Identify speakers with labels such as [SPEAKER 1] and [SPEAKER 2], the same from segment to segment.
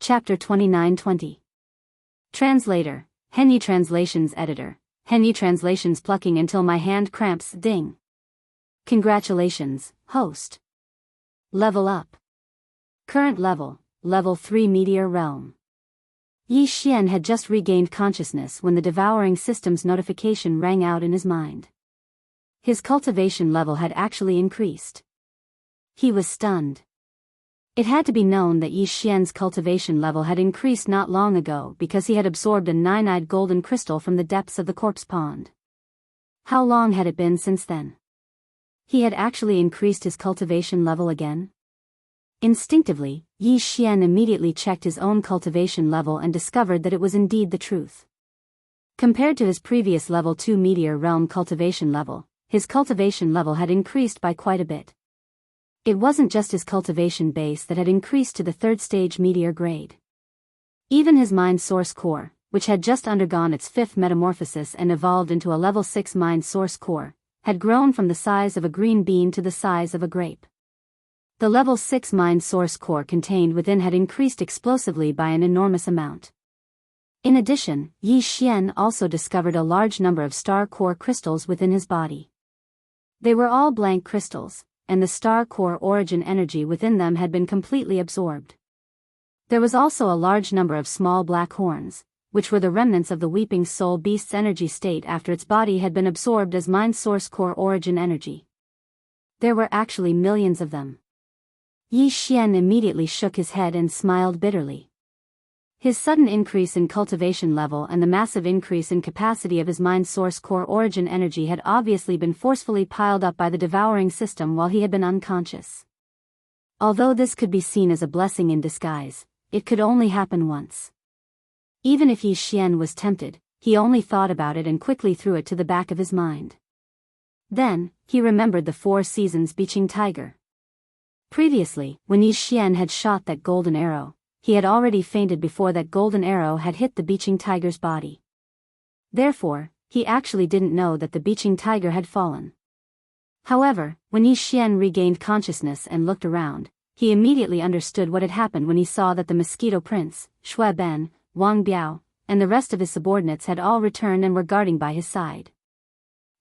[SPEAKER 1] Chapter 29-20. Translator, Henyi Translations Editor, Henyi Translations plucking until my hand cramps ding. Congratulations, host. Level up. Current level, Level 3 Meteor Realm. Yi Xian had just regained consciousness when the devouring system's notification rang out in his mind. His cultivation level had actually increased. He was stunned. It had to be known that Yi Xian's cultivation level had increased not long ago because he had absorbed a nine-eyed golden crystal from the depths of the corpse pond. How long had it been since then? He had actually increased his cultivation level again? Instinctively, Yi Xian immediately checked his own cultivation level and discovered that it was indeed the truth. Compared to his previous Level 2 Meteor Realm cultivation level, his cultivation level had increased by quite a bit. It wasn't just his cultivation base that had increased to the 3rd stage meteor grade. Even his mind source core, which had just undergone its 5th metamorphosis and evolved into a Level 6 mind source core, had grown from the size of a green bean to the size of a grape. The Level 6 mind source core contained within had increased explosively by an enormous amount. In addition, Yi Xian also discovered a large number of star core crystals within his body. They were all blank crystals, and the star core origin energy within them had been completely absorbed. There was also a large number of small black horns, which were the remnants of the Weeping Soul Beast's energy state after its body had been absorbed as mind source core origin energy. There were actually millions of them. Yi Xian immediately shook his head and smiled bitterly. His sudden increase in cultivation level and the massive increase in capacity of his mind source core origin energy had obviously been forcefully piled up by the devouring system while he had been unconscious. Although this could be seen as a blessing in disguise, it could only happen once. Even if Yi Xian was tempted, he only thought about it and quickly threw it to the back of his mind. Then, he remembered the 4 Seasons Beaching Tiger. Previously, when Yi Xian had shot that golden arrow, he had already fainted before that golden arrow had hit the beaching tiger's body. Therefore, he actually didn't know that the beaching tiger had fallen. However, when Yi Xian regained consciousness and looked around, he immediately understood what had happened when he saw that the Mosquito Prince, Shui Ben, Wang Biao, and the rest of his subordinates had all returned and were guarding by his side.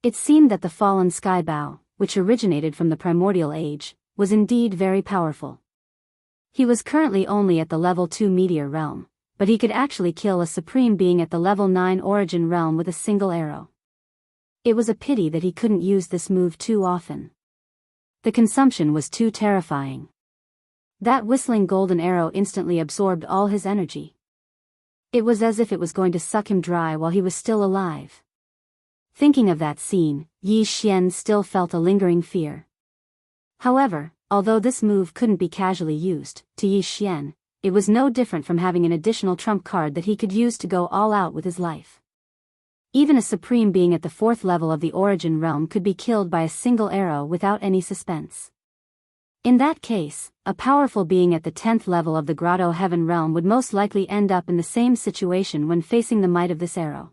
[SPEAKER 1] It seemed that the fallen sky bow, which originated from the primordial age, was indeed very powerful. He was currently only at the Level 2 Meteor Realm, but he could actually kill a supreme being at the Level 9 Origin Realm with a single arrow. It was a pity that he couldn't use this move too often. The consumption was too terrifying. That whistling golden arrow instantly absorbed all his energy. It was as if it was going to suck him dry while he was still alive. Thinking of that scene, Yi Xian still felt a lingering fear. However, although this move couldn't be casually used, to Yi Xian, it was no different from having an additional trump card that he could use to go all out with his life. Even a supreme being at the 4th level of the Origin Realm could be killed by a single arrow without any suspense. In that case, a powerful being at the 10th level of the Grotto Heaven Realm would most likely end up in the same situation when facing the might of this arrow.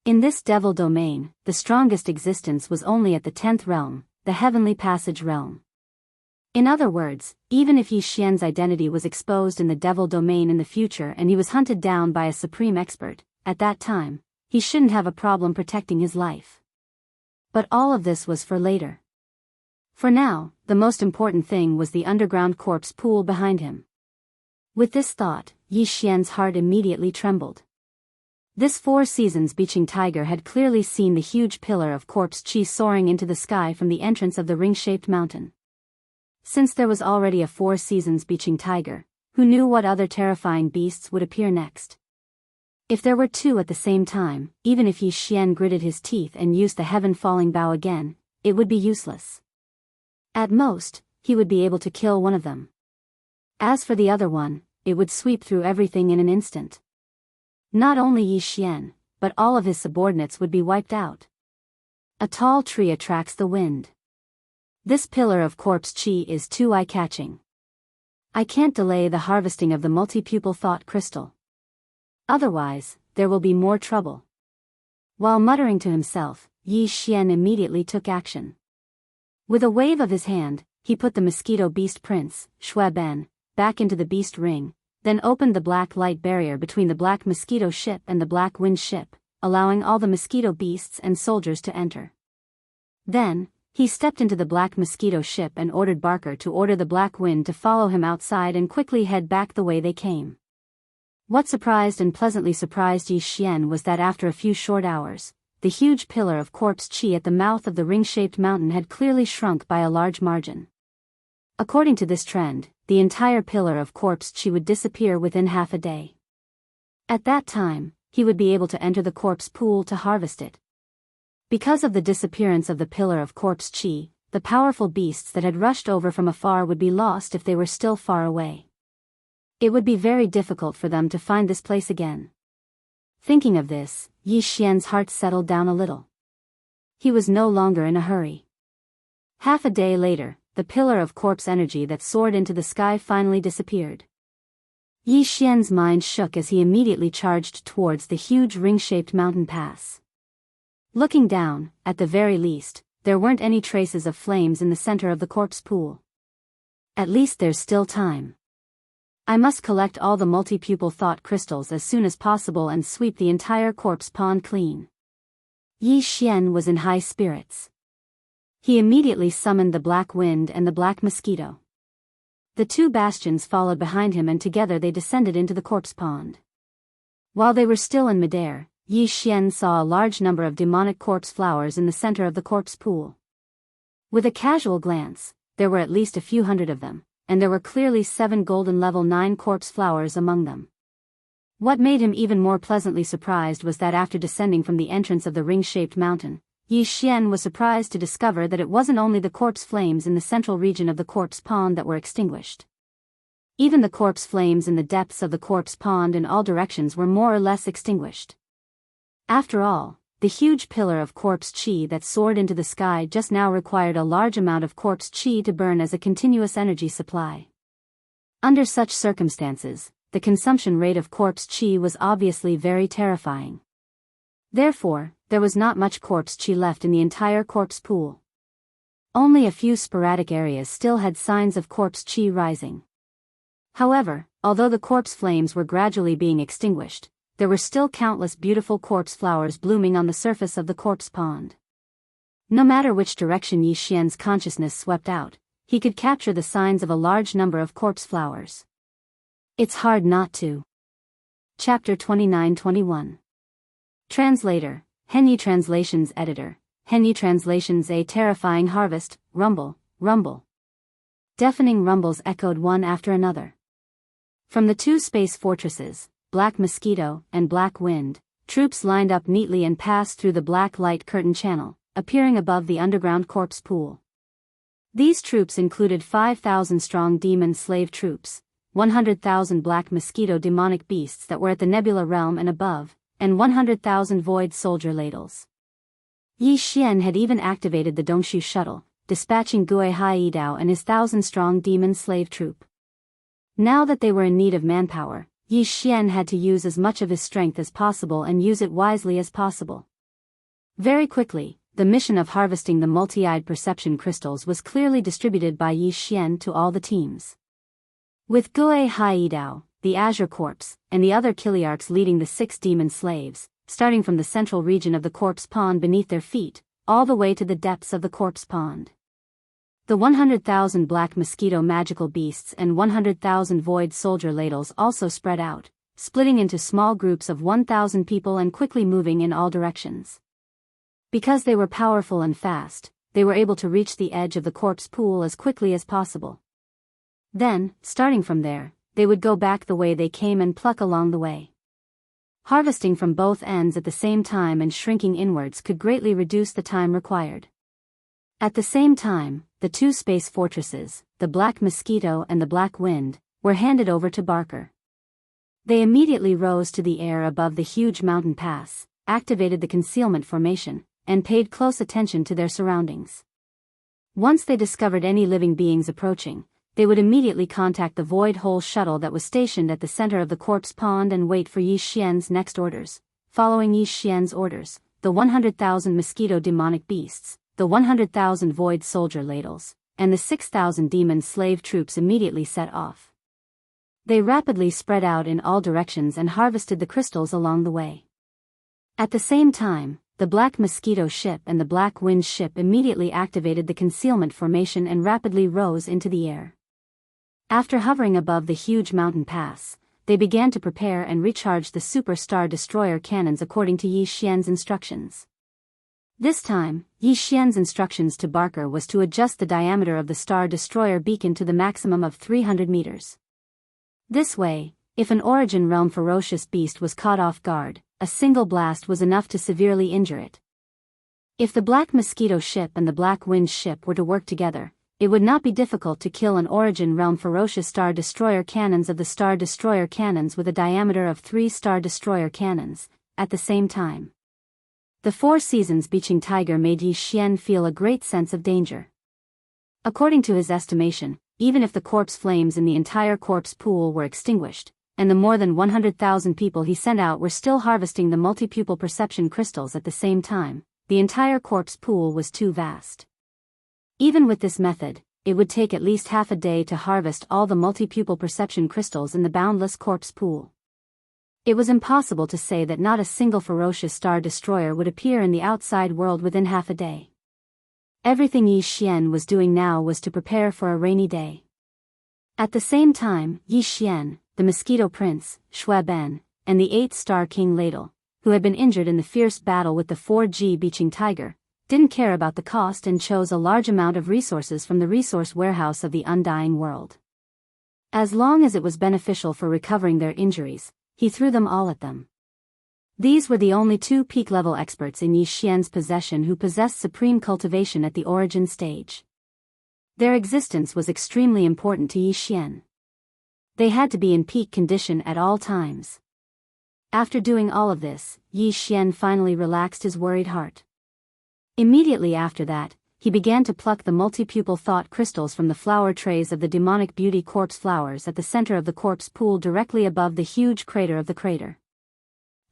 [SPEAKER 1] In this devil domain, the strongest existence was only at the 10th realm, the Heavenly Passage Realm. In other words, even if Yi Xian's identity was exposed in the devil domain in the future and he was hunted down by a supreme expert, at that time, he shouldn't have a problem protecting his life. But all of this was for later. For now, the most important thing was the underground corpse pool behind him. With this thought, Yi Xian's heart immediately trembled. This 4 Seasons Beaching Tiger had clearly seen the huge pillar of corpse chi soaring into the sky from the entrance of the ring-shaped mountain. Since there was already a 4 Seasons Beaching Tiger, who knew what other terrifying beasts would appear next? If there were 2 at the same time, even if Yi Xian gritted his teeth and used the heaven-falling bow again, it would be useless. At most, he would be able to kill one of them. As for the other one, it would sweep through everything in an instant. Not only Yi Xian, but all of his subordinates would be wiped out. A tall tree attracts the wind. This pillar of corpse chi is too eye-catching. I can't delay the harvesting of the multi-pupil thought crystal. Otherwise, there will be more trouble. While muttering to himself, Yi Xian immediately took action. With a wave of his hand, he put the Mosquito Beast Prince, Shui Ben, back into the beast ring, then opened the black light barrier between the black mosquito ship and the black wind ship, allowing all the mosquito beasts and soldiers to enter. Then, he stepped into the black mosquito ship and ordered Barker to order the black wind to follow him outside and quickly head back the way they came. What surprised and pleasantly surprised Yi Xian was that after a few short hours, the huge pillar of corpse chi at the mouth of the ring-shaped mountain had clearly shrunk by a large margin. According to this trend, the entire pillar of corpse chi would disappear within half a day. At that time, he would be able to enter the corpse pool to harvest it. Because of the disappearance of the pillar of corpse chi, the powerful beasts that had rushed over from afar would be lost if they were still far away. It would be very difficult for them to find this place again. Thinking of this, Yi Xian's heart settled down a little. He was no longer in a hurry. Half a day later, the pillar of corpse energy that soared into the sky finally disappeared. Yi Xian's mind shook as he immediately charged towards the huge ring-shaped mountain pass. Looking down, at the very least, there weren't any traces of flames in the center of the corpse pool. At least there's still time. I must collect all the multi-pupil thought crystals as soon as possible and sweep the entire corpse pond clean. Yi Xian was in high spirits. He immediately summoned the black wind and the black mosquito. The two bastions followed behind him and together they descended into the corpse pond. While they were still in midair, Yi Xian saw a large number of demonic corpse flowers in the center of the corpse pool. With a casual glance, there were at least a few hundred of them, and there were clearly 7 golden level 9 corpse flowers among them. What made him even more pleasantly surprised was that after descending from the entrance of the ring-shaped mountain, Yi Xian was surprised to discover that it wasn't only the corpse flames in the central region of the corpse pond that were extinguished. Even the corpse flames in the depths of the corpse pond in all directions were more or less extinguished. After all, the huge pillar of corpse chi that soared into the sky just now required a large amount of corpse chi to burn as a continuous energy supply. Under such circumstances, the consumption rate of corpse chi was obviously very terrifying. Therefore, there was not much corpse chi left in the entire corpse pool. Only a few sporadic areas still had signs of corpse chi rising. However, although the corpse flames were gradually being extinguished, there were still countless beautiful corpse flowers blooming on the surface of the corpse pond. No matter which direction Yi Xian's consciousness swept out, he could capture the signs of a large number of corpse flowers. It's hard not to. Chapter 29-21. Translator, Henyi Translations Editor, Henyi Translations. A terrifying harvest, rumble, rumble. Deafening rumbles echoed one after another. From the two space fortresses, Black Mosquito and Black Wind, troops lined up neatly and passed through the black light curtain channel, appearing above the underground corpse pool. These troops included 5,000-strong demon slave troops, 100,000 Black Mosquito demonic beasts that were at the Nebula realm and above, and 100,000 void soldier ladles. Yi Xian had even activated the Dongshu shuttle, dispatching Gue Haidao and his 1,000-strong demon slave troop. Now that they were in need of manpower, Yi Xian had to use as much of his strength as possible and use it wisely as possible. Very quickly, the mission of harvesting the multi-eyed perception crystals was clearly distributed by Yi Xian to all the teams. With Gue Haidao, the Azure Corpse, and the other Kiliarchs leading the 6 demon slaves, starting from the central region of the corpse pond beneath their feet, all the way to the depths of the corpse pond. The 100,000 Black Mosquito magical beasts and 100,000 void soldier ladles also spread out, splitting into small groups of 1,000 people and quickly moving in all directions. Because they were powerful and fast, they were able to reach the edge of the corpse pool as quickly as possible. Then, starting from there, they would go back the way they came and pluck along the way. Harvesting from both ends at the same time and shrinking inwards could greatly reduce the time required. At the same time, the two space fortresses, the Black Mosquito and the Black Wind, were handed over to Barker. They immediately rose to the air above the huge mountain pass, activated the concealment formation, and paid close attention to their surroundings. Once they discovered any living beings approaching, they would immediately contact the Void Hole shuttle that was stationed at the center of the corpse pond and wait for Yi Xian's next orders. Following Yi Xian's orders, the 100,000 mosquito demonic beasts, the 100,000 void soldier ladles, and the 6,000 demon slave troops immediately set off. They rapidly spread out in all directions and harvested the crystals along the way. At the same time, the Black Mosquito ship and the Black Wind ship immediately activated the concealment formation and rapidly rose into the air. After hovering above the huge mountain pass, they began to prepare and recharge the Super Star Destroyer cannons according to Yi Xian's instructions. This time, Yi Xian's instructions to Barker was to adjust the diameter of the Star Destroyer beacon to the maximum of 300 meters. This way, if an Origin Realm ferocious beast was caught off guard, a single blast was enough to severely injure it. If the Black Mosquito ship and the Black Wind ship were to work together, it would not be difficult to kill an Origin Realm ferocious Star Destroyer cannons of the Star Destroyer cannons with a diameter of 3 Star Destroyer cannons, at the same time. The Four Seasons Beaching Tiger made Yi Xian feel a great sense of danger. According to his estimation, even if the corpse flames in the entire corpse pool were extinguished, and the more than 100,000 people he sent out were still harvesting the multi-pupil perception crystals at the same time, the entire corpse pool was too vast. Even with this method, it would take at least half a day to harvest all the multi-pupil perception crystals in the boundless corpse pool. It was impossible to say that not a single ferocious Star Destroyer would appear in the outside world within half a day. Everything Yi Xian was doing now was to prepare for a rainy day. At the same time, Yi Xian, the Mosquito Prince, Shui Ben, and the 8-star King Ladle, who had been injured in the fierce battle with the 4G Beaching Tiger, didn't care about the cost and chose a large amount of resources from the resource warehouse of the Undying World. As long as it was beneficial for recovering their injuries, he threw them all at them. These were the only 2 peak-level experts in Yi Xian's possession who possessed supreme cultivation at the origin stage. Their existence was extremely important to Yi Xian. They had to be in peak condition at all times. After doing all of this, Yi Xian finally relaxed his worried heart. Immediately after that, he began to pluck the multi-pupil thought crystals from the flower trays of the demonic beauty corpse flowers at the center of the corpse pool directly above the huge crater of the crater.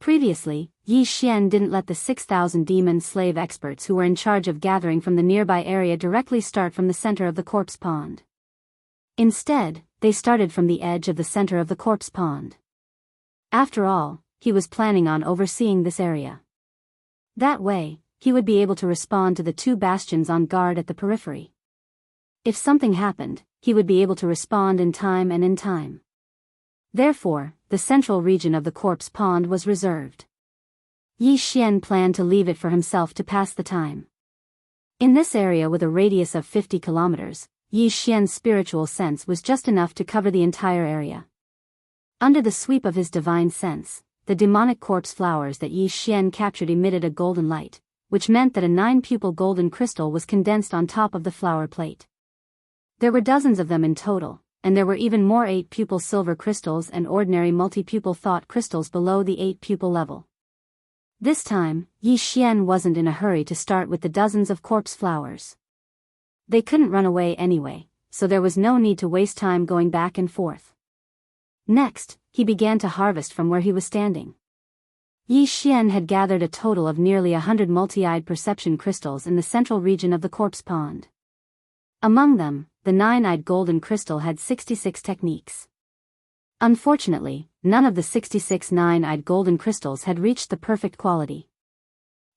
[SPEAKER 1] Previously, Yi Xian didn't let the 6,000 demon slave experts who were in charge of gathering from the nearby area directly start from the center of the corpse pond. Instead, they started from the edge of the center of the corpse pond. After all, he was planning on overseeing this area. That way, he would be able to respond to the 2 bastions on guard at the periphery. If something happened, he would be able to respond in time and in time. Therefore, the central region of the corpse pond was reserved. Yi Xian planned to leave it for himself to pass the time. In this area with a radius of 50 kilometers, Yi Xian's spiritual sense was just enough to cover the entire area. Under the sweep of his divine sense, the demonic corpse flowers that Yi Xian captured emitted a golden light, which meant that a 9-pupil golden crystal was condensed on top of the flower plate. There were dozens of them in total, and there were even more 8-pupil silver crystals and ordinary multi-pupil thought crystals below the 8-pupil level. This time, Yi Xian wasn't in a hurry to start with the dozens of corpse flowers. They couldn't run away anyway, so there was no need to waste time going back and forth. Next, he began to harvest from where he was standing. Yi Xian had gathered a total of nearly 100 multi-eyed perception crystals in the central region of the corpse pond. Among them, the 9-eyed golden crystal had 66 techniques. Unfortunately, none of the 66 9-eyed golden crystals had reached the perfect quality.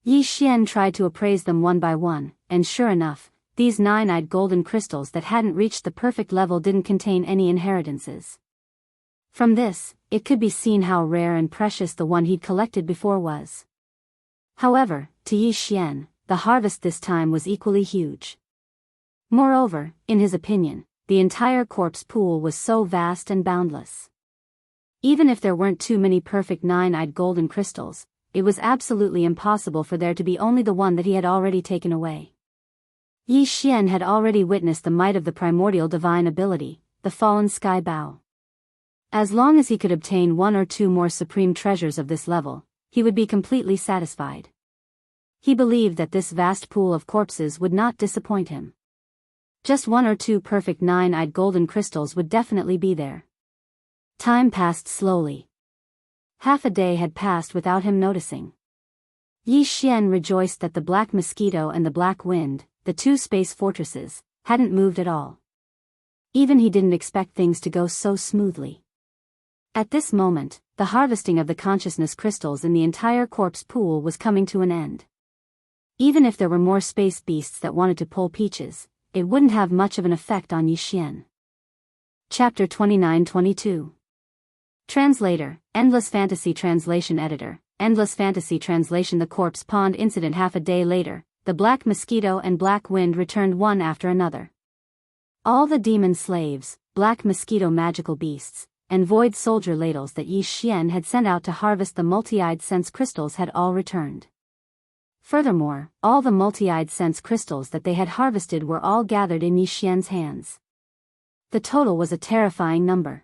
[SPEAKER 1] Yi Xian tried to appraise them one by one, and sure enough, these 9-eyed golden crystals that hadn't reached the perfect level didn't contain any inheritances. From this, it could be seen how rare and precious the one he'd collected before was. However, to Yi Xian, the harvest this time was equally huge. Moreover, in his opinion, the entire corpse pool was so vast and boundless. Even if there weren't too many perfect 9-eyed golden crystals, it was absolutely impossible for there to be only the one that he had already taken away. Yi Xian had already witnessed the might of the primordial divine ability, the fallen sky bow. As long as he could obtain 1 or 2 more supreme treasures of this level, he would be completely satisfied. He believed that this vast pool of corpses would not disappoint him. Just 1 or 2 perfect 9-eyed golden crystals would definitely be there. Time passed slowly. Half a day had passed without him noticing. Yi Xian rejoiced that the Black Mosquito and the Black Wind, the 2 space fortresses, hadn't moved at all. Even he didn't expect things to go so smoothly. At this moment, the harvesting of the consciousness crystals in the entire corpse pool was coming to an end. Even if there were more space beasts that wanted to pull peaches, it wouldn't have much of an effect on Yi Xian. Chapter 29-22. Translator, Endless Fantasy Translation Editor, Endless Fantasy Translation. The corpse pond incident. Half a day later, the Black Mosquito and Black Wind returned one after another. All the demon slaves, Black Mosquito magical beasts, and void soldier ladles that Yi Xian had sent out to harvest the multi-eyed sense crystals had all returned. Furthermore, all the multi-eyed sense crystals that they had harvested were all gathered in Yi Xian's hands. The total was a terrifying number.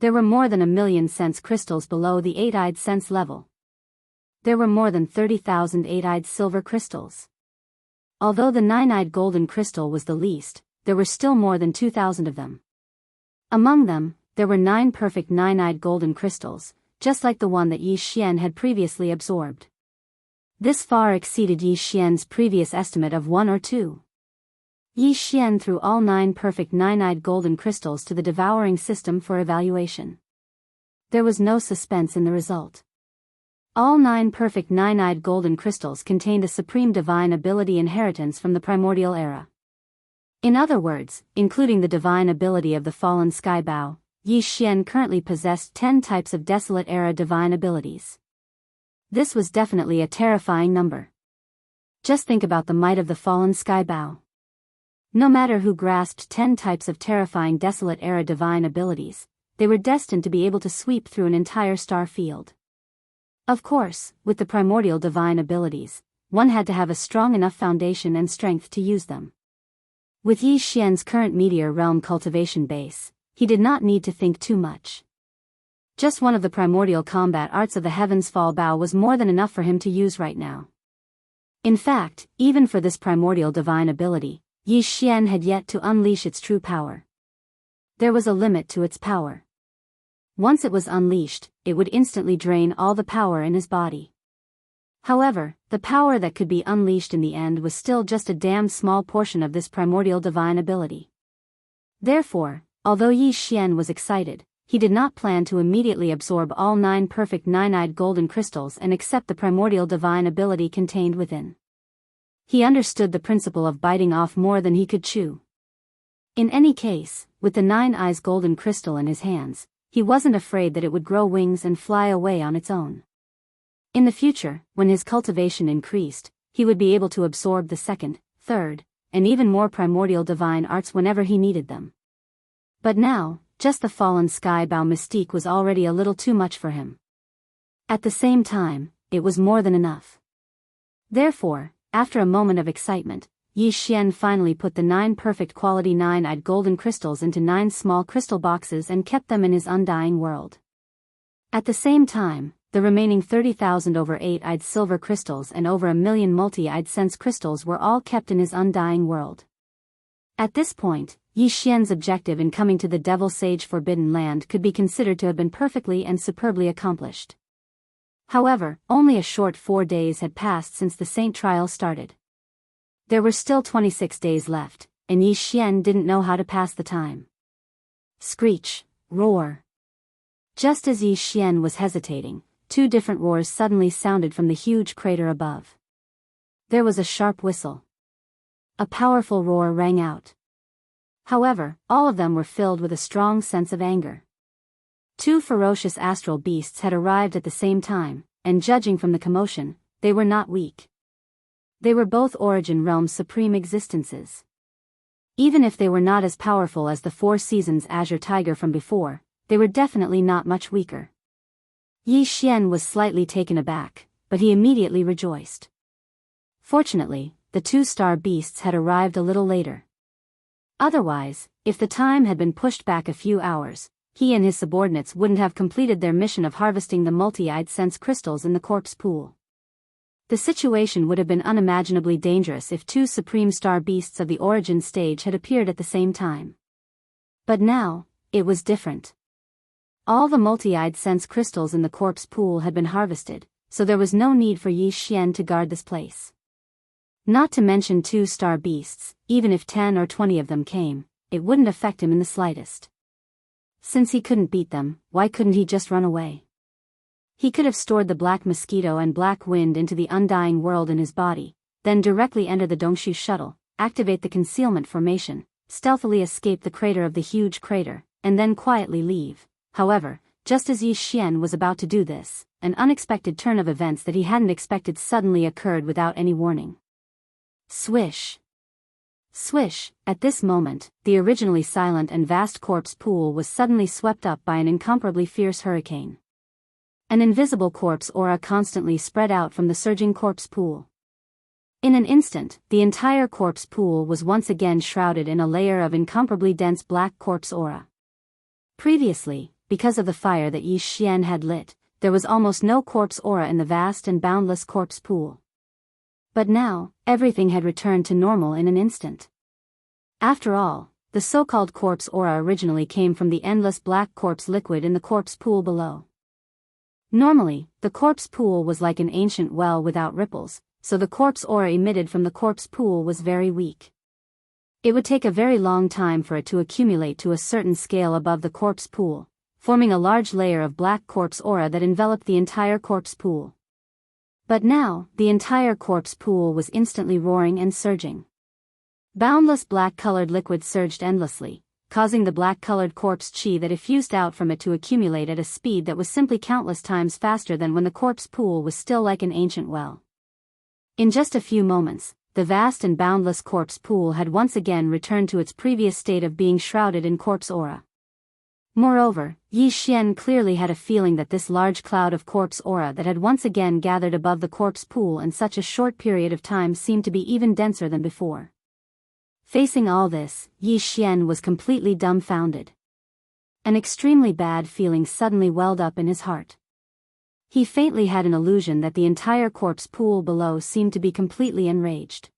[SPEAKER 1] There were more than 1,000,000 sense crystals below the 8-eyed sense level. There were more than 30,000 8-eyed silver crystals. Although the 9-eyed golden crystal was the least, there were still more than 2,000 of them. Among them, there were 9 perfect 9-eyed golden crystals, just like the one that Yi Xian had previously absorbed. This far exceeded Yi Xian's previous estimate of 1 or 2. Yi Xian threw all 9 perfect 9-eyed golden crystals to the devouring system for evaluation. There was no suspense in the result. All 9 perfect 9-eyed golden crystals contained a supreme divine ability inheritance from the primordial era. In other words, including the divine ability of the fallen sky bow, Yi Xian currently possessed 10 types of desolate era divine abilities. This was definitely a terrifying number. Just think about the might of the fallen sky bow. No matter who grasped 10 types of terrifying desolate era divine abilities, they were destined to be able to sweep through an entire star field. Of course, with the primordial divine abilities, one had to have a strong enough foundation and strength to use them. With Yi Xian's current meteor realm cultivation base, he did not need to think too much. Just one of the primordial combat arts of the Heaven's Fall Bow was more than enough for him to use right now. In fact, even for this primordial divine ability, Yi Xian had yet to unleash its true power. There was a limit to its power. Once it was unleashed, it would instantly drain all the power in his body. However, the power that could be unleashed in the end was still just a damn small portion of this primordial divine ability. Therefore, although Yi Xian was excited, he did not plan to immediately absorb all 9 perfect 9-eyed golden crystals and accept the primordial divine ability contained within. He understood the principle of biting off more than he could chew. In any case, with the 9 eyes golden crystal in his hands, he wasn't afraid that it would grow wings and fly away on its own. In the future, when his cultivation increased, he would be able to absorb the second, third, and even more primordial divine arts whenever he needed them. But now, just the fallen sky bow mystique was already a little too much for him. At the same time, it was more than enough. Therefore, after a moment of excitement, Yi Xian finally put the 9 perfect quality 9-eyed golden crystals into 9 small crystal boxes and kept them in his undying world. At the same time, the remaining 30,000 over 8-eyed silver crystals and over 1,000,000 multi-eyed sense crystals were all kept in his undying world. At this point, Yi Xian's objective in coming to the Devil Sage Forbidden Land could be considered to have been perfectly and superbly accomplished. However, only a short 4 days had passed since the Saint trial started. There were still 26 days left, and Yi Xian didn't know how to pass the time. Screech, roar. Just as Yi Xian was hesitating, 2 different roars suddenly sounded from the huge crater above. There was a sharp whistle. A powerful roar rang out. However, all of them were filled with a strong sense of anger. 2 ferocious astral beasts had arrived at the same time, and judging from the commotion, they were not weak. They were both Origin Realm's supreme existences. Even if they were not as powerful as the 4 Seasons Azure Tiger from before, they were definitely not much weaker. Yi Xian was slightly taken aback, but he immediately rejoiced. Fortunately, the 2 star beasts had arrived a little later. Otherwise, if the time had been pushed back a few hours, he and his subordinates wouldn't have completed their mission of harvesting the multi-eyed sense crystals in the corpse pool. The situation would have been unimaginably dangerous if 2 supreme star beasts of the origin stage had appeared at the same time. But now, it was different. All the multi-eyed sense crystals in the corpse pool had been harvested, so there was no need for Yi Xian to guard this place. Not to mention 2 star beasts, even if 10 or 20 of them came, it wouldn't affect him in the slightest. Since he couldn't beat them, why couldn't he just run away? He could have stored the black mosquito and black wind into the undying world in his body, then directly enter the Dongshu shuttle, activate the concealment formation, stealthily escape the crater of the huge crater, and then quietly leave. However, just as Yi Xian was about to do this, an unexpected turn of events that he hadn't expected suddenly occurred without any warning. Swish! Swish! At this moment, the originally silent and vast corpse pool was suddenly swept up by an incomparably fierce hurricane. An invisible corpse aura constantly spread out from the surging corpse pool. In an instant, the entire corpse pool was once again shrouded in a layer of incomparably dense black corpse aura. Previously, because of the fire that Yi Xian had lit, there was almost no corpse aura in the vast and boundless corpse pool. But now, everything had returned to normal in an instant. After all, the so-called corpse aura originally came from the endless black corpse liquid in the corpse pool below. Normally, the corpse pool was like an ancient well without ripples, so the corpse aura emitted from the corpse pool was very weak. It would take a very long time for it to accumulate to a certain scale above the corpse pool, forming a large layer of black corpse aura that enveloped the entire corpse pool. But now, the entire corpse pool was instantly roaring and surging. Boundless black-colored liquid surged endlessly, causing the black-colored corpse chi that effused out from it to accumulate at a speed that was simply countless times faster than when the corpse pool was still like an ancient well. In just a few moments, the vast and boundless corpse pool had once again returned to its previous state of being shrouded in corpse aura. Moreover, Yi Xian clearly had a feeling that this large cloud of corpse aura that had once again gathered above the corpse pool in such a short period of time seemed to be even denser than before. Facing all this, Yi Xian was completely dumbfounded. An extremely bad feeling suddenly welled up in his heart. He faintly had an illusion that the entire corpse pool below seemed to be completely enraged.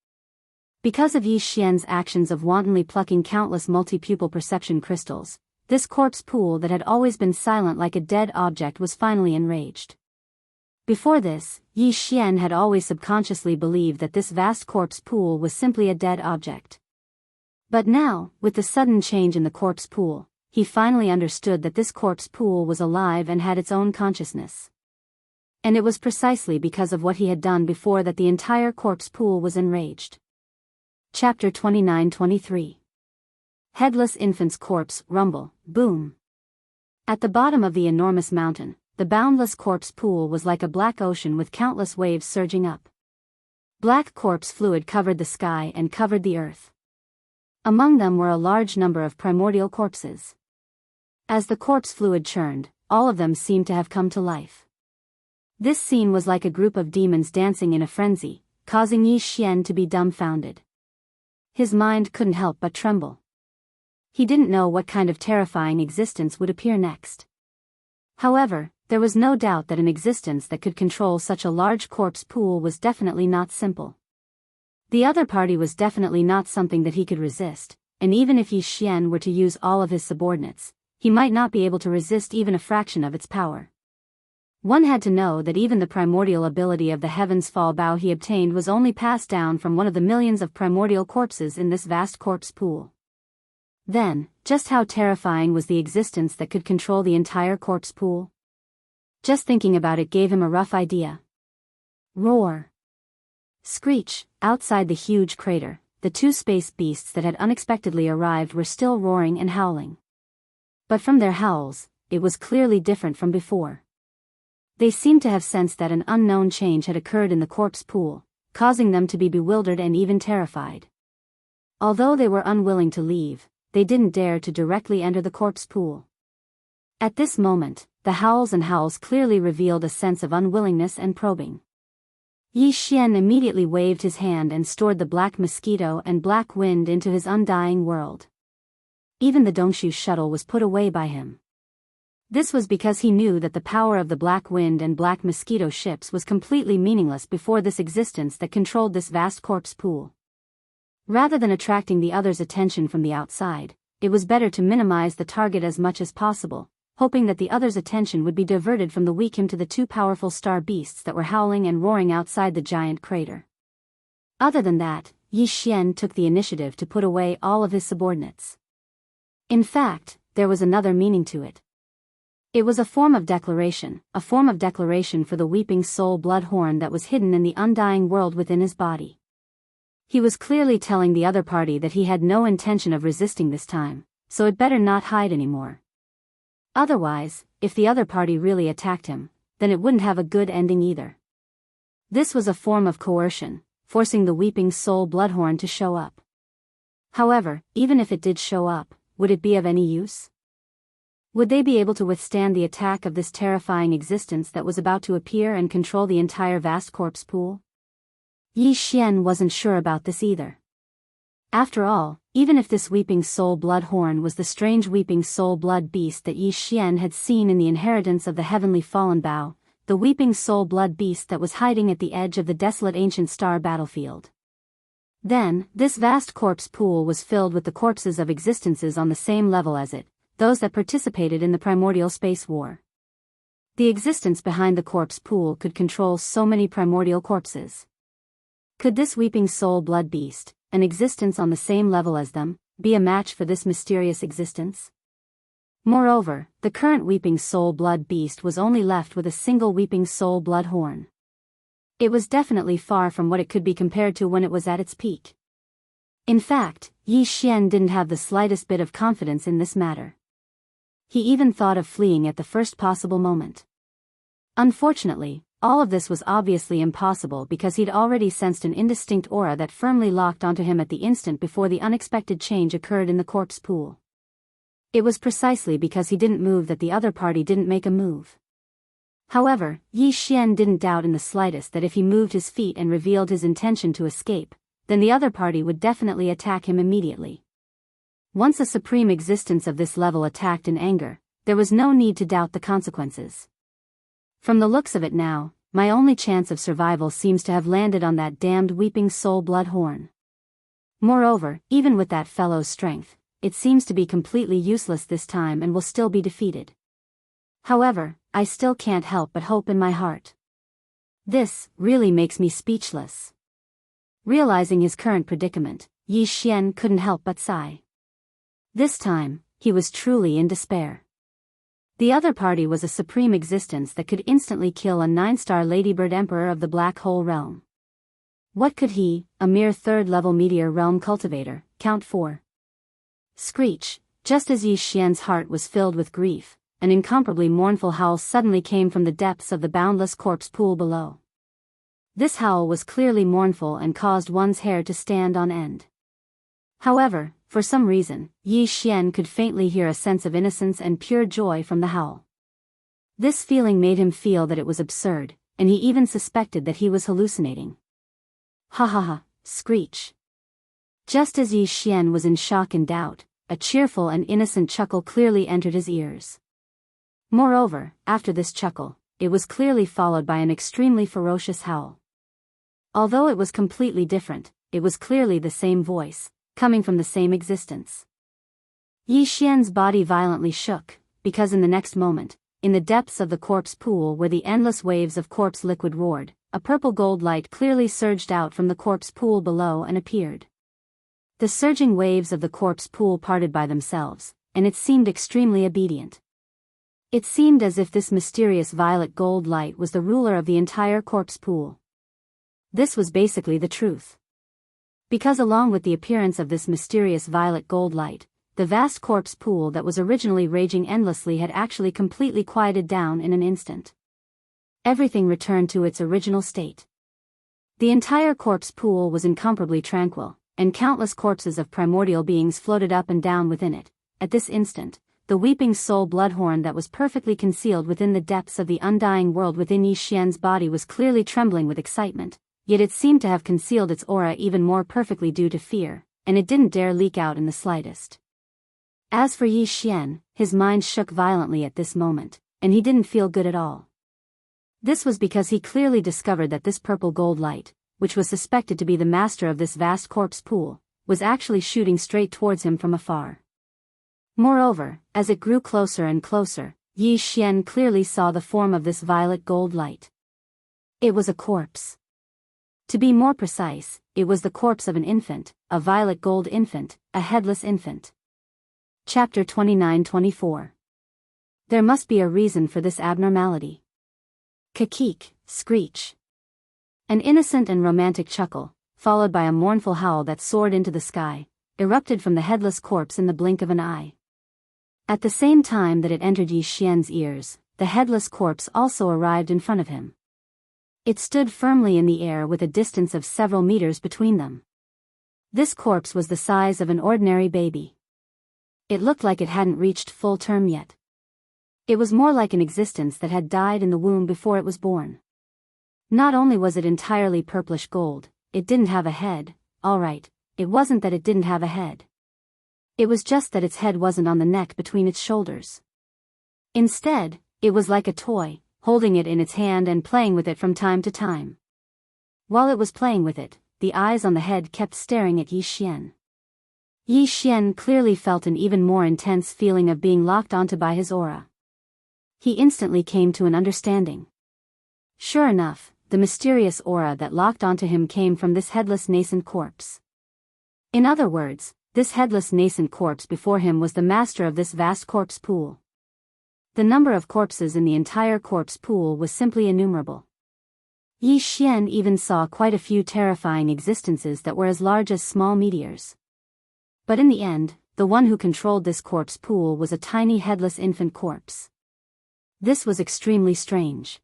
[SPEAKER 1] Because of Yi Xian's actions of wantonly plucking countless multi-pupil perception crystals, this corpse pool that had always been silent like a dead object was finally enraged. Before this, Yi Xian had always subconsciously believed that this vast corpse pool was simply a dead object. But now, with the sudden change in the corpse pool, he finally understood that this corpse pool was alive and had its own consciousness. And it was precisely because of what he had done before that the entire corpse pool was enraged. Chapter 29-23. Headless infant's corpse, rumble, boom. At the bottom of the enormous mountain, the boundless corpse pool was like a black ocean with countless waves surging up. Black corpse fluid covered the sky and covered the earth. Among them were a large number of primordial corpses. As the corpse fluid churned, all of them seemed to have come to life. This scene was like a group of demons dancing in a frenzy, causing Yi Xian to be dumbfounded. His mind couldn't help but tremble. He didn't know what kind of terrifying existence would appear next. However, there was no doubt that an existence that could control such a large corpse pool was definitely not simple. The other party was definitely not something that he could resist, and even if Yi Xian were to use all of his subordinates, he might not be able to resist even a fraction of its power. One had to know that even the primordial ability of the Heaven's Fall Bow he obtained was only passed down from one of the millions of primordial corpses in this vast corpse pool. Then, just how terrifying was the existence that could control the entire corpse pool? Just thinking about it gave him a rough idea. Roar! Screech! Outside the huge crater, the two space beasts that had unexpectedly arrived were still roaring and howling. But from their howls, it was clearly different from before. They seemed to have sensed that an unknown change had occurred in the corpse pool, causing them to be bewildered and even terrified. Although they were unwilling to leave, they didn't dare to directly enter the corpse pool. At this moment, the howls and howls clearly revealed a sense of unwillingness and probing. Yi Xian immediately waved his hand and stored the black mosquito and black wind into his undying world. Even the Dongshu shuttle was put away by him. This was because he knew that the power of the black wind and black mosquito ships was completely meaningless before this existence that controlled this vast corpse pool. Rather than attracting the other's attention from the outside, it was better to minimize the target as much as possible, hoping that the other's attention would be diverted from the weak him to the two powerful star beasts that were howling and roaring outside the giant crater. Other than that, Yi Xian took the initiative to put away all of his subordinates. In fact, there was another meaning to it. It was a form of declaration for the weeping soul blood horn that was hidden in the undying world within his body. He was clearly telling the other party that he had no intention of resisting this time, so it better not hide anymore. Otherwise, if the other party really attacked him, then it wouldn't have a good ending either. This was a form of coercion, forcing the weeping soul bloodhorn to show up. However, even if it did show up, would it be of any use? Would they be able to withstand the attack of this terrifying existence that was about to appear and control the entire vast corpse pool? Yi Xian wasn't sure about this either. After all, even if this weeping soul blood horn was the strange weeping soul blood beast that Yi Xian had seen in the inheritance of the heavenly fallen Bao, the weeping soul blood beast that was hiding at the edge of the desolate ancient star battlefield. Then, this vast corpse pool was filled with the corpses of existences on the same level as it, those that participated in the primordial space war. The existence behind the corpse pool could control so many primordial corpses. Could this weeping soul blood beast, an existence on the same level as them, be a match for this mysterious existence? Moreover, the current weeping soul blood beast was only left with a single weeping soul blood horn. It was definitely far from what it could be compared to when it was at its peak. In fact, Yi Xian didn't have the slightest bit of confidence in this matter. He even thought of fleeing at the first possible moment. Unfortunately, all of this was obviously impossible because he'd already sensed an indistinct aura that firmly locked onto him at the instant before the unexpected change occurred in the corpse pool. It was precisely because he didn't move that the other party didn't make a move. However, Yi Xian didn't doubt in the slightest that if he moved his feet and revealed his intention to escape, then the other party would definitely attack him immediately. Once a supreme existence of this level attacked in anger, there was no need to doubt the consequences. From the looks of it now, my only chance of survival seems to have landed on that damned weeping soul blood horn. Moreover, even with that fellow's strength, it seems to be completely useless this time and will still be defeated. However, I still can't help but hope in my heart. This really makes me speechless. Realizing his current predicament, Yi Xian couldn't help but sigh. This time, he was truly in despair. The other party was a supreme existence that could instantly kill a 9-star ladybird emperor of the black hole realm. What could he, a mere third-level meteor realm cultivator, count for? Screech, just as Yi Xian's heart was filled with grief, an incomparably mournful howl suddenly came from the depths of the boundless corpse pool below. This howl was clearly mournful and caused one's hair to stand on end. However, for some reason, Yi Xian could faintly hear a sense of innocence and pure joy from the howl. This feeling made him feel that it was absurd, and he even suspected that he was hallucinating. Ha ha ha, screech. Just as Yi Xian was in shock and doubt, a cheerful and innocent chuckle clearly entered his ears. Moreover, after this chuckle, it was clearly followed by an extremely ferocious howl. Although it was completely different, it was clearly the same voice, coming from the same existence. Yi Xian's body violently shook, because in the next moment, in the depths of the corpse pool where the endless waves of corpse liquid roared, a purple gold light clearly surged out from the corpse pool below and appeared. The surging waves of the corpse pool parted by themselves, and it seemed extremely obedient. It seemed as if this mysterious violet gold light was the ruler of the entire corpse pool. This was basically the truth. Because along with the appearance of this mysterious violet gold light, the vast corpse pool that was originally raging endlessly had actually completely quieted down in an instant. Everything returned to its original state. The entire corpse pool was incomparably tranquil, and countless corpses of primordial beings floated up and down within it. At this instant, the weeping soul bloodhorn that was perfectly concealed within the depths of the undying world within Yi Xian's body was clearly trembling with excitement. Yet it seemed to have concealed its aura even more perfectly due to fear, and it didn't dare leak out in the slightest. As for Yi Xian, his mind shook violently at this moment, and he didn't feel good at all. This was because he clearly discovered that this purple gold light, which was suspected to be the master of this vast corpse pool, was actually shooting straight towards him from afar. Moreover, as it grew closer and closer, Yi Xian clearly saw the form of this violet gold light. It was a corpse. To be more precise, it was the corpse of an infant, a violet gold infant, a headless infant. Chapter 29-24. There must be a reason for this abnormality. Kakik, screech. An innocent and romantic chuckle, followed by a mournful howl that soared into the sky, erupted from the headless corpse in the blink of an eye. At the same time that it entered Yi Xian's ears, the headless corpse also arrived in front of him. It stood firmly in the air with a distance of several meters between them. This corpse was the size of an ordinary baby. It looked like it hadn't reached full term yet. It was more like an existence that had died in the womb before it was born. Not only was it entirely purplish gold, it didn't have a head. Alright, it wasn't that it didn't have a head. It was just that its head wasn't on the neck between its shoulders. Instead, it was like a toy, holding it in its hand and playing with it from time to time. While it was playing with it, the eyes on the head kept staring at Yi Xian. Yi Xian clearly felt an even more intense feeling of being locked onto by his aura. He instantly came to an understanding. Sure enough, the mysterious aura that locked onto him came from this headless nascent corpse. In other words, this headless nascent corpse before him was the master of this vast corpse pool. The number of corpses in the entire corpse pool was simply innumerable. Yi Xian even saw quite a few terrifying existences that were as large as small meteors. But in the end, the one who controlled this corpse pool was a tiny headless infant corpse. This was extremely strange.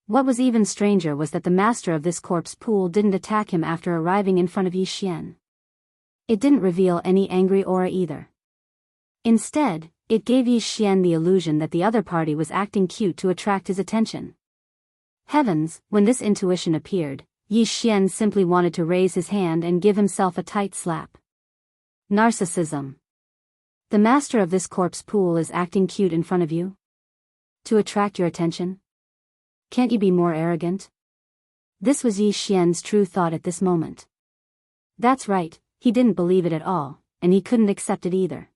[SPEAKER 1] What was even stranger was that the master of this corpse pool didn't attack him after arriving in front of Yi Xian. It didn't reveal any angry aura either. Instead, it gave Yi Xian the illusion that the other party was acting cute to attract his attention. Heavens, when this intuition appeared, Yi Xian simply wanted to raise his hand and give himself a tight slap. Narcissism. The master of this corpse pool is acting cute in front of you? To attract your attention? Can't you be more arrogant? This was Yi Xian's true thought at this moment. That's right, he didn't believe it at all, and he couldn't accept it either.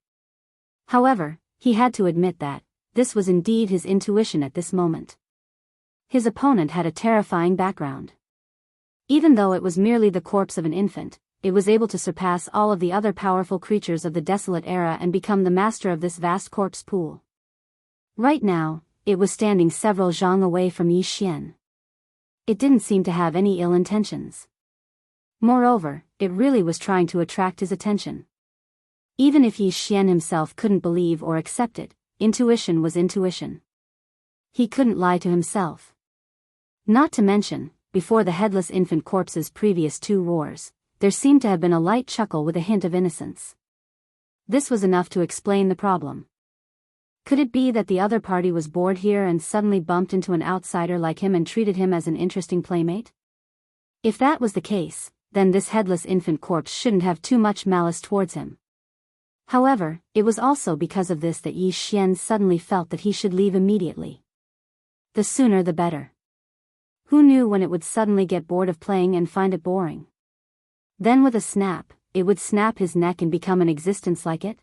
[SPEAKER 1] However, he had to admit that this was indeed his intuition at this moment. His opponent had a terrifying background. Even though it was merely the corpse of an infant, it was able to surpass all of the other powerful creatures of the desolate era and become the master of this vast corpse pool. Right now, it was standing several zhang away from Yi Xian. It didn't seem to have any ill intentions. Moreover, it really was trying to attract his attention. Even if Yi Xian himself couldn't believe or accept it, intuition was intuition. He couldn't lie to himself. Not to mention, before the headless infant corpse's previous two roars, there seemed to have been a light chuckle with a hint of innocence. This was enough to explain the problem. Could it be that the other party was bored here and suddenly bumped into an outsider like him and treated him as an interesting playmate? If that was the case, then this headless infant corpse shouldn't have too much malice towards him. However, it was also because of this that Yi Xian suddenly felt that he should leave immediately. The sooner the better. Who knew when it would suddenly get bored of playing and find it boring? Then with a snap, it would snap his neck and become an existence like it?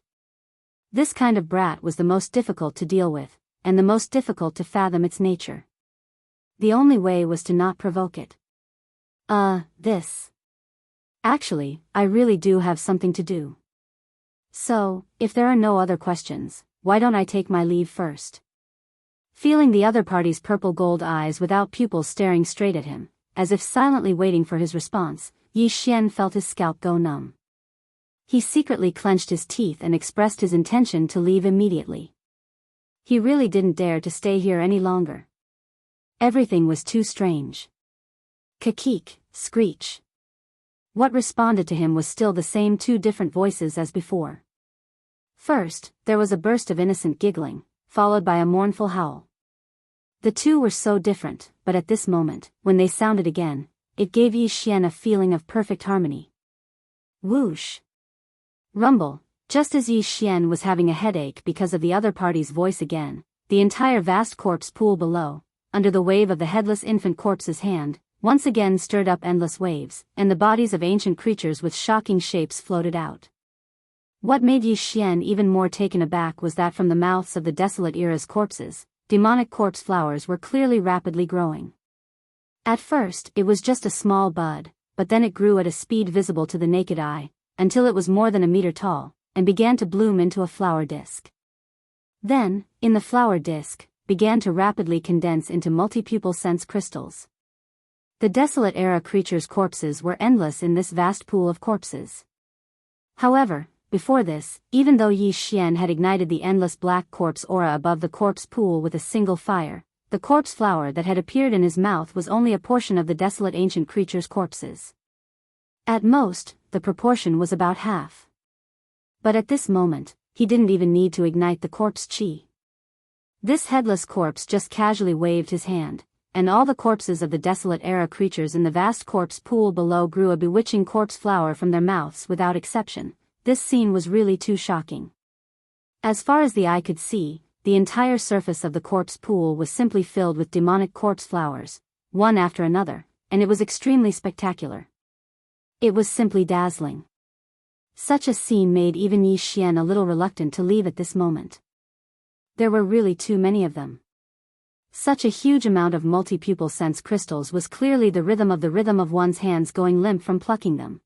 [SPEAKER 1] This kind of brat was the most difficult to deal with, and the most difficult to fathom its nature. The only way was to not provoke it. This. Actually, I really do have something to do. So, if there are no other questions, why don't I take my leave first? Feeling the other party's purple gold eyes without pupils staring straight at him, as if silently waiting for his response, Yi Xian felt his scalp go numb. He secretly clenched his teeth and expressed his intention to leave immediately. He really didn't dare to stay here any longer. Everything was too strange. Kakik, screech. What responded to him was still the same two different voices as before. First, there was a burst of innocent giggling, followed by a mournful howl. The two were so different, but at this moment, when they sounded again, it gave Yi Xian a feeling of perfect harmony. Whoosh. Rumble. Just as Yi Xian was having a headache because of the other party's voice again, the entire vast corpse pool below, under the wave of the headless infant corpse's hand, once again stirred up endless waves, and the bodies of ancient creatures with shocking shapes floated out. What made Yi Xian even more taken aback was that from the mouths of the desolate era's corpses, demonic corpse flowers were clearly rapidly growing. At first, it was just a small bud, but then it grew at a speed visible to the naked eye, until it was more than a meter tall, and began to bloom into a flower disk. Then, in the flower disk, began to rapidly condense into multi-pupil sense crystals. The desolate era creatures' corpses were endless in this vast pool of corpses. However, before this, even though Yi Xian had ignited the endless black corpse aura above the corpse pool with a single fire, the corpse flower that had appeared in his mouth was only a portion of the desolate ancient creatures' corpses. At most, the proportion was about half. But at this moment, he didn't even need to ignite the corpse chi. This headless corpse just casually waved his hand, and all the corpses of the desolate era creatures in the vast corpse pool below grew a bewitching corpse flower from their mouths without exception. This scene was really too shocking. As far as the eye could see, the entire surface of the corpse pool was simply filled with demonic corpse flowers, one after another, and it was extremely spectacular. It was simply dazzling. Such a scene made even Yi Xian a little reluctant to leave at this moment. There were really too many of them. Such a huge amount of multi-pupil sense crystals was clearly the rhythm of one's hands going limp from plucking them.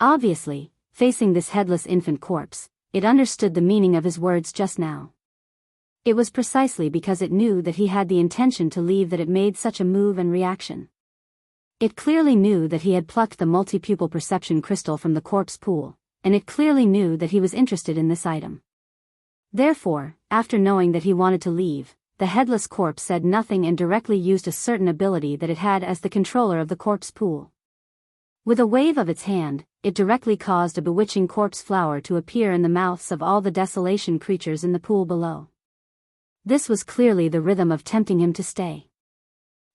[SPEAKER 1] Obviously, facing this headless infant corpse, it understood the meaning of his words just now. It was precisely because it knew that he had the intention to leave that it made such a move and reaction. It clearly knew that he had plucked the multi-pupil perception crystal from the corpse pool, and it clearly knew that he was interested in this item. Therefore, after knowing that he wanted to leave, the headless corpse said nothing and directly used a certain ability that it had as the controller of the corpse pool. With a wave of its hand, it directly caused a bewitching corpse flower to appear in the mouths of all the desolation creatures in the pool below. This was clearly the rhythm of tempting him to stay.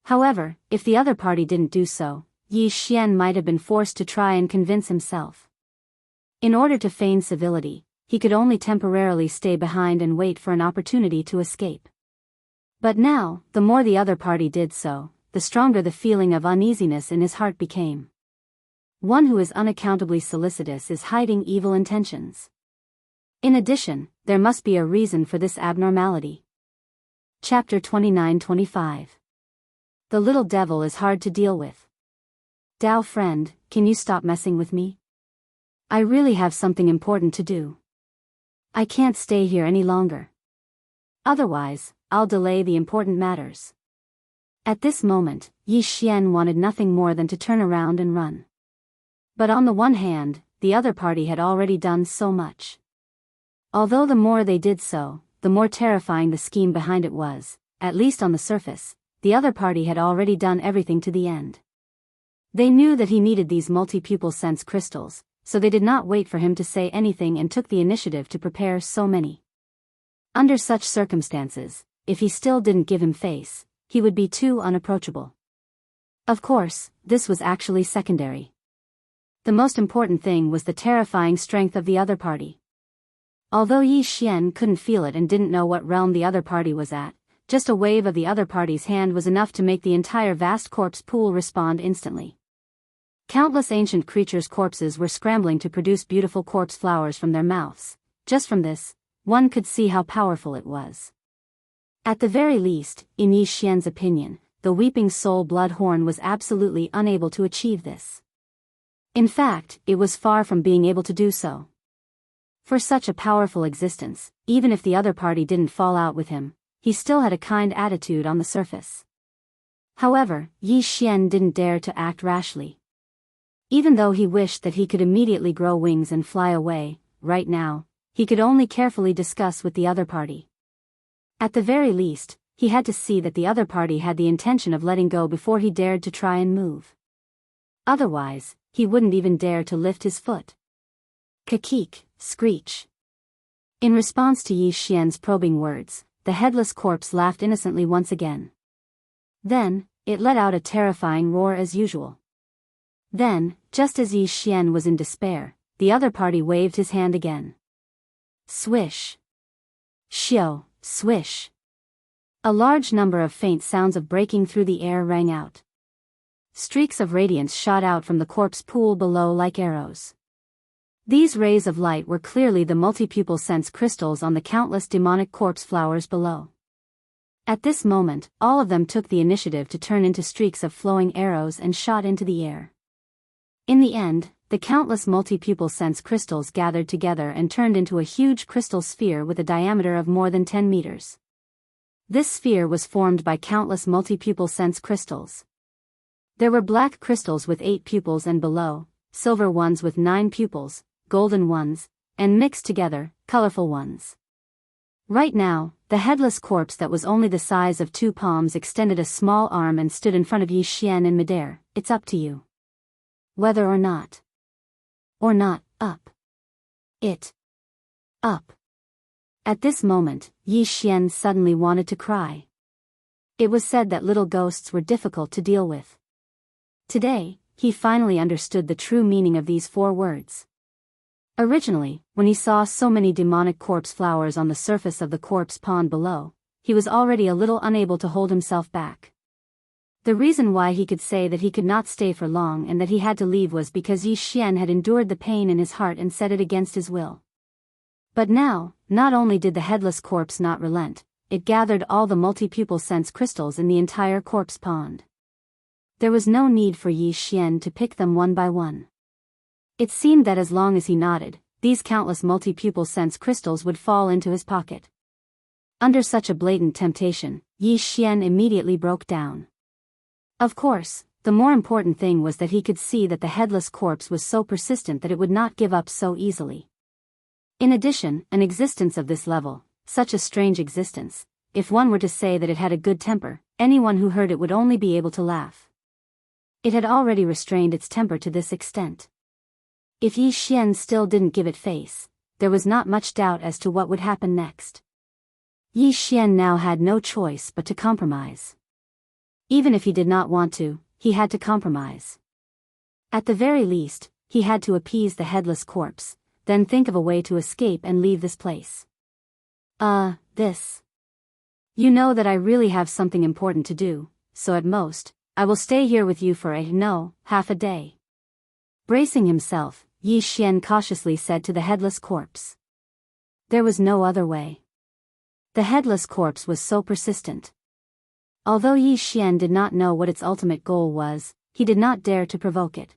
[SPEAKER 1] However, if the other party didn't do so, Yi Xian might have been forced to try and convince himself. In order to feign civility, he could only temporarily stay behind and wait for an opportunity to escape. But now, the more the other party did so, the stronger the feeling of uneasiness in his heart became. One who is unaccountably solicitous is hiding evil intentions. In addition, there must be a reason for this abnormality. Chapter 29-25. The little devil is hard to deal with. Dao friend, can you stop messing with me? I really have something important to do. I can't stay here any longer. Otherwise, I'll delay the important matters. At this moment, Yi Xian wanted nothing more than to turn around and run. But on the one hand, the other party had already done so much. Although the more they did so, the more terrifying the scheme behind it was, at least on the surface, the other party had already done everything to the end. They knew that he needed these multi-pupil sense crystals, so they did not wait for him to say anything and took the initiative to prepare so many. Under such circumstances, if he still didn't give him face, he would be too unapproachable. Of course, this was actually secondary. The most important thing was the terrifying strength of the other party. Although Yi Xian couldn't feel it and didn't know what realm the other party was at, just a wave of the other party's hand was enough to make the entire vast corpse pool respond instantly. Countless ancient creatures' corpses were scrambling to produce beautiful corpse flowers from their mouths. Just from this, one could see how powerful it was. At the very least, in Yi Xian's opinion, the Weeping Soul Bloodhorn was absolutely unable to achieve this. In fact, it was far from being able to do so. For such a powerful existence, even if the other party didn't fall out with him, he still had a kind attitude on the surface. However, Yi Xian didn't dare to act rashly. Even though he wished that he could immediately grow wings and fly away, right now, he could only carefully discuss with the other party. At the very least, he had to see that the other party had the intention of letting go before he dared to try and move. Otherwise, he wouldn't even dare to lift his foot. Kakik, screech. In response to Yi Xian's probing words, the headless corpse laughed innocently once again. Then, it let out a terrifying roar as usual. Then, just as Yi Xian was in despair, the other party waved his hand again. Swish. Shio, swish. A large number of faint sounds of breaking through the air rang out. Streaks of radiance shot out from the corpse pool below like arrows. These rays of light were clearly the multi-pupil sense crystals on the countless demonic corpse flowers below. At this moment, all of them took the initiative to turn into streaks of flowing arrows and shot into the air. In the end, the countless multi-pupil sense crystals gathered together and turned into a huge crystal sphere with a diameter of more than 10 meters. This sphere was formed by countless multi-pupil sense crystals. There were black crystals with 8 pupils and below, silver ones with 9 pupils, golden ones, and mixed together, colorful ones. Right now, the headless corpse that was only the size of 2 palms extended a small arm and stood in front of Yi Xian in midair. It's up to you. Whether or not. Or not, up. It. Up. At this moment, Yi Xian suddenly wanted to cry. It was said that little ghosts were difficult to deal with. Today, he finally understood the true meaning of these 4 words. Originally, when he saw so many demonic corpse flowers on the surface of the corpse pond below, he was already a little unable to hold himself back. The reason why he could say that he could not stay for long and that he had to leave was because Yi Xian had endured the pain in his heart and set it against his will. But now, not only did the headless corpse not relent, it gathered all the multi-pupil sense crystals in the entire corpse pond. There was no need for Yi Xian to pick them one by one. It seemed that as long as he nodded, these countless multi-pupil sense crystals would fall into his pocket. Under such a blatant temptation, Yi Xian immediately broke down. Of course, the more important thing was that he could see that the headless corpse was so persistent that it would not give up so easily. In addition, an existence of this level, such a strange existence, if one were to say that it had a good temper, anyone who heard it would only be able to laugh. It had already restrained its temper to this extent. If Yi Xian still didn't give it face, there was not much doubt as to what would happen next. Yi Xian now had no choice but to compromise. Even if he did not want to, he had to compromise. At the very least, he had to appease the headless corpse, then think of a way to escape and leave this place. This. You know that I really have something important to do, so at most, I will stay here with you for half a day. Bracing himself, Yi Xian cautiously said to the headless corpse. There was no other way. The headless corpse was so persistent. Although Yi Xian did not know what its ultimate goal was, he did not dare to provoke it.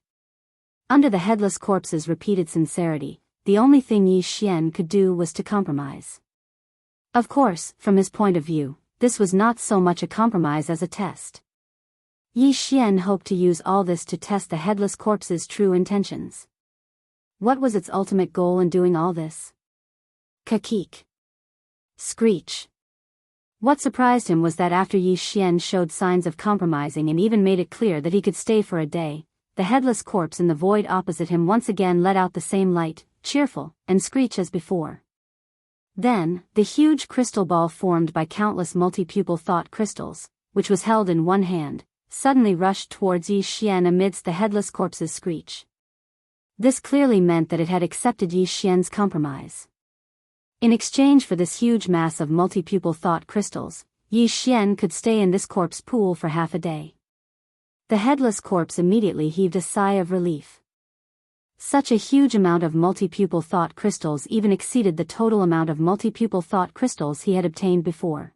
[SPEAKER 1] Under the headless corpse's repeated sincerity, the only thing Yi Xian could do was to compromise. Of course, from his point of view, this was not so much a compromise as a test. Yi Xian hoped to use all this to test the headless corpse's true intentions. What was its ultimate goal in doing all this? Kakik. Screech. What surprised him was that after Yi Xian showed signs of compromising and even made it clear that he could stay for a day, the headless corpse in the void opposite him once again let out the same light, cheerful, and screech as before. Then, the huge crystal ball formed by countless multi-pupil thought crystals, which was held in one hand, suddenly rushed towards Yi Xian amidst the headless corpse's screech. This clearly meant that it had accepted Yi Xian's compromise. In exchange for this huge mass of multi-pupil thought crystals, Yi Xian could stay in this corpse pool for half a day. The headless corpse immediately heaved a sigh of relief. Such a huge amount of multi-pupil thought crystals even exceeded the total amount of multi-pupil thought crystals he had obtained before.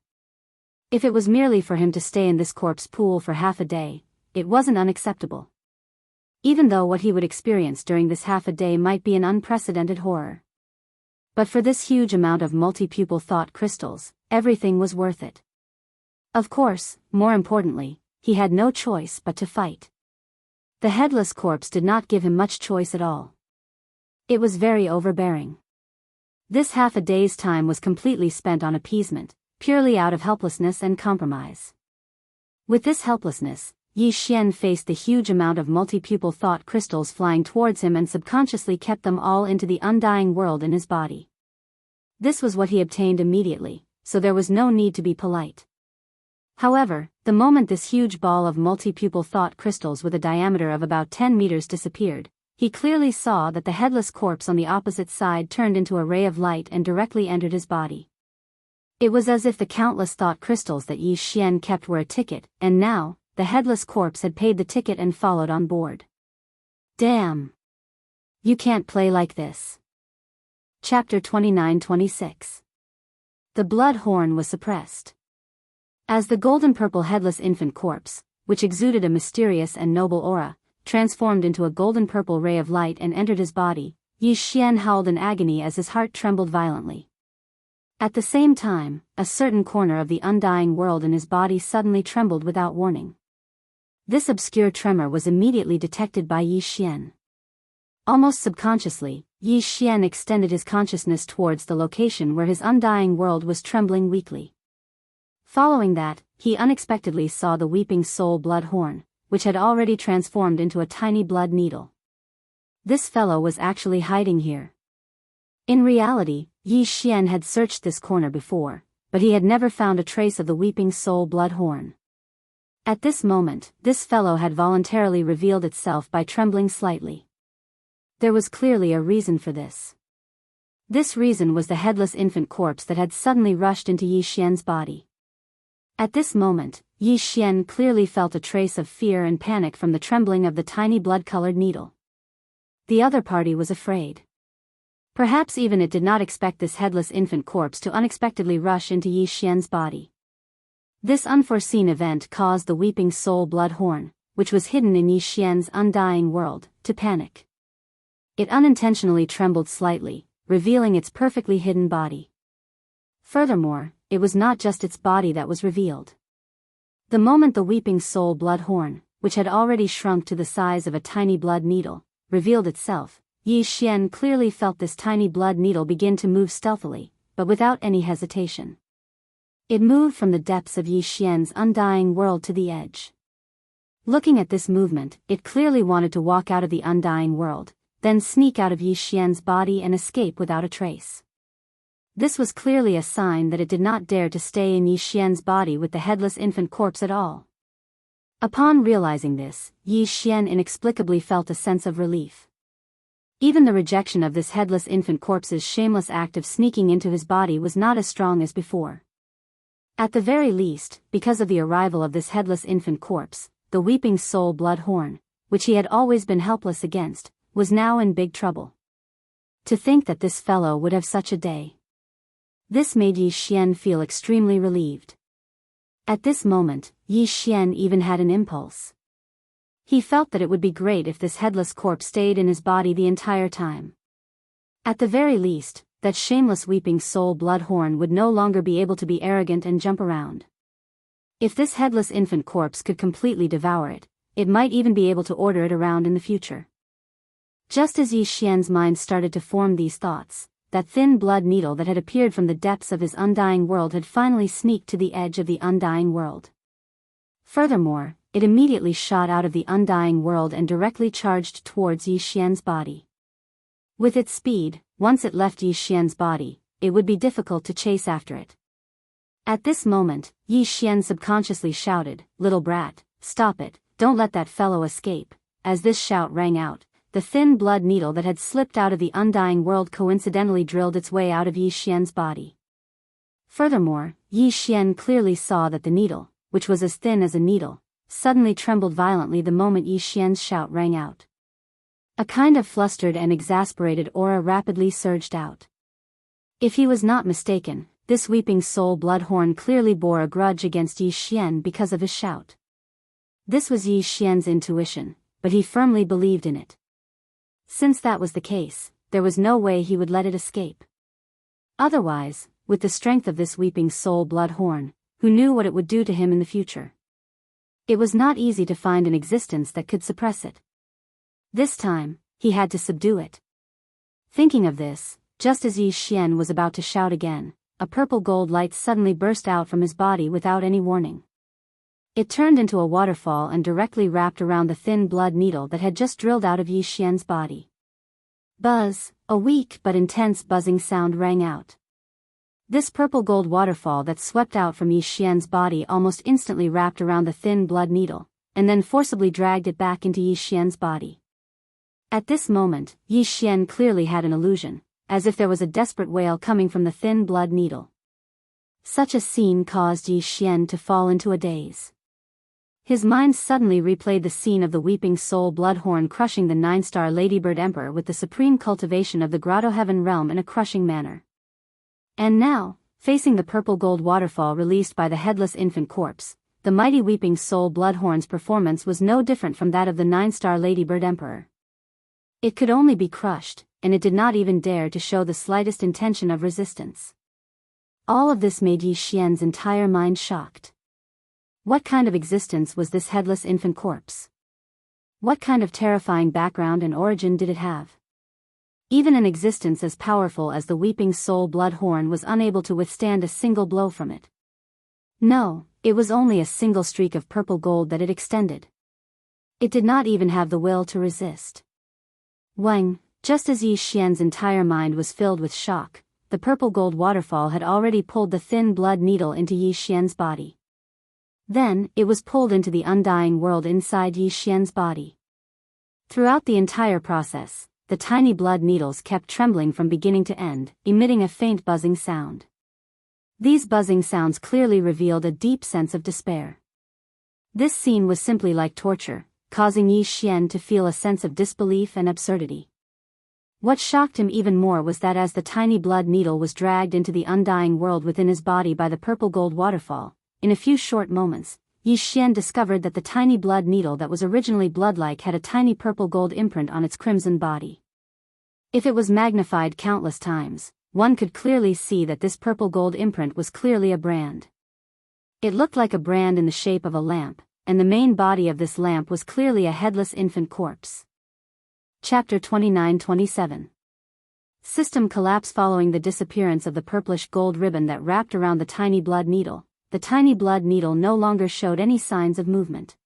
[SPEAKER 1] If it was merely for him to stay in this corpse pool for half a day, it wasn't unacceptable. Even though what he would experience during this half a day might be an unprecedented horror. But for this huge amount of multi-pupil thought crystals, everything was worth it. Of course, more importantly, he had no choice but to fight. The headless corpse did not give him much choice at all. It was very overbearing. This half a day's time was completely spent on appeasement, purely out of helplessness and compromise. With this helplessness, Yi Xian faced the huge amount of multi-pupil thought crystals flying towards him and subconsciously kept them all into the undying world in his body. This was what he obtained immediately, so there was no need to be polite. However, the moment this huge ball of multi-pupil thought crystals with a diameter of about 10 meters disappeared, he clearly saw that the headless corpse on the opposite side turned into a ray of light and directly entered his body. It was as if the countless thought crystals that Yi Xian kept were a ticket, and now, the headless corpse had paid the ticket and followed on board. Damn! You can't play like this. Chapter 29-26. The blood horn was suppressed. As the golden-purple headless infant corpse, which exuded a mysterious and noble aura, transformed into a golden-purple ray of light and entered his body. Yi Xian howled in agony as his heart trembled violently. At the same time, a certain corner of the undying world in his body suddenly trembled without warning. This obscure tremor was immediately detected by Yi Xian. Almost subconsciously, Yi Xian extended his consciousness towards the location where his undying world was trembling weakly. Following that, he unexpectedly saw the weeping soul blood horn, which had already transformed into a tiny blood needle. This fellow was actually hiding here. In reality, Yi Xian had searched this corner before, but he had never found a trace of the weeping soul blood horn. At this moment, this fellow had voluntarily revealed itself by trembling slightly. There was clearly a reason for this. This reason was the headless infant corpse that had suddenly rushed into Yi Xian's body. At this moment, Yi Xian clearly felt a trace of fear and panic from the trembling of the tiny blood-colored needle. The other party was afraid. Perhaps even it did not expect this headless infant corpse to unexpectedly rush into Yi Xian's body. This unforeseen event caused the weeping soul blood horn, which was hidden in Yi Xian's undying world, to panic. It unintentionally trembled slightly, revealing its perfectly hidden body. Furthermore, it was not just its body that was revealed. The moment the weeping soul blood horn, which had already shrunk to the size of a tiny blood needle, revealed itself, Yi Xian clearly felt this tiny blood needle begin to move stealthily, but without any hesitation. It moved from the depths of Yi Xian's undying world to the edge. Looking at this movement, it clearly wanted to walk out of the undying world, then sneak out of Yi Xian's body and escape without a trace. This was clearly a sign that it did not dare to stay in Yi Xian's body with the headless infant corpse at all. Upon realizing this, Yi Xian inexplicably felt a sense of relief. Even the rejection of this headless infant corpse's shameless act of sneaking into his body was not as strong as before. At the very least, because of the arrival of this headless infant corpse, the weeping soul blood horn, which he had always been helpless against, was now in big trouble. To think that this fellow would have such a day. This made Yi Xian feel extremely relieved. At this moment, Yi Xian even had an impulse. He felt that it would be great if this headless corpse stayed in his body the entire time. At the very least, that shameless weeping soul blood horn would no longer be able to be arrogant and jump around. If this headless infant corpse could completely devour it, it might even be able to order it around in the future. Just as Yi Xian's mind started to form these thoughts, that thin blood needle that had appeared from the depths of his undying world had finally sneaked to the edge of the undying world. Furthermore, it immediately shot out of the undying world and directly charged towards Yi Xian's body. With its speed, once it left Yi Xian's body, it would be difficult to chase after it. At this moment, Yi Xian subconsciously shouted, "Little brat, stop it, don't let that fellow escape." As this shout rang out, the thin blood needle that had slipped out of the undying world coincidentally drilled its way out of Yi Xian's body. Furthermore, Yi Xian clearly saw that the needle, which was as thin as a needle, suddenly trembled violently the moment Yi Xian's shout rang out. A kind of flustered and exasperated aura rapidly surged out. If he was not mistaken, this weeping soul blood horn clearly bore a grudge against Yi Xian because of his shout. This was Yi Xian's intuition, but he firmly believed in it. Since that was the case, there was no way he would let it escape. Otherwise, with the strength of this weeping soul blood horn, who knew what it would do to him in the future? It was not easy to find an existence that could suppress it. This time, he had to subdue it. Thinking of this, just as Yi Xian was about to shout again, a purple gold light suddenly burst out from his body without any warning. It turned into a waterfall and directly wrapped around the thin blood needle that had just drilled out of Yi Xian's body. Buzz, a weak but intense buzzing sound rang out. This purple gold waterfall that swept out from Yi Xian's body almost instantly wrapped around the thin blood needle, and then forcibly dragged it back into Yi Xian's body. At this moment, Yi Xian clearly had an illusion, as if there was a desperate wail coming from the thin blood needle. Such a scene caused Yi Xian to fall into a daze. His mind suddenly replayed the scene of the weeping soul blood horn crushing the 9-star Ladybird Emperor with the supreme cultivation of the Grotto Heaven realm in a crushing manner. And now, facing the purple gold waterfall released by the headless infant corpse, the mighty Weeping Soul Bloodhorn's performance was no different from that of the 9-star Ladybird Emperor. It could only be crushed, and it did not even dare to show the slightest intention of resistance. All of this made Yi Xian's entire mind shocked. What kind of existence was this headless infant corpse? What kind of terrifying background and origin did it have? Even an existence as powerful as the Weeping Soul Bloodhorn was unable to withstand a single blow from it. No, it was only a single streak of purple gold that it extended. It did not even have the will to resist. Wang, just as Yi Xian's entire mind was filled with shock, the purple gold waterfall had already pulled the thin blood needle into Yi Xian's body. Then, it was pulled into the undying world inside Yi Xian's body. Throughout the entire process, the tiny blood needles kept trembling from beginning to end, emitting a faint buzzing sound. These buzzing sounds clearly revealed a deep sense of despair. This scene was simply like torture, causing Yi Xian to feel a sense of disbelief and absurdity. What shocked him even more was that as the tiny blood needle was dragged into the undying world within his body by the purple gold waterfall, in a few short moments, Yi Xian discovered that the tiny blood needle that was originally blood-like had a tiny purple gold imprint on its crimson body. If it was magnified countless times, one could clearly see that this purple gold imprint was clearly a brand. It looked like a brand in the shape of a lamp, and the main body of this lamp was clearly a headless infant corpse. Chapter 29-27. System collapse. Following the disappearance of the purplish gold ribbon that wrapped around the tiny blood needle, the tiny blood needle no longer showed any signs of movement.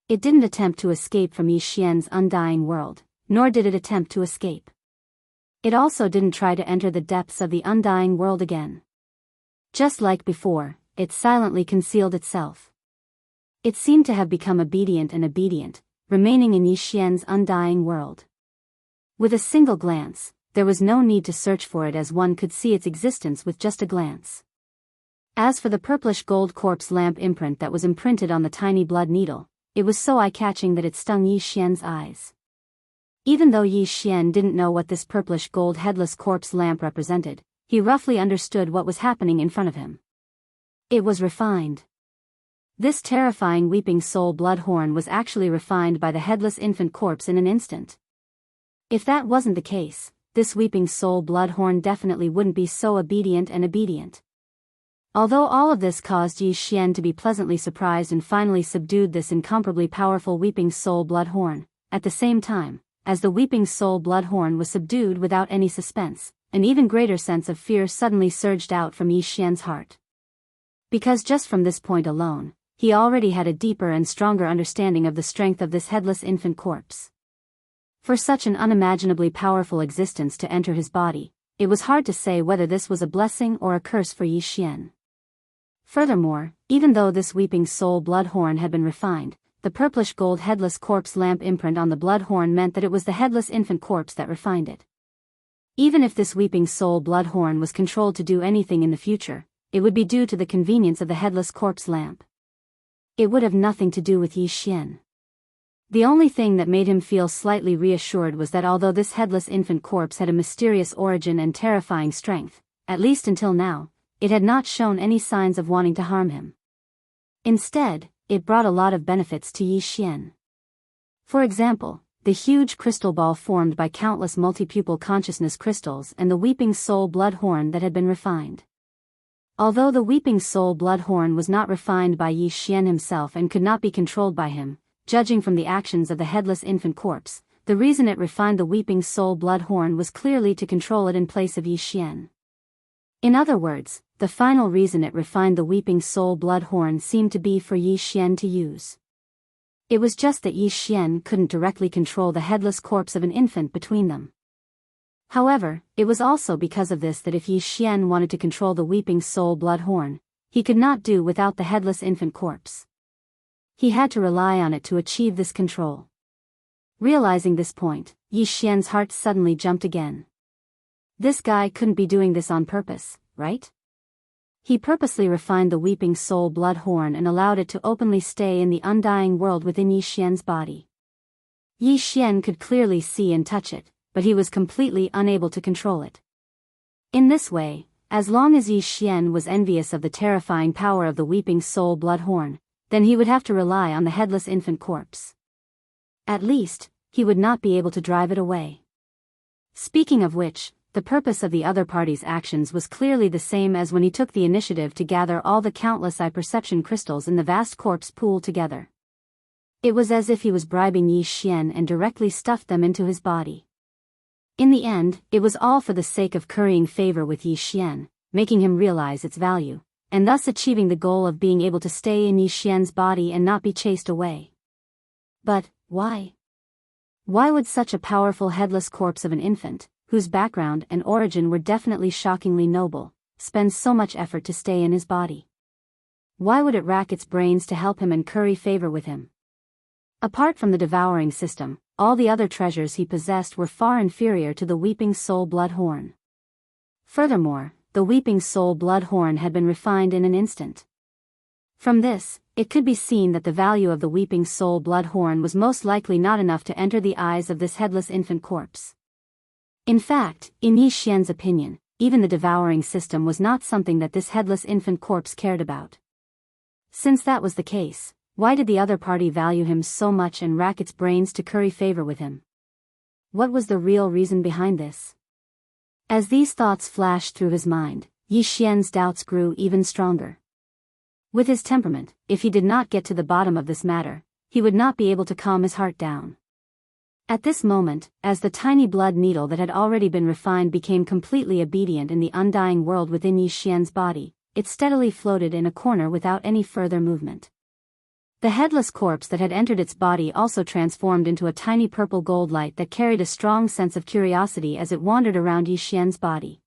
[SPEAKER 1] It didn't attempt to escape from Yi Xian's undying world, nor did it attempt to escape. It also didn't try to enter the depths of the undying world again. Just like before, it silently concealed itself. It seemed to have become obedient, remaining in Yi Xian's undying world. With a single glance, there was no need to search for it, as one could see its existence with just a glance. As for the purplish gold corpse lamp imprint that was imprinted on the tiny blood needle, it was so eye-catching that it stung Yi Xian's eyes. Even though Yi Xian didn't know what this purplish gold headless corpse lamp represented, he roughly understood what was happening in front of him. It was refined. This terrifying Weeping Soul Bloodhorn was actually refined by the headless infant corpse in an instant. If that wasn't the case, this Weeping Soul Bloodhorn definitely wouldn't be so obedient. Although all of this caused Yi Xian to be pleasantly surprised and finally subdued this incomparably powerful Weeping Soul Bloodhorn, at the same time, as the Weeping Soul Bloodhorn was subdued without any suspense, an even greater sense of fear suddenly surged out from Yi Xian's heart. Because just from this point alone, he already had a deeper and stronger understanding of the strength of this headless infant corpse. For such an unimaginably powerful existence to enter his body, it was hard to say whether this was a blessing or a curse for Yi Xian. Furthermore, even though this Weeping Soul Bloodhorn had been refined, the purplish gold headless corpse lamp imprint on the bloodhorn meant that it was the headless infant corpse that refined it. Even if this Weeping Soul Bloodhorn was controlled to do anything in the future, it would be due to the convenience of the headless corpse lamp. It would have nothing to do with Yi Xian. The only thing that made him feel slightly reassured was that although this headless infant corpse had a mysterious origin and terrifying strength, at least until now, it had not shown any signs of wanting to harm him. Instead, it brought a lot of benefits to Yi Xian. For example, the huge crystal ball formed by countless multipupil consciousness crystals and the Weeping Soul Bloodhorn that had been refined. Although the Weeping Soul Bloodhorn was not refined by Yi Xian himself and could not be controlled by him, judging from the actions of the headless infant corpse, the reason it refined the Weeping Soul Bloodhorn was clearly to control it in place of Yi Xian. In other words, the final reason it refined the Weeping Soul Bloodhorn seemed to be for Yi Xian to use. It was just that Yi Xian couldn't directly control the headless corpse of an infant between them. However, it was also because of this that if Yi Xian wanted to control the Weeping Soul Bloodhorn, he could not do without the headless infant corpse. He had to rely on it to achieve this control. Realizing this point, Yi Xian's heart suddenly jumped again. This guy couldn't be doing this on purpose, right? He purposely refined the Weeping Soul Bloodhorn and allowed it to openly stay in the undying world within Yi Xian's body. Yi Xian could clearly see and touch it, but he was completely unable to control it. In this way, as long as Yi Xian was envious of the terrifying power of the Weeping Soul Bloodhorn, then he would have to rely on the headless infant corpse. At least, he would not be able to drive it away. Speaking of which, the purpose of the other party's actions was clearly the same as when he took the initiative to gather all the countless eye-perception crystals in the vast corpse pool together. It was as if he was bribing Yi Xian and directly stuffed them into his body. In the end, it was all for the sake of currying favor with Yi Xian, making him realize its value, and thus achieving the goal of being able to stay in Yi Xian's body and not be chased away. But, why? Why would such a powerful headless corpse of an infant, whose background and origin were definitely shockingly noble, spend so much effort to stay in his body? Why would it rack its brains to help him and curry favor with him? Apart from the devouring system, all the other treasures he possessed were far inferior to the Weeping Soul Blood Horn. Furthermore, the Weeping Soul Blood Horn had been refined in an instant. From this, it could be seen that the value of the Weeping Soul Blood Horn was most likely not enough to enter the eyes of this headless infant corpse. In fact, in Yi Xian's opinion, even the devouring system was not something that this headless infant corpse cared about. Since that was the case, why did the other party value him so much and rack its brains to curry favor with him? What was the real reason behind this? As these thoughts flashed through his mind, Yi Xian's doubts grew even stronger. With his temperament, if he did not get to the bottom of this matter, he would not be able to calm his heart down. At this moment, as the tiny blood needle that had already been refined became completely obedient in the undying world within Yi Xian's body, it steadily floated in a corner without any further movement. The headless corpse that had entered its body also transformed into a tiny purple gold light that carried a strong sense of curiosity as it wandered around Yi Xian's body.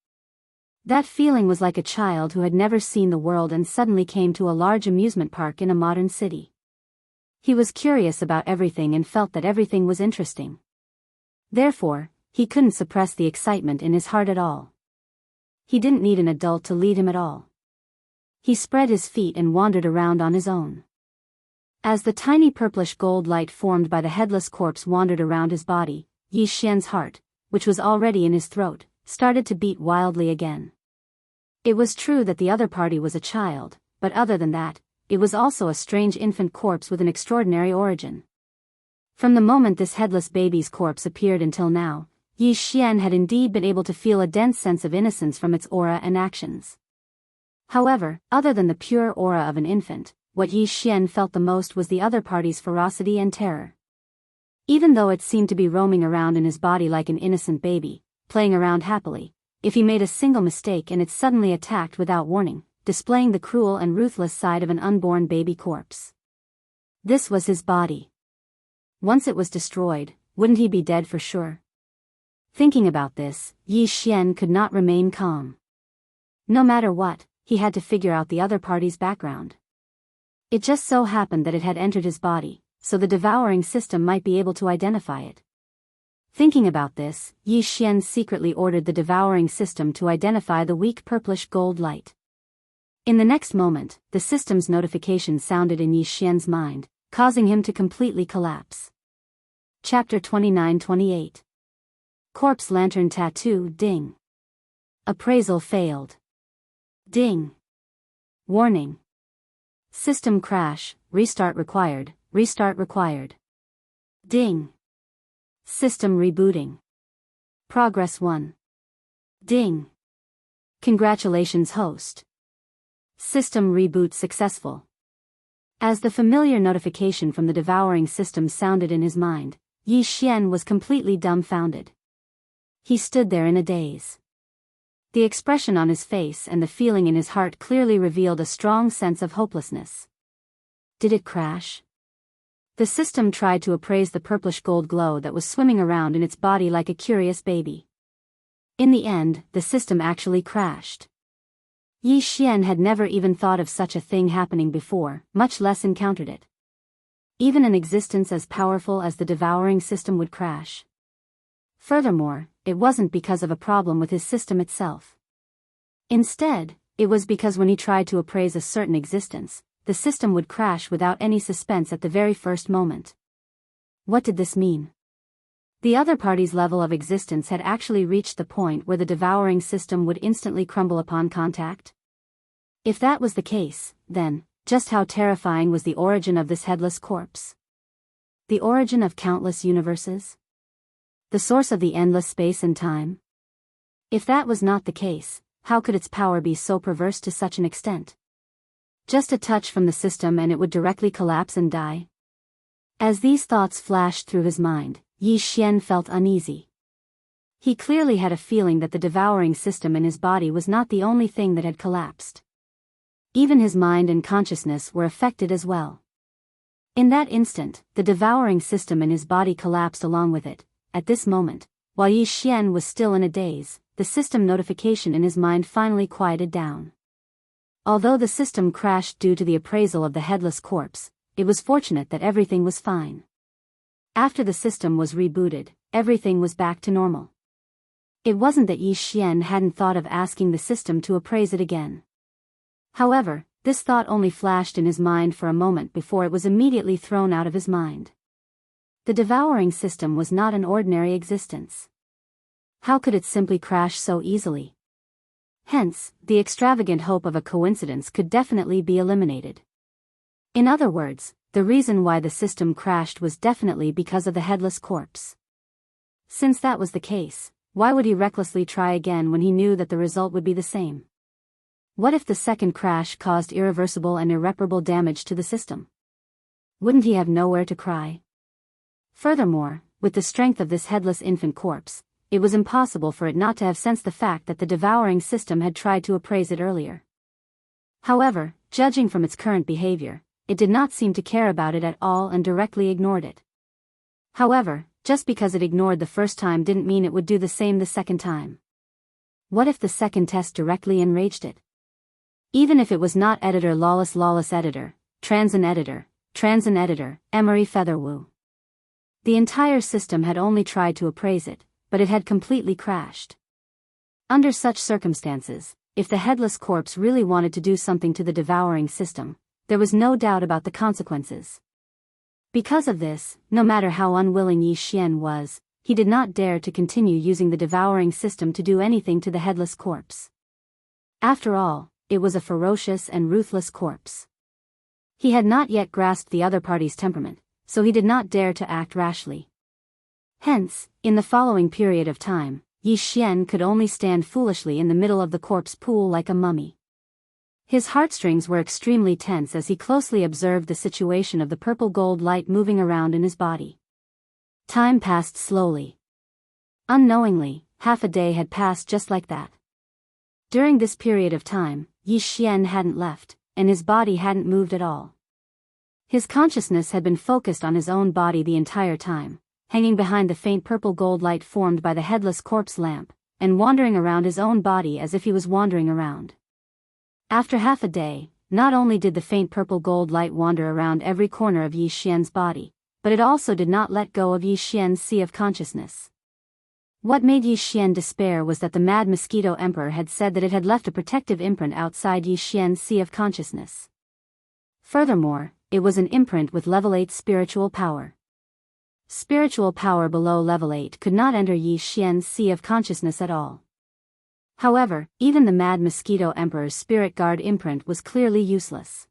[SPEAKER 1] That feeling was like a child who had never seen the world and suddenly came to a large amusement park in a modern city. He was curious about everything and felt that everything was interesting. Therefore, he couldn't suppress the excitement in his heart at all. He didn't need an adult to lead him at all. He spread his feet and wandered around on his own. As the tiny purplish gold light formed by the headless corpse wandered around his body, Yi Xian's heart, which was already in his throat, started to beat wildly again. It was true that the other party was a child, but other than that, it was also a strange infant corpse with an extraordinary origin. From the moment this headless baby's corpse appeared until now, Yi Xian had indeed been able to feel a dense sense of innocence from its aura and actions. However, other than the pure aura of an infant, what Yi Xian felt the most was the other party's ferocity and terror. Even though it seemed to be roaming around in his body like an innocent baby, playing around happily, if he made a single mistake and it suddenly attacked without warning, displaying the cruel and ruthless side of an unborn baby corpse. This was his body. Once it was destroyed, wouldn't he be dead for sure? Thinking about this, Yi Xian could not remain calm. No matter what, he had to figure out the other party's background. It just so happened that it had entered his body, so the devouring system might be able to identify it. Thinking about this, Yi Xian secretly ordered the devouring system to identify the weak purplish gold light. In the next moment, the system's notification sounded in Yi Xian's mind, causing him to completely collapse. Chapter 29-28. Corpse Lantern Tattoo. Ding. Appraisal failed. Ding. Warning. System crash, restart required, restart required. Ding. System rebooting. Progress 1. Ding. Congratulations host. System reboot successful. As the familiar notification from the devouring system sounded in his mind, Yi Xian was completely dumbfounded. He stood there in a daze. The expression on his face and the feeling in his heart clearly revealed a strong sense of hopelessness. Did it crash? The system tried to appraise the purplish gold glow that was swimming around in its body like a curious baby. In the end, the system actually crashed. Yi Xian had never even thought of such a thing happening before, much less encountered it. Even an existence as powerful as the devouring system would crash. Furthermore, it wasn't because of a problem with his system itself. Instead, it was because when he tried to appraise a certain existence, the system would crash without any suspense at the very first moment. What did this mean? The other party's level of existence had actually reached the point where the devouring system would instantly crumble upon contact? If that was the case, then, just how terrifying was the origin of this headless corpse? The origin of countless universes? The source of the endless space and time? If that was not the case, how could its power be so perverse to such an extent? Just a touch from the system and it would directly collapse and die? As these thoughts flashed through his mind, Yi Xian felt uneasy. He clearly had a feeling that the devouring system in his body was not the only thing that had collapsed. Even his mind and consciousness were affected as well. In that instant, the devouring system in his body collapsed along with it. At this moment, while Yi Xian was still in a daze, the system notification in his mind finally quieted down. Although the system crashed due to the appraisal of the headless corpse, it was fortunate that everything was fine. After the system was rebooted, everything was back to normal. It wasn't that Yi Xian hadn't thought of asking the system to appraise it again. However, this thought only flashed in his mind for a moment before it was immediately thrown out of his mind. The devouring system was not an ordinary existence. How could it simply crash so easily? Hence, the extravagant hope of a coincidence could definitely be eliminated. In other words, the reason why the system crashed was definitely because of the headless corpse. Since that was the case, why would he recklessly try again when he knew that the result would be the same? What if the second crash caused irreversible and irreparable damage to the system? Wouldn't he have nowhere to cry? Furthermore, with the strength of this headless infant corpse, it was impossible for it not to have sensed the fact that the devouring system had tried to appraise it earlier. However, judging from its current behavior, it did not seem to care about it at all and directly ignored it. However, just because it ignored the first time didn't mean it would do the same the second time. What if the second test directly enraged it? Even if it was not editor lawless editor, transin editor, Emery Featherwoo. The entire system had only tried to appraise it, but it had completely crashed. Under such circumstances, if the headless corpse really wanted to do something to the devouring system, there was no doubt about the consequences. Because of this, no matter how unwilling Yi Xian was, he did not dare to continue using the devouring system to do anything to the headless corpse. After all, it was a ferocious and ruthless corpse. He had not yet grasped the other party's temperament, so he did not dare to act rashly. Hence, in the following period of time, Yi Xian could only stand foolishly in the middle of the corpse pool like a mummy. His heartstrings were extremely tense as he closely observed the situation of the purple gold light moving around in his body. Time passed slowly. Unknowingly, half a day had passed just like that. During this period of time, Yi Xian hadn't left, and his body hadn't moved at all. His consciousness had been focused on his own body the entire time, hanging behind the faint purple gold light formed by the headless corpse lamp, and wandering around his own body as if he was wandering around. After half a day, not only did the faint purple gold light wander around every corner of Yi Xian's body, but it also did not let go of Yi Xian's sea of consciousness. What made Yi Xian despair was that the Mad Mosquito Emperor had said that it had left a protective imprint outside Yi Xian's sea of consciousness. Furthermore, it was an imprint with level 8 spiritual power. Spiritual power below level 8 could not enter Yi Xian's sea of consciousness at all. However, even the Mad Mosquito Emperor's Spirit Guard imprint was clearly useless.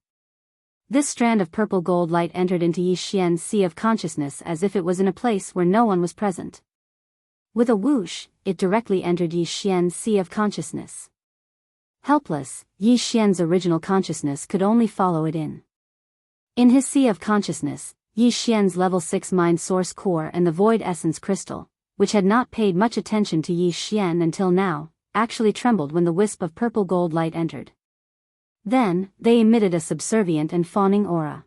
[SPEAKER 1] This strand of purple gold light entered into Yi Xian's sea of consciousness as if it was in a place where no one was present. With a whoosh, it directly entered Yi Xian's sea of consciousness. Helpless, Yi Xian's original consciousness could only follow it in. In his sea of consciousness, Yi Xian's level 6 mind source core and the void essence crystal, which had not paid much attention to Yi Xian until now, actually trembled when the wisp of purple gold light entered. Then, they emitted a subservient and fawning aura.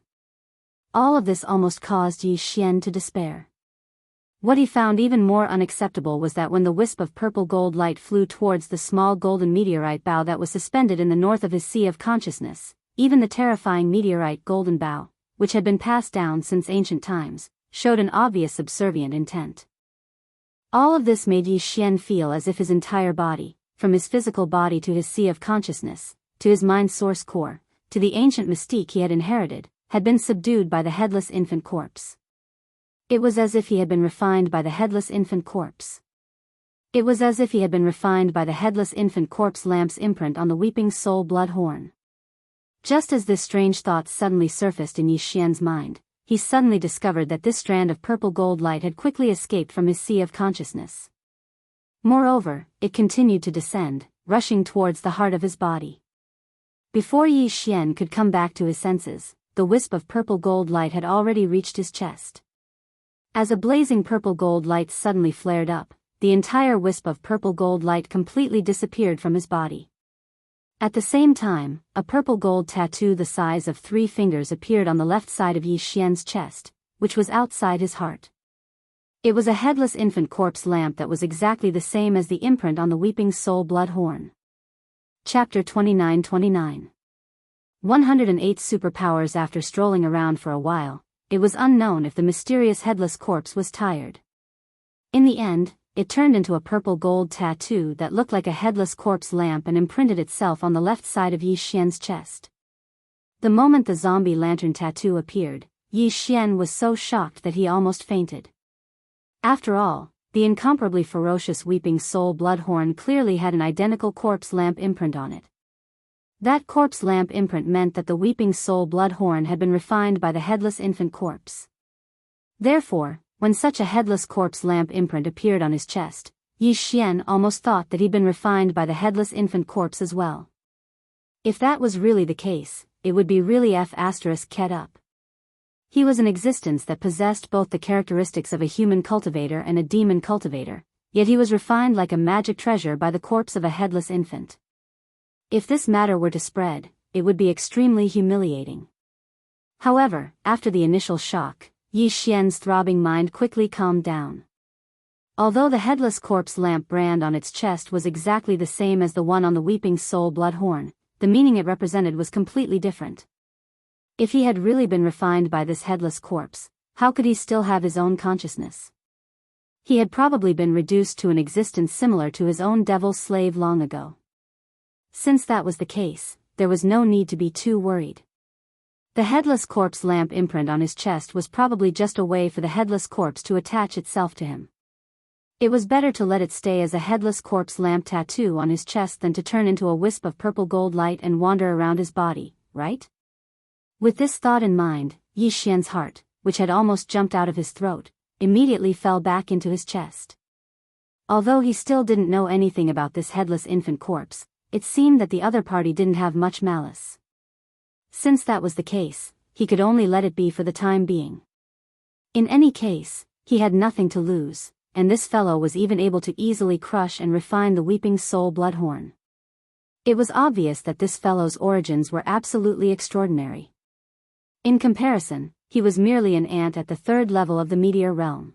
[SPEAKER 1] All of this almost caused Yi Xian to despair. What he found even more unacceptable was that when the wisp of purple gold light flew towards the small golden meteorite bow that was suspended in the north of his sea of consciousness, even the terrifying meteorite golden bow, which had been passed down since ancient times, showed an obvious subservient intent. All of this made Yi Xian feel as if his entire body, from his physical body to his sea of consciousness, to his mind source core, to the ancient mystique he had inherited, had been subdued by the headless infant corpse. It was as if he had been refined by the headless infant corpse. It was as if he had been refined by the headless infant corpse lamp's imprint on the weeping soul blood horn. Just as this strange thought suddenly surfaced in Yi Xian's mind, he suddenly discovered that this strand of purple gold light had quickly escaped from his sea of consciousness. Moreover, it continued to descend, rushing towards the heart of his body. Before Yi Xian could come back to his senses, the wisp of purple gold light had already reached his chest. As a blazing purple gold light suddenly flared up, the entire wisp of purple gold light completely disappeared from his body. At the same time, a purple gold tattoo the size of 3 fingers appeared on the left side of Yi Xian's chest, which was outside his heart. It was a headless infant corpse lamp that was exactly the same as the imprint on the weeping soul blood horn. Chapter 29-29. 108 Superpowers. After strolling around for a while, it was unknown if the mysterious headless corpse was tired. In the end, it turned into a purple gold tattoo that looked like a headless corpse lamp and imprinted itself on the left side of Yi Xian's chest. The moment the zombie lantern tattoo appeared, Yi Xian was so shocked that he almost fainted. After all, the incomparably ferocious weeping soul blood horn clearly had an identical corpse lamp imprint on it. That corpse lamp imprint meant that the weeping soul blood horn had been refined by the headless infant corpse. Therefore, when such a headless corpse lamp imprint appeared on his chest, Yi Xian almost thought that he'd been refined by the headless infant corpse as well. If that was really the case, it would be really F***ed up. He was an existence that possessed both the characteristics of a human cultivator and a demon cultivator, yet he was refined like a magic treasure by the corpse of a headless infant. If this matter were to spread, it would be extremely humiliating. However, after the initial shock, Yi Xian's throbbing mind quickly calmed down. Although the headless corpse lamp brand on its chest was exactly the same as the one on the weeping soul blood horn, the meaning it represented was completely different. If he had really been refined by this headless corpse, how could he still have his own consciousness? He had probably been reduced to an existence similar to his own devil's slave long ago. Since that was the case, there was no need to be too worried. The headless corpse lamp imprint on his chest was probably just a way for the headless corpse to attach itself to him. It was better to let it stay as a headless corpse lamp tattoo on his chest than to turn into a wisp of purple gold light and wander around his body, right? With this thought in mind, Yi Xian's heart, which had almost jumped out of his throat, immediately fell back into his chest. Although he still didn't know anything about this headless infant corpse, it seemed that the other party didn't have much malice. Since that was the case, he could only let it be for the time being. In any case, he had nothing to lose, and this fellow was even able to easily crush and refine the weeping soul bloodhorn. It was obvious that this fellow's origins were absolutely extraordinary. In comparison, he was merely an ant at the 3rd level of the meteor realm.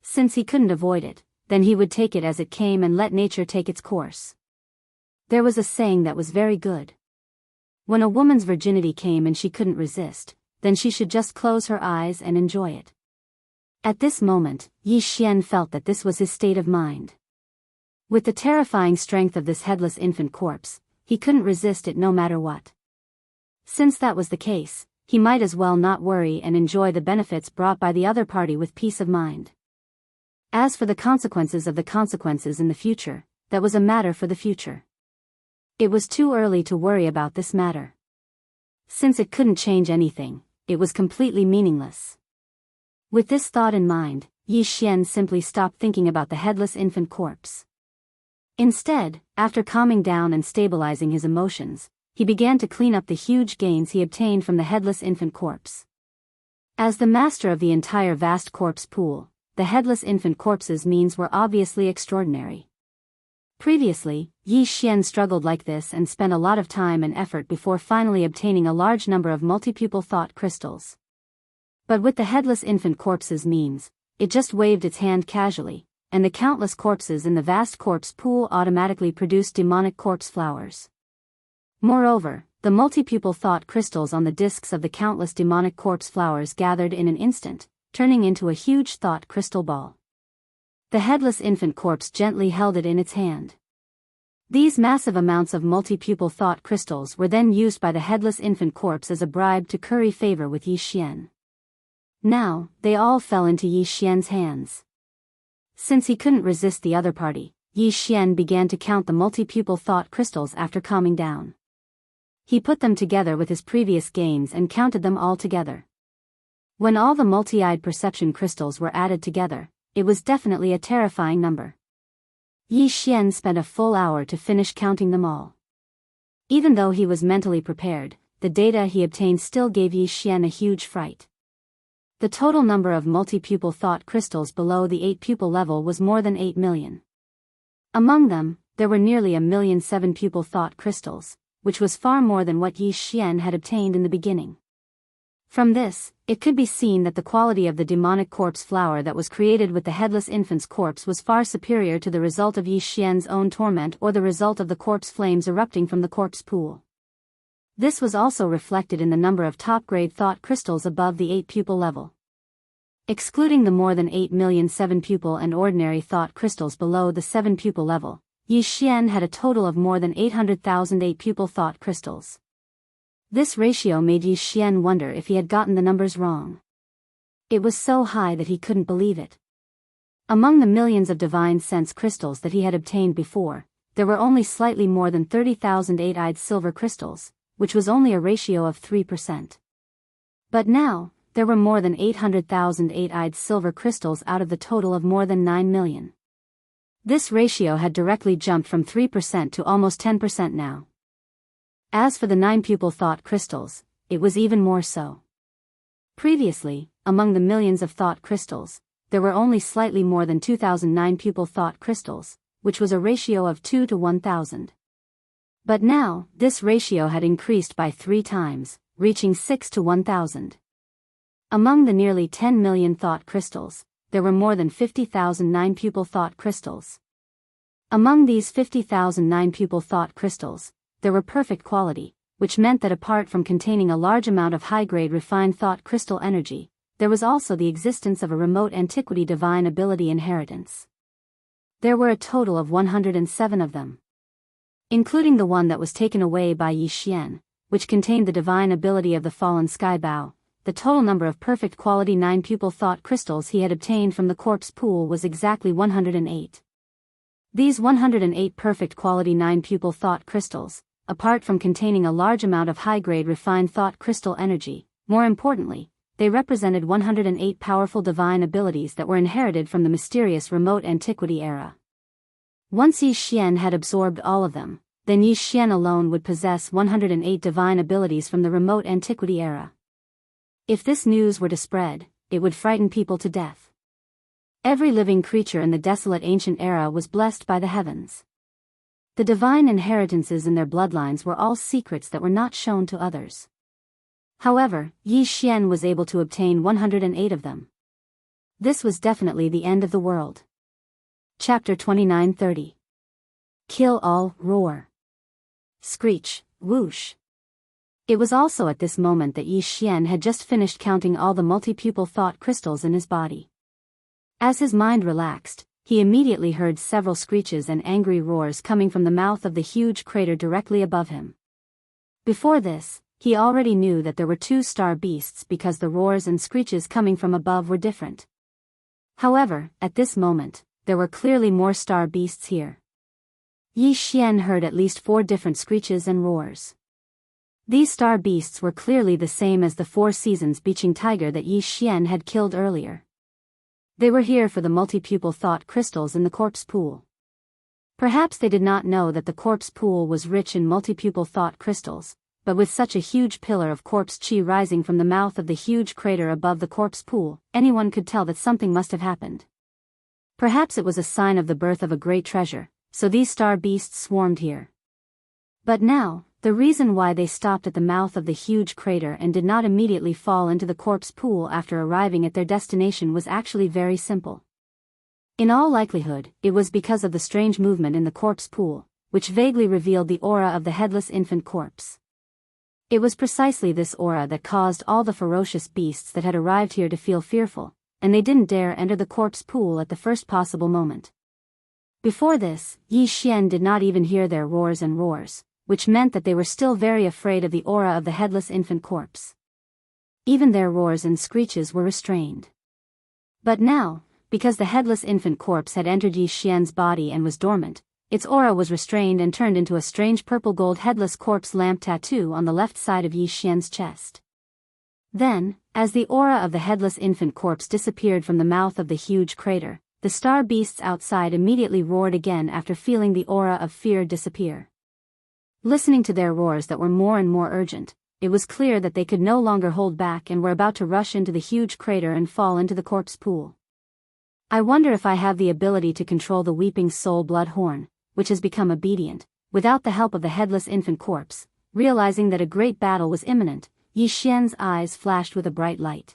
[SPEAKER 1] Since he couldn't avoid it, then he would take it as it came and let nature take its course. There was a saying that was very good. When a woman's virginity came and she couldn't resist, then she should just close her eyes and enjoy it. At this moment, Yi Xian felt that this was his state of mind. With the terrifying strength of this headless infant corpse, he couldn't resist it no matter what. Since that was the case, he might as well not worry and enjoy the benefits brought by the other party with peace of mind. As for the consequences of the consequences in the future, that was a matter for the future. It was too early to worry about this matter. Since it couldn't change anything, it was completely meaningless. With this thought in mind, Yi Xian simply stopped thinking about the headless infant corpse. Instead, after calming down and stabilizing his emotions, he began to clean up the huge gains he obtained from the headless infant corpse. As the master of the entire vast corpse pool, the headless infant corpse's means were obviously extraordinary. Previously, Yi Xian struggled like this and spent a lot of time and effort before finally obtaining a large number of multipupil thought crystals. But with the headless infant corpse's means, it just waved its hand casually, and the countless corpses in the vast corpse pool automatically produced demonic corpse flowers. Moreover, the multipupil thought crystals on the discs of the countless demonic corpse flowers gathered in an instant, turning into a huge thought crystal ball. The headless infant corpse gently held it in its hand. These massive amounts of multipupil thought crystals were then used by the headless infant corpse as a bribe to curry favor with Yi Xian. Now, they all fell into Yi Xian's hands. Since he couldn't resist the other party, Yi Xian began to count the multipupil thought crystals after calming down. He put them together with his previous gains and counted them all together. When all the multi-eyed perception crystals were added together, it was definitely a terrifying number. Yi Xian spent a full hour to finish counting them all. Even though he was mentally prepared, the data he obtained still gave Yi Xian a huge fright. The total number of multi-pupil thought crystals below the 8-pupil level was more than 8 million. Among them, there were nearly 1,000,000 7-pupil thought crystals, which was far more than what Yi Xian had obtained in the beginning. From this, it could be seen that the quality of the demonic corpse flower that was created with the headless infant's corpse was far superior to the result of Yi Xian's own torment or the result of the corpse flames erupting from the corpse pool. This was also reflected in the number of top-grade thought crystals above the 8-pupil level. Excluding the more than 8 million 7-pupil and ordinary thought crystals below the 7-pupil level, Yi Xian had a total of more than 800,000 8-pupil thought crystals. This ratio made Yi Xian wonder if he had gotten the numbers wrong. It was so high that he couldn't believe it. Among the millions of divine sense crystals that he had obtained before, there were only slightly more than 30,000 8-eyed silver crystals, which was only a ratio of 3%. But now, there were more than 800,000 8-eyed silver crystals out of the total of more than 9 million. This ratio had directly jumped from 3% to almost 10% now. As for the 9-pupil thought crystals, it was even more so. Previously, among the millions of thought crystals, there were only slightly more than 2,000 9-pupil thought crystals, which was a ratio of 2 to 1,000. But now, this ratio had increased by 3 times, reaching 6 to 1,000. Among the nearly 10 million thought crystals, there were more than 50,000 9-pupil thought crystals. Among these 50,000 9-pupil thought crystals, there were perfect quality, which meant that apart from containing a large amount of high-grade refined thought crystal energy, there was also the existence of a remote antiquity divine ability inheritance. There were a total of 107 of them. Including the one that was taken away by Yi Xian, which contained the divine ability of the fallen sky bow, the total number of perfect quality 9-pupil thought crystals he had obtained from the corpse pool was exactly 108. These 108 perfect quality 9-pupil thought crystals, apart from containing a large amount of high-grade refined thought crystal energy, more importantly, they represented 108 powerful divine abilities that were inherited from the mysterious remote antiquity era. Once Yi Xian had absorbed all of them, then Yi Xian alone would possess 108 divine abilities from the remote antiquity era. If this news were to spread, it would frighten people to death. Every living creature in the desolate ancient era was blessed by the heavens. The divine inheritances in their bloodlines were all secrets that were not shown to others. However, Yi Xian was able to obtain 108 of them. This was definitely the end of the world. Chapter 29:30. Kill all, roar. Screech, whoosh. It was also at this moment that Yi Xian had just finished counting all the multi-pupil thought crystals in his body. As his mind relaxed, he immediately heard several screeches and angry roars coming from the mouth of the huge crater directly above him. Before this, he already knew that there were 2 star beasts because the roars and screeches coming from above were different. However, at this moment, there were clearly more star beasts here. Yi Xian heard at least 4 different screeches and roars. These star beasts were clearly the same as the 4 seasons beaching tiger that Yi Xian had killed earlier. They were here for the multi-pupil thought crystals in the corpse pool. Perhaps they did not know that the corpse pool was rich in multi-pupil thought crystals, but with such a huge pillar of corpse chi rising from the mouth of the huge crater above the corpse pool, anyone could tell that something must have happened. Perhaps it was a sign of the birth of a great treasure, so these star beasts swarmed here. But now, the reason why they stopped at the mouth of the huge crater and did not immediately fall into the corpse pool after arriving at their destination was actually very simple. In all likelihood, it was because of the strange movement in the corpse pool, which vaguely revealed the aura of the headless infant corpse. It was precisely this aura that caused all the ferocious beasts that had arrived here to feel fearful, and they didn't dare enter the corpse pool at the first possible moment. Before this, Yi Xian did not even hear their roars and roars, which meant that they were still very afraid of the aura of the headless infant corpse. Even their roars and screeches were restrained. But now, because the headless infant corpse had entered Yi Xian's body and was dormant, its aura was restrained and turned into a strange purple-gold headless corpse lamp tattoo on the left side of Yi Xian's chest. Then, as the aura of the headless infant corpse disappeared from the mouth of the huge crater, the star beasts outside immediately roared again after feeling the aura of fear disappear. Listening to their roars that were more and more urgent, it was clear that they could no longer hold back and were about to rush into the huge crater and fall into the corpse pool. I wonder if I have the ability to control the weeping soul blood horn, which has become obedient, without the help of the headless infant corpse. Realizing that a great battle was imminent, Yi Xian's eyes flashed with a bright light.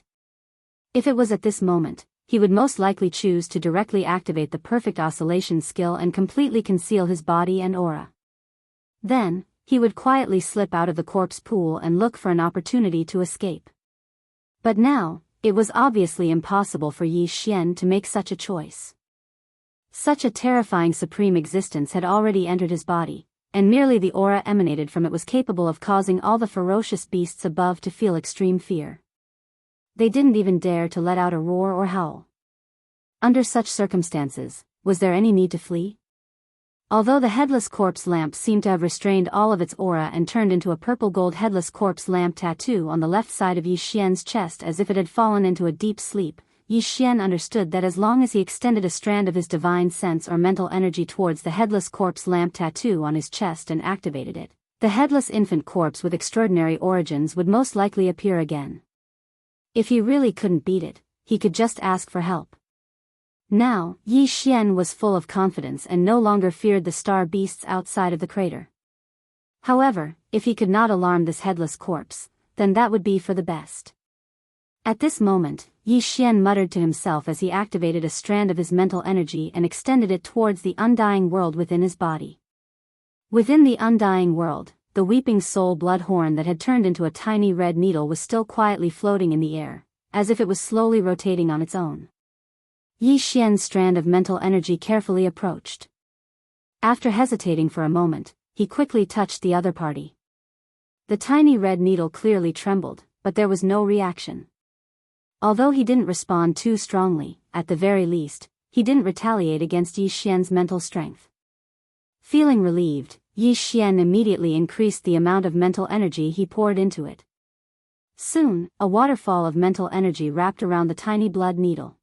[SPEAKER 1] If it was at this moment, he would most likely choose to directly activate the perfect oscillation skill and completely conceal his body and aura. Then, he would quietly slip out of the corpse pool and look for an opportunity to escape. But now, it was obviously impossible for Yi Xian to make such a choice. Such a terrifying supreme existence had already entered his body, and merely the aura emanated from it was capable of causing all the ferocious beasts above to feel extreme fear. They didn't even dare to let out a roar or howl. Under such circumstances, was there any need to flee? Although the headless corpse lamp seemed to have restrained all of its aura and turned into a purple-gold headless corpse lamp tattoo on the left side of Yi Xian's chest as if it had fallen into a deep sleep, Yi Xian understood that as long as he extended a strand of his divine sense or mental energy towards the headless corpse lamp tattoo on his chest and activated it, the headless infant corpse with extraordinary origins would most likely appear again. If he really couldn't beat it, he could just ask for help. Now, Yi Xian was full of confidence and no longer feared the star beasts outside of the crater. However, if he could not alarm this headless corpse, then that would be for the best. At this moment, Yi Xian muttered to himself as he activated a strand of his mental energy and extended it towards the undying world within his body. Within the undying world, the weeping soul blood horn that had turned into a tiny red needle was still quietly floating in the air, as if it was slowly rotating on its own. Yi Xian's strand of mental energy carefully approached. After hesitating for a moment, he quickly touched the other party. The tiny red needle clearly trembled, but there was no reaction. Although he didn't respond too strongly, at the very least, he didn't retaliate against Yi Xian's mental strength. Feeling relieved, Yi Xian immediately increased the amount of mental energy he poured into it. Soon, a waterfall of mental energy wrapped around the tiny blood needle.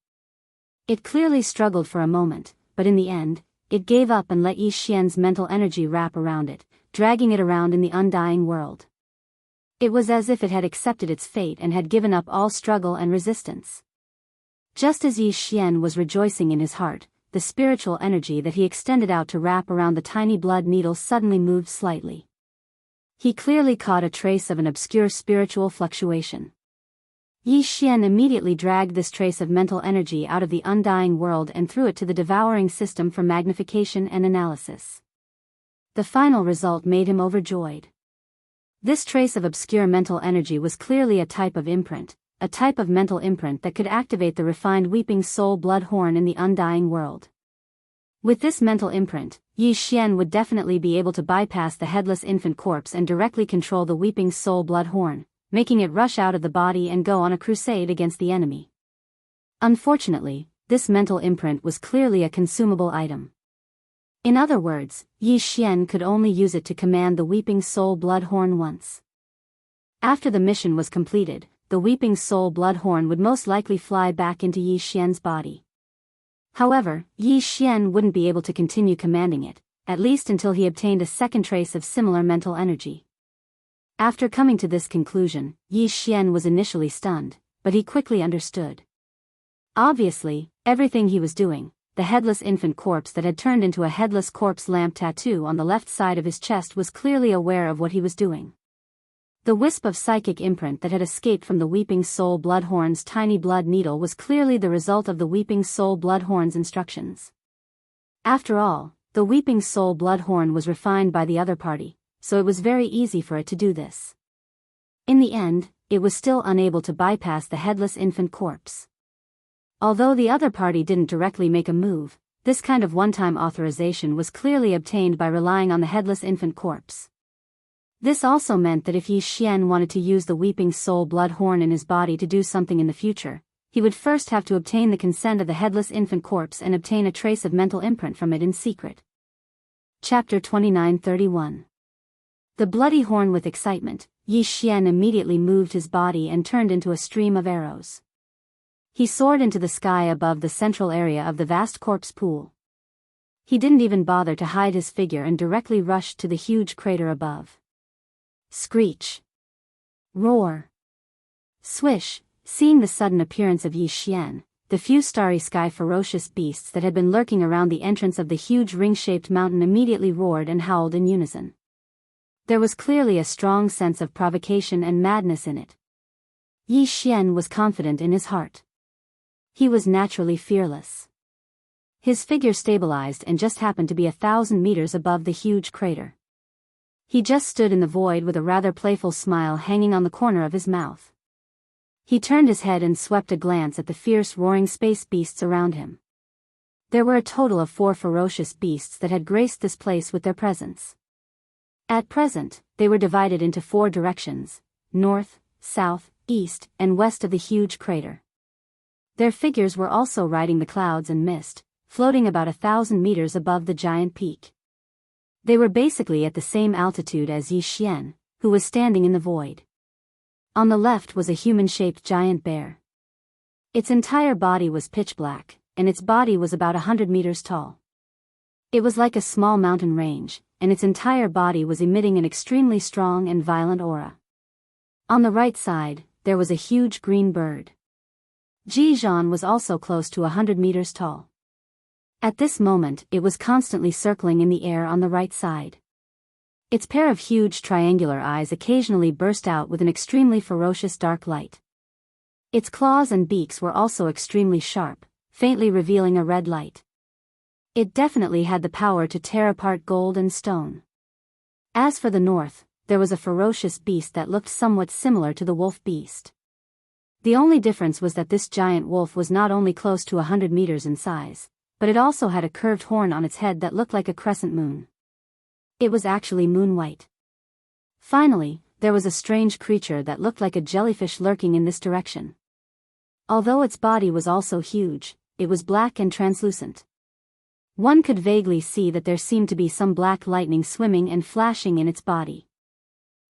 [SPEAKER 1] It clearly struggled for a moment, but in the end, it gave up and let Yi Xian's mental energy wrap around it, dragging it around in the undying world. It was as if it had accepted its fate and had given up all struggle and resistance. Just as Yi Xian was rejoicing in his heart, the spiritual energy that he extended out to wrap around the tiny blood needle suddenly moved slightly. He clearly caught a trace of an obscure spiritual fluctuation. Yi Xian immediately dragged this trace of mental energy out of the undying world and threw it to the devouring system for magnification and analysis. The final result made him overjoyed. This trace of obscure mental energy was clearly a type of imprint, a type of mental imprint that could activate the refined weeping soul blood horn in the undying world. With this mental imprint, Yi Xian would definitely be able to bypass the headless infant corpse and directly control the weeping soul blood horn, making it rush out of the body and go on a crusade against the enemy. Unfortunately, this mental imprint was clearly a consumable item. In other words, Yi Xian could only use it to command the weeping soul blood horn once. After the mission was completed, the weeping soul blood horn would most likely fly back into Yi Xian's body. However, Yi Xian wouldn't be able to continue commanding it, at least until he obtained a second trace of similar mental energy. After coming to this conclusion, Yi Xian was initially stunned, but he quickly understood. Obviously, everything he was doing, the headless infant corpse that had turned into a headless corpse lamp tattoo on the left side of his chest was clearly aware of what he was doing. The wisp of psychic imprint that had escaped from the weeping soul blood horn's tiny blood needle was clearly the result of the weeping soul blood horn's instructions. After all, the weeping soul blood horn was refined by the other party, so it was very easy for it to do this. In the end, it was still unable to bypass the headless infant corpse. Although the other party didn't directly make a move, this kind of one-time authorization was clearly obtained by relying on the headless infant corpse. This also meant that if Yi Xian wanted to use the weeping soul blood horn in his body to do something in the future, he would first have to obtain the consent of the headless infant corpse and obtain a trace of mental imprint from it in secret. Chapter 29-31. The bloody horn. With excitement, Yi Xian immediately moved his body and turned into a stream of arrows. He soared into the sky above the central area of the vast corpse pool. He didn't even bother to hide his figure and directly rushed to the huge crater above. Screech. Roar. Swish. Seeing the sudden appearance of Yi Xian, the few starry sky ferocious beasts that had been lurking around the entrance of the huge ring-shaped mountain immediately roared and howled in unison. There was clearly a strong sense of provocation and madness in it. Yi Xian was confident in his heart. He was naturally fearless. His figure stabilized and just happened to be 1,000 meters above the huge crater. He just stood in the void with a rather playful smile hanging on the corner of his mouth. He turned his head and swept a glance at the fierce roaring space beasts around him. There were a total of 4 ferocious beasts that had graced this place with their presence. At present, they were divided into 4 directions: north, south, east, and west of the huge crater. Their figures were also riding the clouds and mist, floating about 1,000 meters above the giant peak. They were basically at the same altitude as Yi Xian, who was standing in the void. On the left was a human-shaped giant bear. Its entire body was pitch black, and its body was about 100 meters tall. It was like a small mountain range, and its entire body was emitting an extremely strong and violent aura. On the right side, there was a huge green bird. Zhizhan was also close to 100 meters tall. At this moment, it was constantly circling in the air on the right side. Its pair of huge triangular eyes occasionally burst out with an extremely ferocious dark light. Its claws and beaks were also extremely sharp, faintly revealing a red light. It definitely had the power to tear apart gold and stone. As for the north, there was a ferocious beast that looked somewhat similar to the wolf beast. The only difference was that this giant wolf was not only close to 100 meters in size, but it also had a curved horn on its head that looked like a crescent moon. It was actually moon-white. Finally, there was a strange creature that looked like a jellyfish lurking in this direction. Although its body was also huge, it was black and translucent. One could vaguely see that there seemed to be some black lightning swimming and flashing in its body.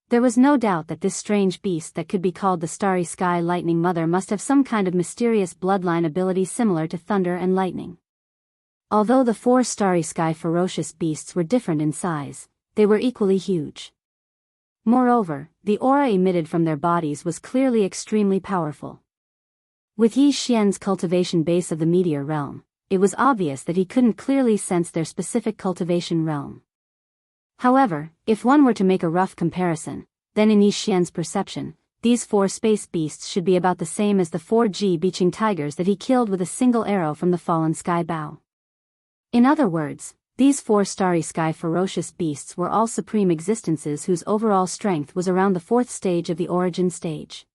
[SPEAKER 1] There was no doubt that this strange beast that could be called the Starry Sky Lightning Mother must have some kind of mysterious bloodline ability similar to thunder and lightning. Although the 4 starry sky ferocious beasts were different in size, they were equally huge. Moreover, the aura emitted from their bodies was clearly extremely powerful. With Yi Xian's cultivation base of the meteor realm, it was obvious that he couldn't clearly sense their specific cultivation realm. However, if one were to make a rough comparison, then in Yi Xian's perception, these 4 space beasts should be about the same as the 4 beaching tigers that he killed with a single arrow from the fallen sky bow. In other words, these 4 starry sky ferocious beasts were all supreme existences whose overall strength was around the 4th stage of the origin stage.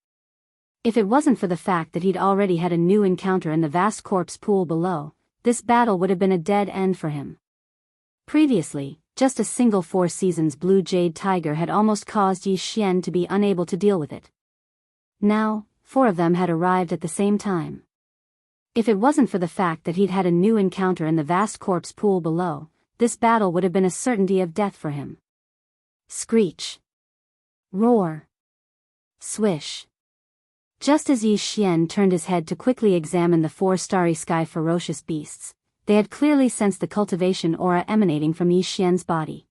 [SPEAKER 1] If it wasn't for the fact that he'd already had a new encounter in the vast corpse pool below, this battle would have been a dead end for him. Previously, just a single 4 seasons blue jade tiger had almost caused Yi Xian to be unable to deal with it. Now, 4 of them had arrived at the same time. If it wasn't for the fact that he'd had a new encounter in the vast corpse pool below, this battle would have been a certainty of death for him. Screech. Roar. Swish. Just as Yi Xian turned his head to quickly examine the 4 starry sky ferocious beasts, they had clearly sensed the cultivation aura emanating from Yi Xian's body.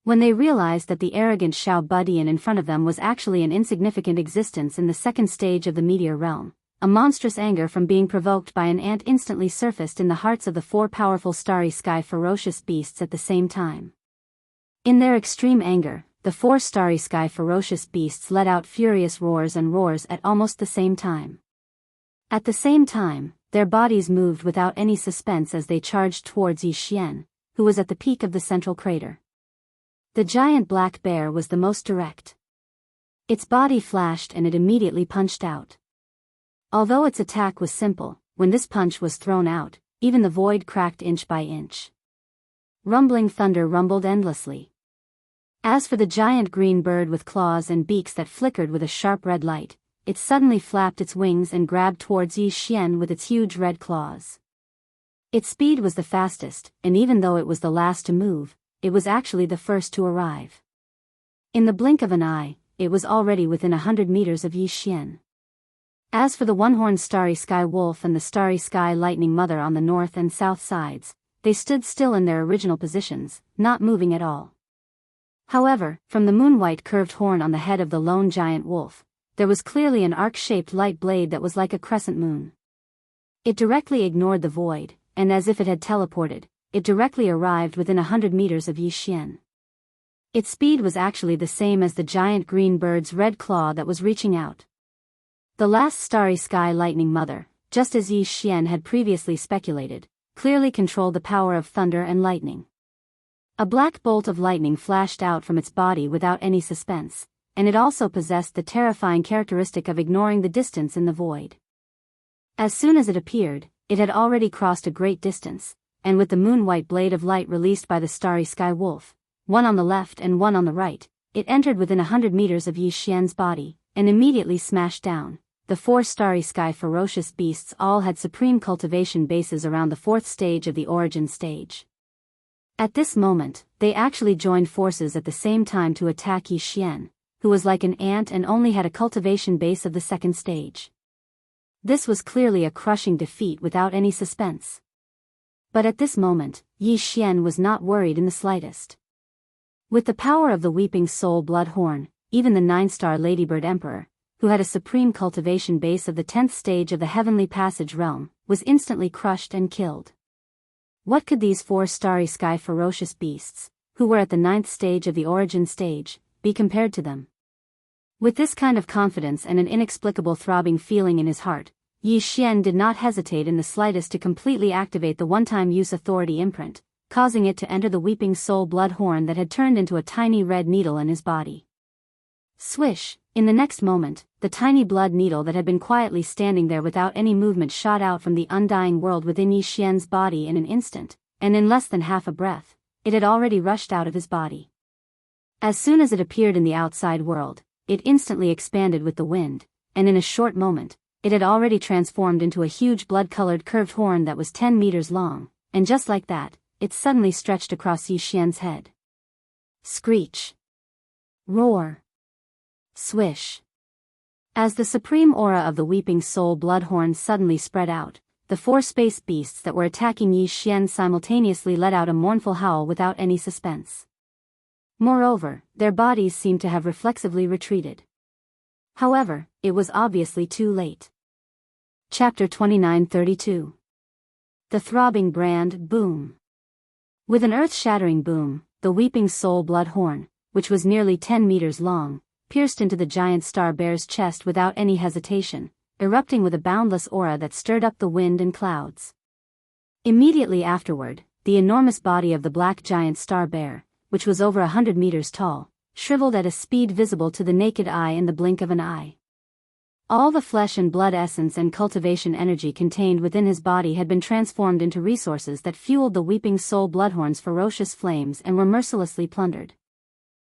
[SPEAKER 1] When they realized that the arrogant Xiao Budian in front of them was actually an insignificant existence in the 2nd stage of the meteor realm, a monstrous anger from being provoked by an ant instantly surfaced in the hearts of the 4 powerful starry sky ferocious beasts at the same time. In their extreme anger, the 4 starry sky ferocious beasts let out furious roars and roars at almost the same time. At the same time, their bodies moved without any suspense as they charged towards Yi Xian, who was at the peak of the central crater. The giant black bear was the most direct. Its body flashed and it immediately punched out. Although its attack was simple, when this punch was thrown out, even the void cracked inch by inch. Rumbling thunder rumbled endlessly. As for the giant green bird with claws and beaks that flickered with a sharp red light, it suddenly flapped its wings and grabbed towards Yi Xian with its huge red claws. Its speed was the fastest, and even though it was the last to move, it was actually the first to arrive. In the blink of an eye, it was already within 100 meters of Yi Xian. As for the one-horned starry sky wolf and the starry sky lightning mother on the north and south sides, they stood still in their original positions, not moving at all. However, from the moon-white curved horn on the head of the lone giant wolf, there was clearly an arc-shaped light blade that was like a crescent moon. It directly ignored the void, and as if it had teleported, it directly arrived within 100 meters of Yi Xian. Its speed was actually the same as the giant green bird's red claw that was reaching out. The last starry sky lightning mother, just as Yi Xian had previously speculated, clearly controlled the power of thunder and lightning. A black bolt of lightning flashed out from its body without any suspense, and it also possessed the terrifying characteristic of ignoring the distance in the void. As soon as it appeared, it had already crossed a great distance, and with the moon-white blade of light released by the starry sky wolf, one on the left and one on the right, it entered within 100 meters of Yi Xian's body, and immediately smashed down. The 4 starry sky ferocious beasts all had supreme cultivation bases around the 4th stage of the origin stage. At this moment, they actually joined forces at the same time to attack Yi Xian, who was like an ant and only had a cultivation base of the 2nd stage. This was clearly a crushing defeat without any suspense. But at this moment, Yi Xian was not worried in the slightest. With the power of the Weeping Soul Bloodhorn, even the 9-star Ladybird Emperor, who had a supreme cultivation base of the 10th stage of the Heavenly Passage realm, was instantly crushed and killed. What could these 4 starry sky ferocious beasts, who were at the 9th stage of the origin stage, be compared to them? With this kind of confidence and an inexplicable throbbing feeling in his heart, Yi Xian did not hesitate in the slightest to completely activate the one-time use authority imprint, causing it to enter the Weeping Soul Bloodhorn that had turned into a tiny red needle in his body. Swish! In the next moment, the tiny blood needle that had been quietly standing there without any movement shot out from the undying world within Yi Xian's body in an instant, and in less than half a breath, it had already rushed out of his body. As soon as it appeared in the outside world, it instantly expanded with the wind, and in a short moment, it had already transformed into a huge blood-colored curved horn that was 10 meters long, and just like that, it suddenly stretched across Yi Xian's head. Screech! Roar! Swish! As the supreme aura of the Weeping Soul Bloodhorn suddenly spread out, the 4 space beasts that were attacking Yi Xian simultaneously let out a mournful howl without any suspense. Moreover, their bodies seemed to have reflexively retreated. However, it was obviously too late. Chapter 2932. The Throbbing Brand Boom. With an earth-shattering boom, the Weeping Soul Bloodhorn, which was nearly 10 meters long, pierced into the giant star bear's chest without any hesitation, erupting with a boundless aura that stirred up the wind and clouds. Immediately afterward, the enormous body of the black giant star bear, which was over 100 meters tall, shriveled at a speed visible to the naked eye in the blink of an eye. All the flesh and blood essence and cultivation energy contained within his body had been transformed into resources that fueled the Weeping Soul Bloodhorn's ferocious flames and were mercilessly plundered.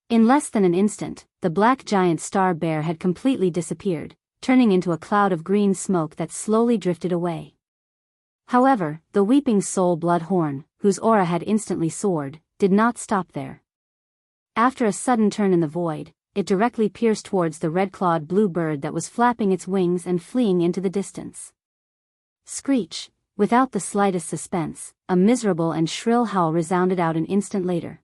[SPEAKER 1] In less than an instant, the black giant star bear had completely disappeared, turning into a cloud of green smoke that slowly drifted away. However, the Weeping Soul Bloodhorn, whose aura had instantly soared, did not stop there. After a sudden turn in the void, it directly pierced towards the red-clawed blue bird that was flapping its wings and fleeing into the distance. Screech! Without the slightest suspense, a miserable and shrill howl resounded out an instant later.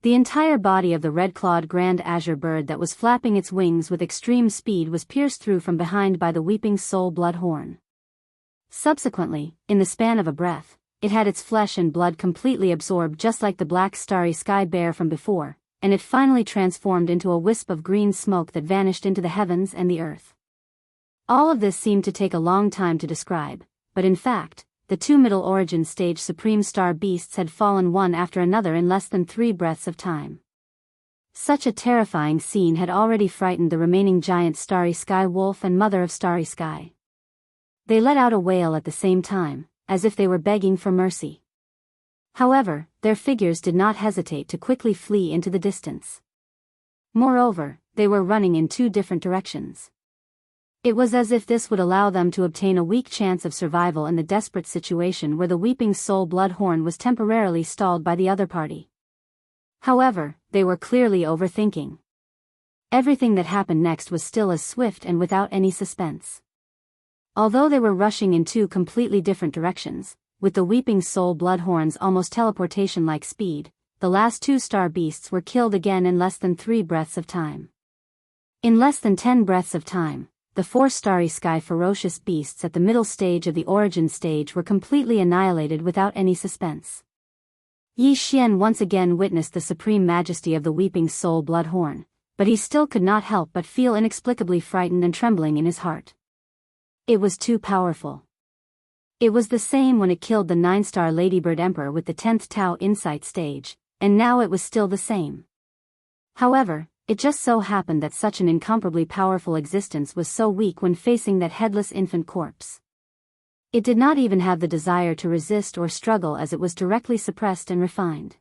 [SPEAKER 1] The entire body of the red-clawed grand azure bird that was flapping its wings with extreme speed was pierced through from behind by the Weeping Soul Bloodhorn. Subsequently, in the span of a breath, it had its flesh and blood completely absorbed just like the black starry sky bear from before, and it finally transformed into a wisp of green smoke that vanished into the heavens and the earth. All of this seemed to take a long time to describe, but in fact, the 2 middle origin stage supreme star beasts had fallen one after another in less than 3 breaths of time. Such a terrifying scene had already frightened the remaining giant starry sky wolf and mother of starry sky. They let out a wail at the same time, as if they were begging for mercy. However, their figures did not hesitate to quickly flee into the distance. Moreover, they were running in 2 different directions. It was as if this would allow them to obtain a weak chance of survival in the desperate situation where the Weeping Soul Bloodhorn was temporarily stalled by the other party. However, they were clearly overthinking. Everything that happened next was still as swift and without any suspense. Although they were rushing in two completely different directions, with the weeping soul bloodhorns almost teleportation-like speed, the last two star beasts were killed again in less than 3 breaths of time. In less than 10 breaths of time, the 4 starry sky ferocious beasts at the middle stage of the origin stage were completely annihilated without any suspense. Yi Xian once again witnessed the supreme majesty of the weeping soul bloodhorn, but he still could not help but feel inexplicably frightened and trembling in his heart. It was too powerful. It was the same when it killed the 9-star Ladybird Emperor with the 10th Tao Insight stage, and now it was still the same. However, it just so happened that such an incomparably powerful existence was so weak when facing that headless infant corpse. It did not even have the desire to resist or struggle as it was directly suppressed and refined.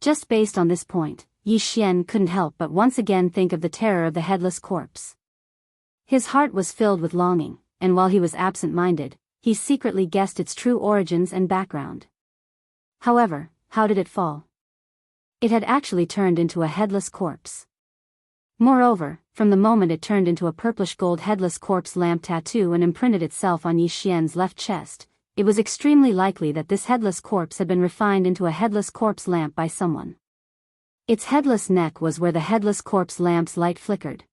[SPEAKER 1] Just based on this point, Yi Xian couldn't help but once again think of the terror of the headless corpse. His heart was filled with longing, and while he was absent-minded, he secretly guessed its true origins and background. However, how did it fall? It had actually turned into a headless corpse. Moreover, from the moment it turned into a purplish-gold headless corpse lamp tattoo and imprinted itself on Yi Xian's left chest, it was extremely likely that this headless corpse had been refined into a headless corpse lamp by someone. Its headless neck was where the headless corpse lamp's light flickered.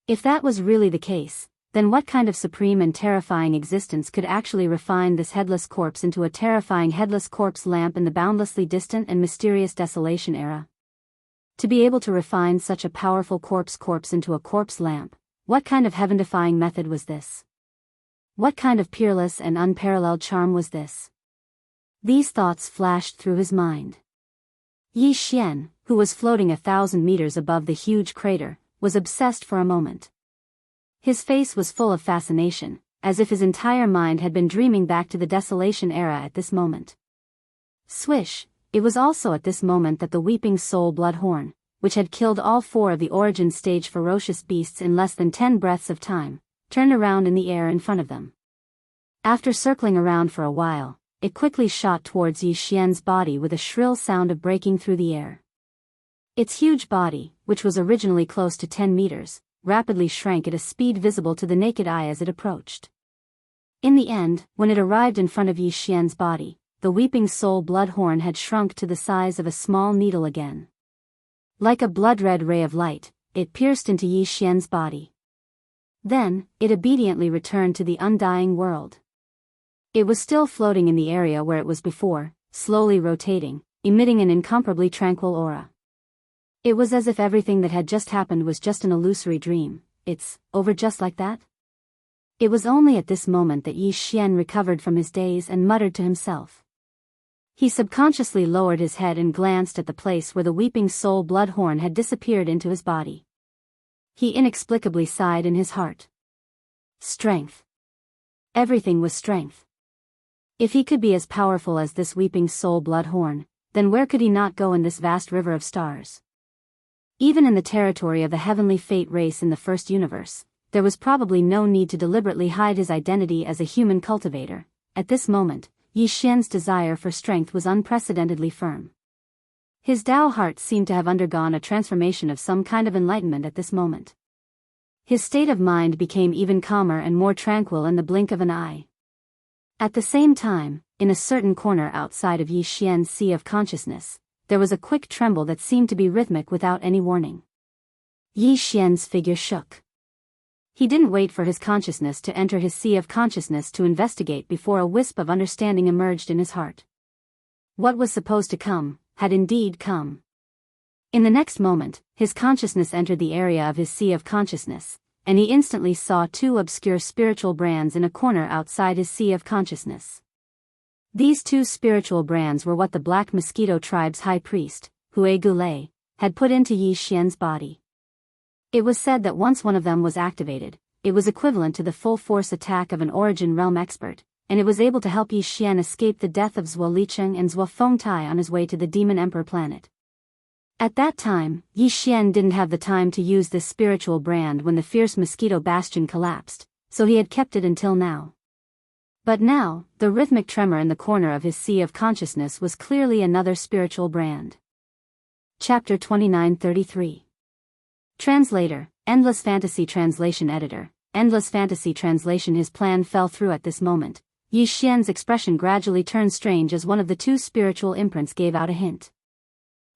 [SPEAKER 1] If that was really the case, then what kind of supreme and terrifying existence could actually refine this headless corpse into a terrifying headless corpse lamp in the boundlessly distant and mysterious Desolation era? To be able to refine such a powerful corpse into a corpse lamp, what kind of heaven-defying method was this? What kind of peerless and unparalleled charm was this? These thoughts flashed through his mind. Yi Xian, who was floating 1,000 meters above the huge crater, was obsessed for a moment. His face was full of fascination, as if his entire mind had been dreaming back to the Desolation era at this moment. Swish, it was also at this moment that the weeping soul bloodhorn, which had killed all 4 of the origin stage ferocious beasts in less than 10 breaths of time, turned around in the air in front of them. After circling around for a while, it quickly shot towards Yi Xian's body with a shrill sound of breaking through the air. Its huge body, which was originally close to 10 meters, rapidly shrank at a speed visible to the naked eye as it approached. In the end, when it arrived in front of Yi Xian's body, the weeping soul bloodhorn had shrunk to the size of a small needle again. Like a blood-red ray of light, it pierced into Yi Xian's body. Then, it obediently returned to the undying world. It was still floating in the area where it was before, slowly rotating, emitting an incomparably tranquil aura. It was as if everything that had just happened was just an illusory dream. It's over just like that? It was only at this moment that Yi Xian recovered from his daze and muttered to himself. He subconsciously lowered his head and glanced at the place where the weeping soul bloodhorn had disappeared into his body. He inexplicably sighed in his heart. Strength. Everything was strength. If he could be as powerful as this weeping soul bloodhorn, then where could he not go in this vast river of stars? Even in the territory of the heavenly fate race in the first universe, there was probably no need to deliberately hide his identity as a human cultivator. At this moment, Yi Xian's desire for strength was unprecedentedly firm. His Tao heart seemed to have undergone a transformation of some kind of enlightenment at this moment. His state of mind became even calmer and more tranquil in the blink of an eye. At the same time, in a certain corner outside of Yi Xian's sea of consciousness, there was a quick tremble that seemed to be rhythmic without any warning. Yi Xian's figure shook. He didn't wait for his consciousness to enter his sea of consciousness to investigate before a wisp of understanding emerged in his heart. What was supposed to come, had indeed come. In the next moment, his consciousness entered the area of his sea of consciousness, and he instantly saw 2 obscure spiritual brands in a corner outside his sea of consciousness. These 2 spiritual brands were what the Black Mosquito tribe's high priest, Hui Gulei, had put into Yi Xian's body. It was said that once one of them was activated, it was equivalent to the full-force attack of an Origin Realm expert, and it was able to help Yi Xian escape the death of Zhuo Licheng and Zhuo Fengtai on his way to the Demon Emperor planet. At that time, Yi Xian didn't have the time to use this spiritual brand when the fierce Mosquito Bastion collapsed, so he had kept it until now. But now, the rhythmic tremor in the corner of his sea of consciousness was clearly another spiritual brand. Chapter 2933. Translator, Endless Fantasy Translation Editor, Endless Fantasy Translation. His plan fell through at this moment. Yi Xian's expression gradually turned strange as one of the two spiritual imprints gave out a hint.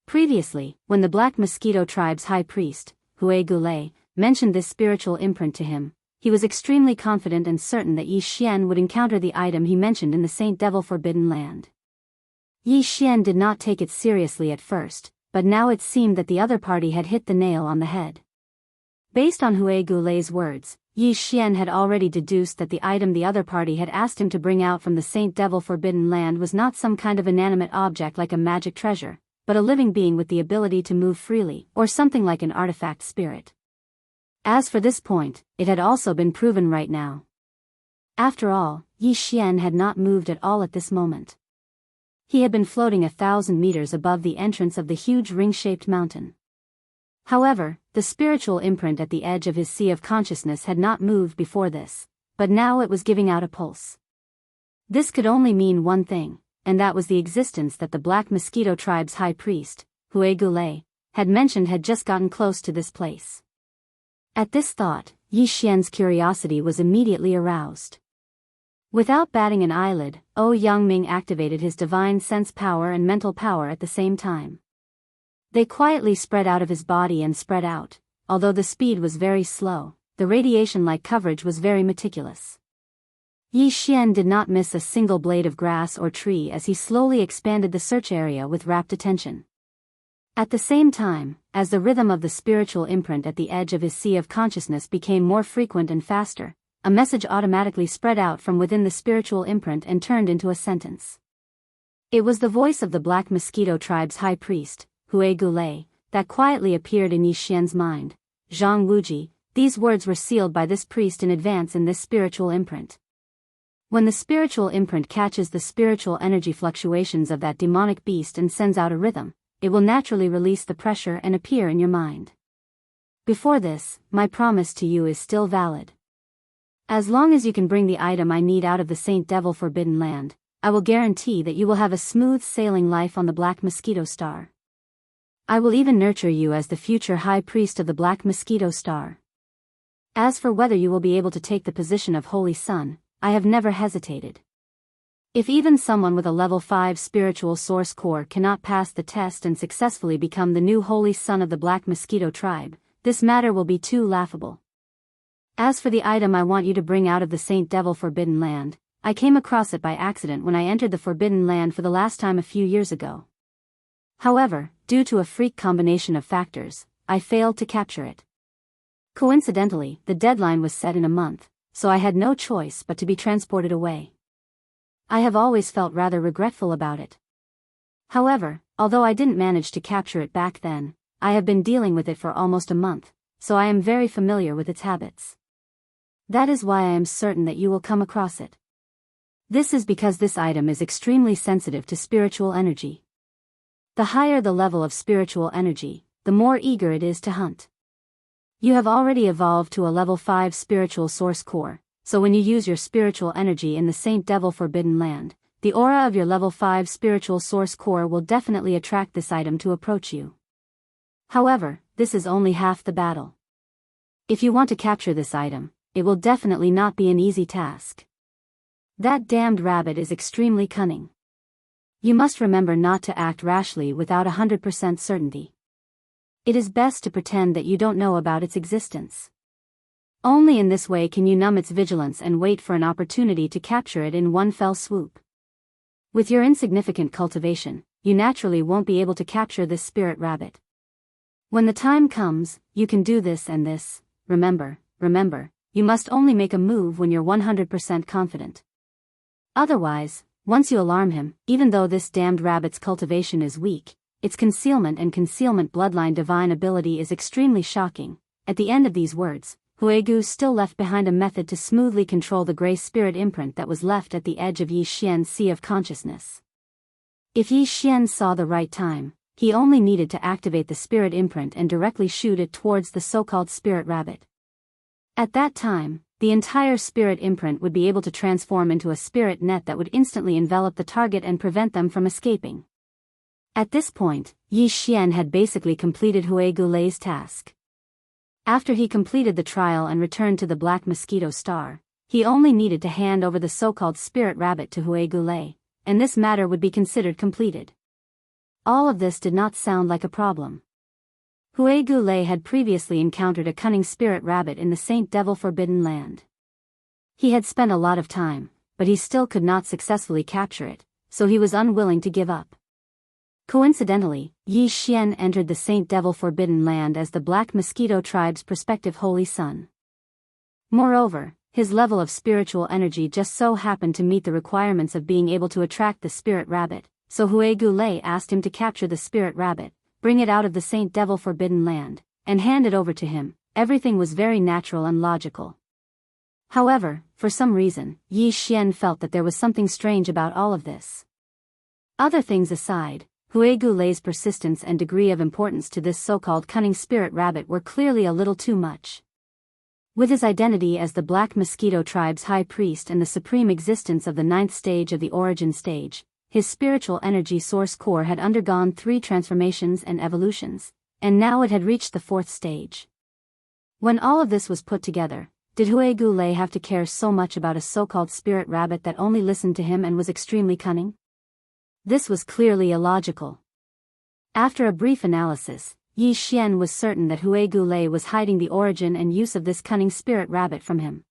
[SPEAKER 1] Previously, when the Black Mosquito Tribe's high priest, Hui Gulei, mentioned this spiritual imprint to him, he was extremely confident and certain that Yi Xian would encounter the item he mentioned in the Saint Devil Forbidden Land. Yi Xian did not take it seriously at first, but now it seemed that the other party had hit the nail on the head. Based on Hui Gulei's words, Yi Xian had already deduced that the item the other party had asked him to bring out from the Saint Devil Forbidden Land was not some kind of inanimate object like a magic treasure, but a living being with the ability to move freely, or something like an artifact spirit. As for this point, it had also been proven right now. After all, Yi Xian had not moved at all at this moment. He had been floating 1,000 meters above the entrance of the huge ring-shaped mountain. However, the spiritual imprint at the edge of his sea of consciousness had not moved before this, but now it was giving out a pulse. This could only mean one thing, and that was the existence that the Black Mosquito Tribe's high priest, Hui Gulei, had mentioned had just gotten close to this place. At this thought, Yi Xian's curiosity was immediately aroused. Without batting an eyelid, Yangming activated his divine sense power and mental power at the same time. They quietly spread out of his body and spread out. Although the speed was very slow, the radiation-like coverage was very meticulous. Yi Xian did not miss a single blade of grass or tree as he slowly expanded the search area with rapt attention. At the same time, as the rhythm of the spiritual imprint at the edge of his sea of consciousness became more frequent and faster, a message automatically spread out from within the spiritual imprint and turned into a sentence. It was the voice of the Black Mosquito Tribe's high priest, Hui Gulei, that quietly appeared in Yi Xian's mind. Zhang Wuji, these words were sealed by this priest in advance in this spiritual imprint. When the spiritual imprint catches the spiritual energy fluctuations of that demonic beast and sends out a rhythm, it will naturally release the pressure and appear in your mind. Before this, my promise to you is still valid. As long as you can bring the item I need out of the Saint Devil Forbidden Land, I will guarantee that you will have a smooth sailing life on the Black Mosquito Star. I will even nurture you as the future High Priest of the Black Mosquito Star. As for whether you will be able to take the position of Holy Sun, I have never hesitated. If even someone with a level 5 spiritual source core cannot pass the test and successfully become the new Holy Sun of the Black Mosquito Tribe, this matter will be too laughable. As for the item I want you to bring out of the Saint Devil Forbidden Land, I came across it by accident when I entered the Forbidden Land for the last time a few years ago. However, due to a freak combination of factors, I failed to capture it. Coincidentally, the deadline was set in a month, so I had no choice but to be transported away. I have always felt rather regretful about it. However, although I didn't manage to capture it back then, I have been dealing with it for almost a month, so I am very familiar with its habits. That is why I am certain that you will come across it. This is because this item is extremely sensitive to spiritual energy. The higher the level of spiritual energy, the more eager it is to hunt. You have already evolved to a level 5 spiritual source core, so when you use your spiritual energy in the Saint Devil Forbidden Land, the aura of your level 5 spiritual source core will definitely attract this item to approach you. However, this is only half the battle. If you want to capture this item, it will definitely not be an easy task. That damned rabbit is extremely cunning. You must remember not to act rashly without 100% certainty. It is best to pretend that you don't know about its existence. Only in this way can you numb its vigilance and wait for an opportunity to capture it in one fell swoop. With your insignificant cultivation, you naturally won't be able to capture this spirit rabbit. When the time comes, you can do this and this. Remember, you must only make a move when you're 100% confident. Otherwise, once you alarm him, even though this damned rabbit's cultivation is weak, its concealment and concealment bloodline divine ability is extremely shocking. At the end of these words, Huigu still left behind a method to smoothly control the gray spirit imprint that was left at the edge of Yi Xian's sea of consciousness. If Yi Xian saw the right time, he only needed to activate the spirit imprint and directly shoot it towards the so-called spirit rabbit. At that time, the entire spirit imprint would be able to transform into a spirit net that would instantly envelop the target and prevent them from escaping. At this point, Yi Xian had basically completed Hui Gulei's task. After he completed the trial and returned to the Black Mosquito Star, he only needed to hand over the so-called spirit rabbit to Hui Gulei, and this matter would be considered completed. All of this did not sound like a problem. Hui Gulei had previously encountered a cunning spirit rabbit in the Saint Devil Forbidden Land. He had spent a lot of time, but he still could not successfully capture it, so he was unwilling to give up. Coincidentally, Yi Xian entered the Saint Devil Forbidden Land as the Black Mosquito tribe's prospective holy son. Moreover, his level of spiritual energy just so happened to meet the requirements of being able to attract the spirit rabbit, so Hui Gulei asked him to capture the spirit rabbit, bring it out of the Saint Devil Forbidden Land, and hand it over to him. Everything was very natural and logical. However, for some reason, Yi Xian felt that there was something strange about all of this. Other things aside, Hui Gulei's persistence and degree of importance to this so-called cunning spirit rabbit were clearly a little too much. With his identity as the Black Mosquito tribe's high priest and the supreme existence of the 9th stage of the origin stage, his spiritual energy source core had undergone 3 transformations and evolutions, and now it had reached the 4th stage. When all of this was put together, did Hui Gulei have to care so much about a so-called spirit rabbit that only listened to him and was extremely cunning? This was clearly illogical. After a brief analysis, Yi Xian was certain that Hui Gulei was hiding the origin and use of this cunning spirit rabbit from him.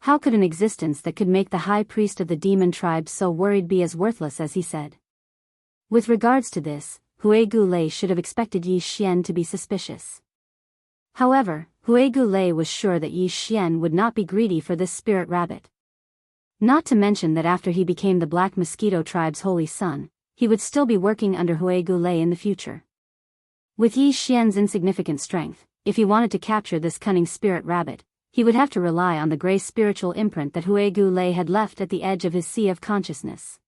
[SPEAKER 1] How could an existence that could make the high priest of the demon tribe so worried be as worthless as he said? With regards to this, Hui Gulei should have expected Yi Xian to be suspicious. However, Hui Gulei was sure that Yi Xian would not be greedy for this spirit rabbit. Not to mention that after he became the Black Mosquito tribe's holy son, he would still be working under Hui Gulei in the future. With Yi Xian's insignificant strength, if he wanted to capture this cunning spirit rabbit, he would have to rely on the gray spiritual imprint that Hui Gulei had left at the edge of his sea of consciousness.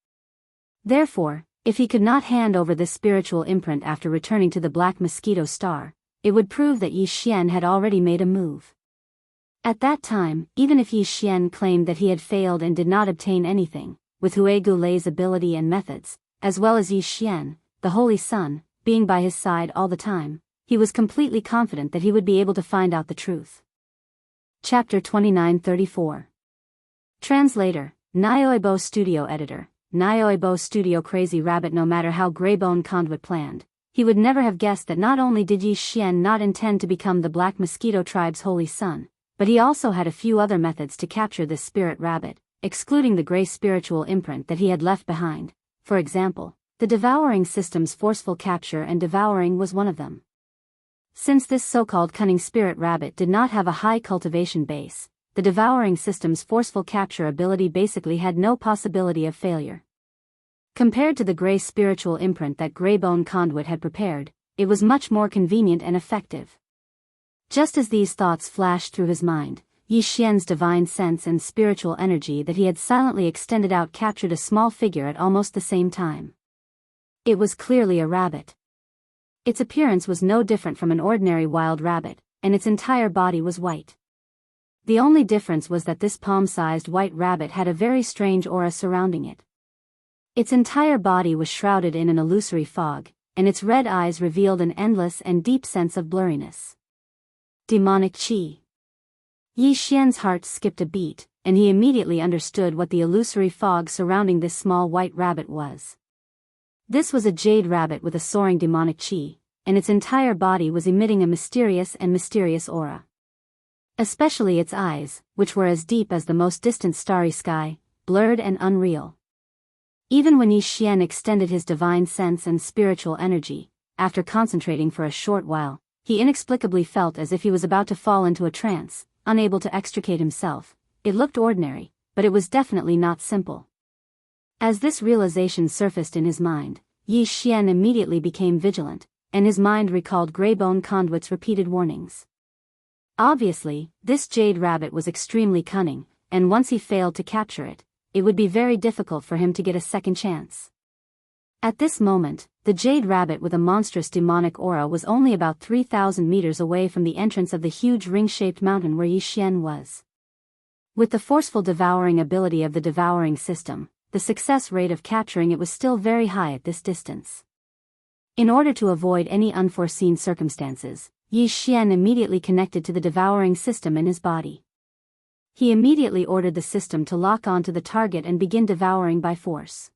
[SPEAKER 1] Therefore, if he could not hand over this spiritual imprint after returning to the Black Mosquito Star, it would prove that Yi Xian had already made a move. At that time, even if Yi Xian claimed that he had failed and did not obtain anything, with Hui Gulei's ability and methods, as well as Yi Xian, the Holy Son, being by his side all the time, he was completely confident that he would be able to find out the truth. Chapter 2934. Translator, Nyoibo Studio Editor, Nyoibo Studio. Crazy Rabbit. No matter how Greybone Conduit planned, he would never have guessed that not only did Yi Xian not intend to become the Black Mosquito tribe's holy son, but he also had a few other methods to capture this spirit rabbit, excluding the gray spiritual imprint that he had left behind. For example, the devouring system's forceful capture and devouring was one of them. Since this so-called cunning spirit rabbit did not have a high cultivation base, the devouring system's forceful capture ability basically had no possibility of failure. Compared to the gray spiritual imprint that Greybone Conduit had prepared, it was much more convenient and effective. Just as these thoughts flashed through his mind, Yi Xian's divine sense and spiritual energy that he had silently extended out captured a small figure at almost the same time. It was clearly a rabbit. Its appearance was no different from an ordinary wild rabbit, and its entire body was white. The only difference was that this palm-sized white rabbit had a very strange aura surrounding it. Its entire body was shrouded in an illusory fog, and its red eyes revealed an endless and deep sense of blurriness. Demonic Qi. Yi Xian's heart skipped a beat, and he immediately understood what the illusory fog surrounding this small white rabbit was. This was a jade rabbit with a soaring demonic qi, and its entire body was emitting a mysterious aura. Especially its eyes, which were as deep as the most distant starry sky, blurred and unreal. Even when Yi Xian extended his divine sense and spiritual energy, after concentrating for a short while, he inexplicably felt as if he was about to fall into a trance, unable to extricate himself. It looked ordinary, but it was definitely not simple. As this realization surfaced in his mind, Yi Xian immediately became vigilant, and his mind recalled Greybone Conduit's repeated warnings. Obviously, this jade rabbit was extremely cunning, and once he failed to capture it, it would be very difficult for him to get a second chance. At this moment, the jade rabbit with a monstrous demonic aura was only about 3,000 meters away from the entrance of the huge ring-shaped mountain where Yi Xian was. With the forceful devouring ability of the devouring system, the success rate of capturing it was still very high at this distance. In order to avoid any unforeseen circumstances, Yi Xian immediately connected to the devouring system in his body. He immediately ordered the system to lock onto the target and begin devouring by force.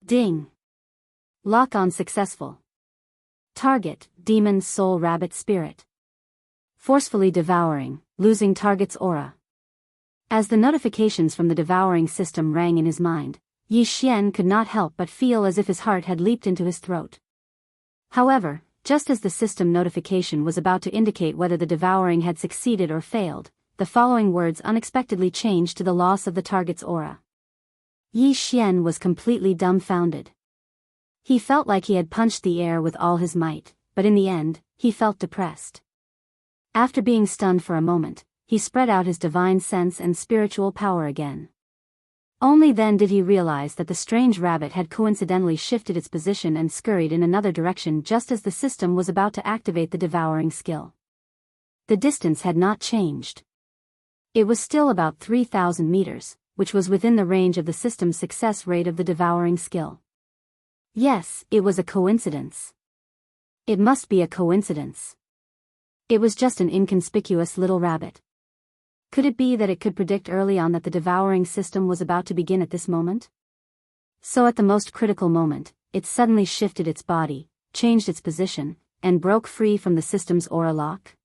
[SPEAKER 1] Ding! Lock on successful. Target, demon soul rabbit spirit. Forcefully devouring, losing target's aura. As the notifications from the devouring system rang in his mind, Yi Xian could not help but feel as if his heart had leaped into his throat. However, just as the system notification was about to indicate whether the devouring had succeeded or failed, the following words unexpectedly changed to the loss of the target's aura. Yi Xian was completely dumbfounded. He felt like he had punched the air with all his might, but in the end, he felt depressed. After being stunned for a moment, he spread out his divine sense and spiritual power again. Only then did he realize that the strange rabbit had coincidentally shifted its position and scurried in another direction just as the system was about to activate the devouring skill. The distance had not changed. It was still about 3,000 meters, which was within the range of the system's success rate of the devouring skill. Yes, it was a coincidence. It must be a coincidence. It was just an inconspicuous little rabbit. Could it be that it could predict early on that the devouring system was about to begin at this moment? So at the most critical moment, it suddenly shifted its body, changed its position, and broke free from the system's aura lock?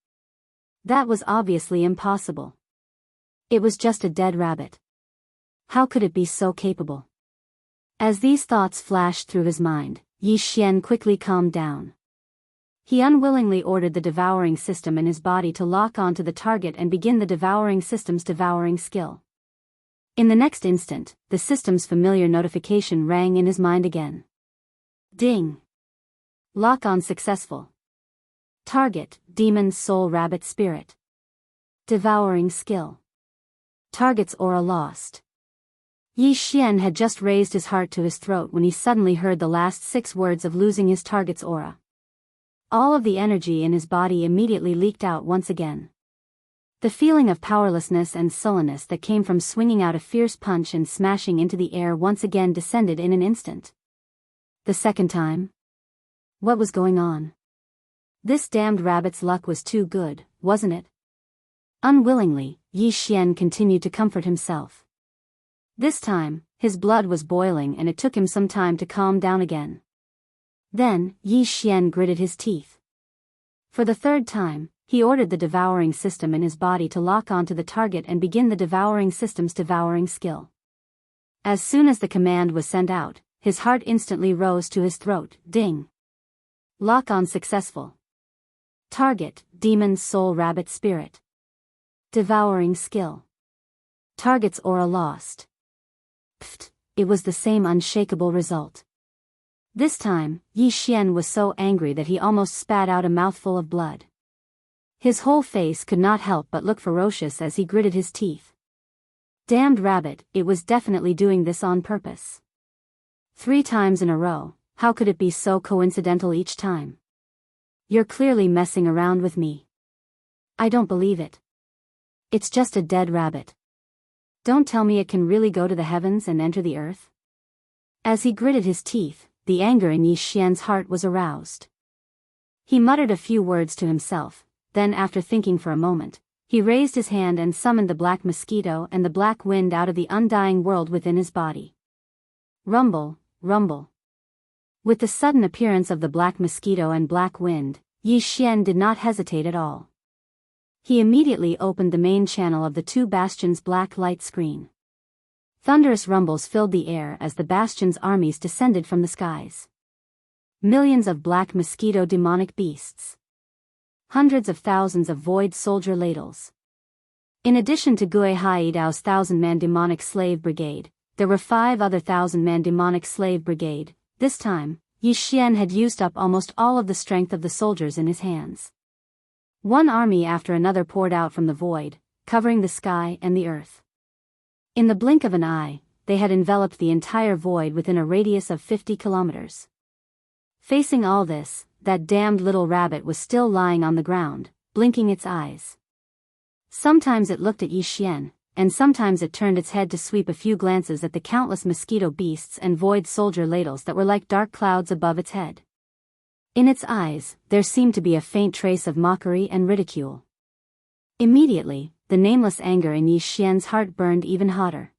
[SPEAKER 1] That was obviously impossible. It was just a dead rabbit. How could it be so capable? As these thoughts flashed through his mind, Yi Xian quickly calmed down. He unwillingly ordered the devouring system in his body to lock onto the target and begin the devouring system's devouring skill. In the next instant, the system's familiar notification rang in his mind again. Ding! Lock on successful. Target, demon soul rabbit spirit. Devouring skill. Target's aura lost. Yi Xian had just raised his heart to his throat when he suddenly heard the last 6 words of losing his target's aura. All of the energy in his body immediately leaked out once again. The feeling of powerlessness and sullenness that came from swinging out a fierce punch and smashing into the air once again descended in an instant. The second time? What was going on? This damned rabbit's luck was too good, wasn't it? Unwillingly, Yi Xian continued to comfort himself. This time, his blood was boiling and it took him some time to calm down again. Then, Yi Xian gritted his teeth. For the third time, he ordered the devouring system in his body to lock onto the target and begin the devouring system's devouring skill. As soon as the command was sent out, his heart instantly rose to his throat. Ding! Lock on successful. Target, demon soul rabbit spirit. Devouring skill. Target's aura lost. Pfft, it was the same unshakable result. This time, Yi Xian was so angry that he almost spat out a mouthful of blood. His whole face could not help but look ferocious as he gritted his teeth. Damned rabbit, it was definitely doing this on purpose. 3 times in a row, how could it be so coincidental each time? You're clearly messing around with me. I don't believe it. It's just a dead rabbit. Don't tell me it can really go to the heavens and enter the earth? As he gritted his teeth, the anger in Yi Xian's heart was aroused. He muttered a few words to himself, then after thinking for a moment, he raised his hand and summoned the black mosquito and the black wind out of the undying world within his body. Rumble, rumble. With the sudden appearance of the black mosquito and black wind, Yi Xian did not hesitate at all. He immediately opened the main channel of the 2 bastions' black light screen. Thunderous rumbles filled the air as the bastion's armies descended from the skies. Millions of black mosquito demonic beasts. Hundreds of thousands of void soldier ladles. In addition to Gui Haidao's 1,000-man demonic slave brigade, there were 5 other 1,000-man demonic slave brigade. This time, Yi Xian had used up almost all of the strength of the soldiers in his hands. One army after another poured out from the void, covering the sky and the earth. In the blink of an eye, they had enveloped the entire void within a radius of 50 kilometers. Facing all this, that damned little rabbit was still lying on the ground, blinking its eyes. Sometimes it looked at Yi Xian, and sometimes it turned its head to sweep a few glances at the countless mosquito beasts and void soldier ladles that were like dark clouds above its head. In its eyes, there seemed to be a faint trace of mockery and ridicule. Immediately, the nameless anger in Yi Xian's heart burned even hotter.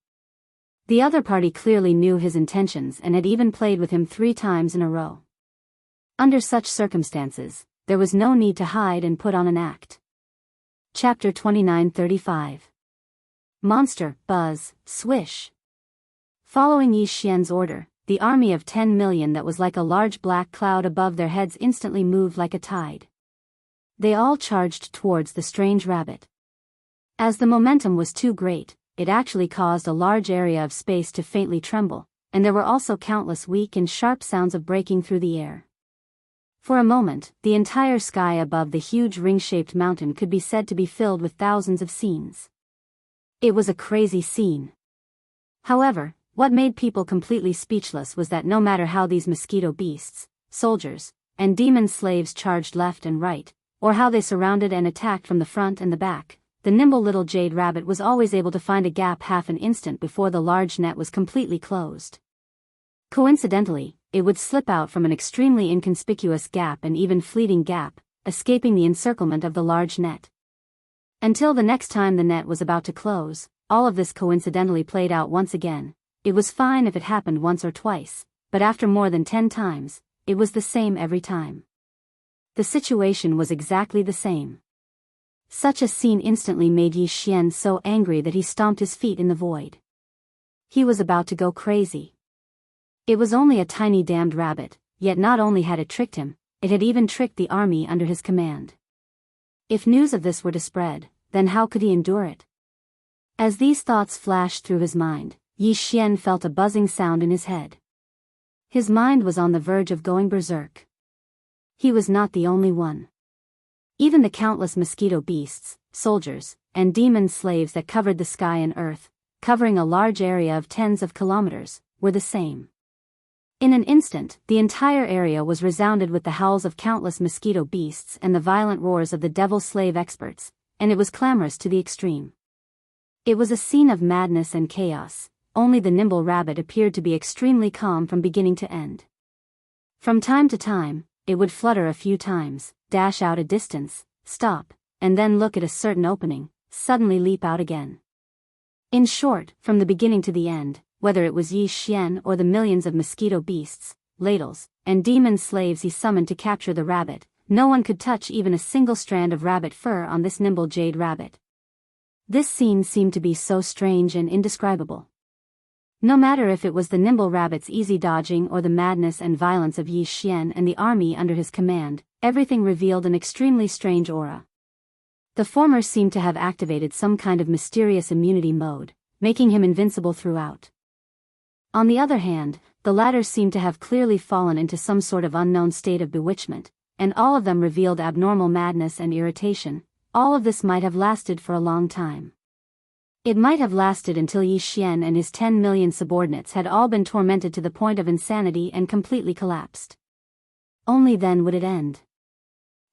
[SPEAKER 1] The other party clearly knew his intentions and had even played with him 3 times in a row. Under such circumstances, there was no need to hide and put on an act. Chapter 29:35. Monster, buzz, swish. Following Yi Xian's order, the army of 10 million that was like a large black cloud above their heads instantly moved like a tide. They all charged towards the strange rabbit. As the momentum was too great, it actually caused a large area of space to faintly tremble, and there were also countless weak and sharp sounds of breaking through the air. For a moment, the entire sky above the huge ring-shaped mountain could be said to be filled with thousands of scenes. It was a crazy scene. However, what made people completely speechless was that no matter how these mosquito beasts, soldiers, and demon slaves charged left and right, or how they surrounded and attacked from the front and the back, the nimble little jade rabbit was always able to find a gap half an instant before the large net was completely closed. Coincidentally, it would slip out from an extremely inconspicuous gap and even fleeting gap, escaping the encirclement of the large net. Until the next time the net was about to close, all of this coincidentally played out once again. It was fine if it happened once or twice, but after more than 10 times, it was the same every time. The situation was exactly the same. Such a scene instantly made Yi Xian so angry that he stomped his feet in the void. He was about to go crazy. It was only a tiny damned rabbit, yet not only had it tricked him, it had even tricked the army under his command. If news of this were to spread, then how could he endure it? As these thoughts flashed through his mind, Yi Xian felt a buzzing sound in his head. His mind was on the verge of going berserk. He was not the only one. Even the countless mosquito beasts, soldiers, and demon slaves that covered the sky and earth, covering a large area of tens of kilometers, were the same. In an instant, the entire area was resounded with the howls of countless mosquito beasts and the violent roars of the devil slave experts, and it was clamorous to the extreme. It was a scene of madness and chaos. Only the nimble rabbit appeared to be extremely calm from beginning to end. From time to time, it would flutter a few times, dash out a distance, stop, and then look at a certain opening, suddenly leap out again. In short, from the beginning to the end, whether it was Yi Xian or the millions of mosquito beasts, ladles, and demon slaves he summoned to capture the rabbit, no one could touch even a single strand of rabbit fur on this nimble jade rabbit. This scene seemed to be so strange and indescribable. No matter if it was the nimble rabbit's easy dodging or the madness and violence of Yi Xian and the army under his command, everything revealed an extremely strange aura. The former seemed to have activated some kind of mysterious immunity mode, making him invincible throughout. On the other hand, the latter seemed to have clearly fallen into some sort of unknown state of bewitchment, and all of them revealed abnormal madness and irritation. All of this might have lasted for a long time. It might have lasted until Yi Xian and his 10 million subordinates had all been tormented to the point of insanity and completely collapsed. Only then would it end.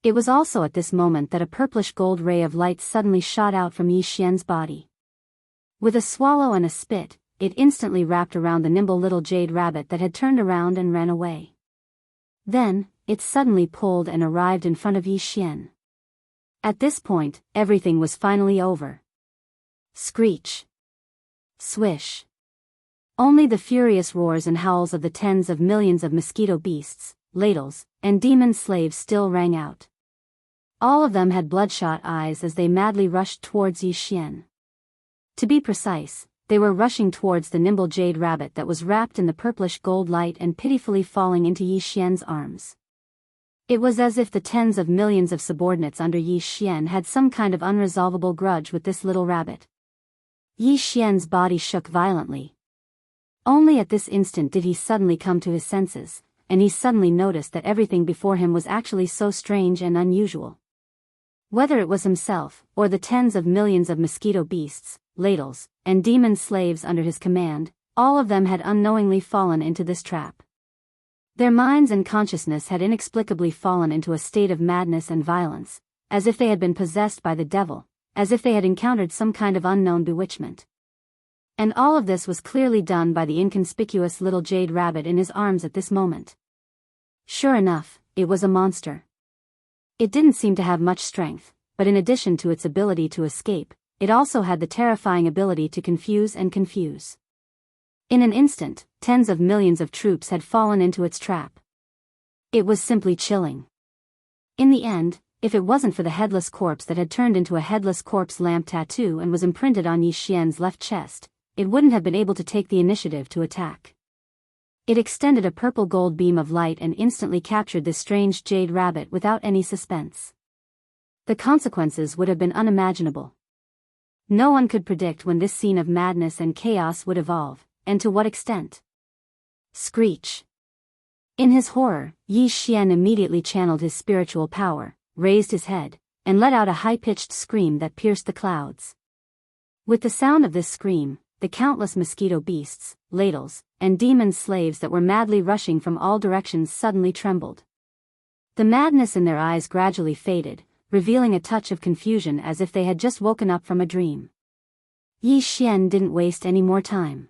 [SPEAKER 1] It was also at this moment that a purplish gold ray of light suddenly shot out from Yi Xian's body. With a swallow and a spit, it instantly wrapped around the nimble little jade rabbit that had turned around and ran away. Then, it suddenly pulled and arrived in front of Yi Xian. At this point, everything was finally over. Screech. Swish. Only the furious roars and howls of the tens of millions of mosquito beasts, ladles, and demon slaves still rang out. All of them had bloodshot eyes as they madly rushed towards Yi Xian. To be precise, they were rushing towards the nimble jade rabbit that was wrapped in the purplish gold light and pitifully falling into Yi Xian's arms. It was as if the tens of millions of subordinates under Yi Xian had some kind of unresolvable grudge with this little rabbit. Yi Xian's body shook violently. Only at this instant did he suddenly come to his senses, and he suddenly noticed that everything before him was actually so strange and unusual. Whether it was himself, or the tens of millions of mosquito beasts, ladles, and demon slaves under his command, all of them had unknowingly fallen into this trap. Their minds and consciousness had inexplicably fallen into a state of madness and violence, as if they had been possessed by the devil, as if they had encountered some kind of unknown bewitchment. And all of this was clearly done by the inconspicuous little jade rabbit in his arms at this moment. Sure enough, it was a monster. It didn't seem to have much strength, but in addition to its ability to escape, it also had the terrifying ability to confuse and confuse. In an instant, tens of millions of troops had fallen into its trap. It was simply chilling. In the end, if it wasn't for the headless corpse that had turned into a headless corpse lamp tattoo and was imprinted on Yi Xian's left chest, it wouldn't have been able to take the initiative to attack. It extended a purple gold beam of light and instantly captured this strange jade rabbit without any suspense. The consequences would have been unimaginable. No one could predict when this scene of madness and chaos would evolve, and to what extent. Screech. In his horror, Yi Xian immediately channeled his spiritual power, raised his head, and let out a high-pitched scream that pierced the clouds. With the sound of this scream, the countless mosquito beasts, ladles, and demon slaves that were madly rushing from all directions suddenly trembled. The madness in their eyes gradually faded, revealing a touch of confusion as if they had just woken up from a dream. Yi Xian didn't waste any more time.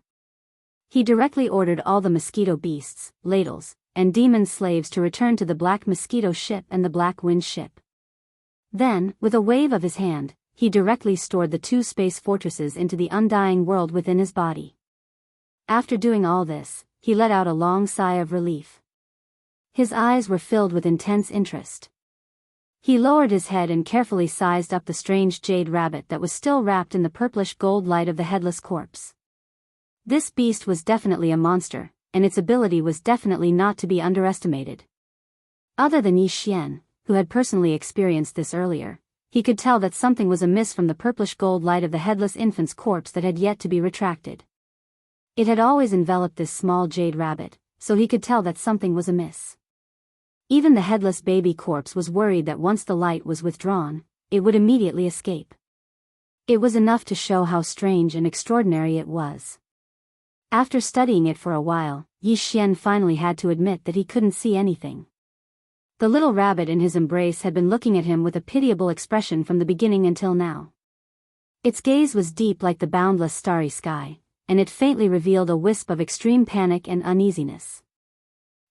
[SPEAKER 1] He directly ordered all the mosquito beasts, ladles, and demon slaves to return to the Black Mosquito ship and the Black Wind ship. Then, with a wave of his hand, he directly stored the two space fortresses into the undying world within his body. After doing all this, he let out a long sigh of relief. His eyes were filled with intense interest. He lowered his head and carefully sized up the strange jade rabbit that was still wrapped in the purplish gold light of the headless corpse. This beast was definitely a monster, and its ability was definitely not to be underestimated. Other than Yi Xian, who had personally experienced this earlier, he could tell that something was amiss from the purplish gold light of the headless infant's corpse that had yet to be retracted. It had always enveloped this small jade rabbit, so he could tell that something was amiss. Even the headless baby corpse was worried that once the light was withdrawn, it would immediately escape. It was enough to show how strange and extraordinary it was. After studying it for a while, Yi Xian finally had to admit that he couldn't see anything. The little rabbit in his embrace had been looking at him with a pitiable expression from the beginning until now. Its gaze was deep like the boundless starry sky, and it faintly revealed a wisp of extreme panic and uneasiness.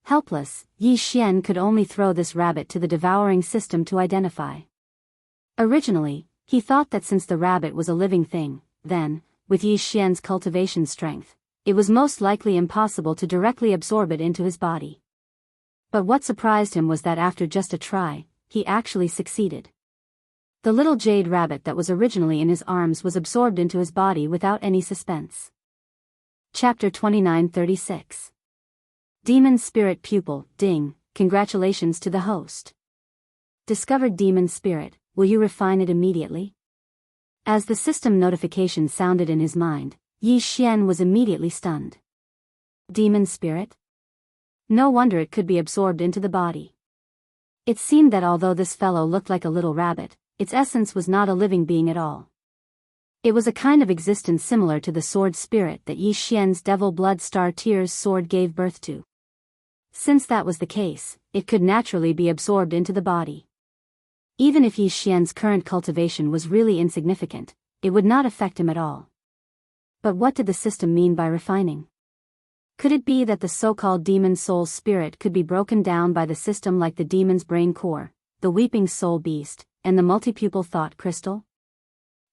[SPEAKER 1] Helpless, Yi Xian could only throw this rabbit to the devouring system to identify. Originally, he thought that since the rabbit was a living thing, then, with Yi Xian's cultivation strength, it was most likely impossible to directly absorb it into his body. But what surprised him was that after just a try, he actually succeeded. The little jade rabbit that was originally in his arms was absorbed into his body without any suspense. Chapter 2936. Demon Spirit Pupil, Ding, congratulations to the host. Discovered Demon Spirit, will you refine it immediately? As the system notification sounded in his mind, Yi Xian was immediately stunned. Demon Spirit? No wonder it could be absorbed into the body. It seemed that although this fellow looked like a little rabbit, its essence was not a living being at all. It was a kind of existence similar to the sword spirit that Yi Xian's Devil Blood Star Tears sword gave birth to. Since that was the case, it could naturally be absorbed into the body. Even if Yi Xian's current cultivation was really insignificant, it would not affect him at all. But what did the system mean by refining? Could it be that the so-called demon soul spirit could be broken down by the system like the demon's brain core, the weeping soul beast, and the multipupil thought crystal?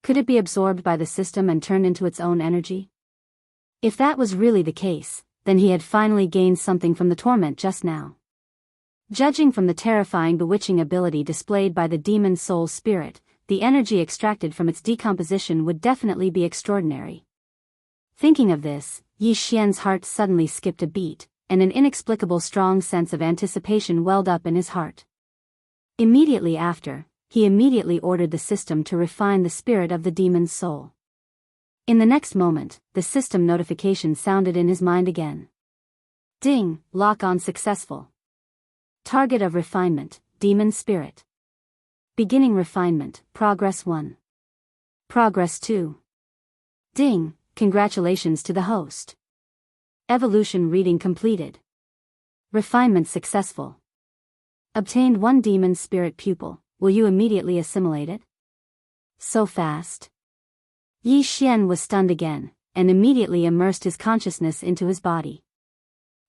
[SPEAKER 1] Could it be absorbed by the system and turned into its own energy? If that was really the case, then he had finally gained something from the torment just now. Judging from the terrifying bewitching ability displayed by the demon soul spirit, the energy extracted from its decomposition would definitely be extraordinary. Thinking of this, Yi Xian's heart suddenly skipped a beat, and an inexplicable strong sense of anticipation welled up in his heart. Immediately after, he immediately ordered the system to refine the spirit of the demon's soul. In the next moment, the system notification sounded in his mind again. Ding, lock-on successful. Target of refinement, demon spirit. Beginning refinement, progress 1. Progress 2. Ding, congratulations to the host. Evolution reading completed. Refinement successful. Obtained 1 demon spirit pupil, will you immediately assimilate it? So fast. Yi Xian was stunned again, and immediately immersed his consciousness into his body.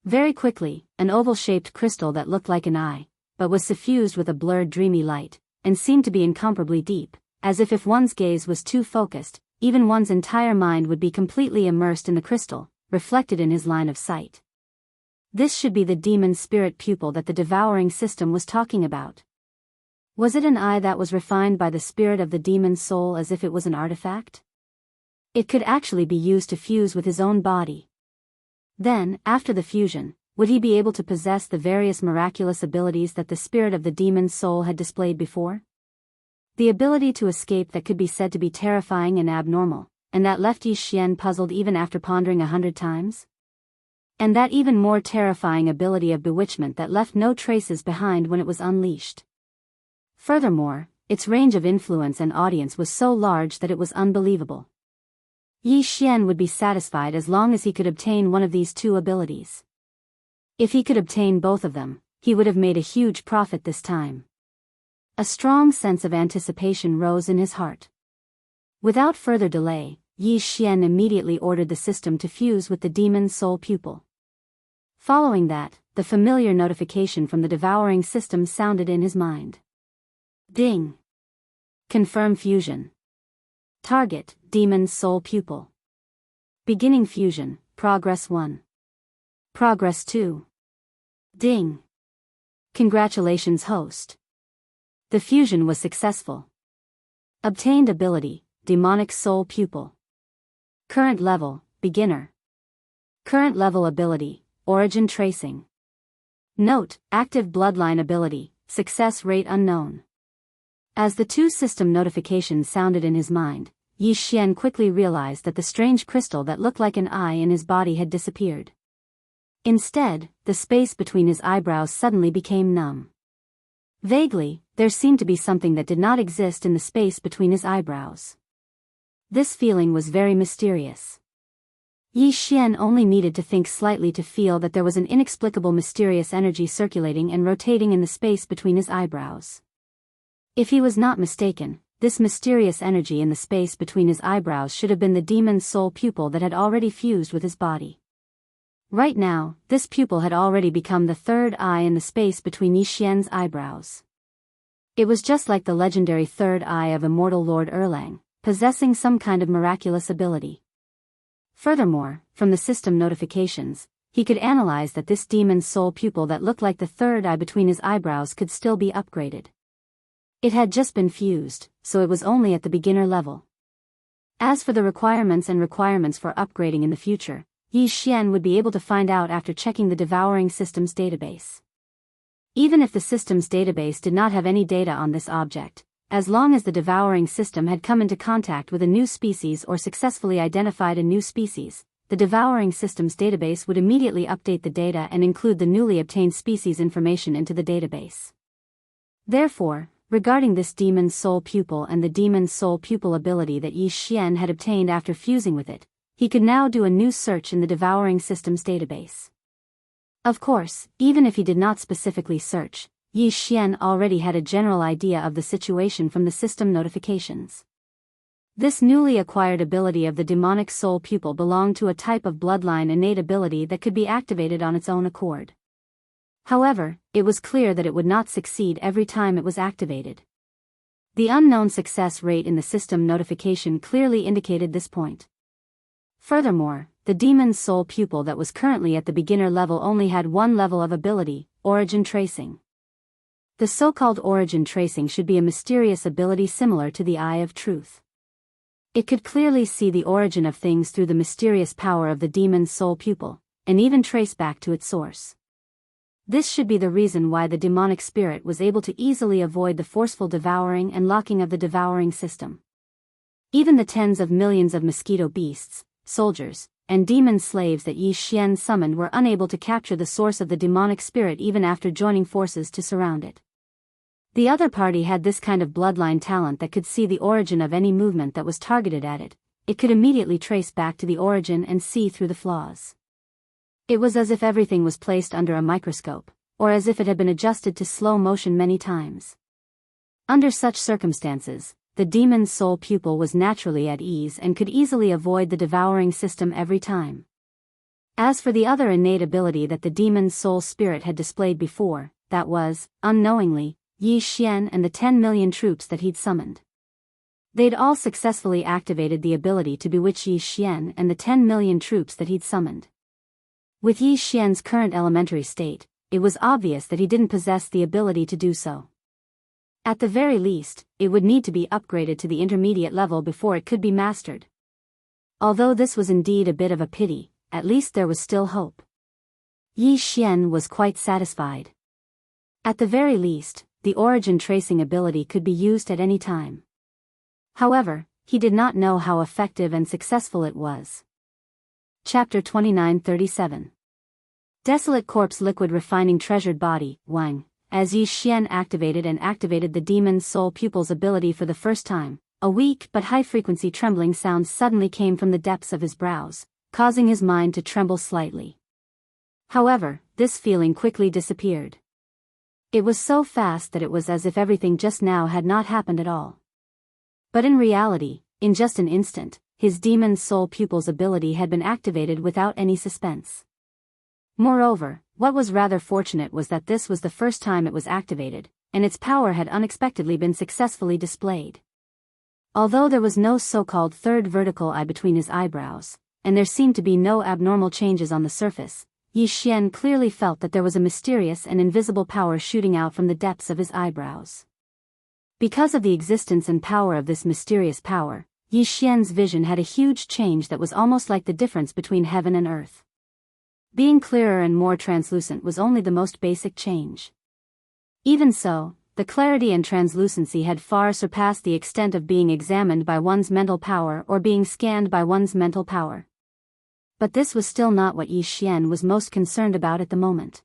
[SPEAKER 1] Very quickly, an oval-shaped crystal that looked like an eye, but was suffused with a blurred dreamy light, and seemed to be incomparably deep, as if one's gaze was too focused, even one's entire mind would be completely immersed in the crystal, reflected in his line of sight. This should be the demon spirit pupil that the devouring system was talking about. Was it an eye that was refined by the spirit of the demon soul as if it was an artifact? It could actually be used to fuse with his own body. Then, after the fusion, would he be able to possess the various miraculous abilities that the spirit of the demon soul had displayed before? The ability to escape that could be said to be terrifying and abnormal, and that left Yi Xian puzzled even after pondering 100 times? And that even more terrifying ability of bewitchment that left no traces behind when it was unleashed. Furthermore, its range of influence and audience was so large that it was unbelievable. Yi Xian would be satisfied as long as he could obtain one of these two abilities. If he could obtain both of them, he would have made a huge profit this time. A strong sense of anticipation rose in his heart. Without further delay, Yi Xian immediately ordered the system to fuse with the demon soul pupil. Following that, the familiar notification from the devouring system sounded in his mind. Ding! Confirm fusion. Target, demon soul pupil. Beginning fusion, progress 1. Progress 2. Ding! Congratulations, host. The fusion was successful. Obtained ability, demonic soul pupil. Current level, beginner. Current level ability, origin tracing. Note, active bloodline ability, success rate unknown. As the two system notifications sounded in his mind, Yi Xian quickly realized that the strange crystal that looked like an eye in his body had disappeared. Instead, the space between his eyebrows suddenly became numb. Vaguely, there seemed to be something that did not exist in the space between his eyebrows. This feeling was very mysterious. Yi Xian only needed to think slightly to feel that there was an inexplicable mysterious energy circulating and rotating in the space between his eyebrows. If he was not mistaken, this mysterious energy in the space between his eyebrows should have been the demon soul pupil that had already fused with his body. Right now, this pupil had already become the third eye in the space between Yi Xian's eyebrows. It was just like the legendary third eye of immortal Lord Erlang, possessing some kind of miraculous ability. Furthermore, from the system notifications, he could analyze that this demon soul pupil that looked like the third eye between his eyebrows could still be upgraded. It had just been fused, so it was only at the beginner level. As for the requirements for upgrading in the future, Yi Xian would be able to find out after checking the devouring system's database. Even if the system's database did not have any data on this object, as long as the devouring system had come into contact with a new species or successfully identified a new species, the devouring system's database would immediately update the data and include the newly obtained species information into the database. Therefore, regarding this demon soul pupil and the demon soul pupil ability that Yi Xian had obtained after fusing with it, he could now do a new search in the devouring system's database. Of course, even if he did not specifically search, Yi Xian already had a general idea of the situation from the system notifications. This newly acquired ability of the demonic soul pupil belonged to a type of bloodline innate ability that could be activated on its own accord. However, it was clear that it would not succeed every time it was activated. The unknown success rate in the system notification clearly indicated this point. Furthermore, the demon soul pupil that was currently at the beginner level only had one level of ability, origin tracing. The so-called origin tracing should be a mysterious ability similar to the Eye of Truth. It could clearly see the origin of things through the mysterious power of the demon soul pupil, and even trace back to its source. This should be the reason why the demonic spirit was able to easily avoid the forceful devouring and locking of the devouring system. Even the tens of millions of mosquito beasts, soldiers, and demon slaves that Yi Xian summoned were unable to capture the source of the demonic spirit even after joining forces to surround it. The other party had this kind of bloodline talent that could see the origin of any movement that was targeted at it. It could immediately trace back to the origin and see through the flaws. It was as if everything was placed under a microscope, or as if it had been adjusted to slow motion many times. Under such circumstances, the demon soul pupil was naturally at ease and could easily avoid the devouring system every time. As for the other innate ability that the demon's soul spirit had displayed before, that was, unknowingly, Yi Xian and the 10 million troops that he'd summoned. They'd all successfully activated the ability to bewitch Yi Xian and the 10 million troops that he'd summoned. With Yi Xian's current elementary state, it was obvious that he didn't possess the ability to do so. At the very least, it would need to be upgraded to the intermediate level before it could be mastered. Although this was indeed a bit of a pity, at least there was still hope. Yi Xian was quite satisfied. At the very least, the origin tracing ability could be used at any time. However, he did not know how effective and successful it was. Chapter 2937. Desolate Corpse Liquid Refining Treasured Body, Wang. As Yi Xian activated the demon's soul pupil's ability for the first time, a weak but high-frequency trembling sound suddenly came from the depths of his brows, causing his mind to tremble slightly. However, this feeling quickly disappeared. It was so fast that it was as if everything just now had not happened at all. But in reality, in just an instant, his demon's soul pupil's ability had been activated without any suspense. Moreover, what was rather fortunate was that this was the first time it was activated, and its power had unexpectedly been successfully displayed. Although there was no so-called third vertical eye between his eyebrows, and there seemed to be no abnormal changes on the surface, Yi Xian clearly felt that there was a mysterious and invisible power shooting out from the depths of his eyebrows. Because of the existence and power of this mysterious power, Yi Xian's vision had a huge change that was almost like the difference between heaven and earth. Being clearer and more translucent was only the most basic change. Even so, the clarity and translucency had far surpassed the extent of being examined by one's mental power or being scanned by one's mental power. But this was still not what Yi Xian was most concerned about at the moment.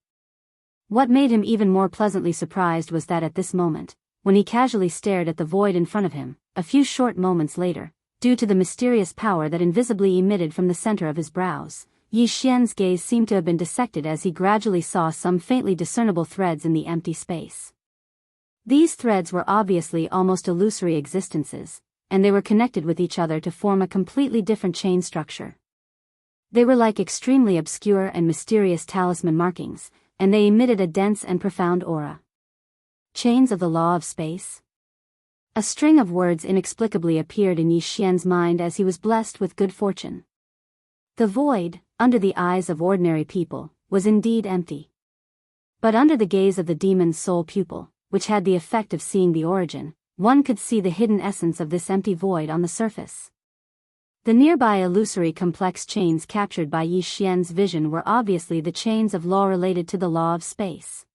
[SPEAKER 1] What made him even more pleasantly surprised was that at this moment, when he casually stared at the void in front of him, a few short moments later, due to the mysterious power that invisibly emitted from the center of his brows, Yi Xian's gaze seemed to have been dissected as he gradually saw some faintly discernible threads in the empty space. These threads were obviously almost illusory existences, and they were connected with each other to form a completely different chain structure. They were like extremely obscure and mysterious talisman markings, and they emitted a dense and profound aura. Chains of the law of space? A string of words inexplicably appeared in Yi Xian's mind as he was blessed with good fortune. The void, under the eyes of ordinary people, was indeed empty. But under the gaze of the demon's soul pupil, which had the effect of seeing the origin, one could see the hidden essence of this empty void on the surface. The nearby illusory complex chains captured by Yi Xian's vision were obviously the chains of law related to the law of space.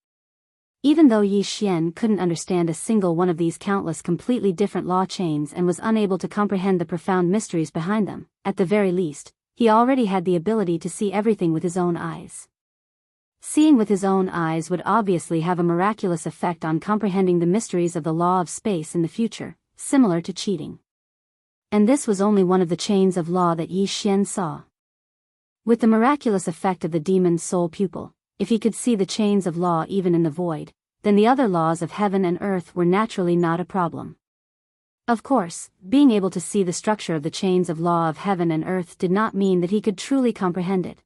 [SPEAKER 1] Even though Yi Xian couldn't understand a single one of these countless completely different law chains and was unable to comprehend the profound mysteries behind them, at the very least, he already had the ability to see everything with his own eyes. Seeing with his own eyes would obviously have a miraculous effect on comprehending the mysteries of the law of space in the future, similar to cheating. And this was only one of the chains of law that Yi Xian saw. With the miraculous effect of the demon's soul pupil, if he could see the chains of law even in the void, then the other laws of heaven and earth were naturally not a problem. Of course, being able to see the structure of the chains of law of heaven and earth did not mean that he could truly comprehend it.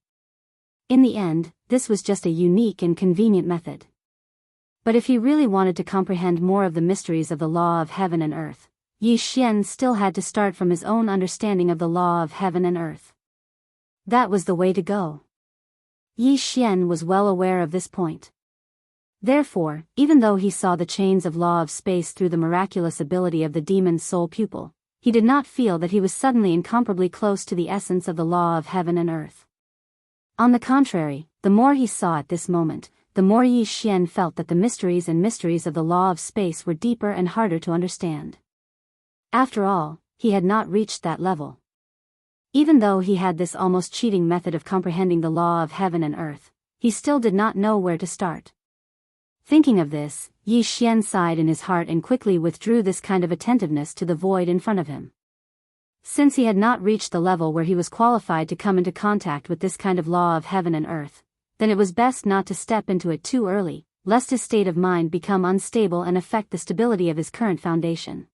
[SPEAKER 1] In the end, this was just a unique and convenient method. But if he really wanted to comprehend more of the mysteries of the law of heaven and earth, Yi Xian still had to start from his own understanding of the law of heaven and earth. That was the way to go. Yi Xian was well aware of this point. Therefore, even though he saw the chains of law of space through the miraculous ability of the demon's soul pupil, he did not feel that he was suddenly incomparably close to the essence of the law of heaven and earth. On the contrary, the more he saw at this moment, the more Yi Xian felt that the mysteries of the law of space were deeper and harder to understand. After all, he had not reached that level. Even though he had this almost cheating method of comprehending the law of heaven and earth, he still did not know where to start. Thinking of this, Yi Xian sighed in his heart and quickly withdrew this kind of attentiveness to the void in front of him. Since he had not reached the level where he was qualified to come into contact with this kind of law of heaven and earth, then it was best not to step into it too early, lest his state of mind become unstable and affect the stability of his current foundation.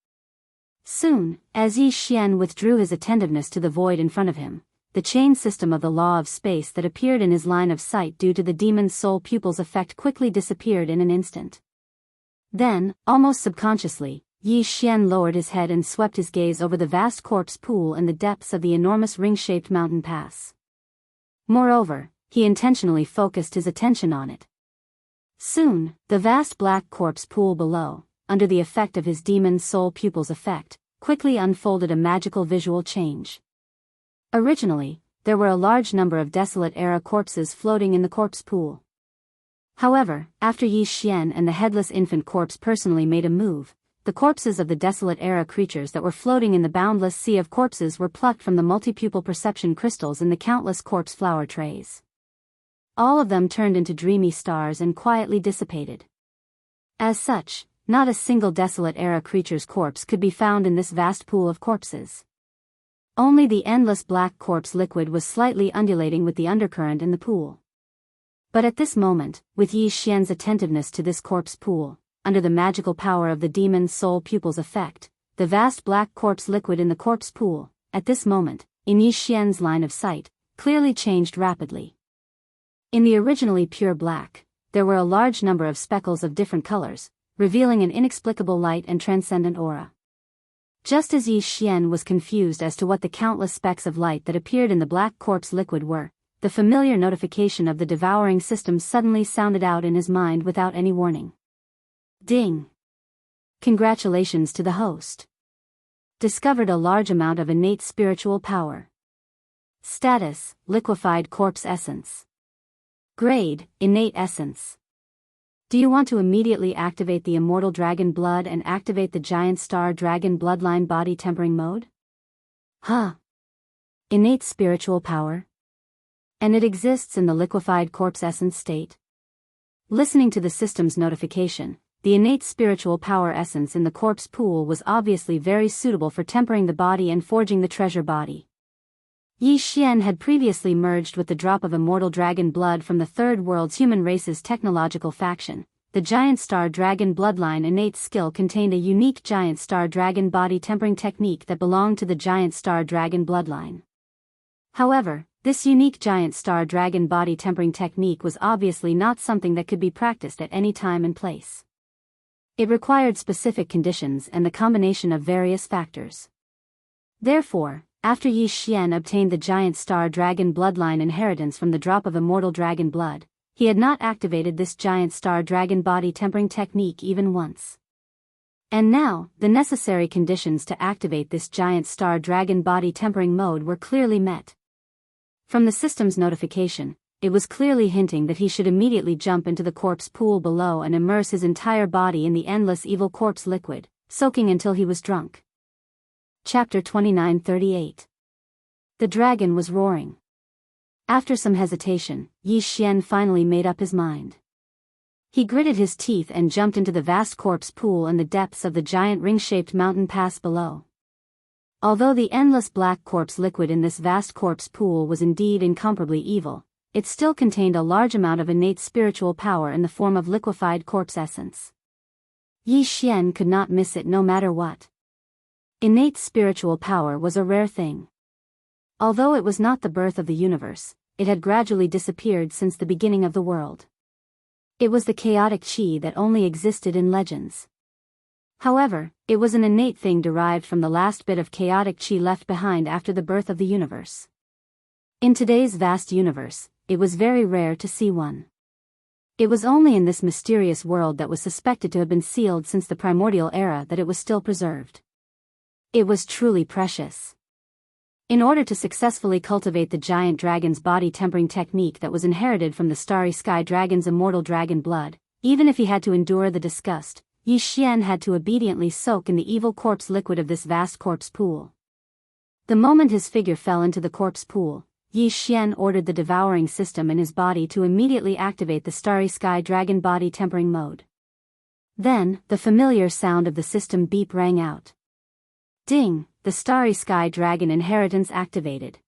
[SPEAKER 1] Soon, as Yi Xian withdrew his attentiveness to the void in front of him, the chain system of the law of space that appeared in his line of sight due to the demon's soul pupil's effect quickly disappeared in an instant. Then, almost subconsciously, Yi Xian lowered his head and swept his gaze over the vast corpse pool in the depths of the enormous ring-shaped mountain pass. Moreover, he intentionally focused his attention on it. Soon, the vast black corpse pool below, under the effect of his demon's soul pupil's effect, quickly unfolded a magical visual change. Originally, there were a large number of desolate-era corpses floating in the corpse pool. However, after Yi Xian and the headless infant corpse personally made a move, the corpses of the desolate-era creatures that were floating in the boundless sea of corpses were plucked from the multi-pupil perception crystals in the countless corpse flower trays. All of them turned into dreamy stars and quietly dissipated. As such, not a single desolate-era creature's corpse could be found in this vast pool of corpses. Only the endless black corpse liquid was slightly undulating with the undercurrent in the pool. But at this moment, with Yi Xian's attentiveness to this corpse pool, under the magical power of the demon's soul pupil's effect, the vast black corpse liquid in the corpse pool, at this moment, in Yi Xian's line of sight, clearly changed rapidly. In the originally pure black, there were a large number of speckles of different colors, revealing an inexplicable light and transcendent aura. Just as Yi Xian was confused as to what the countless specks of light that appeared in the black corpse liquid were, the familiar notification of the devouring system suddenly sounded out in his mind without any warning. Ding! Congratulations to the host. Discovered a large amount of innate spiritual power. Status: liquefied corpse essence. Grade: innate essence. Do you want to immediately activate the immortal dragon blood and activate the giant star dragon bloodline body tempering mode? Huh. Innate spiritual power? And it exists in the liquefied corpse essence state? Listening to the system's notification, the innate spiritual power essence in the corpse pool was obviously very suitable for tempering the body and forging the treasure body. Yi Xian had previously merged with the drop of immortal dragon blood from the Third World's human race's technological faction. The giant star dragon bloodline innate skill contained a unique giant star dragon body tempering technique that belonged to the giant star dragon bloodline. However, this unique giant star dragon body tempering technique was obviously not something that could be practiced at any time and place. It required specific conditions and the combination of various factors. Therefore, after Yi Xian obtained the giant star dragon bloodline inheritance from the drop of immortal dragon blood, he had not activated this giant star dragon body tempering technique even once. And now, the necessary conditions to activate this giant star dragon body tempering mode were clearly met. From the system's notification, it was clearly hinting that he should immediately jump into the corpse pool below and immerse his entire body in the endless evil corpse liquid, soaking until he was drunk. Chapter 29:38. The dragon was roaring. After some hesitation, Yi Xian finally made up his mind. He gritted his teeth and jumped into the vast corpse pool in the depths of the giant ring-shaped mountain pass below. Although the endless black corpse liquid in this vast corpse pool was indeed incomparably evil, it still contained a large amount of innate spiritual power in the form of liquefied corpse essence. Yi Xian could not miss it no matter what. Innate spiritual power was a rare thing. Although it was not the birth of the universe, it had gradually disappeared since the beginning of the world. It was the chaotic chi that only existed in legends. However, it was an innate thing derived from the last bit of chaotic chi left behind after the birth of the universe. In today's vast universe, it was very rare to see one. It was only in this mysterious world that was suspected to have been sealed since the primordial era that it was still preserved. It was truly precious. In order to successfully cultivate the giant dragon's body tempering technique that was inherited from the starry sky dragon's immortal dragon blood, even if he had to endure the disgust, Yi Xian had to obediently soak in the evil corpse liquid of this vast corpse pool. The moment his figure fell into the corpse pool, Yi Xian ordered the devouring system in his body to immediately activate the starry sky dragon body tempering mode. Then, the familiar sound of the system beep rang out. Ding! The starry sky dragon inheritance activated.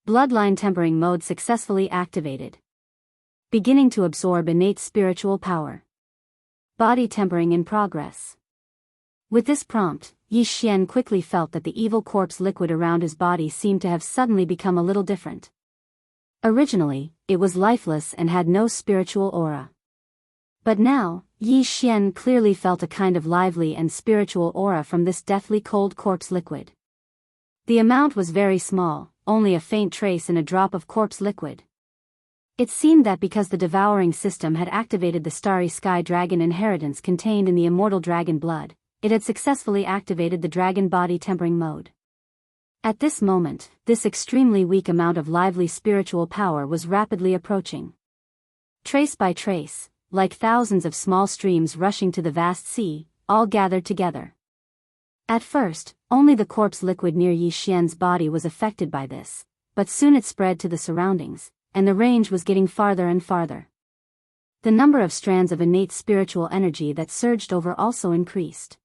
[SPEAKER 1] Bloodline tempering mode successfully activated. Beginning to absorb innate spiritual power. Body tempering in progress. With this prompt, Yi Xian quickly felt that the evil corpse liquid around his body seemed to have suddenly become a little different. Originally, it was lifeless and had no spiritual aura. But now, Yi Xian clearly felt a kind of lively and spiritual aura from this deathly cold corpse liquid. The amount was very small, only a faint trace in a drop of corpse liquid. It seemed that because the devouring system had activated the starry sky dragon inheritance contained in the immortal dragon blood, it had successfully activated the dragon body tempering mode. At this moment, this extremely weak amount of lively spiritual power was rapidly approaching. Trace by trace, like thousands of small streams rushing to the vast sea, all gathered together. At first, only the corpse liquid near Yi Xian's body was affected by this, but soon it spread to the surroundings, and the range was getting farther and farther. The number of strands of innate spiritual energy that surged over also increased.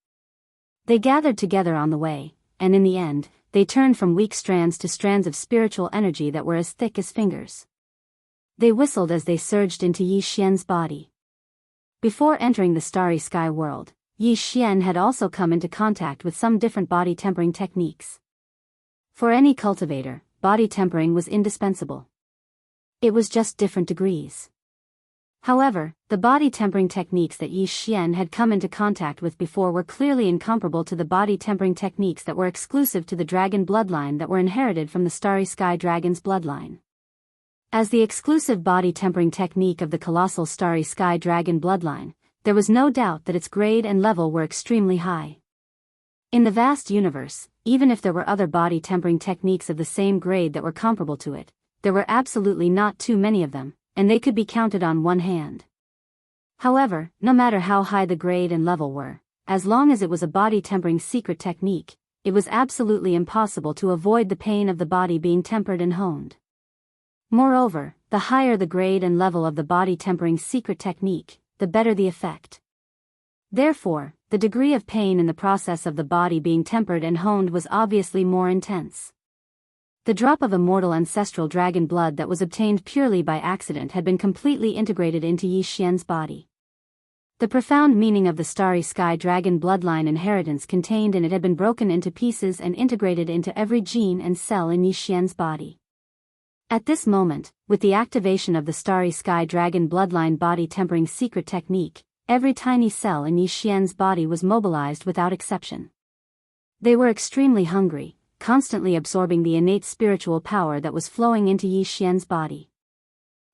[SPEAKER 1] They gathered together on the way, and in the end, they turned from weak strands to strands of spiritual energy that were as thick as fingers. They whistled as they surged into Yi Xian's body. Before entering the starry sky world, Yi Xian had also come into contact with some different body tempering techniques. For any cultivator, body tempering was indispensable. It was just different degrees. However, the body tempering techniques that Yi Xian had come into contact with before were clearly incomparable to the body tempering techniques that were exclusive to the dragon bloodline that were inherited from the starry sky dragon's bloodline. As the exclusive body tempering technique of the colossal starry sky dragon bloodline, there was no doubt that its grade and level were extremely high. In the vast universe, even if there were other body tempering techniques of the same grade that were comparable to it, there were absolutely not too many of them, and they could be counted on one hand. However, no matter how high the grade and level were, as long as it was a body tempering secret technique, it was absolutely impossible to avoid the pain of the body being tempered and honed. Moreover, the higher the grade and level of the body tempering secret technique, the better the effect. Therefore, the degree of pain in the process of the body being tempered and honed was obviously more intense. The drop of immortal ancestral dragon blood that was obtained purely by accident had been completely integrated into Yi Xian's body. The profound meaning of the starry sky dragon bloodline inheritance contained in it had been broken into pieces and integrated into every gene and cell in Yi Xian's body. At this moment, with the activation of the starry sky dragon bloodline body tempering secret technique, every tiny cell in Yi Xian's body was mobilized without exception. They were extremely hungry, constantly absorbing the innate spiritual power that was flowing into Yi Xian's body.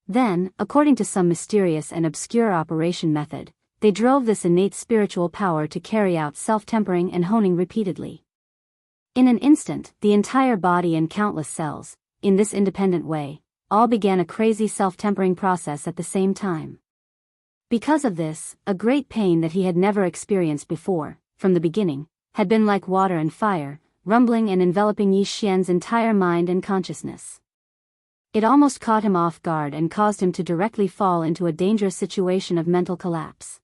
[SPEAKER 1] Then, according to some mysterious and obscure operation method, they drove this innate spiritual power to carry out self-tempering and honing repeatedly. In an instant, the entire body and countless cells, in this independent way, all began a crazy self-tempering process at the same time. Because of this, a great pain that he had never experienced before, from the beginning, had been like water and fire, rumbling and enveloping Yi Xian's entire mind and consciousness. It almost caught him off guard and caused him to directly fall into a dangerous situation of mental collapse.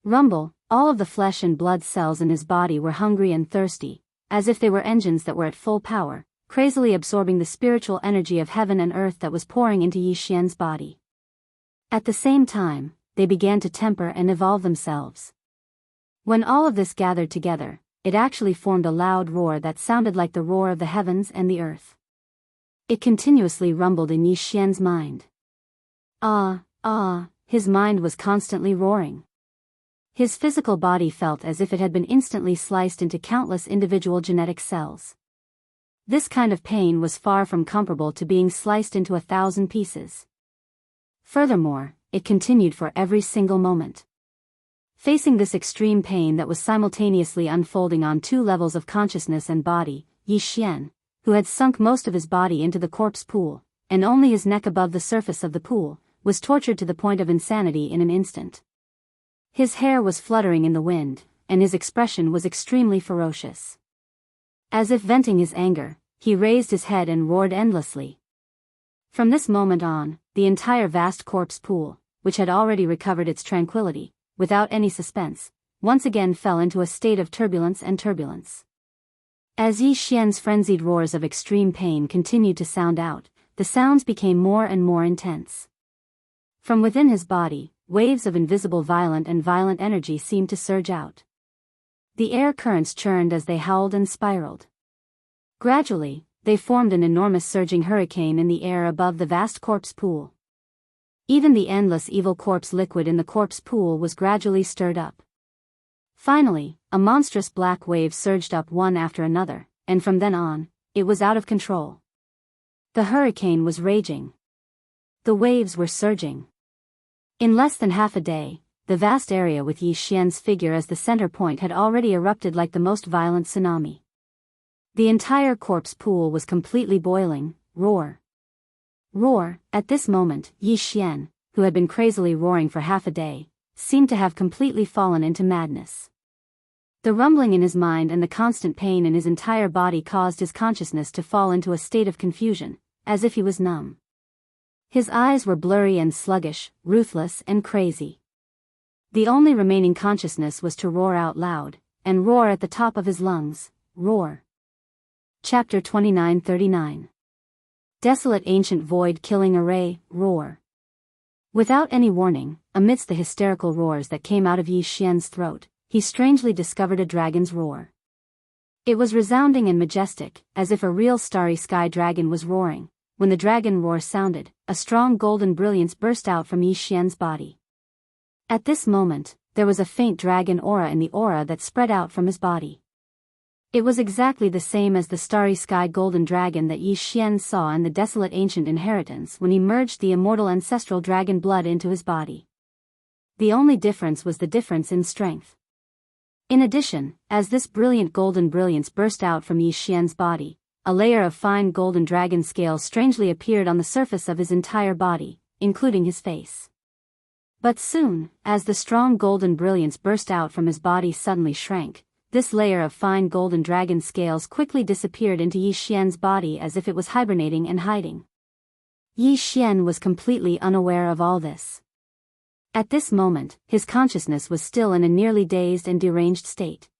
[SPEAKER 1] Rumble, all of the flesh and blood cells in his body were hungry and thirsty, as if they were engines that were at full power, crazily absorbing the spiritual energy of heaven and earth that was pouring into Yi Xian's body. At the same time, they began to temper and evolve themselves. When all of this gathered together, it actually formed a loud roar that sounded like the roar of the heavens and the earth. It continuously rumbled in Yi Xian's mind. His mind was constantly roaring. His physical body felt as if it had been instantly sliced into countless individual genetic cells. This kind of pain was far from comparable to being sliced into 1,000 pieces. Furthermore, it continued for every single moment. Facing this extreme pain that was simultaneously unfolding on two levels of consciousness and body, Yi Xian, who had sunk most of his body into the corpse pool, and only his neck above the surface of the pool, was tortured to the point of insanity in an instant. His hair was fluttering in the wind, and his expression was extremely ferocious. As if venting his anger, he raised his head and roared endlessly. From this moment on, the entire vast corpse pool, which had already recovered its tranquility, without any suspense, once again fell into a state of turbulence. As Yi Xian's frenzied roars of extreme pain continued to sound out, the sounds became more and more intense. From within his body, waves of invisible violent energy seemed to surge out. The air currents churned as they howled and spiraled. Gradually, they formed an enormous surging hurricane in the air above the vast corpse pool. Even the endless evil corpse liquid in the corpse pool was gradually stirred up. Finally, a monstrous black wave surged up one after another, and from then on, it was out of control. The hurricane was raging. The waves were surging. In less than half a day, the vast area with Yi Xian's figure as the center point had already erupted like the most violent tsunami. The entire corpse pool was completely boiling. Roar. Roar. At this moment, Yi Xian, who had been crazily roaring for half a day, seemed to have completely fallen into madness. The rumbling in his mind and the constant pain in his entire body caused his consciousness to fall into a state of confusion, as if he was numb. His eyes were blurry and sluggish, ruthless and crazy. The only remaining consciousness was to roar out loud, and roar at the top of his lungs. Roar. Chapter 2939. Desolate ancient void killing array. Roar. Without any warning, amidst the hysterical roars that came out of Yi Xian's throat, he strangely discovered a dragon's roar. It was resounding and majestic, as if a real starry sky dragon was roaring. When the dragon roar sounded, a strong golden brilliance burst out from Yi Xian's body. At this moment, there was a faint dragon aura in the aura that spread out from his body. It was exactly the same as the starry sky golden dragon that Yi Xian saw in the desolate ancient inheritance when he merged the immortal ancestral dragon blood into his body. The only difference was the difference in strength. In addition, as this brilliant golden brilliance burst out from Yi Xian's body, a layer of fine golden dragon scales strangely appeared on the surface of his entire body, including his face. But soon, as the strong golden brilliance burst out from his body suddenly shrank, this layer of fine golden dragon scales quickly disappeared into Yi Xian's body as if it was hibernating and hiding. Yi Xian was completely unaware of all this. At this moment, his consciousness was still in a nearly dazed and deranged state.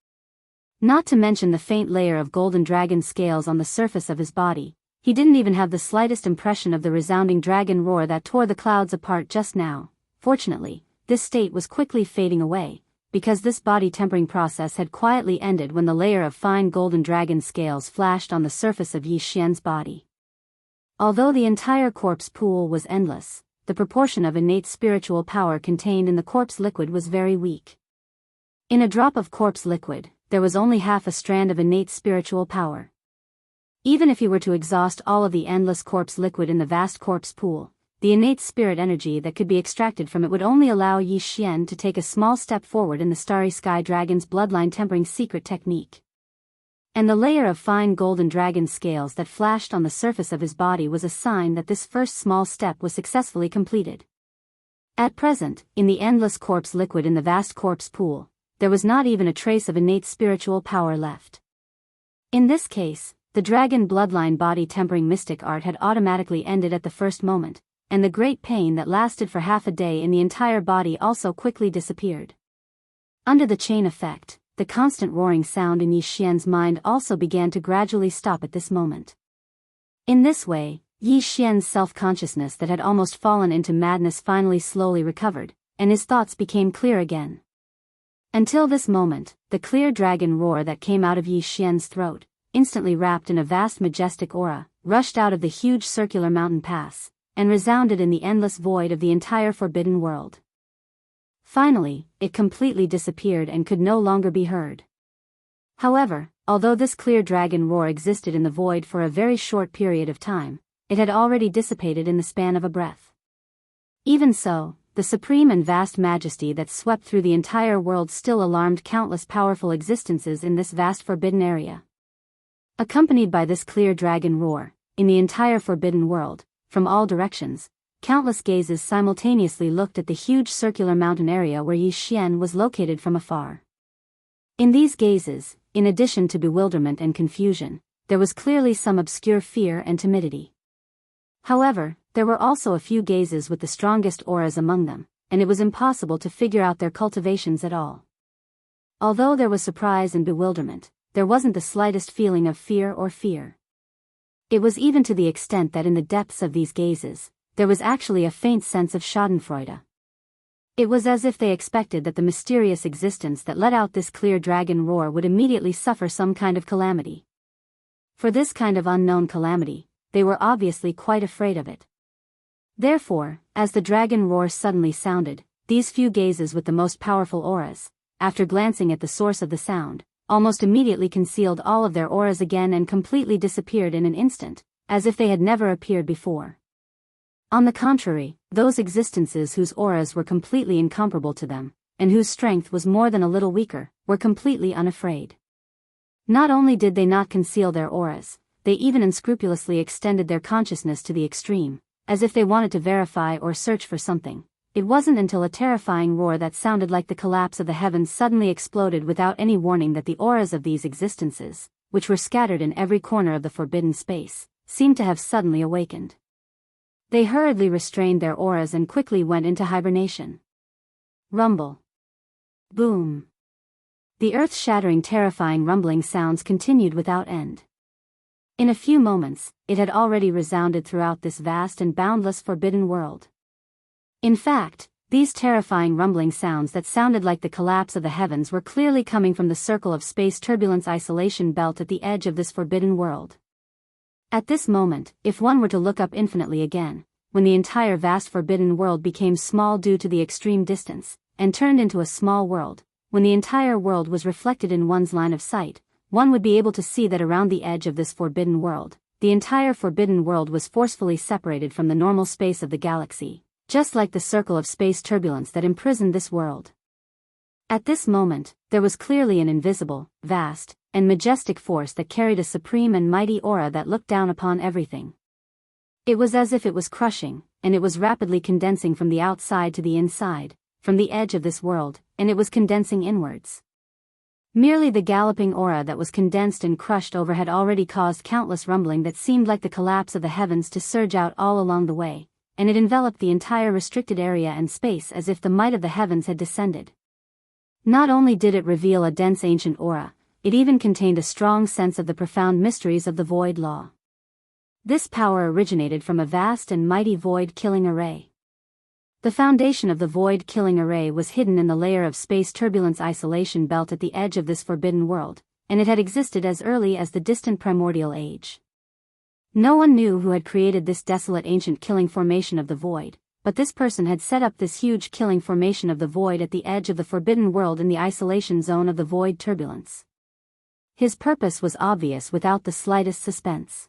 [SPEAKER 1] Not to mention the faint layer of golden dragon scales on the surface of his body, he didn't even have the slightest impression of the resounding dragon roar that tore the clouds apart just now. Fortunately, this state was quickly fading away, because this body-tempering process had quietly ended when the layer of fine golden dragon scales flashed on the surface of Yi Xian's body. Although the entire corpse pool was endless, the proportion of innate spiritual power contained in the corpse liquid was very weak. In a drop of corpse liquid, there was only half a strand of innate spiritual power. Even if he were to exhaust all of the endless corpse liquid in the vast corpse pool, the innate spirit energy that could be extracted from it would only allow Yi Xian to take a small step forward in the Starry Sky Dragon's bloodline tempering secret technique. And the layer of fine golden dragon scales that flashed on the surface of his body was a sign that this first small step was successfully completed. At present, in the endless corpse liquid in the vast corpse pool, there was not even a trace of innate spiritual power left. In this case, the dragon bloodline body tempering mystic art had automatically ended at the first moment, and the great pain that lasted for half a day in the entire body also quickly disappeared. Under the chain effect, the constant roaring sound in Yi Xian's mind also began to gradually stop at this moment. In this way, Yi Xian's self-consciousness that had almost fallen into madness finally slowly recovered, and his thoughts became clear again. Until this moment, the clear dragon roar that came out of Yi Xian's throat, instantly wrapped in a vast majestic aura, rushed out of the huge circular mountain pass, and resounded in the endless void of the entire forbidden world. Finally, it completely disappeared and could no longer be heard. However, although this clear dragon roar existed in the void for a very short period of time, it had already dissipated in the span of a breath. Even so, the supreme and vast majesty that swept through the entire world still alarmed countless powerful existences in this vast forbidden area. Accompanied by this clear dragon roar, in the entire forbidden world, from all directions, countless gazes simultaneously looked at the huge circular mountain area where Yi Xian was located from afar. In these gazes, in addition to bewilderment and confusion, there was clearly some obscure fear and timidity. However, there were also a few gazes with the strongest auras among them, and it was impossible to figure out their cultivations at all. Although there was surprise and bewilderment, there wasn't the slightest feeling of fear or fear. It was even to the extent that in the depths of these gazes, there was actually a faint sense of schadenfreude. It was as if they expected that the mysterious existence that let out this clear dragon roar would immediately suffer some kind of calamity. For this kind of unknown calamity, they were obviously quite afraid of it. Therefore, as the dragon roar suddenly sounded, these few gazes with the most powerful auras, after glancing at the source of the sound, almost immediately concealed all of their auras again and completely disappeared in an instant, as if they had never appeared before. On the contrary, those existences whose auras were completely incomparable to them, and whose strength was more than a little weaker, were completely unafraid. Not only did they not conceal their auras, they even unscrupulously extended their consciousness to the extreme, as if they wanted to verify or search for something. It wasn't until a terrifying roar that sounded like the collapse of the heavens suddenly exploded without any warning that the auras of these existences, which were scattered in every corner of the forbidden space, seemed to have suddenly awakened. They hurriedly restrained their auras and quickly went into hibernation. Rumble. Boom. The earth-shattering terrifying rumbling sounds continued without end. In a few moments, it had already resounded throughout this vast and boundless forbidden world. In fact, these terrifying rumbling sounds that sounded like the collapse of the heavens were clearly coming from the circle of space turbulence isolation belt at the edge of this forbidden world. At this moment, if one were to look up infinitely again, when the entire vast forbidden world became small due to the extreme distance, and turned into a small world, when the entire world was reflected in one's line of sight, one would be able to see that around the edge of this forbidden world, the entire forbidden world was forcefully separated from the normal space of the galaxy, just like the circle of space turbulence that imprisoned this world. At this moment, there was clearly an invisible, vast, and majestic force that carried a supreme and mighty aura that looked down upon everything. It was as if it was crushing, and it was rapidly condensing from the outside to the inside, from the edge of this world, and it was condensing inwards. Merely the galloping aura that was condensed and crushed over had already caused countless rumbling that seemed like the collapse of the heavens to surge out all along the way, and it enveloped the entire restricted area and space as if the might of the heavens had descended. Not only did it reveal a dense ancient aura, it even contained a strong sense of the profound mysteries of the void law. This power originated from a vast and mighty void-killing array. The foundation of the void-killing array was hidden in the layer of space turbulence isolation belt at the edge of this forbidden world, and it had existed as early as the distant primordial age. No one knew who had created this desolate ancient killing formation of the void, but this person had set up this huge killing formation of the void at the edge of the forbidden world in the isolation zone of the void turbulence. His purpose was obvious without the slightest suspense.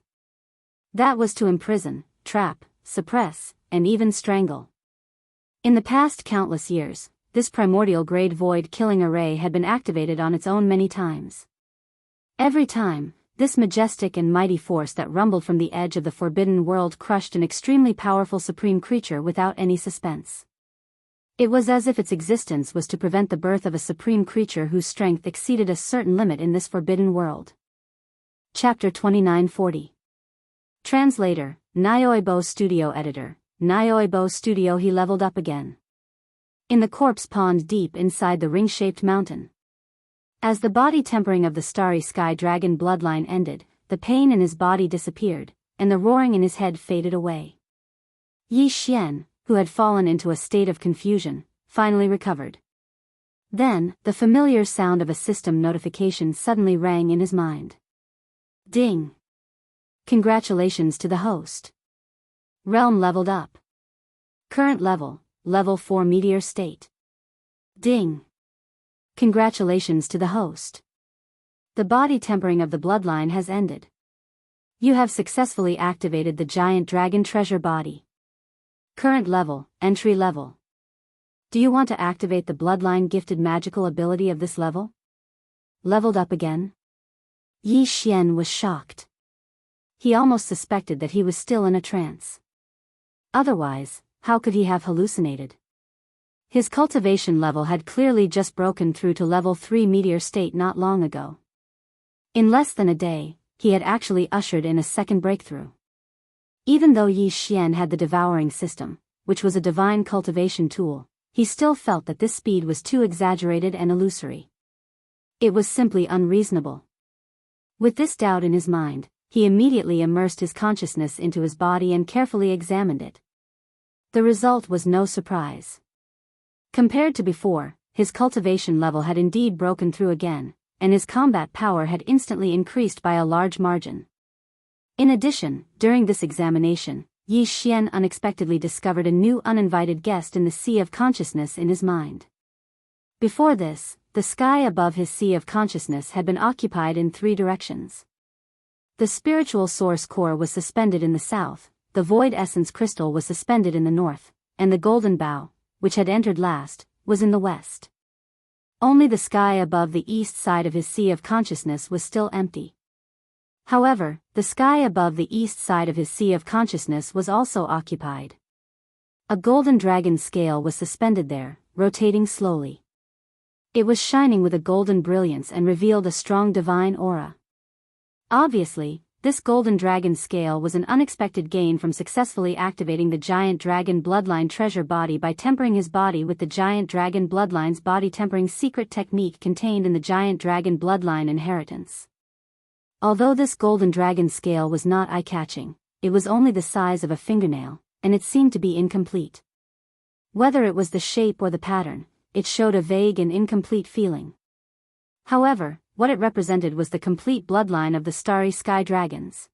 [SPEAKER 1] That was to imprison, trap, suppress, and even strangle. In the past countless years, this primordial grade void killing array had been activated on its own many times. Every time, this majestic and mighty force that rumbled from the edge of the forbidden world crushed an extremely powerful supreme creature without any suspense. It was as if its existence was to prevent the birth of a supreme creature whose strength exceeded a certain limit in this forbidden world. Chapter 2940. Translator, Daoist Studio Editor, Daoist Studio. He leveled up again. In the corpse pond deep inside the ring-shaped mountain. As the body tempering of the starry sky dragon bloodline ended, the pain in his body disappeared, and the roaring in his head faded away. Yi Xian, who had fallen into a state of confusion, finally recovered. Then, the familiar sound of a system notification suddenly rang in his mind. Ding! Congratulations to the host. Realm leveled up. Current level, level 4 meteor state. Ding! Congratulations to the host. The body tempering of the bloodline has ended. You have successfully activated the giant dragon treasure body. Current level, entry level. Do you want to activate the bloodline gifted magical ability of this level? Leveled up again? Yi Xian was shocked. He almost suspected that he was still in a trance. Otherwise, how could he have hallucinated? His cultivation level had clearly just broken through to level 3 meteor state not long ago. In less than a day, he had actually ushered in a second breakthrough. Even though Yi Xian had the devouring system, which was a divine cultivation tool, he still felt that this speed was too exaggerated and illusory. It was simply unreasonable. With this doubt in his mind, he immediately immersed his consciousness into his body and carefully examined it. The result was no surprise. Compared to before, his cultivation level had indeed broken through again, and his combat power had instantly increased by a large margin. In addition, during this examination, Yi Xian unexpectedly discovered a new uninvited guest in the sea of consciousness in his mind. Before this, the sky above his sea of consciousness had been occupied in 3 directions. The spiritual source core was suspended in the south, the void essence crystal was suspended in the north, and the golden bough, which had entered last, was in the west. Only the sky above the east side of his sea of consciousness was still empty. However, the sky above the east side of his sea of consciousness was also occupied. A golden dragon scale was suspended there, rotating slowly. It was shining with a golden brilliance and revealed a strong divine aura. Obviously, this golden dragon scale was an unexpected gain from successfully activating the giant dragon bloodline treasure body by tempering his body with the giant dragon bloodline's body tempering secret technique contained in the giant dragon bloodline inheritance. Although this golden dragon scale was not eye-catching, it was only the size of a fingernail, and it seemed to be incomplete. Whether it was the shape or the pattern, it showed a vague and incomplete feeling. However, what it represented was the complete bloodline of the starry sky dragons.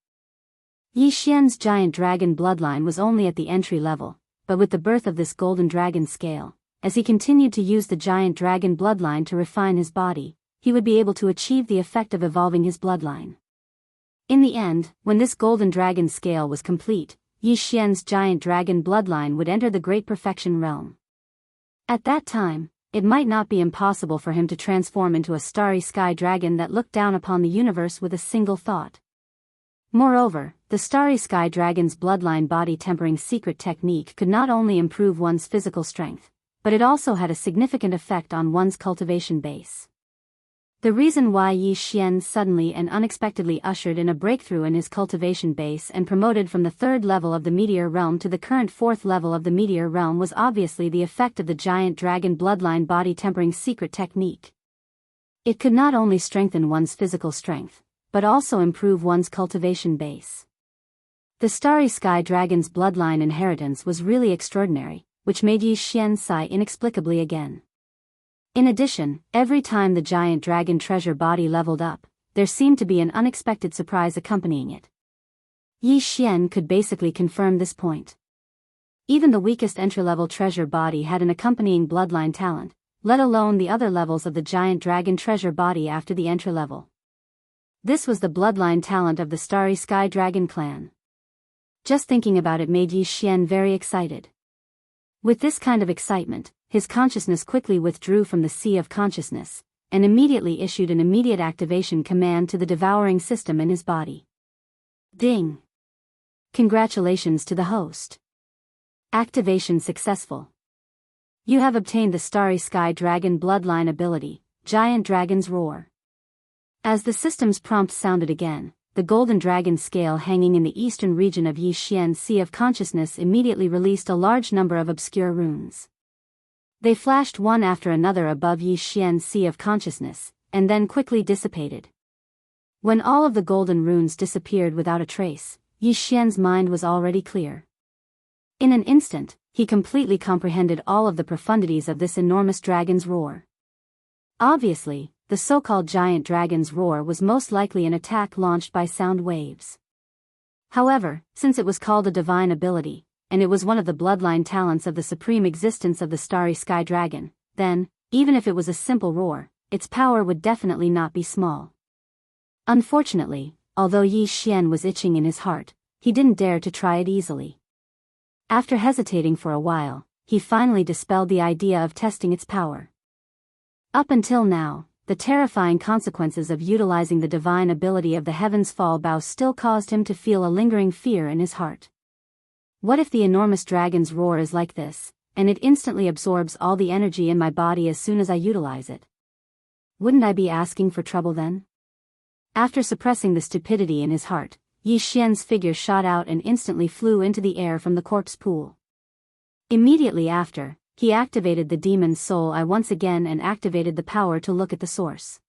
[SPEAKER 1] Yi Xian's giant dragon bloodline was only at the entry level, but with the birth of this golden dragon scale, as he continued to use the giant dragon bloodline to refine his body, he would be able to achieve the effect of evolving his bloodline. In the end, when this golden dragon scale was complete, Yi Xian's giant dragon bloodline would enter the great perfection realm. At that time, it might not be impossible for him to transform into a starry sky dragon that looked down upon the universe with a single thought. Moreover, the starry sky dragon's bloodline body tempering secret technique could not only improve one's physical strength, but it also had a significant effect on one's cultivation base. The reason why Yi Xian suddenly and unexpectedly ushered in a breakthrough in his cultivation base and promoted from the 3rd level of the meteor realm to the current 4th level of the meteor realm was obviously the effect of the giant dragon bloodline body tempering secret technique. It could not only strengthen one's physical strength, but also improve one's cultivation base. The starry sky dragon's bloodline inheritance was really extraordinary, which made Yi Xian sigh inexplicably again. In addition, every time the giant dragon treasure body leveled up, there seemed to be an unexpected surprise accompanying it. Yi Xian could basically confirm this point. Even the weakest entry-level treasure body had an accompanying bloodline talent, let alone the other levels of the giant dragon treasure body after the entry level. This was the bloodline talent of the starry sky dragon clan. Just thinking about it made Yi Xian very excited. With this kind of excitement, his consciousness quickly withdrew from the sea of consciousness, and immediately issued an immediate activation command to the devouring system in his body. Ding! Congratulations to the host. Activation successful. You have obtained the starry sky dragon bloodline ability, Giant Dragon's Roar. As the system's prompt sounded again, the golden dragon scale hanging in the eastern region of Yi Xian's sea of consciousness immediately released a large number of obscure runes. They flashed one after another above Yi Xian's sea of consciousness, and then quickly dissipated. When all of the golden runes disappeared without a trace, Yi Xian's mind was already clear. In an instant, he completely comprehended all of the profundities of this enormous dragon's roar. Obviously, the so-called giant dragon's roar was most likely an attack launched by sound waves. However, since it was called a divine ability, and it was one of the bloodline talents of the supreme existence of the starry sky dragon, then, even if it was a simple roar, its power would definitely not be small. Unfortunately, although Yi Xian was itching in his heart, he didn't dare to try it easily. After hesitating for a while, he finally dispelled the idea of testing its power. Up until now, the terrifying consequences of utilizing the divine ability of the Heaven's Fall Bow still caused him to feel a lingering fear in his heart. What if the enormous dragon's roar is like this, and it instantly absorbs all the energy in my body as soon as I utilize it? Wouldn't I be asking for trouble then? After suppressing the stupidity in his heart, Yi Xian's figure shot out and instantly flew into the air from the corpse pool. Immediately after, he activated the demon's soul eye once again and activated the power to look at the source.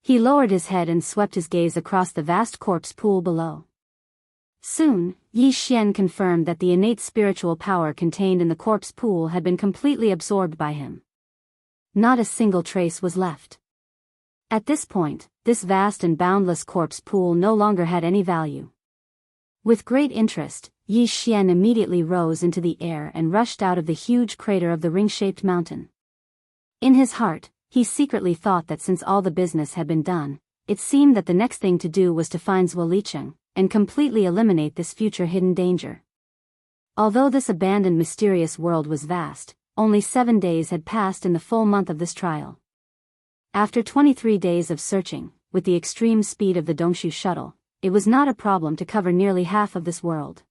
[SPEAKER 1] He lowered his head and swept his gaze across the vast corpse pool below. Soon, Yi Xian confirmed that the innate spiritual power contained in the corpse pool had been completely absorbed by him. Not a single trace was left. At this point, this vast and boundless corpse pool no longer had any value. With great interest, Yi Xian immediately rose into the air and rushed out of the huge crater of the ring-shaped mountain. In his heart, he secretly thought that since all the business had been done, it seemed that the next thing to do was to find Zuolicheng and completely eliminate this future hidden danger. Although this abandoned mysterious world was vast, only 7 days had passed in the full month of this trial. After 23 days of searching, with the extreme speed of the Dongshu shuttle, it was not a problem to cover nearly half of this world.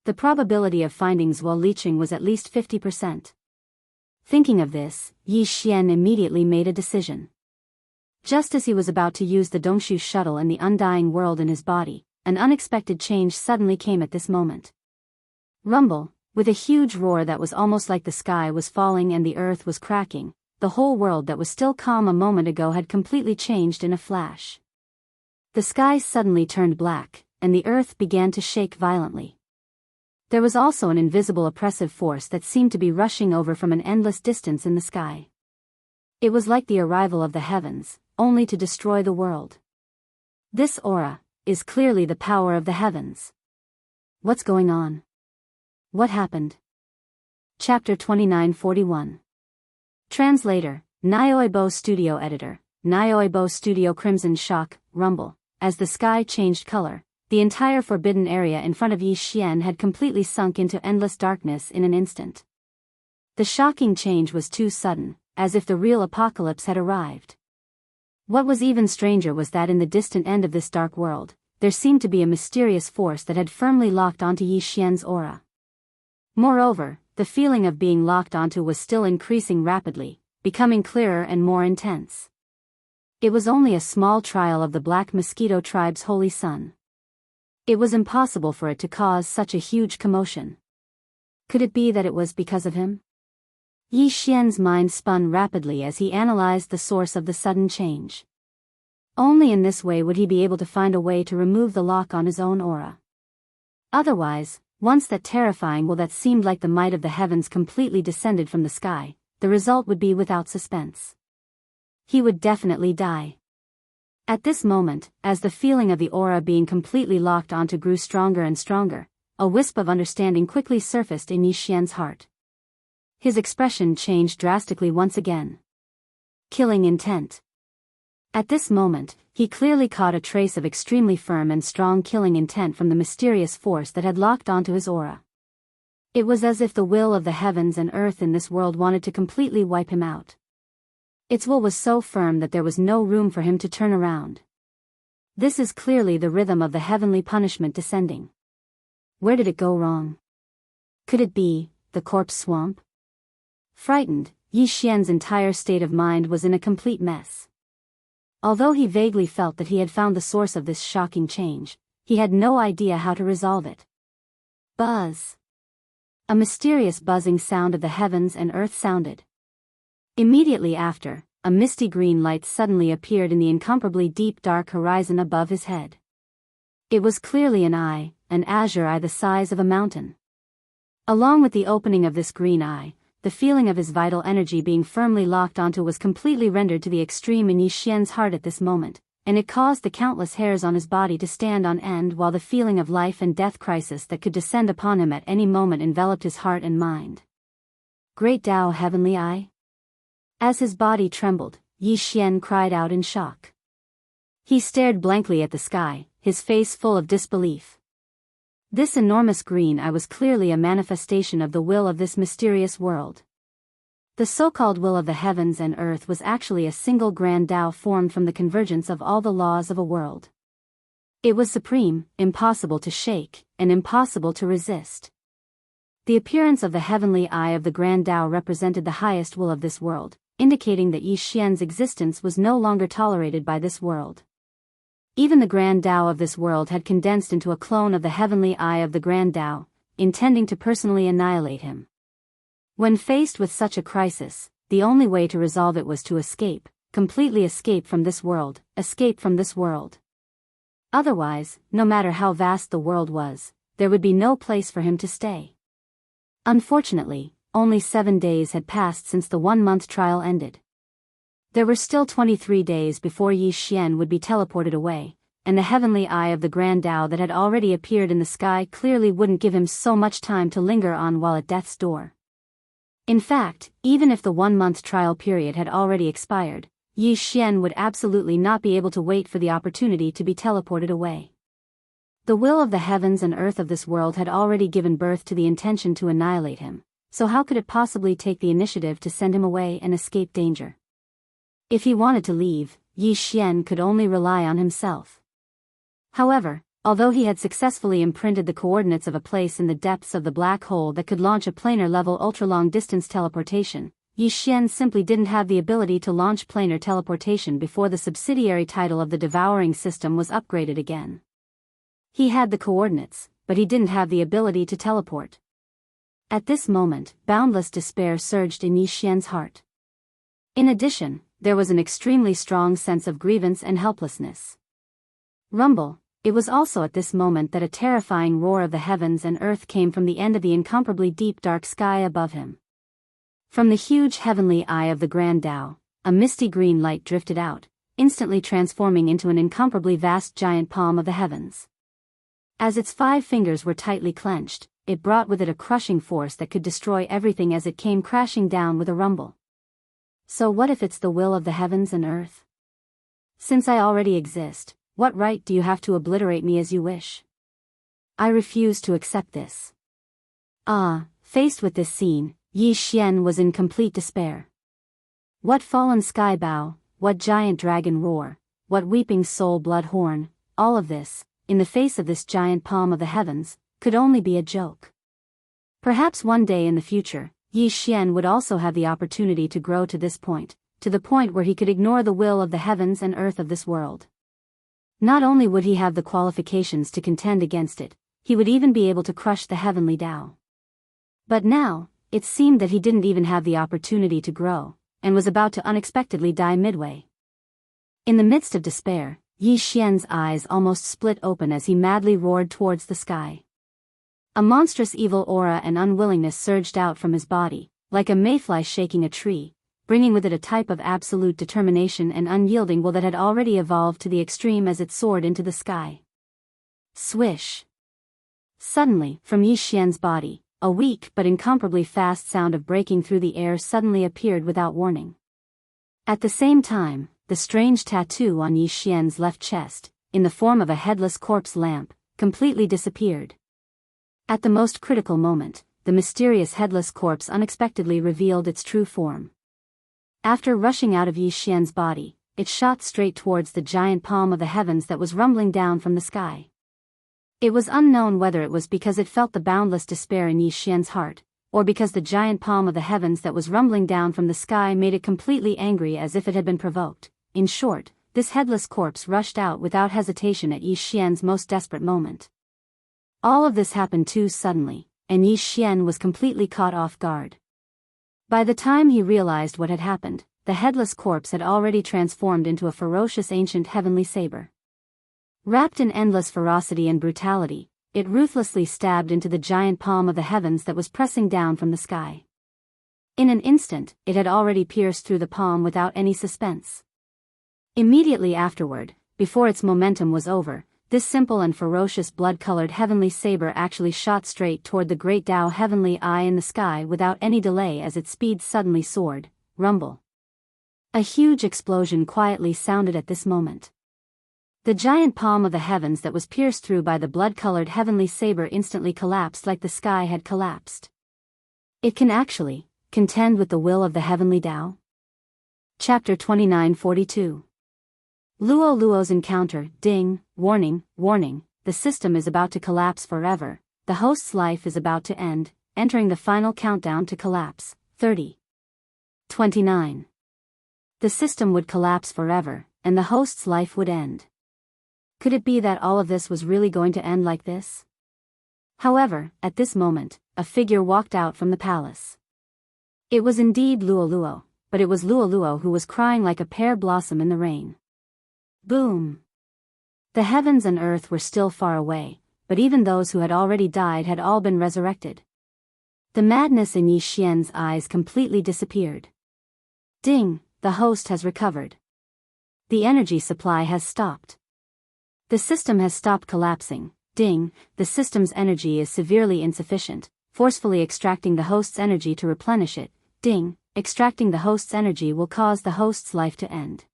[SPEAKER 1] The probability of finding Zuolicheng was at least 50%. Thinking of this, Yi Xian immediately made a decision. Just as he was about to use the Dongshu shuttle and the undying world in his body, an unexpected change suddenly came at this moment. Rumble, with a huge roar that was almost like the sky was falling and the earth was cracking, the whole world that was still calm a moment ago had completely changed in a flash. The sky suddenly turned black, and the earth began to shake violently. There was also an invisible oppressive force that seemed to be rushing over from an endless distance in the sky. It was like the arrival of the heavens, only to destroy the world. This aura is clearly the power of the heavens. What's going on? What happened? Chapter 2941. Translator, Nyoibo Studio Editor, Nyoibo Studio. Crimson shock, rumble. As the sky changed color, the entire forbidden area in front of Yi Xian had completely sunk into endless darkness in an instant. The shocking change was too sudden, as if the real apocalypse had arrived. What was even stranger was that in the distant end of this dark world, there seemed to be a mysterious force that had firmly locked onto Yi Xian's aura. Moreover, the feeling of being locked onto was still increasing rapidly, becoming clearer and more intense. It was only a small trial of the Black Mosquito tribe's holy sun. It was impossible for it to cause such a huge commotion. Could it be that it was because of him? Yi Xian's mind spun rapidly as he analyzed the source of the sudden change. Only in this way would he be able to find a way to remove the lock on his own aura. Otherwise, once that terrifying will that seemed like the might of the heavens completely descended from the sky, the result would be without suspense. He would definitely die. At this moment, as the feeling of the aura being completely locked onto grew stronger and stronger, a wisp of understanding quickly surfaced in Yi Xian's heart. His expression changed drastically once again. Killing intent. At this moment, he clearly caught a trace of extremely firm and strong killing intent from the mysterious force that had locked onto his aura. It was as if the will of the heavens and earth in this world wanted to completely wipe him out. Its will was so firm that there was no room for him to turn around. This is clearly the rhythm of the heavenly punishment descending. Where did it go wrong? Could it be the corpse swamp? Frightened, Yi Xian's entire state of mind was in a complete mess. Although he vaguely felt that he had found the source of this shocking change, he had no idea how to resolve it. Buzz. A mysterious buzzing sound of the heavens and earth sounded. Immediately after, a misty green light suddenly appeared in the incomparably deep dark horizon above his head. It was clearly an azure eye the size of a mountain. Along with the opening of this green eye, the feeling of his vital energy being firmly locked onto was completely rendered to the extreme in Yi Xian's heart at this moment, and it caused the countless hairs on his body to stand on end while the feeling of life and death crisis that could descend upon him at any moment enveloped his heart and mind. Great Tao Heavenly Eye? As his body trembled, Yi Xian cried out in shock. He stared blankly at the sky, his face full of disbelief. This enormous green eye was clearly a manifestation of the will of this mysterious world. The so-called will of the heavens and earth was actually a single grand Tao formed from the convergence of all the laws of a world. It was supreme, impossible to shake, and impossible to resist. The appearance of the heavenly eye of the grand Tao represented the highest will of this world, indicating that Yi Xian's existence was no longer tolerated by this world. Even the grand Tao of this world had condensed into a clone of the heavenly eye of the grand Tao, intending to personally annihilate him. When faced with such a crisis, the only way to resolve it was to escape, completely escape from this world, escape from this world. Otherwise, no matter how vast the world was, there would be no place for him to stay. Unfortunately, only 7 days had passed since the 1-month trial ended. There were still 23 days before Yi Xian would be teleported away, and the heavenly eye of the Grand Tao that had already appeared in the sky clearly wouldn't give him so much time to linger on while at death's door. In fact, even if the 1-month trial period had already expired, Yi Xian would absolutely not be able to wait for the opportunity to be teleported away. The will of the heavens and earth of this world had already given birth to the intention to annihilate him, so how could it possibly take the initiative to send him away and escape danger? If he wanted to leave, Yi Xian could only rely on himself. However, although he had successfully imprinted the coordinates of a place in the depths of the black hole that could launch a planar-level ultra-long-distance teleportation, Yi Xian simply didn't have the ability to launch planar teleportation before the subsidiary title of the devouring system was upgraded again. He had the coordinates, but he didn't have the ability to teleport. At this moment, boundless despair surged in Yi Xian's heart. In addition, there was an extremely strong sense of grievance and helplessness. Rumble. It was also at this moment that a terrifying roar of the heavens and earth came from the end of the incomparably deep dark sky above him. From the huge heavenly eye of the Grand Tao, a misty green light drifted out, instantly transforming into an incomparably vast giant palm of the heavens. As its 5 fingers were tightly clenched, it brought with it a crushing force that could destroy everything as it came crashing down with a rumble. So what if it's the will of the heavens and earth? Since I already exist, what right do you have to obliterate me as you wish? I refuse to accept this. Faced with this scene, Yi Xian was in complete despair. What fallen sky bow, what giant dragon roar, what weeping soul blood horn, all of this, in the face of this giant palm of the heavens, could only be a joke. Perhaps one day in the future, Yi Xian would also have the opportunity to grow to this point, to the point where he could ignore the will of the heavens and earth of this world. Not only would he have the qualifications to contend against it, he would even be able to crush the heavenly Tao. But now, it seemed that he didn't even have the opportunity to grow, and was about to unexpectedly die midway. In the midst of despair, Yi Xian's eyes almost split open as he madly roared towards the sky. A monstrous evil aura and unwillingness surged out from his body, like a mayfly shaking a tree, bringing with it a type of absolute determination and unyielding will that had already evolved to the extreme as it soared into the sky. Swish! Suddenly, from Yi Xian's body, a weak but incomparably fast sound of breaking through the air suddenly appeared without warning. At the same time, the strange tattoo on Yi Xian's left chest, in the form of a headless corpse lamp, completely disappeared. At the most critical moment, the mysterious headless corpse unexpectedly revealed its true form. After rushing out of Yi Xian's body, it shot straight towards the giant palm of the heavens that was rumbling down from the sky. It was unknown whether it was because it felt the boundless despair in Yi Xian's heart, or because the giant palm of the heavens that was rumbling down from the sky made it completely angry as if it had been provoked. In short, this headless corpse rushed out without hesitation at Yi Xian's most desperate moment. All of this happened too suddenly, and Yi Xian was completely caught off guard. By the time he realized what had happened, the headless corpse had already transformed into a ferocious ancient heavenly saber. Wrapped in endless ferocity and brutality, it ruthlessly stabbed into the giant palm of the heavens that was pressing down from the sky. In an instant, it had already pierced through the palm without any suspense. Immediately afterward, before its momentum was over, this simple and ferocious blood-colored heavenly saber actually shot straight toward the great Tao heavenly eye in the sky without any delay as its speed suddenly soared. Rumble. A huge explosion quietly sounded at this moment. The giant palm of the heavens that was pierced through by the blood-colored heavenly saber instantly collapsed like the sky had collapsed. It can actually contend with the will of the heavenly Tao? Chapter 2942. Luo Luo's encounter. Ding, warning, warning, the system is about to collapse forever, the host's life is about to end, entering the final countdown to collapse. 30. 29. The system would collapse forever, and the host's life would end. Could it be that all of this was really going to end like this? However, at this moment, a figure walked out from the palace. It was indeed Luo Luo, but it was Luo Luo who was crying like a pear blossom in the rain. Boom! The heavens and earth were still far away, but even those who had already died had all been resurrected. The madness in Yi Xian's eyes completely disappeared. Ding, the host has recovered. The energy supply has stopped. The system has stopped collapsing. Ding, the system's energy is severely insufficient, forcefully extracting the host's energy to replenish it. Ding, extracting the host's energy will cause the host's life to end.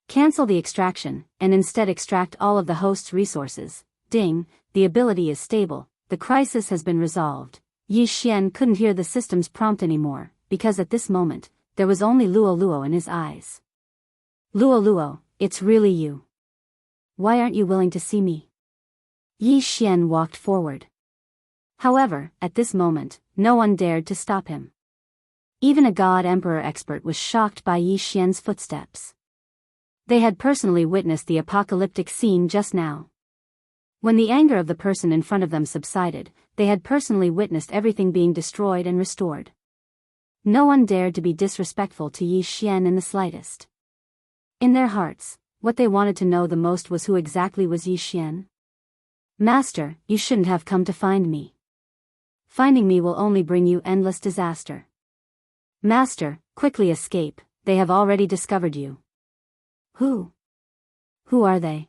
[SPEAKER 1] Cancel the extraction, and instead extract all of the host's resources. Ding, the ability is stable, the crisis has been resolved. Yi Xian couldn't hear the system's prompt anymore, because at this moment, there was only Luo Luo in his eyes. Luo Luo, it's really you. Why aren't you willing to see me? Yi Xian walked forward. However, at this moment, no one dared to stop him. Even a God Emperor expert was shocked by Yi Xian's footsteps. They had personally witnessed the apocalyptic scene just now. When the anger of the person in front of them subsided, they had personally witnessed everything being destroyed and restored. No one dared to be disrespectful to Yi Xian in the slightest. In their hearts, what they wanted to know the most was who exactly was Yi Xian. Master, you shouldn't have come to find me. Finding me will only bring you endless disaster. Master, quickly escape, they have already discovered you. Who? Who are they?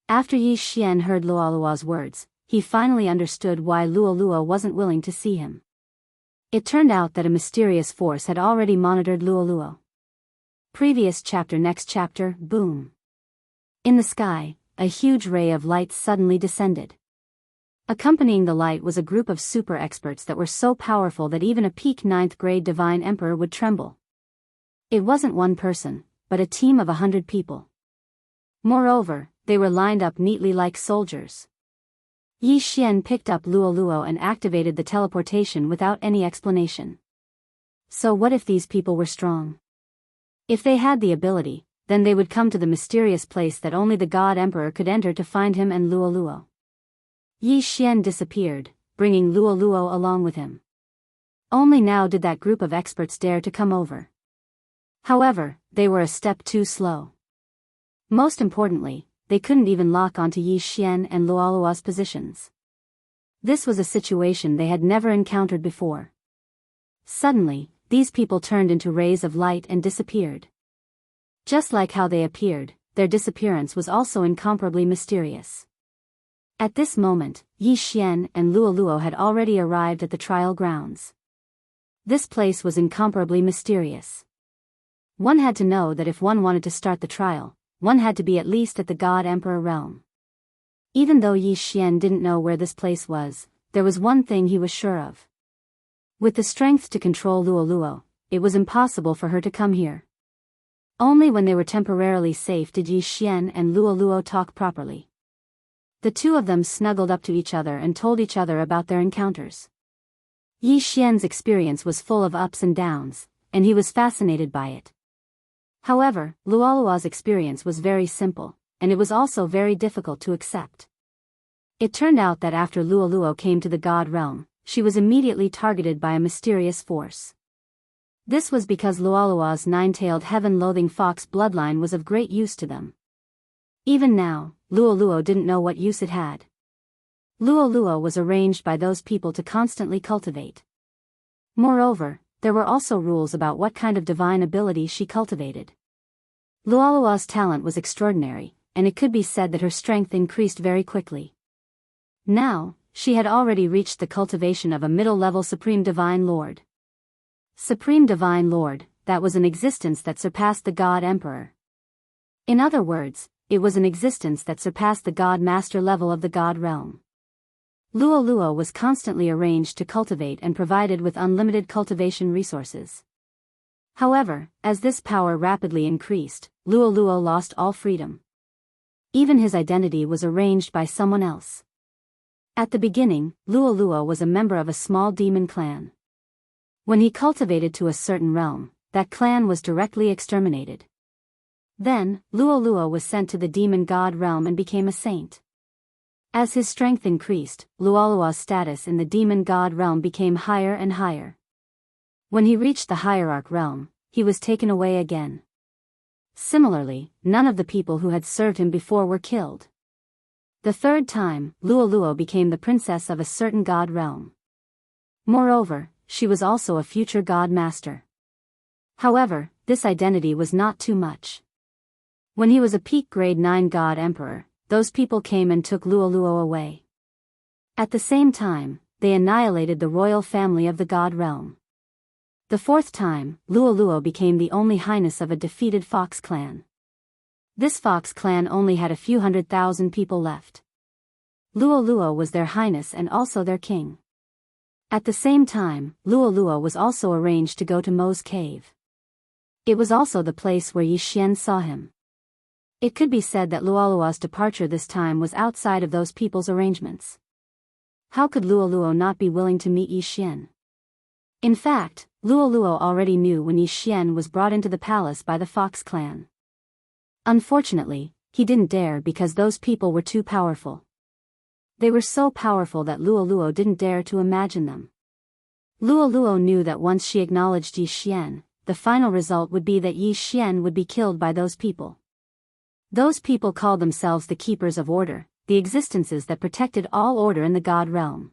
[SPEAKER 1] After Yi Xian heard Luo Luo's words, he finally understood why Luo Luo wasn't willing to see him. It turned out that a mysterious force had already monitored Luo Luo. Previous chapter. Next chapter, boom. In the sky, a huge ray of light suddenly descended. Accompanying the light was a group of super experts that were so powerful that even a peak 9th grade divine emperor would tremble. It wasn't one person, but a team of 100 people. Moreover, they were lined up neatly like soldiers. Yi Xian picked up Luo Luo and activated the teleportation without any explanation. So what if these people were strong? If they had the ability, then they would come to the mysterious place that only the God Emperor could enter to find him and Luo Luo. Yi Xian disappeared, bringing Luo Luo along with him. Only now did that group of experts dare to come over. However, they were a step too slow. Most importantly, they couldn't even lock onto Yi Xian and Luo Luo's positions. This was a situation they had never encountered before. Suddenly, these people turned into rays of light and disappeared. Just like how they appeared, their disappearance was also incomparably mysterious. At this moment, Yi Xian and Luo Luo had already arrived at the trial grounds. This place was incomparably mysterious. One had to know that if one wanted to start the trial, one had to be at least at the God Emperor realm. Even though Yi Xian didn't know where this place was, there was one thing he was sure of. With the strength to control Luo Luo, it was impossible for her to come here. Only when they were temporarily safe did Yi Xian and Luo Luo talk properly. The two of them snuggled up to each other and told each other about their encounters. Yi Xian's experience was full of ups and downs, and he was fascinated by it. However, Luo Luo's experience was very simple, and it was also very difficult to accept. It turned out that after Luo Luo came to the God realm, she was immediately targeted by a mysterious force. This was because Luo Luo's 9-tailed heaven-loathing fox bloodline was of great use to them. Even now, Luo Luo didn't know what use it had. Luo Luo was arranged by those people to constantly cultivate. Moreover, there were also rules about what kind of divine ability she cultivated. Luo Luo's talent was extraordinary, and it could be said that her strength increased very quickly. Now, she had already reached the cultivation of a middle-level Supreme Divine Lord. Supreme Divine Lord, that was an existence that surpassed the God Emperor. In other words, it was an existence that surpassed the God Master level of the God realm. Luo Luo was constantly arranged to cultivate and provided with unlimited cultivation resources. However, as this power rapidly increased, Luo Luo lost all freedom. Even his identity was arranged by someone else. At the beginning, Luo Luo was a member of a small demon clan. When he cultivated to a certain realm, that clan was directly exterminated. Then, Luo Luo was sent to the demon god realm and became a saint. As his strength increased, Luo Luo's status in the demon god realm became higher and higher. When he reached the hierarch realm, he was taken away again. Similarly, none of the people who had served him before were killed. The third time, Luoluo became the princess of a certain god realm. Moreover, she was also a future god master. However, this identity was not too much. When he was a peak grade 9 god emperor, those people came and took Luoluo away. At the same time, they annihilated the royal family of the god realm. The fourth time, Luoluo became the only highness of a defeated fox clan. This fox clan only had a few 100,000 people left. Luoluo was their highness and also their king. At the same time, Luoluo was also arranged to go to Mo's cave. It was also the place where Yi Xian saw him. It could be said that Luoluo's departure this time was outside of those people's arrangements. How could Luoluo not be willing to meet Yi Xian? In fact, Luoluo already knew when Yi Xian was brought into the palace by the Fox clan. Unfortunately, he didn't dare because those people were too powerful. They were so powerful that Luoluo didn't dare to imagine them. Luoluo knew that once she acknowledged Yi Xian, the final result would be that Yi Xian would be killed by those people. Those people called themselves the Keepers of Order, the existences that protected all order in the god realm.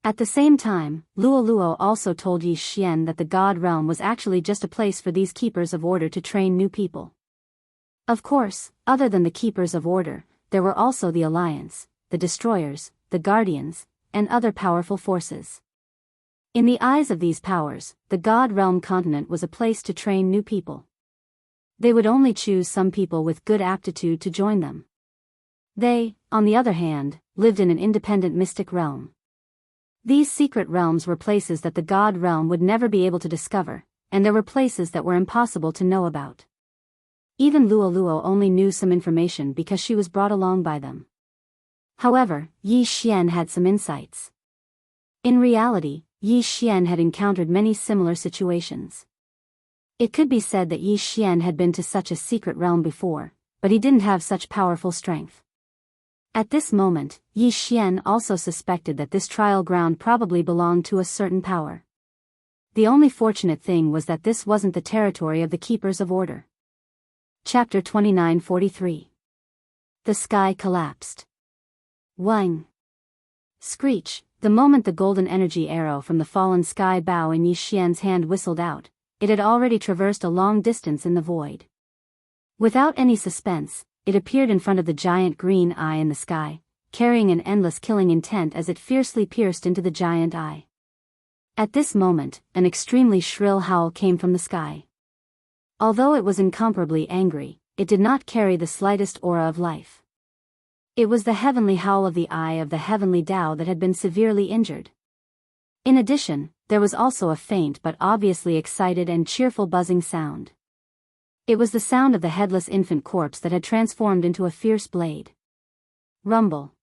[SPEAKER 1] At the same time, Luoluo also told Yi Xian that the god realm was actually just a place for these Keepers of Order to train new people. Of course, other than the Keepers of Order, there were also the Alliance, the Destroyers, the Guardians, and other powerful forces. In the eyes of these powers, the God Realm continent was a place to train new people. They would only choose some people with good aptitude to join them. They, on the other hand, lived in an independent mystic realm. These secret realms were places that the God Realm would never be able to discover, and there were places that were impossible to know about. Even Luoluo only knew some information because she was brought along by them. However, Yi Xian had some insights. In reality, Yi Xian had encountered many similar situations. It could be said that Yi Xian had been to such a secret realm before, but he didn't have such powerful strength. At this moment, Yi Xian also suspected that this trial ground probably belonged to a certain power. The only fortunate thing was that this wasn't the territory of the Keepers of Order. Chapter 2943. The sky collapsed. Wang. Screech. The moment the golden energy arrow from the fallen sky bow in Yi Xian's hand whistled out, it had already traversed a long distance in the void. Without any suspense, it appeared in front of the giant green eye in the sky, carrying an endless killing intent as it fiercely pierced into the giant eye. At this moment, an extremely shrill howl came from the sky. Although it was incomparably angry, it did not carry the slightest aura of life. It was the heavenly howl of the eye of the heavenly Tao that had been severely injured. In addition, there was also a faint but obviously excited and cheerful buzzing sound. It was the sound of the headless infant corpse that had transformed into a fierce blade. Rumble.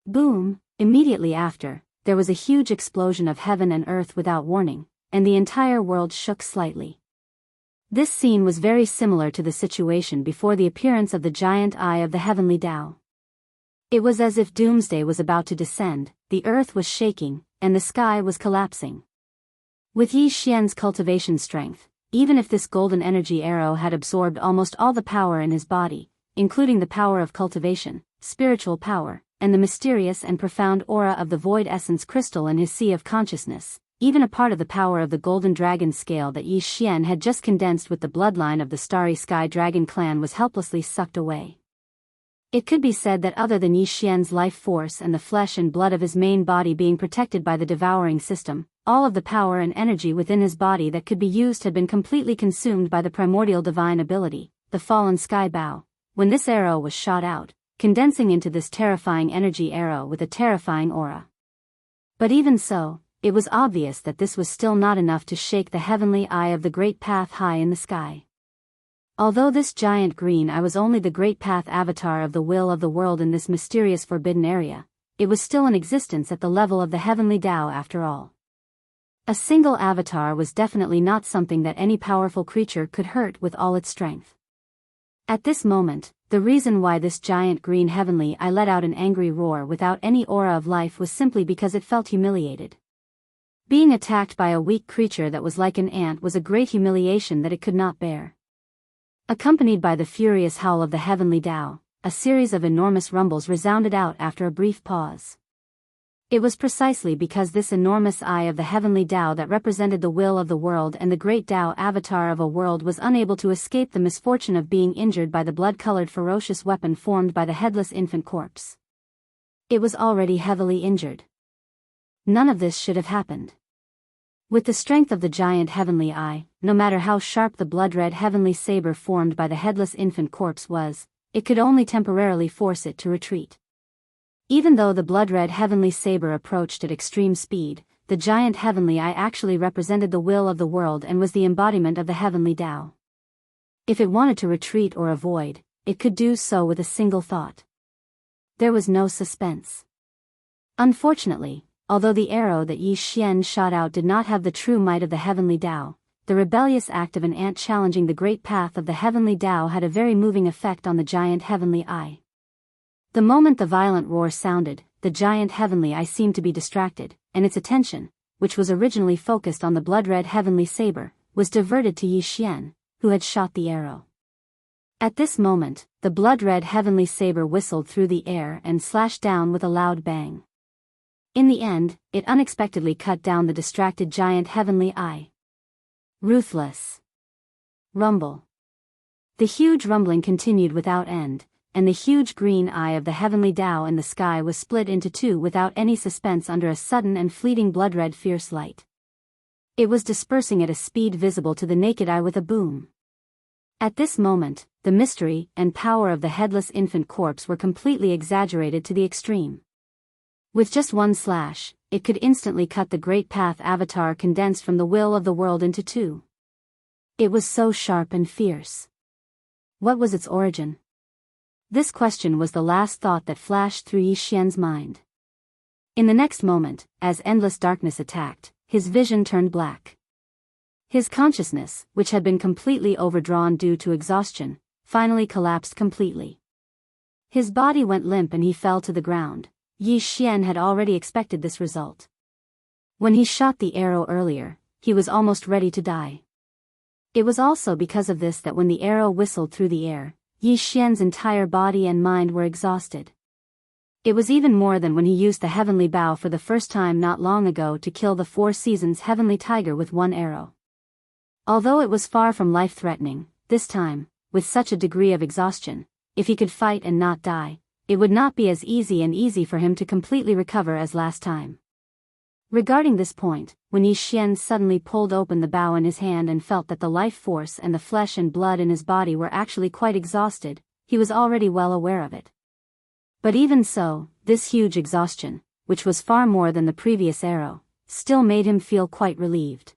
[SPEAKER 1] Boom. Immediately after, there was a huge explosion of heaven and earth without warning, and the entire world shook slightly. This scene was very similar to the situation before the appearance of the giant eye of the heavenly Tao. It was as if doomsday was about to descend, the earth was shaking, and the sky was collapsing. With Yi Xian's cultivation strength, even if this golden energy arrow had absorbed almost all the power in his body, including the power of cultivation, spiritual power, and the mysterious and profound aura of the void essence crystal in his sea of consciousness, even a part of the power of the golden dragon scale that Yi Xian had just condensed with the bloodline of the starry sky dragon clan was helplessly sucked away. It could be said that other than Yi Xian's life force and the flesh and blood of his main body being protected by the devouring system, all of the power and energy within his body that could be used had been completely consumed by the primordial divine ability, the fallen sky bow, when this arrow was shot out, condensing into this terrifying energy arrow with a terrifying aura. But even so, it was obvious that this was still not enough to shake the heavenly eye of the great path high in the sky. Although this giant green eye was only the great path avatar of the will of the world in this mysterious forbidden area, it was still in existence at the level of the heavenly Tao after all. A single avatar was definitely not something that any powerful creature could hurt with all its strength. At this moment, the reason why this giant green heavenly eye let out an angry roar without any aura of life was simply because it felt humiliated. Being attacked by a weak creature that was like an ant was a great humiliation that it could not bear. Accompanied by the furious howl of the heavenly Tao, a series of enormous rumbles resounded out after a brief pause. It was precisely because this enormous eye of the heavenly Tao that represented the will of the world and the great Tao avatar of a world was unable to escape the misfortune of being injured by the blood-colored ferocious weapon formed by the headless infant corpse. It was already heavily injured. None of this should have happened. With the strength of the giant heavenly eye, no matter how sharp the blood-red heavenly saber formed by the headless infant corpse was, it could only temporarily force it to retreat. Even though the blood-red heavenly saber approached at extreme speed, the giant heavenly eye actually represented the will of the world and was the embodiment of the heavenly Tao. If it wanted to retreat or avoid, it could do so with a single thought. There was no suspense. Unfortunately, although the arrow that Yi Xian shot out did not have the true might of the heavenly Tao, the rebellious act of an ant challenging the great path of the heavenly Tao had a very moving effect on the giant heavenly eye. The moment the violent roar sounded, the giant heavenly eye seemed to be distracted, and its attention, which was originally focused on the blood-red heavenly saber, was diverted to Yi Xian, who had shot the arrow. At this moment, the blood-red heavenly saber whistled through the air and slashed down with a loud bang. In the end, it unexpectedly cut down the distracted giant heavenly eye. Ruthless. Rumble. The huge rumbling continued without end, and the huge green eye of the heavenly Tao in the sky was split into two without any suspense under a sudden and fleeting blood-red fierce light. It was dispersing at a speed visible to the naked eye with a boom. At this moment, the mystery and power of the headless infant corpse were completely exaggerated to the extreme. With just one slash, it could instantly cut the great path avatar condensed from the will of the world into two. It was so sharp and fierce. What was its origin? This question was the last thought that flashed through Yi Xian's mind. In the next moment, as endless darkness attacked, his vision turned black. His consciousness, which had been completely overdrawn due to exhaustion, finally collapsed completely. His body went limp and he fell to the ground. Yi Xian had already expected this result. When he shot the arrow earlier, he was almost ready to die. It was also because of this that when the arrow whistled through the air, Yi Xian's entire body and mind were exhausted. It was even more than when he used the heavenly bow for the first time not long ago to kill the 4 seasons heavenly tiger with one arrow. Although it was far from life-threatening, this time, with such a degree of exhaustion, if he could fight and not die, it would not be as easy for him to completely recover as last time. Regarding this point, when Yi Xian suddenly pulled open the bow in his hand and felt that the life force and the flesh and blood in his body were actually quite exhausted, he was already well aware of it. But even so, this huge exhaustion, which was far more than the previous arrow, still made him feel quite relieved.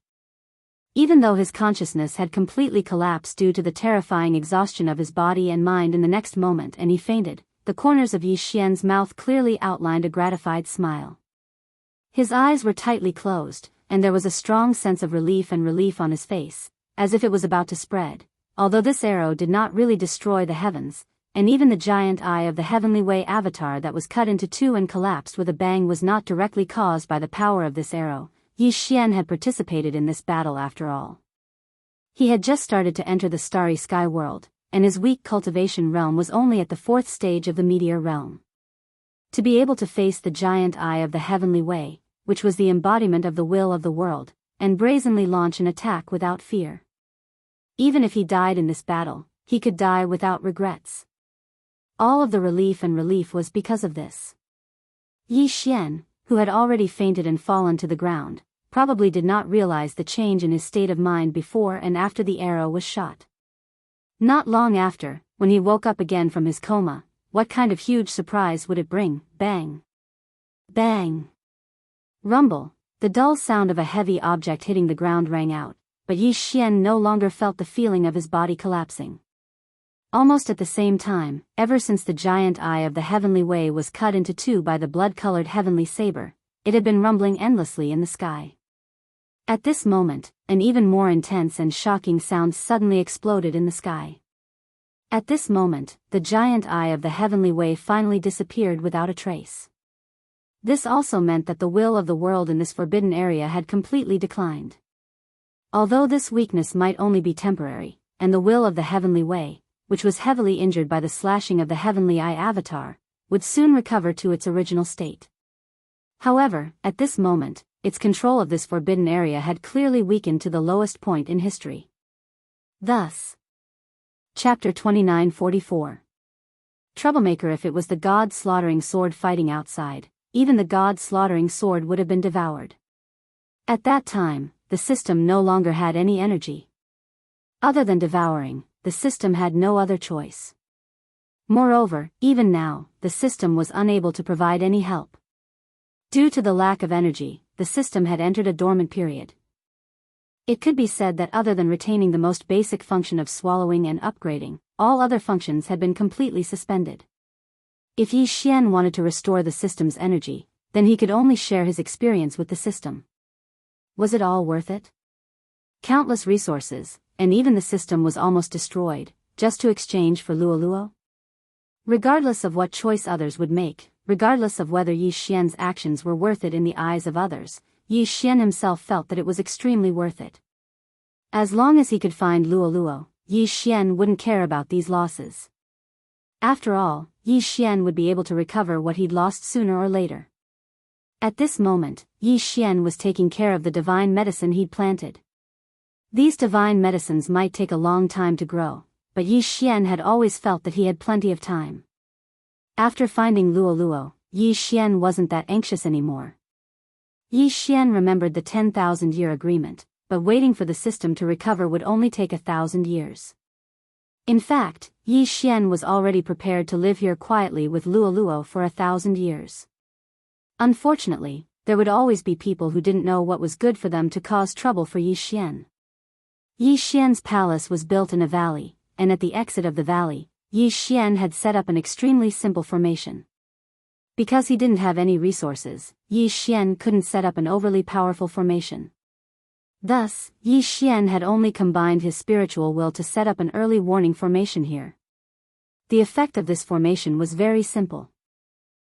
[SPEAKER 1] Even though his consciousness had completely collapsed due to the terrifying exhaustion of his body and mind in the next moment and he fainted, the corners of Yi Xian's mouth clearly outlined a gratified smile. His eyes were tightly closed, and there was a strong sense of relief on his face, as if it was about to spread, although this arrow did not really destroy the heavens, and even the giant eye of the heavenly way avatar that was cut into two and collapsed with a bang was not directly caused by the power of this arrow. Yi Xian had participated in this battle after all. He had just started to enter the starry sky world, and his weak cultivation realm was only at the 4th stage of the meteor realm. To be able to face the giant eye of the heavenly way, which was the embodiment of the will of the world, and brazenly launch an attack without fear. Even if he died in this battle, he could die without regrets. All of the relief was because of this. Yi Xian, who had already fainted and fallen to the ground, probably did not realize the change in his state of mind before and after the arrow was shot. Not long after, when he woke up again from his coma, what kind of huge surprise would it bring? Bang! Bang! Rumble, the dull sound of a heavy object hitting the ground rang out, but Yi Xian no longer felt the feeling of his body collapsing. Almost at the same time, ever since the giant eye of the heavenly way was cut into two by the blood-colored heavenly saber, it had been rumbling endlessly in the sky. At this moment, an even more intense and shocking sound suddenly exploded in the sky. At this moment, the giant eye of the heavenly way finally disappeared without a trace. This also meant that the will of the world in this forbidden area had completely declined. Although this weakness might only be temporary, and the will of the Heavenly Way, which was heavily injured by the slashing of the Heavenly Eye avatar, would soon recover to its original state. However, at this moment, its control of this forbidden area had clearly weakened to the lowest point in history. Thus, Chapter 2944. Troublemaker. If it was the god-slaughtering sword fighting outside, even the god-slaughtering sword would have been devoured. At that time, the system no longer had any energy. Other than devouring, the system had no other choice. Moreover, even now, the system was unable to provide any help. Due to the lack of energy, the system had entered a dormant period. It could be said that other than retaining the most basic function of swallowing and upgrading, all other functions had been completely suspended. If Yi Xian wanted to restore the system's energy, then he could only share his experience with the system. Was it all worth it? Countless resources, and even the system was almost destroyed, just to exchange for Luoluo? Regardless of what choice others would make, regardless of whether Yi Xian's actions were worth it in the eyes of others, Yi Xian himself felt that it was extremely worth it. As long as he could find Luoluo, Yi Xian wouldn't care about these losses. After all, Yi Xian would be able to recover what he'd lost sooner or later. At this moment, Yi Xian was taking care of the divine medicine he'd planted. These divine medicines might take a long time to grow, but Yi Xian had always felt that he had plenty of time. After finding Luoluo, Yi Xian wasn't that anxious anymore. Yi Xian remembered the 10,000-year agreement, but waiting for the system to recover would only take 1,000 years. In fact, Yi Xian was already prepared to live here quietly with Luoluo for 1,000 years. Unfortunately, there would always be people who didn't know what was good for them to cause trouble for Yi Xian. Yi Xian's palace was built in a valley, and at the exit of the valley, Yi Xian had set up an extremely simple formation. Because he didn't have any resources, Yi Xian couldn't set up an overly powerful formation. Thus, Yi Xian had only combined his spiritual will to set up an early warning formation here. The effect of this formation was very simple.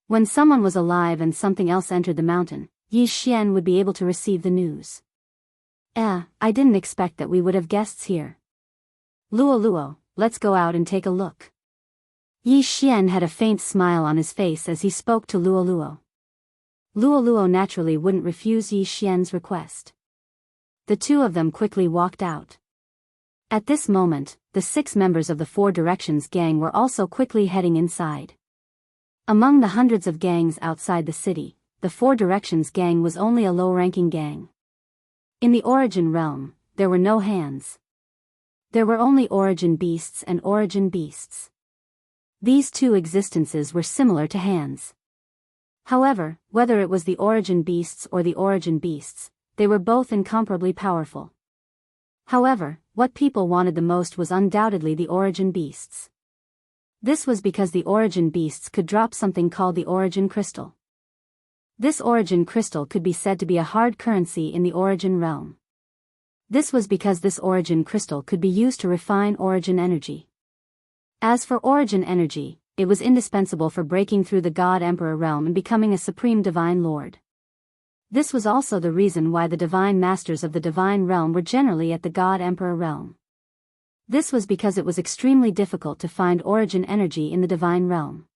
[SPEAKER 1] When someone was alive and something else entered the mountain, Yi Xian would be able to receive the news. I didn't expect that we would have guests here. Luoluo, let's go out and take a look. Yi Xian had a faint smile on his face as he spoke to Luoluo. Luoluo naturally wouldn't refuse Yi Xian's request. The two of them quickly walked out. At this moment, the 6 members of the Four Directions gang were also quickly heading inside. Among the hundreds of gangs outside the city, the Four Directions gang was only a low-ranking gang. In the Origin realm, there were no hands. There were only Origin beasts and Origin beasts. These two existences were similar to hands. However, whether it was the Origin beasts or the Origin beasts, they were both incomparably powerful. However, what people wanted the most was undoubtedly the Origin beasts. This was because the Origin beasts could drop something called the Origin crystal. This Origin crystal could be said to be a hard currency in the Origin realm. This was because this Origin crystal could be used to refine Origin energy. As for Origin energy, it was indispensable for breaking through the God-Emperor realm and becoming a supreme divine lord. This was also the reason why the divine masters of the divine realm were generally at the God-Emperor realm. This was because it was extremely difficult to find Origin energy in the divine realm.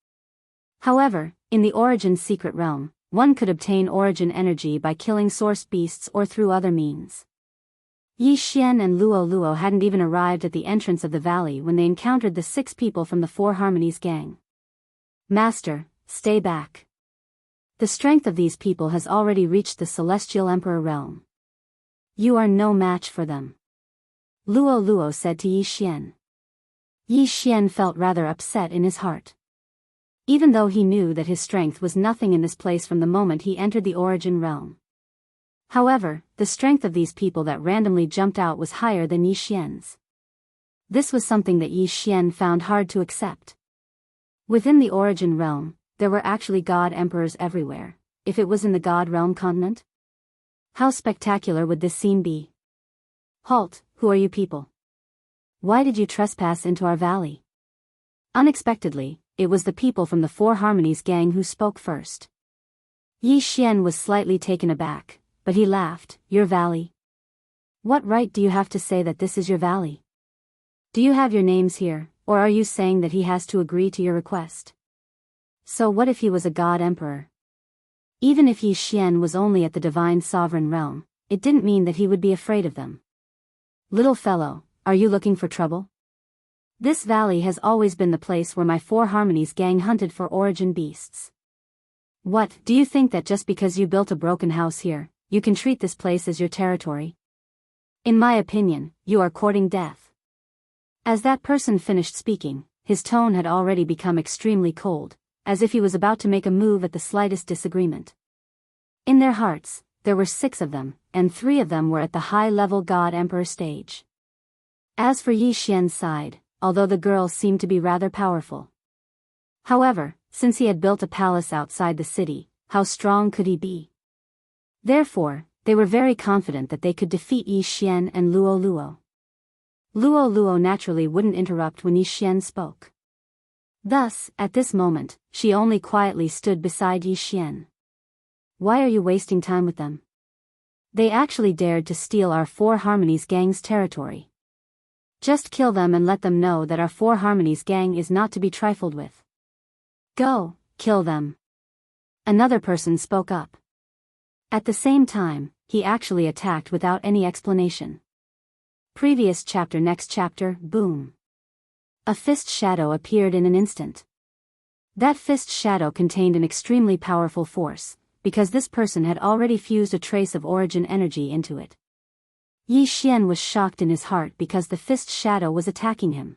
[SPEAKER 1] However, in the Origin secret realm, one could obtain Origin energy by killing source beasts or through other means. Yi Xian and Luoluo hadn't even arrived at the entrance of the valley when they encountered the 6 people from the Four Harmonies gang. Master, stay back. The strength of these people has already reached the Celestial Emperor realm. You are no match for them. Luoluo said to Yi Xian. Yi Xian felt rather upset in his heart. Even though he knew that his strength was nothing in this place from the moment he entered the Origin realm. However, the strength of these people that randomly jumped out was higher than Yi Xian's. This was something that Yi Xian found hard to accept. Within the Origin realm, there were actually God Emperors everywhere, if it was in the God Realm continent. How spectacular would this scene be? Halt, who are you people? Why did you trespass into our valley? Unexpectedly, it was the people from the Four Harmonies gang who spoke first. Yi Xian was slightly taken aback, but he laughed. Your valley? What right do you have to say that this is your valley? Do you have your names here, or are you saying that he has to agree to your request? So what if he was a god emperor? Even if Yi Xian was only at the divine sovereign realm, it didn't mean that he would be afraid of them. Little fellow, are you looking for trouble? This valley has always been the place where my Four Harmonies gang hunted for origin beasts. What, do you think that just because you built a broken house here, you can treat this place as your territory? In my opinion, you are courting death. As that person finished speaking, his tone had already become extremely cold, as if he was about to make a move at the slightest disagreement. In their hearts, there were 6 of them, and 3 of them were at the high-level God Emperor stage. As for Yi Xian's side, although the girl seemed to be rather powerful. However, since he had built a palace outside the city, how strong could he be? Therefore, they were very confident that they could defeat Yi Xian and Luo Luo. Luo Luo naturally wouldn't interrupt when Yi Xian spoke. Thus, at this moment, she only quietly stood beside Yi Xian. Why are you wasting time with them? They actually dared to steal our Four Harmonies gang's territory. Just kill them and let them know that our Four Harmonies gang is not to be trifled with. Go, kill them. Another person spoke up. At the same time, he actually attacked without any explanation. Previous chapter. Next chapter, boom. A fist shadow appeared in an instant. That fist shadow contained an extremely powerful force, because this person had already fused a trace of origin energy into it. Yi Xian was shocked in his heart because the fist shadow was attacking him.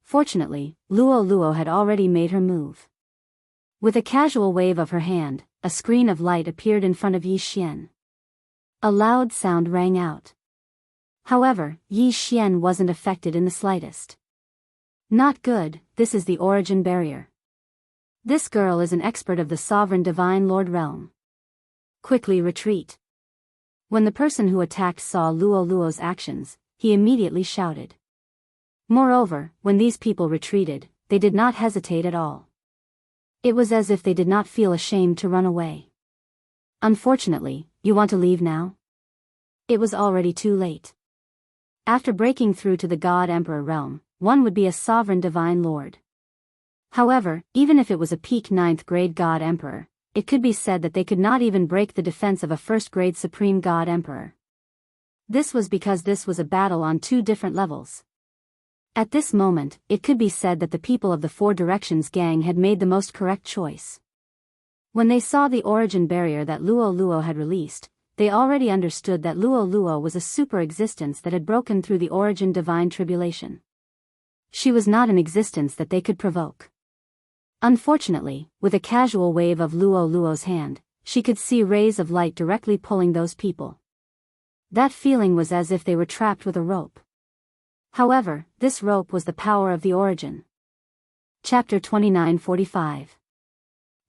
[SPEAKER 1] Fortunately, Luo Luo had already made her move. With a casual wave of her hand, a screen of light appeared in front of Yi Xian. A loud sound rang out. However, Yi Xian wasn't affected in the slightest. Not good, this is the origin barrier. This girl is an expert of the sovereign divine lord realm. Quickly retreat. When the person who attacked saw Luo Luo's actions, he immediately shouted. Moreover, when these people retreated, they did not hesitate at all. It was as if they did not feel ashamed to run away. Unfortunately, you want to leave now? It was already too late. After breaking through to the God Emperor realm, one would be a sovereign divine lord. However, even if it was a peak 9th grade God Emperor, it could be said that they could not even break the defense of a 1st grade Supreme God Emperor. This was because this was a battle on 2 different levels. At this moment, it could be said that the people of the Four Directions gang had made the most correct choice. When they saw the origin barrier that Luo Luo had released, they already understood that Luo Luo was a super existence that had broken through the origin divine tribulation. She was not an existence that they could provoke. Unfortunately, with a casual wave of Luo Luo's hand, she could see rays of light directly pulling those people. That feeling was as if they were trapped with a rope. However, this rope was the power of the origin. Chapter 2945.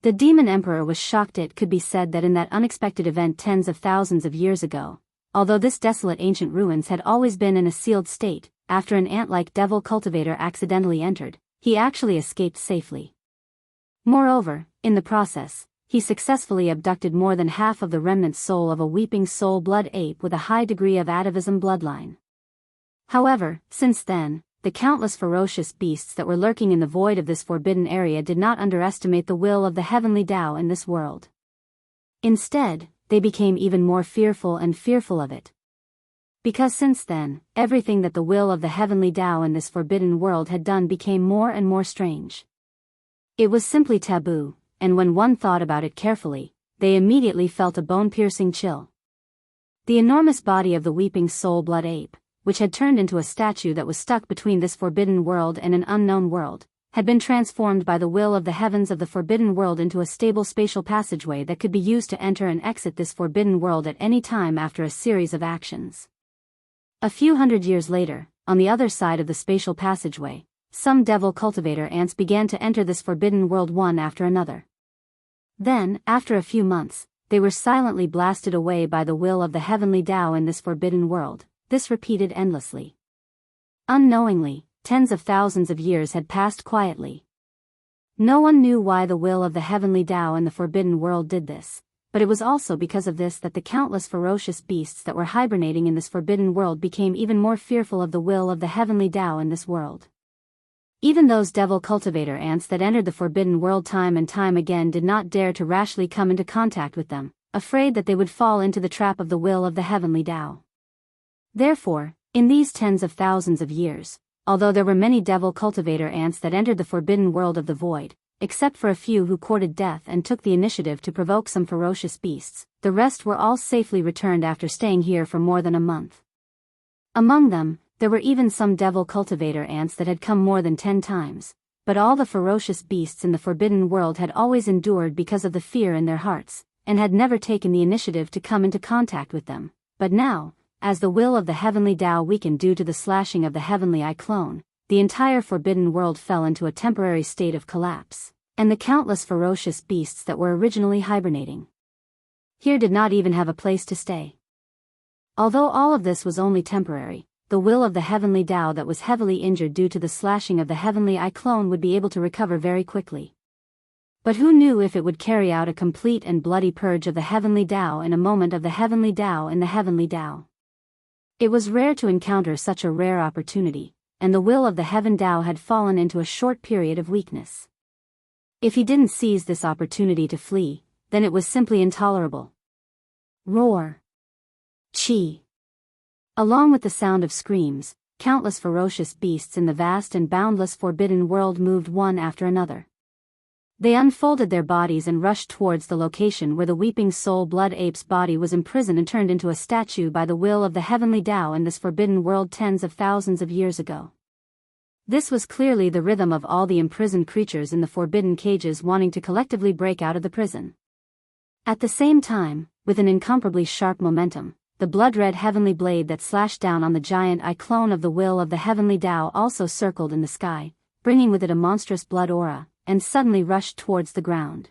[SPEAKER 1] The Demon Emperor was shocked. It could be said that in that unexpected event tens of thousands of years ago, although this desolate ancient ruins had always been in a sealed state, after an ant-like devil cultivator accidentally entered, he actually escaped safely. Moreover, in the process, he successfully abducted more than half of the remnant soul of a weeping soul blood ape with a high degree of atavism bloodline. However, since then, the countless ferocious beasts that were lurking in the void of this forbidden area did not underestimate the will of the heavenly Tao in this world. Instead, they became even more fearful and fearful of it. Because since then, everything that the will of the heavenly Tao in this forbidden world had done became more and more strange. It was simply taboo, and when one thought about it carefully, they immediately felt a bone-piercing chill. The enormous body of the weeping soul blood ape, which had turned into a statue that was stuck between this forbidden world and an unknown world, had been transformed by the will of the heavens of the forbidden world into a stable spatial passageway that could be used to enter and exit this forbidden world at any time after a series of actions. A few hundred years later, on the other side of the spatial passageway, some devil cultivator ants began to enter this forbidden world one after another. Then, after a few months, they were silently blasted away by the will of the heavenly Tao in this forbidden world. This repeated endlessly. Unknowingly, tens of thousands of years had passed quietly. No one knew why the will of the heavenly Tao in the forbidden world did this, but it was also because of this that the countless ferocious beasts that were hibernating in this forbidden world became even more fearful of the will of the heavenly Tao in this world. Even those devil cultivator ants that entered the forbidden world time and time again did not dare to rashly come into contact with them, afraid that they would fall into the trap of the will of the heavenly Tao. Therefore, in these tens of thousands of years, although there were many devil cultivator ants that entered the forbidden world of the void, except for a few who courted death and took the initiative to provoke some ferocious beasts, the rest were all safely returned after staying here for more than a month. Among them, there were even some devil cultivator ants that had come more than 10 times, but all the ferocious beasts in the forbidden world had always endured because of the fear in their hearts, and had never taken the initiative to come into contact with them. But now, as the will of the heavenly Tao weakened due to the slashing of the heavenly I clone, the entire forbidden world fell into a temporary state of collapse, and the countless ferocious beasts that were originally hibernating here did not even have a place to stay. Although all of this was only temporary, the will of the heavenly Tao that was heavily injured due to the slashing of the heavenly I clone would be able to recover very quickly. But who knew if it would carry out a complete and bloody purge of the heavenly Tao in a moment of the heavenly Tao in the heavenly Tao? It was rare to encounter such a rare opportunity, and the will of the heaven Tao had fallen into a short period of weakness. If he didn't seize this opportunity to flee, then it was simply intolerable. Roar! Chi! Along with the sound of screams, countless ferocious beasts in the vast and boundless forbidden world moved one after another. They unfolded their bodies and rushed towards the location where the weeping soul blood ape's body was imprisoned and turned into a statue by the will of the heavenly Tao in this forbidden world tens of thousands of years ago. This was clearly the rhythm of all the imprisoned creatures in the forbidden cages wanting to collectively break out of the prison. At the same time, with an incomparably sharp momentum, the blood-red heavenly blade that slashed down on the giant I clone of the will of the heavenly Tao also circled in the sky, bringing with it a monstrous blood aura, and suddenly rushed towards the ground.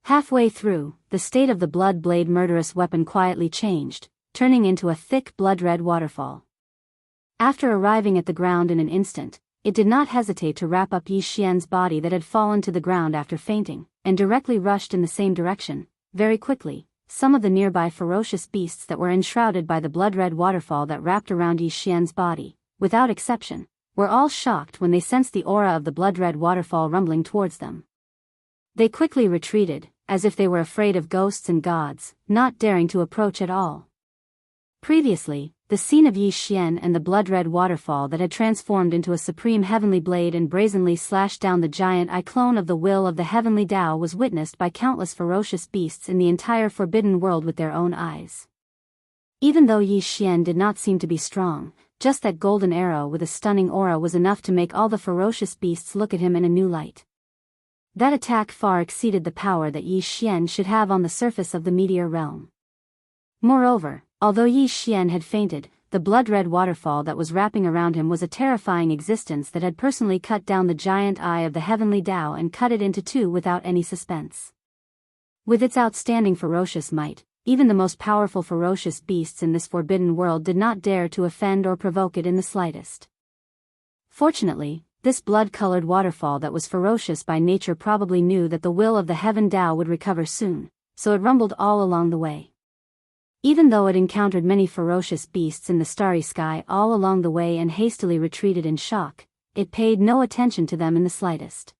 [SPEAKER 1] Halfway through, the state of the blood blade murderous weapon quietly changed, turning into a thick blood-red waterfall. After arriving at the ground in an instant, it did not hesitate to wrap up Yi Xian's body that had fallen to the ground after fainting, and directly rushed in the same direction. Very quickly, some of the nearby ferocious beasts that were enshrouded by the blood-red waterfall that wrapped around Yi Xian's body, without exception, were all shocked when they sensed the aura of the blood-red waterfall rumbling towards them. They quickly retreated, as if they were afraid of ghosts and gods, not daring to approach at all. Previously, the scene of Yi Xian and the blood-red waterfall that had transformed into a supreme heavenly blade and brazenly slashed down the giant I clone of the will of the heavenly Tao was witnessed by countless ferocious beasts in the entire forbidden world with their own eyes. Even though Yi Xian did not seem to be strong, just that golden arrow with a stunning aura was enough to make all the ferocious beasts look at him in a new light. That attack far exceeded the power that Yi Xian should have on the surface of the meteor realm. Moreover, although Yi Xian had fainted, the blood-red waterfall that was wrapping around him was a terrifying existence that had personally cut down the giant eye of the heavenly Tao and cut it into two without any suspense. With its outstanding ferocious might, even the most powerful ferocious beasts in this forbidden world did not dare to offend or provoke it in the slightest. Fortunately, this blood-colored waterfall that was ferocious by nature probably knew that the will of the heaven Tao would recover soon, so it rumbled all along the way. Even though it encountered many ferocious beasts in the starry sky all along the way and hastily retreated in shock, it paid no attention to them in the slightest.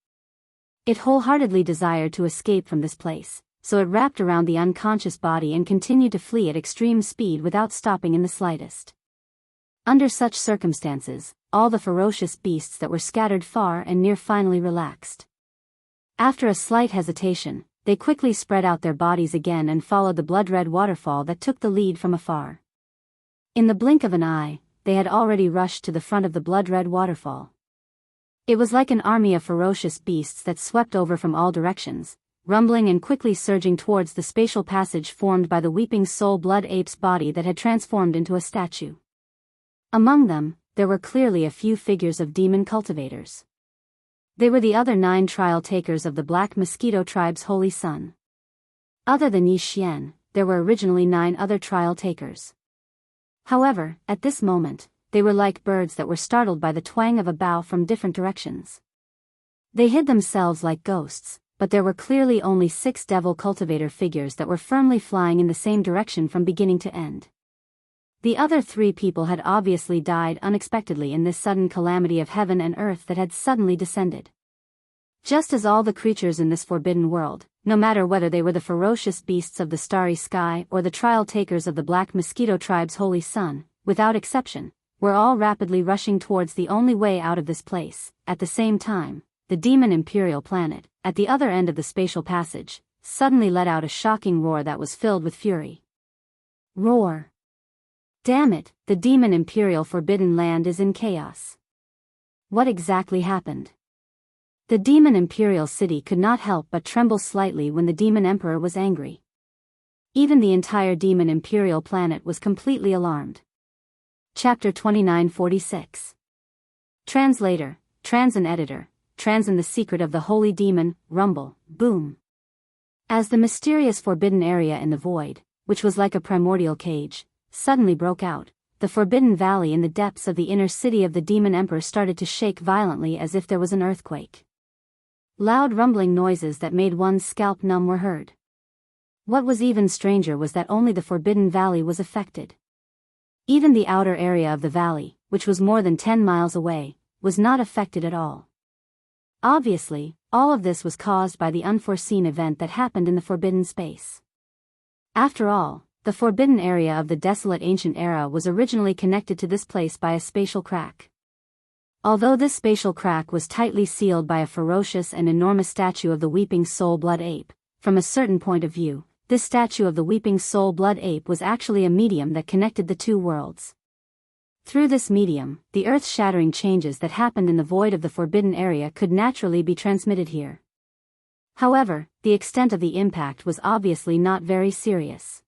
[SPEAKER 1] It wholeheartedly desired to escape from this place, so it wrapped around the unconscious body and continued to flee at extreme speed without stopping in the slightest. Under such circumstances, all the ferocious beasts that were scattered far and near finally relaxed. After a slight hesitation, they quickly spread out their bodies again and followed the blood-red waterfall that took the lead from afar. In the blink of an eye, they had already rushed to the front of the blood-red waterfall. It was like an army of ferocious beasts that swept over from all directions, rumbling and quickly surging towards the spatial passage formed by the weeping soul blood ape's body that had transformed into a statue. Among them, there were clearly a few figures of demon cultivators. They were the other 9 trial takers of the Black Mosquito tribe's holy sun. Other than Yi Xian, there were originally 9 other trial takers. However, at this moment, they were like birds that were startled by the twang of a bow from different directions. They hid themselves like ghosts, but there were clearly only 6 devil cultivator figures that were firmly flying in the same direction from beginning to end. The other 3 people had obviously died unexpectedly in this sudden calamity of heaven and earth that had suddenly descended. Just as all the creatures in this forbidden world, no matter whether they were the ferocious beasts of the starry sky or the trial takers of the black mosquito tribe's holy sun, without exception, were all rapidly rushing towards the only way out of this place. At the same time, the demon imperial planet, at the other end of the spatial passage, suddenly let out a shocking roar that was filled with fury. Roar! Damn it, the demon imperial forbidden land is in chaos. What exactly happened? The demon imperial city could not help but tremble slightly when the demon emperor was angry. Even the entire demon imperial planet was completely alarmed. Chapter 2946. Translator, Trans and Editor, Trans and the Secret of the Holy Demon, Rumble, Boom. As the mysterious forbidden area in the void, which was like a primordial cage, suddenly broke out, the forbidden valley in the depths of the inner city of the demon emperor started to shake violently as if there was an earthquake. Loud rumbling noises that made one's scalp numb were heard. What was even stranger was that only the forbidden valley was affected. Even the outer area of the valley, which was more than 10 miles away, was not affected at all. Obviously, all of this was caused by the unforeseen event that happened in the forbidden space. After all, the forbidden area of the desolate ancient era was originally connected to this place by a spatial crack. Although this spatial crack was tightly sealed by a ferocious and enormous statue of the weeping soul blood ape, from a certain point of view, this statue of the weeping soul blood ape was actually a medium that connected the two worlds. Through this medium, the earth-shattering changes that happened in the void of the forbidden area could naturally be transmitted here. However, the extent of the impact was obviously not very serious.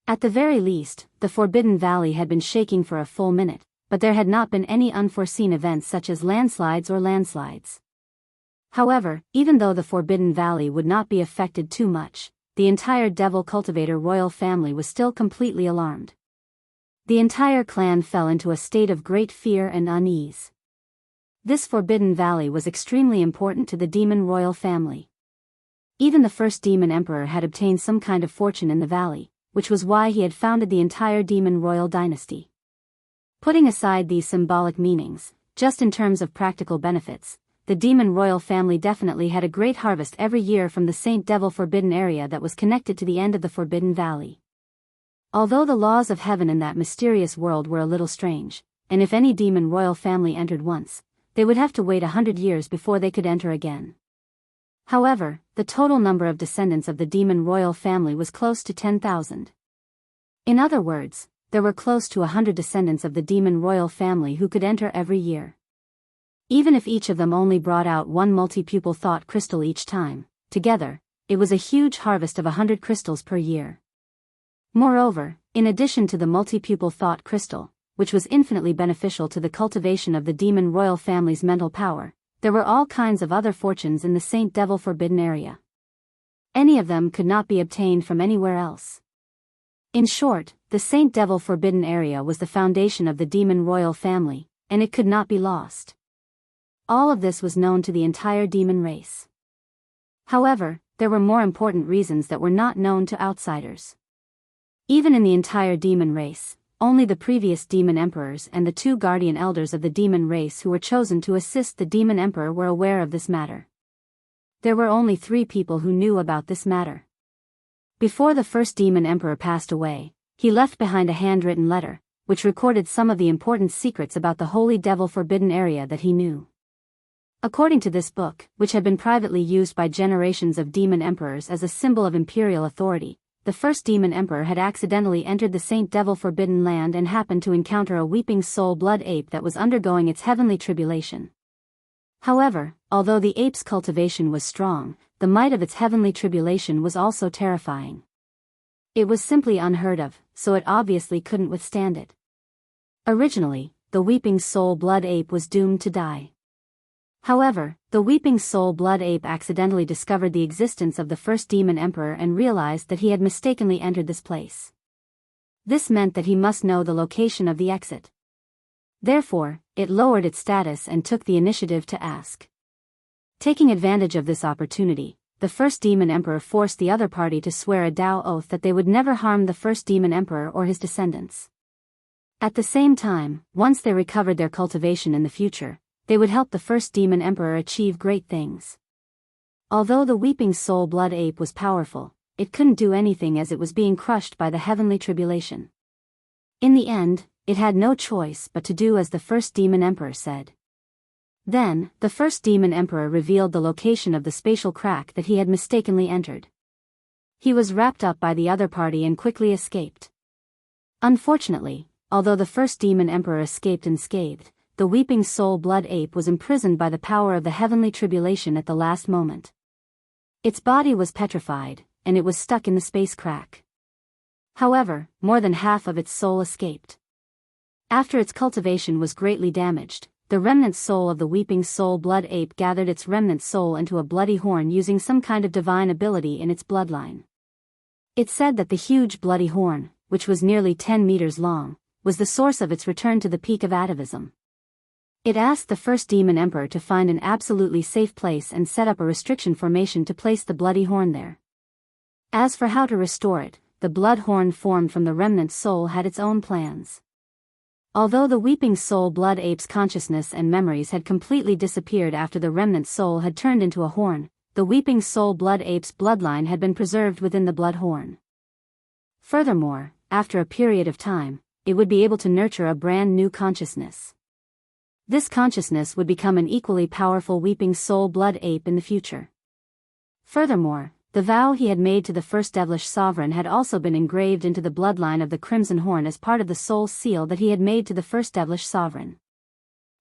[SPEAKER 1] At the very least, the forbidden valley had been shaking for a full minute, but there had not been any unforeseen events such as landslides. However, even though the forbidden valley would not be affected too much, the entire devil cultivator royal family was still completely alarmed. The entire clan fell into a state of great fear and unease. This forbidden valley was extremely important to the demon royal family. Even the first demon emperor had obtained some kind of fortune in the valley, which was why he had founded the entire demon royal dynasty. Putting aside these symbolic meanings, just in terms of practical benefits, the demon royal family definitely had a great harvest every year from the Saint Devil forbidden area that was connected to the end of the forbidden valley. Although the laws of heaven in that mysterious world were a little strange, and if any demon royal family entered once, they would have to wait 100 years before they could enter again. However, the total number of descendants of the demon royal family was close to 10,000. In other words, there were close to 100 descendants of the demon royal family who could enter every year. Even if each of them only brought out one multi-pupil thought crystal each time, together, it was a huge harvest of 100 crystals per year. Moreover, in addition to the multi-pupil thought crystal, which was infinitely beneficial to the cultivation of the demon royal family's mental power, there were all kinds of other fortunes in the Saint Devil forbidden area. Any of them could not be obtained from anywhere else. In short, the Saint Devil forbidden area was the foundation of the demon royal family, and it could not be lost. All of this was known to the entire demon race. However, there were more important reasons that were not known to outsiders. Even in the entire demon race, only the previous demon emperors and the 2 guardian elders of the demon race who were chosen to assist the demon emperor were aware of this matter. There were only 3 people who knew about this matter. Before the first demon emperor passed away, he left behind a handwritten letter, which recorded some of the important secrets about the holy devil forbidden area that he knew. According to this book, which had been privately used by generations of demon emperors as a symbol of imperial authority, the first demon emperor had accidentally entered the Saint Devil forbidden land and happened to encounter a weeping soul blood ape that was undergoing its heavenly tribulation. However, although the ape's cultivation was strong, the might of its heavenly tribulation was also terrifying. It was simply unheard of, so it obviously couldn't withstand it. Originally, the weeping soul blood ape was doomed to die. However, the weeping soul blood ape accidentally discovered the existence of the first demon emperor and realized that he had mistakenly entered this place. This meant that he must know the location of the exit. Therefore, it lowered its status and took the initiative to ask. Taking advantage of this opportunity, the first demon emperor forced the other party to swear a Dao oath that they would never harm the first demon emperor or his descendants. At the same time, once they recovered their cultivation in the future, they would help the first demon emperor achieve great things. Although the weeping soul blood ape was powerful, it couldn't do anything as it was being crushed by the heavenly tribulation. In the end, it had no choice but to do as the first demon emperor said. Then, the first demon emperor revealed the location of the spatial crack that he had mistakenly entered. He was wrapped up by the other party and quickly escaped. Unfortunately, although the first demon emperor escaped unscathed, the weeping soul blood ape was imprisoned by the power of the heavenly tribulation at the last moment. Its body was petrified, and it was stuck in the space crack. However, more than half of its soul escaped. After its cultivation was greatly damaged, the remnant soul of the weeping soul blood ape gathered its remnant soul into a bloody horn using some kind of divine ability in its bloodline. It said that the huge bloody horn, which was nearly 10 meters long, was the source of its return to the peak of atavism. It asked the first demon emperor to find an absolutely safe place and set up a restriction formation to place the bloody horn there. As for how to restore it, the blood horn formed from the remnant soul had its own plans. Although the weeping soul blood ape's consciousness and memories had completely disappeared after the remnant soul had turned into a horn, the weeping soul blood ape's bloodline had been preserved within the blood horn. Furthermore, after a period of time, it would be able to nurture a brand new consciousness. This consciousness would become an equally powerful weeping soul blood ape in the future. Furthermore, the vow he had made to the first devilish sovereign had also been engraved into the bloodline of the Crimson Horn as part of the soul seal that he had made to the first devilish sovereign.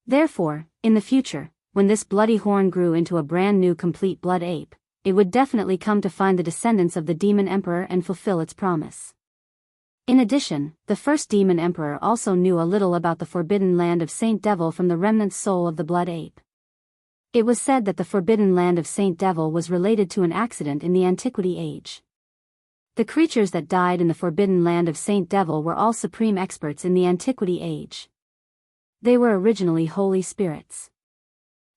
[SPEAKER 1] Therefore, in the future, when this bloody horn grew into a brand new complete blood ape, it would definitely come to find the descendants of the demon emperor and fulfill its promise. In addition, the first demon emperor also knew a little about the forbidden land of Saint Devil from the remnant soul of the blood ape. It was said that the forbidden land of Saint Devil was related to an accident in the Antiquity Age. The creatures that died in the forbidden land of Saint Devil were all supreme experts in the Antiquity Age. They were originally holy spirits.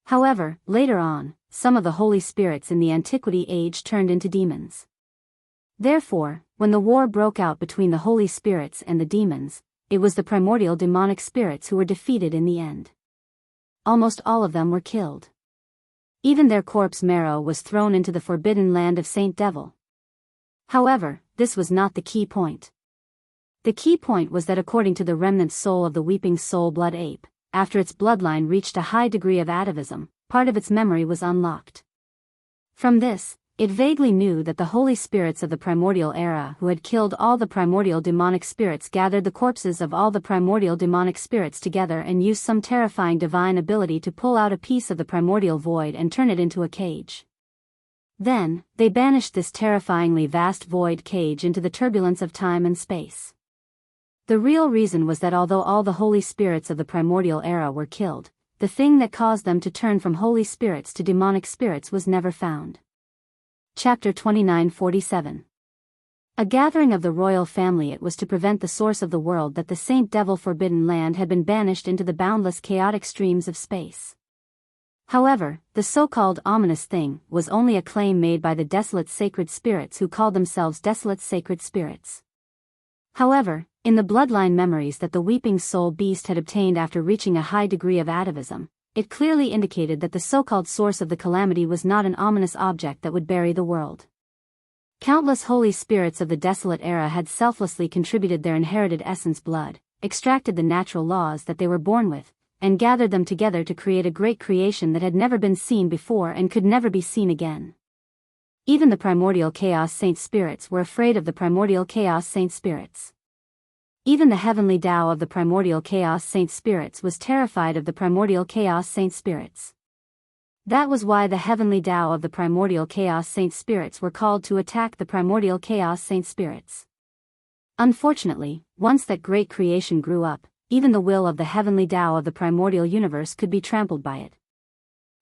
[SPEAKER 1] However, later on, some of the holy spirits in the Antiquity Age turned into demons. Therefore, when the war broke out between the holy spirits and the demons, it was the primordial demonic spirits who were defeated in the end. Almost all of them were killed. Even their corpse marrow was thrown into the forbidden land of Saint Devil. However, this was not the key point. The key point was that according to the remnant soul of the weeping soul blood ape, after its bloodline reached a high degree of atavism, part of its memory was unlocked. From this, it vaguely knew that the holy spirits of the primordial era who had killed all the primordial demonic spirits gathered the corpses of all the primordial demonic spirits together and used some terrifying divine ability to pull out a piece of the primordial void and turn it into a cage. Then, they banished this terrifyingly vast void cage into the turbulence of time and space. The real reason was that although all the holy spirits of the primordial era were killed, the thing that caused them to turn from holy spirits to demonic spirits was never found. Chapter 2947. A gathering of the royal family. It was to prevent the source of the world that the Saint Devil forbidden land had been banished into the boundless chaotic streams of space. However, the so-called ominous thing was only a claim made by the desolate sacred spirits who called themselves desolate sacred spirits. However, in the bloodline memories that the weeping soul beast had obtained after reaching a high degree of atavism, it clearly indicated that the so-called source of the calamity was not an ominous object that would bury the world. Countless holy spirits of the desolate era had selflessly contributed their inherited essence blood, extracted the natural laws that they were born with, and gathered them together to create a great creation that had never been seen before and could never be seen again. Even the primordial chaos saint spirits were afraid of the primordial chaos saint spirits. Even the heavenly Tao of the primordial chaos saint spirits was terrified of the primordial chaos saint spirits. That was why the heavenly Tao of the primordial chaos saint spirits were called to attack the primordial chaos saint spirits. Unfortunately, once that great creation grew up, even the will of the heavenly Tao of the primordial universe could be trampled by it.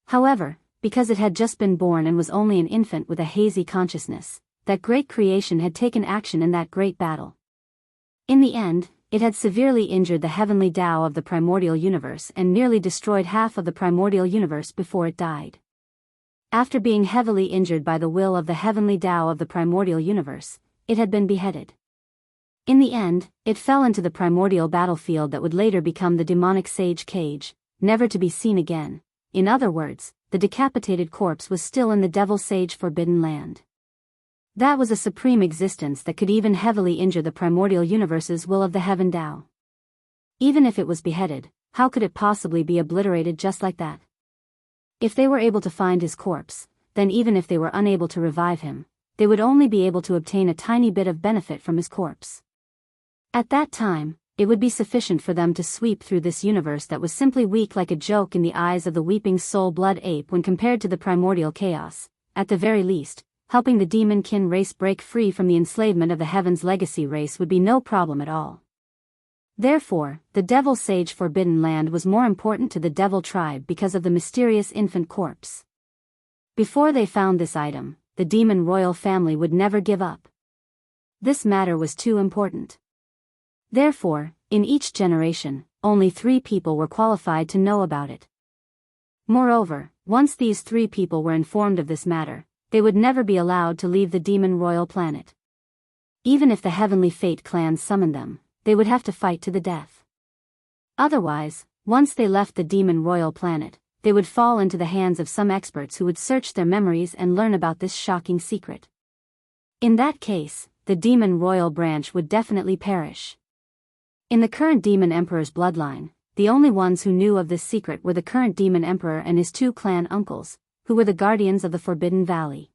[SPEAKER 1] However, because it had just been born and was only an infant with a hazy consciousness, that great creation had taken action in that great battle. In the end, it had severely injured the heavenly Tao of the primordial universe and nearly destroyed half of the primordial universe before it died. After being heavily injured by the will of the heavenly Tao of the primordial universe, it had been beheaded. In the end, it fell into the primordial battlefield that would later become the demonic sage cage, never to be seen again. In other words, the decapitated corpse was still in the devil sage forbidden land. That was a supreme existence that could even heavily injure the primordial universe's will of the heaven Tao. Even if it was beheaded, how could it possibly be obliterated just like that? If they were able to find his corpse, then even if they were unable to revive him, they would only be able to obtain a tiny bit of benefit from his corpse. At that time, it would be sufficient for them to sweep through this universe that was simply weak like a joke in the eyes of the weeping soul blood ape when compared to the primordial chaos, at the very least, helping the demon kin race break free from the enslavement of the heavens legacy race would be no problem at all. Therefore, the devil sage forbidden land was more important to the devil tribe because of the mysterious infant corpse. Before they found this item, the demon royal family would never give up. This matter was too important. Therefore, in each generation, only 3 people were qualified to know about it. Moreover, once these 3 people were informed of this matter, they would never be allowed to leave the demon royal planet. Even if the heavenly fate clans summoned them, they would have to fight to the death. Otherwise, once they left the demon royal planet, they would fall into the hands of some experts who would search their memories and learn about this shocking secret. In that case, the demon royal branch would definitely perish. In the current demon emperor's bloodline, the only ones who knew of this secret were the current demon emperor and his 2 clan uncles, who were the guardians of the Forbidden Valley.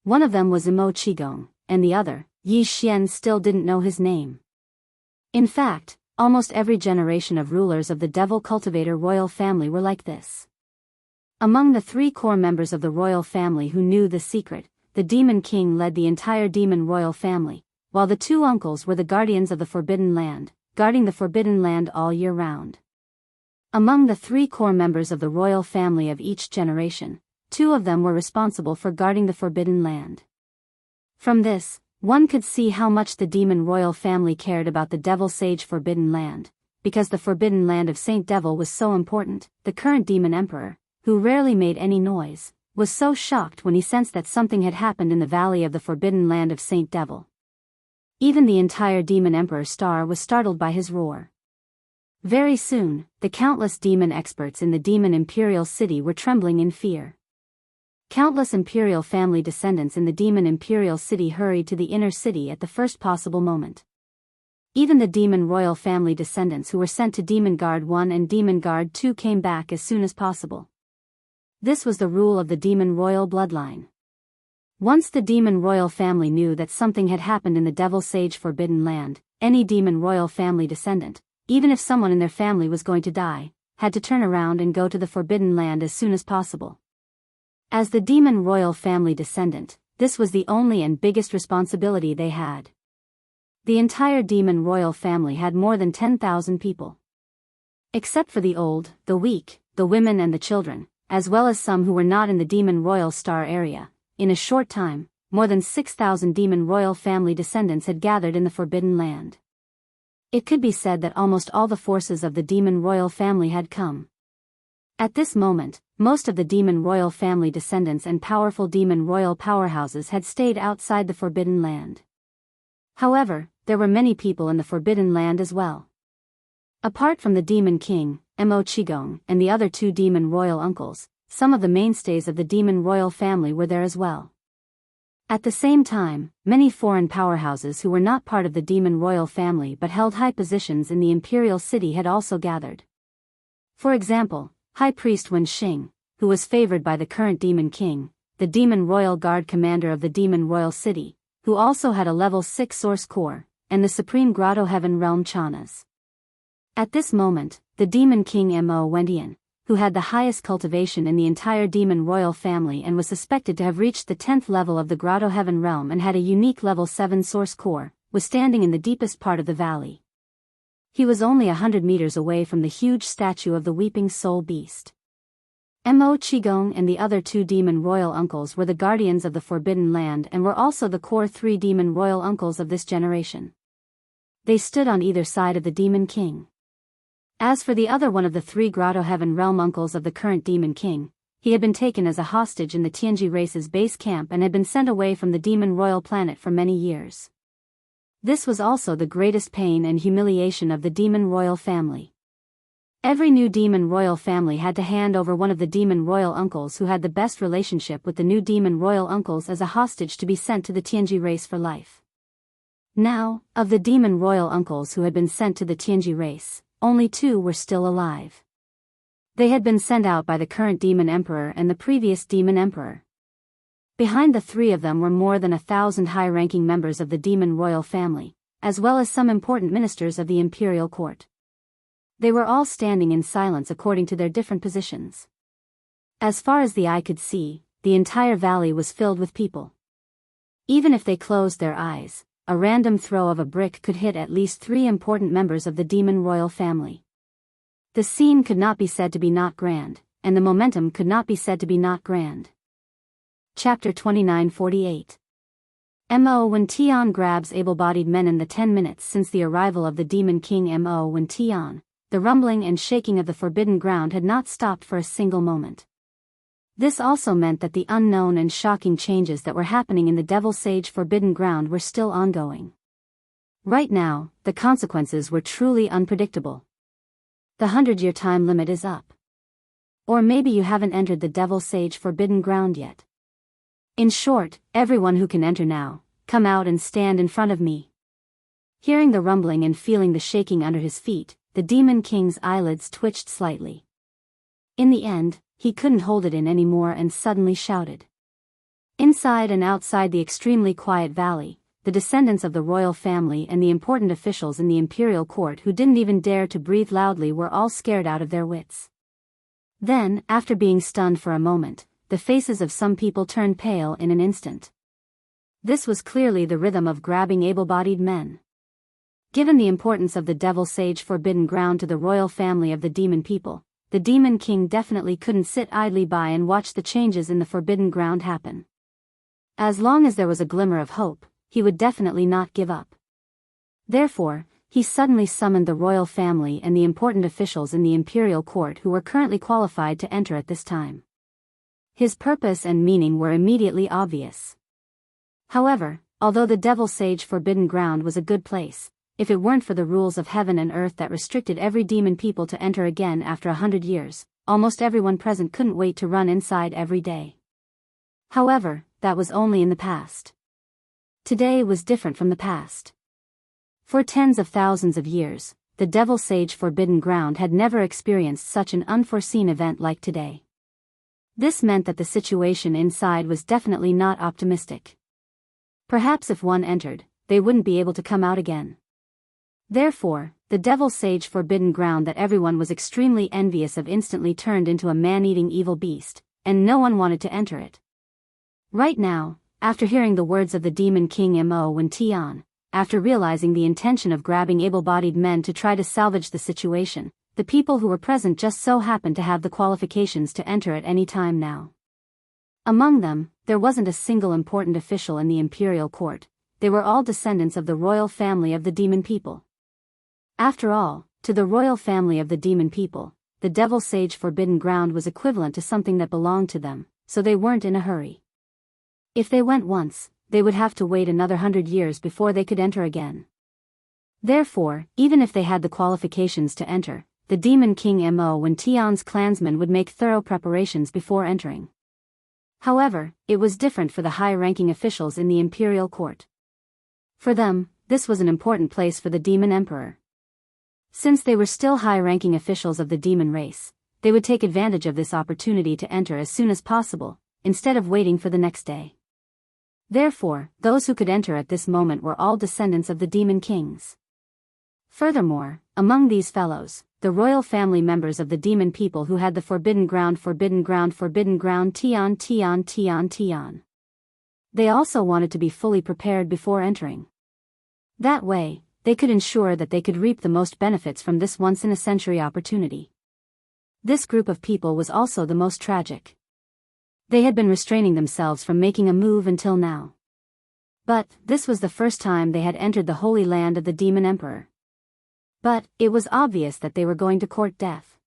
[SPEAKER 1] One of them was Imo Qigong, and the other, Yi Xian, still didn't know his name. In fact, almost every generation of rulers of the Devil Cultivator royal family were like this. Among the 3 core members of the royal family who knew the secret, the Demon King led the entire demon royal family, while the 2 uncles were the guardians of the Forbidden Land, guarding the Forbidden Land all year round. Among the 3 core members of the royal family of each generation, 2 of them were responsible for guarding the Forbidden Land. From this, one could see how much the demon royal family cared about the Devil Sage Forbidden Land, because the Forbidden Land of Saint Devil was so important. The current demon emperor, who rarely made any noise, was so shocked when he sensed that something had happened in the valley of the Forbidden Land of Saint Devil. Even the entire demon emperor star was startled by his roar. Very soon, the countless demon experts in the demon imperial city were trembling in fear. Countless imperial family descendants in the demon imperial city hurried to the inner city at the first possible moment. Even the demon royal family descendants who were sent to Demon Guard 1 and Demon Guard 2 came back as soon as possible. This was the rule of the demon royal bloodline. Once the demon royal family knew that something had happened in the Devil Sage Forbidden Land, any demon royal family descendant, even if someone in their family was going to die, had to turn around and go to the Forbidden Land as soon as possible. As the demon royal family descendant, this was the only and biggest responsibility they had. The entire demon royal family had more than 10,000 people. Except for the old, the weak, the women and the children, as well as some who were not in the demon royal star area. In a short time, more than 6,000 demon royal family descendants had gathered in the Forbidden Land. It could be said that almost all the forces of the demon royal family had come. At this moment, most of the demon royal family descendants and powerful demon royal powerhouses had stayed outside the Forbidden Land. However, there were many people in the Forbidden Land as well. Apart from the Demon King, Imo Qigong, and the other 2 demon royal uncles, some of the mainstays of the demon royal family were there as well. At the same time, many foreign powerhouses who were not part of the demon royal family but held high positions in the imperial city had also gathered. For example, High Priest Wen Xing, who was favored by the current Demon King, the demon royal guard commander of the demon royal city, who also had a level 6 source core, and the supreme grotto heaven realm Chanas. At this moment, the Demon King Mo Wendian, who had the highest cultivation in the entire demon royal family and was suspected to have reached the 10th level of the grotto heaven realm and had a unique level 7 source core, was standing in the deepest part of the valley. He was only 100 meters away from the huge statue of the weeping soul beast. Mo Qigong and the other 2 demon royal uncles were the guardians of the Forbidden Land and were also the core 3 demon royal uncles of this generation. They stood on either side of the Demon King. As for the other one of the 3 grotto heaven realm uncles of the current Demon King, he had been taken as a hostage in the Tianji race's base camp and had been sent away from the demon royal planet for many years. This was also the greatest pain and humiliation of the demon royal family. Every new demon royal family had to hand over one of the demon royal uncles who had the best relationship with the new demon royal uncles as a hostage to be sent to the Tianji race for life. Now, of the demon royal uncles who had been sent to the Tianji race, only 2 were still alive. They had been sent out by the current demon emperor and the previous demon emperor. Behind the 3 of them were more than 1,000 high-ranking members of the demon royal family, as well as some important ministers of the imperial court. They were all standing in silence according to their different positions. As far as the eye could see, the entire valley was filled with people. Even if they closed their eyes, a random throw of a brick could hit at least 3 important members of the demon royal family. The scene could not be said to be not grand, and the momentum could not be said to be not grand. Chapter 29:48. Mo Wen Tian grabs able-bodied men. In the 10 minutes since the arrival of the Demon King Mo Wen Tian, the rumbling and shaking of the forbidden ground had not stopped for a single moment. This also meant that the unknown and shocking changes that were happening in the Devil Sage forbidden ground were still ongoing. Right now, the consequences were truly unpredictable. The 100-year time limit is up. Or maybe you haven't entered the Devil Sage forbidden ground yet. In short, everyone who can enter now, come out and stand in front of me. Hearing the rumbling and feeling the shaking under his feet, the Demon King's eyelids twitched slightly. In the end, he couldn't hold it in anymore and suddenly shouted. Inside and outside the extremely quiet valley, the descendants of the royal family and the important officials in the imperial court who didn't even dare to breathe loudly were all scared out of their wits. Then, after being stunned for a moment, the faces of some people turned pale in an instant. This was clearly the rhythm of grabbing able-bodied men. Given the importance of the Devil Sage forbidden ground to the royal family of the demon people, the Demon King definitely couldn't sit idly by and watch the changes in the forbidden ground happen. As long as there was a glimmer of hope, he would definitely not give up. Therefore, he suddenly summoned the royal family and the important officials in the imperial court who were currently qualified to enter at this time. His purpose and meaning were immediately obvious. However, although the Devil Sage forbidden ground was a good place, if it weren't for the rules of heaven and earth that restricted every demon people to enter again after 100 years, almost everyone present couldn't wait to run inside every day. However, that was only in the past. Today was different from the past. For tens of thousands of years, the Devil Sage forbidden ground had never experienced such an unforeseen event like today. This meant that the situation inside was definitely not optimistic. Perhaps if one entered, they wouldn't be able to come out again. Therefore, the Devil Sage forbidden ground that everyone was extremely envious of instantly turned into a man-eating evil beast, and no one wanted to enter it. Right now, after hearing the words of the Demon King Mo Wen Tian, after realizing the intention of grabbing able-bodied men to try to salvage the situation, the people who were present just so happened to have the qualifications to enter at any time now. Among them, there wasn't a single important official in the imperial court. They were all descendants of the royal family of the demon people. After all, to the royal family of the demon people, the Devil Sage forbidden ground was equivalent to something that belonged to them, so they weren't in a hurry. If they went once, they would have to wait another 100 years before they could enter again. Therefore, even if they had the qualifications to enter, the Demon King Mo Wen Tian's clansmen would make thorough preparations before entering. However, it was different for the high-ranking officials in the imperial court. For them, this was an important place for the demon emperor. Since they were still high-ranking officials of the demon race, they would take advantage of this opportunity to enter as soon as possible, instead of waiting for the next day. Therefore, those who could enter at this moment were all descendants of the demon kings. Furthermore, among these fellows, the royal family members of the demon people who had the forbidden ground Tian. They also wanted to be fully prepared before entering. That way, they could ensure that they could reap the most benefits from this once-in-a-century opportunity. This group of people was also the most tragic. They had been restraining themselves from making a move until now. But, this was the first time they had entered the holy land of the demon emperor. But, it was obvious that they were going to court death.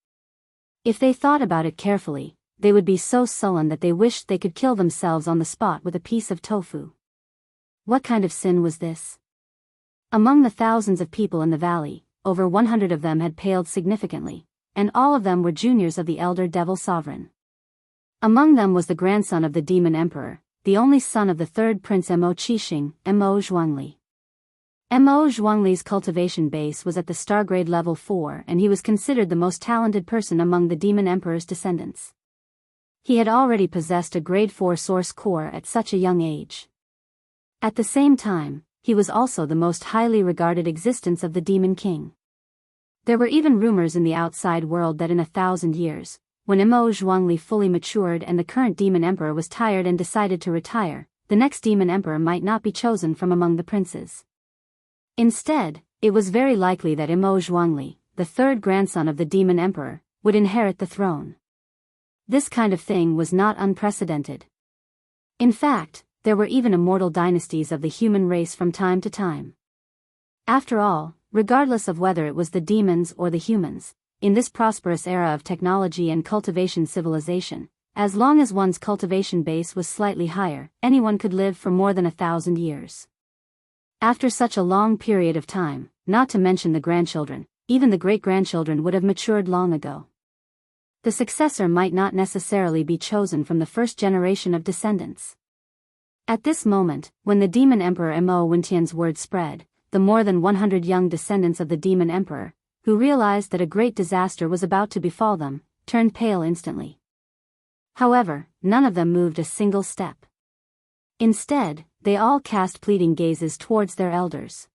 [SPEAKER 1] If they thought about it carefully, they would be so sullen that they wished they could kill themselves on the spot with a piece of tofu. What kind of sin was this? Among the thousands of people in the valley, over 100 of them had paled significantly, and all of them were juniors of the elder devil sovereign. Among them was the grandson of the demon emperor, the only son of the third prince Mo Qixing, Mo Zhuangli. Mo Zhuangli's cultivation base was at the star grade level 4 and he was considered the most talented person among the demon emperor's descendants. He had already possessed a grade 4 source core at such a young age. At the same time, he was also the most highly regarded existence of the Demon King. There were even rumors in the outside world that in 1,000 years, when Mo Zhuangli fully matured and the current demon emperor was tired and decided to retire, the next demon emperor might not be chosen from among the princes. Instead, it was very likely that Mo Zhuangli, the third grandson of the demon emperor, would inherit the throne. This kind of thing was not unprecedented. In fact, there were even immortal dynasties of the human race from time to time. After all, regardless of whether it was the demons or the humans, in this prosperous era of technology and cultivation civilization, as long as one's cultivation base was slightly higher, anyone could live for more than 1,000 years. After such a long period of time, not to mention the grandchildren, even the great-grandchildren would have matured long ago. The successor might not necessarily be chosen from the first generation of descendants. At this moment, when the demon emperor Mo Wintian's word spread, the more than 100 young descendants of the demon emperor, who realized that a great disaster was about to befall them, turned pale instantly. However, none of them moved a single step. Instead, they all cast pleading gazes towards their elders.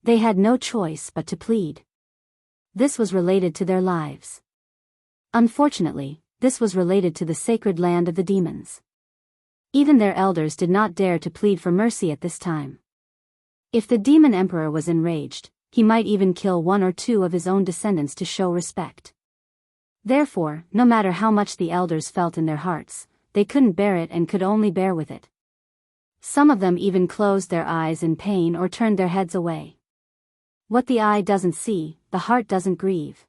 [SPEAKER 1] They had no choice but to plead. This was related to their lives. Unfortunately, this was related to the sacred land of the demons. Even their elders did not dare to plead for mercy at this time. If the demon emperor was enraged, he might even kill one or two of his own descendants to show respect. Therefore, no matter how much the elders felt in their hearts, they couldn't bear it and could only bear with it. Some of them even closed their eyes in pain or turned their heads away. What the eye doesn't see, the heart doesn't grieve.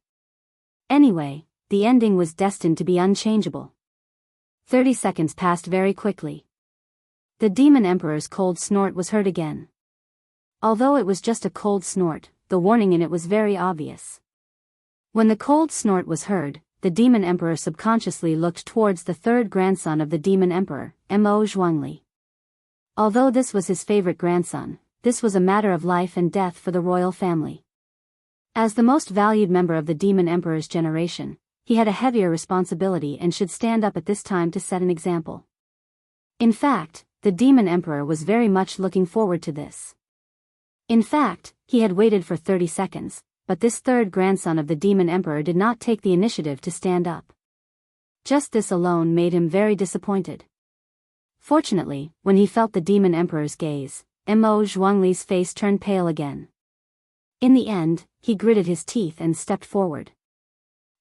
[SPEAKER 1] Anyway, the ending was destined to be unchangeable. 30 seconds passed very quickly. The demon emperor's cold snort was heard again. Although it was just a cold snort, the warning in it was very obvious. When the cold snort was heard, the demon emperor subconsciously looked towards the third grandson of the demon emperor, Mo Zhuangli. Although this was his favorite grandson, this was a matter of life and death for the royal family. As the most valued member of the demon emperor's generation, he had a heavier responsibility and should stand up at this time to set an example. In fact, the demon emperor was very much looking forward to this. In fact, he had waited for 30 seconds, but this third grandson of the demon emperor did not take the initiative to stand up. Just this alone made him very disappointed. Fortunately, when he felt the demon emperor's gaze, Mo Zhuangli's face turned pale again. In the end, he gritted his teeth and stepped forward.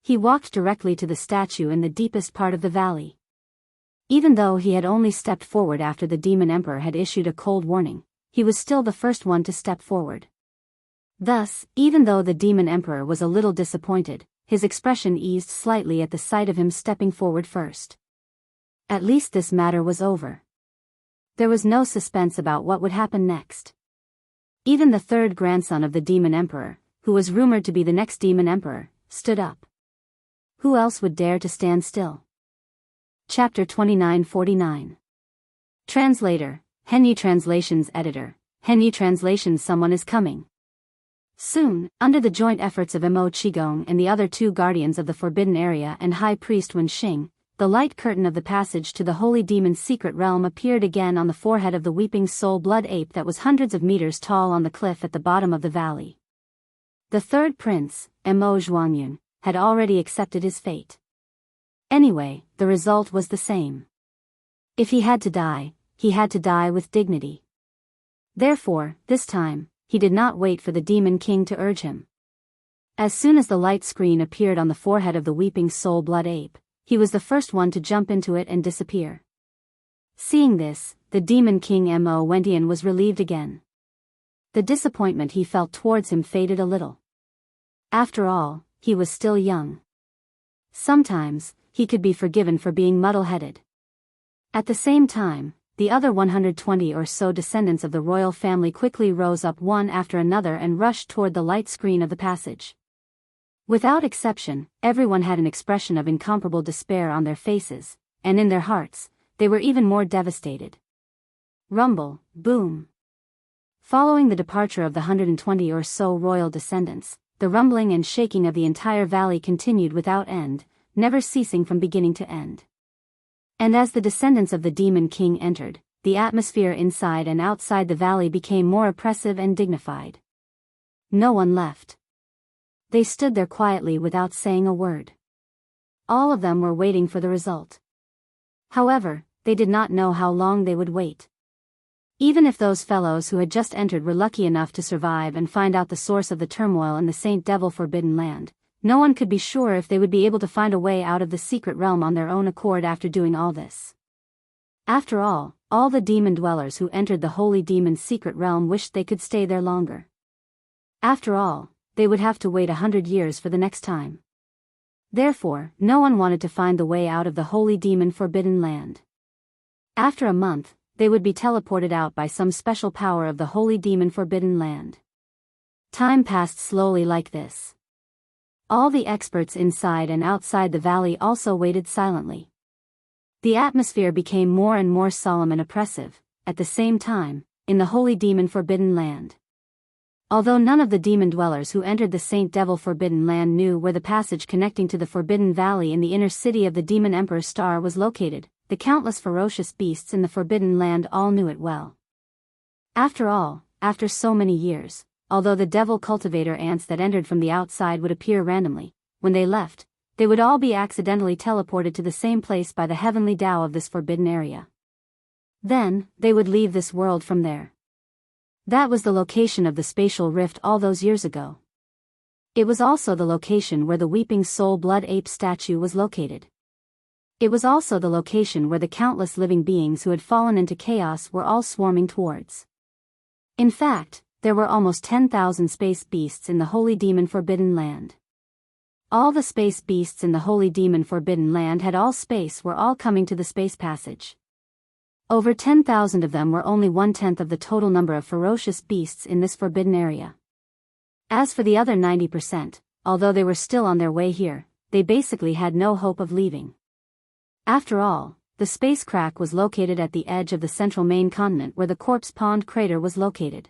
[SPEAKER 1] He walked directly to the statue in the deepest part of the valley. Even though he had only stepped forward after the demon emperor had issued a cold warning, he was still the first one to step forward. Thus, even though the demon emperor was a little disappointed, his expression eased slightly at the sight of him stepping forward first. At least this matter was over. There was no suspense about what would happen next. Even the third grandson of the demon emperor, who was rumored to be the next demon emperor, stood up. Who else would dare to stand still? Chapter 2949. Translator, Henyi Translations Editor, Henyi Translations. Someone is coming. Soon, under the joint efforts of Mo Qigong and the other two guardians of the Forbidden Area and High Priest Wen Xing, the light curtain of the passage to the Holy Demon's secret realm appeared again on the forehead of the weeping soul blood ape that was hundreds of meters tall on the cliff at the bottom of the valley. The third prince, Mo Zhuangyun, had already accepted his fate. Anyway, the result was the same. If he had to die, he had to die with dignity. Therefore, this time, he did not wait for the Demon King to urge him. As soon as the light screen appeared on the forehead of the weeping soul blood ape, he was the first one to jump into it and disappear. Seeing this, the Demon King Mo Wintian was relieved again. The disappointment he felt towards him faded a little. After all, he was still young. Sometimes, he could be forgiven for being muddle-headed. At the same time, the other 120 or so descendants of the royal family quickly rose up one after another and rushed toward the light screen of the passage. Without exception, everyone had an expression of incomparable despair on their faces, and in their hearts, they were even more devastated. Rumble, boom. Following the departure of the 120 or so royal descendants, the rumbling and shaking of the entire valley continued without end, never ceasing from beginning to end. And as the descendants of the Demon King entered, the atmosphere inside and outside the valley became more oppressive and dignified. No one left. They stood there quietly without saying a word. All of them were waiting for the result. However, they did not know how long they would wait. Even if those fellows who had just entered were lucky enough to survive and find out the source of the turmoil in the Saint Devil Forbidden Land, no one could be sure if they would be able to find a way out of the secret realm on their own accord after doing all this. After all the demon dwellers who entered the Holy Demon's secret realm wished they could stay there longer. After all, they would have to wait 100 years for the next time. Therefore, no one wanted to find the way out of the Holy Demon Forbidden Land. After a month, they would be teleported out by some special power of the Holy Demon Forbidden Land. Time passed slowly like this. All the experts inside and outside the valley also waited silently. The atmosphere became more and more solemn and oppressive, at the same time, in the Holy Demon Forbidden Land. Although none of the demon dwellers who entered the Saint Devil Forbidden Land knew where the passage connecting to the Forbidden Valley in the inner city of the Demon Emperor Star was located, the countless ferocious beasts in the Forbidden Land all knew it well. After all, after so many years, although the devil cultivator ants that entered from the outside would appear randomly, when they left, they would all be accidentally teleported to the same place by the heavenly Tao of this forbidden area. Then, they would leave this world from there. That was the location of the spatial rift all those years ago. It was also the location where the Weeping Soul Blood Ape statue was located. It was also the location where the countless living beings who had fallen into chaos were all swarming towards. In fact, there were almost 10,000 space beasts in the Holy Demon Forbidden Land. All the space beasts in the Holy Demon Forbidden Land had all space were all coming to the space passage. Over 10,000 of them were only 1/10 of the total number of ferocious beasts in this forbidden area. As for the other 90%, although they were still on their way here, they basically had no hope of leaving. After all, the space crack was located at the edge of the central main continent where the Corpse Pond crater was located.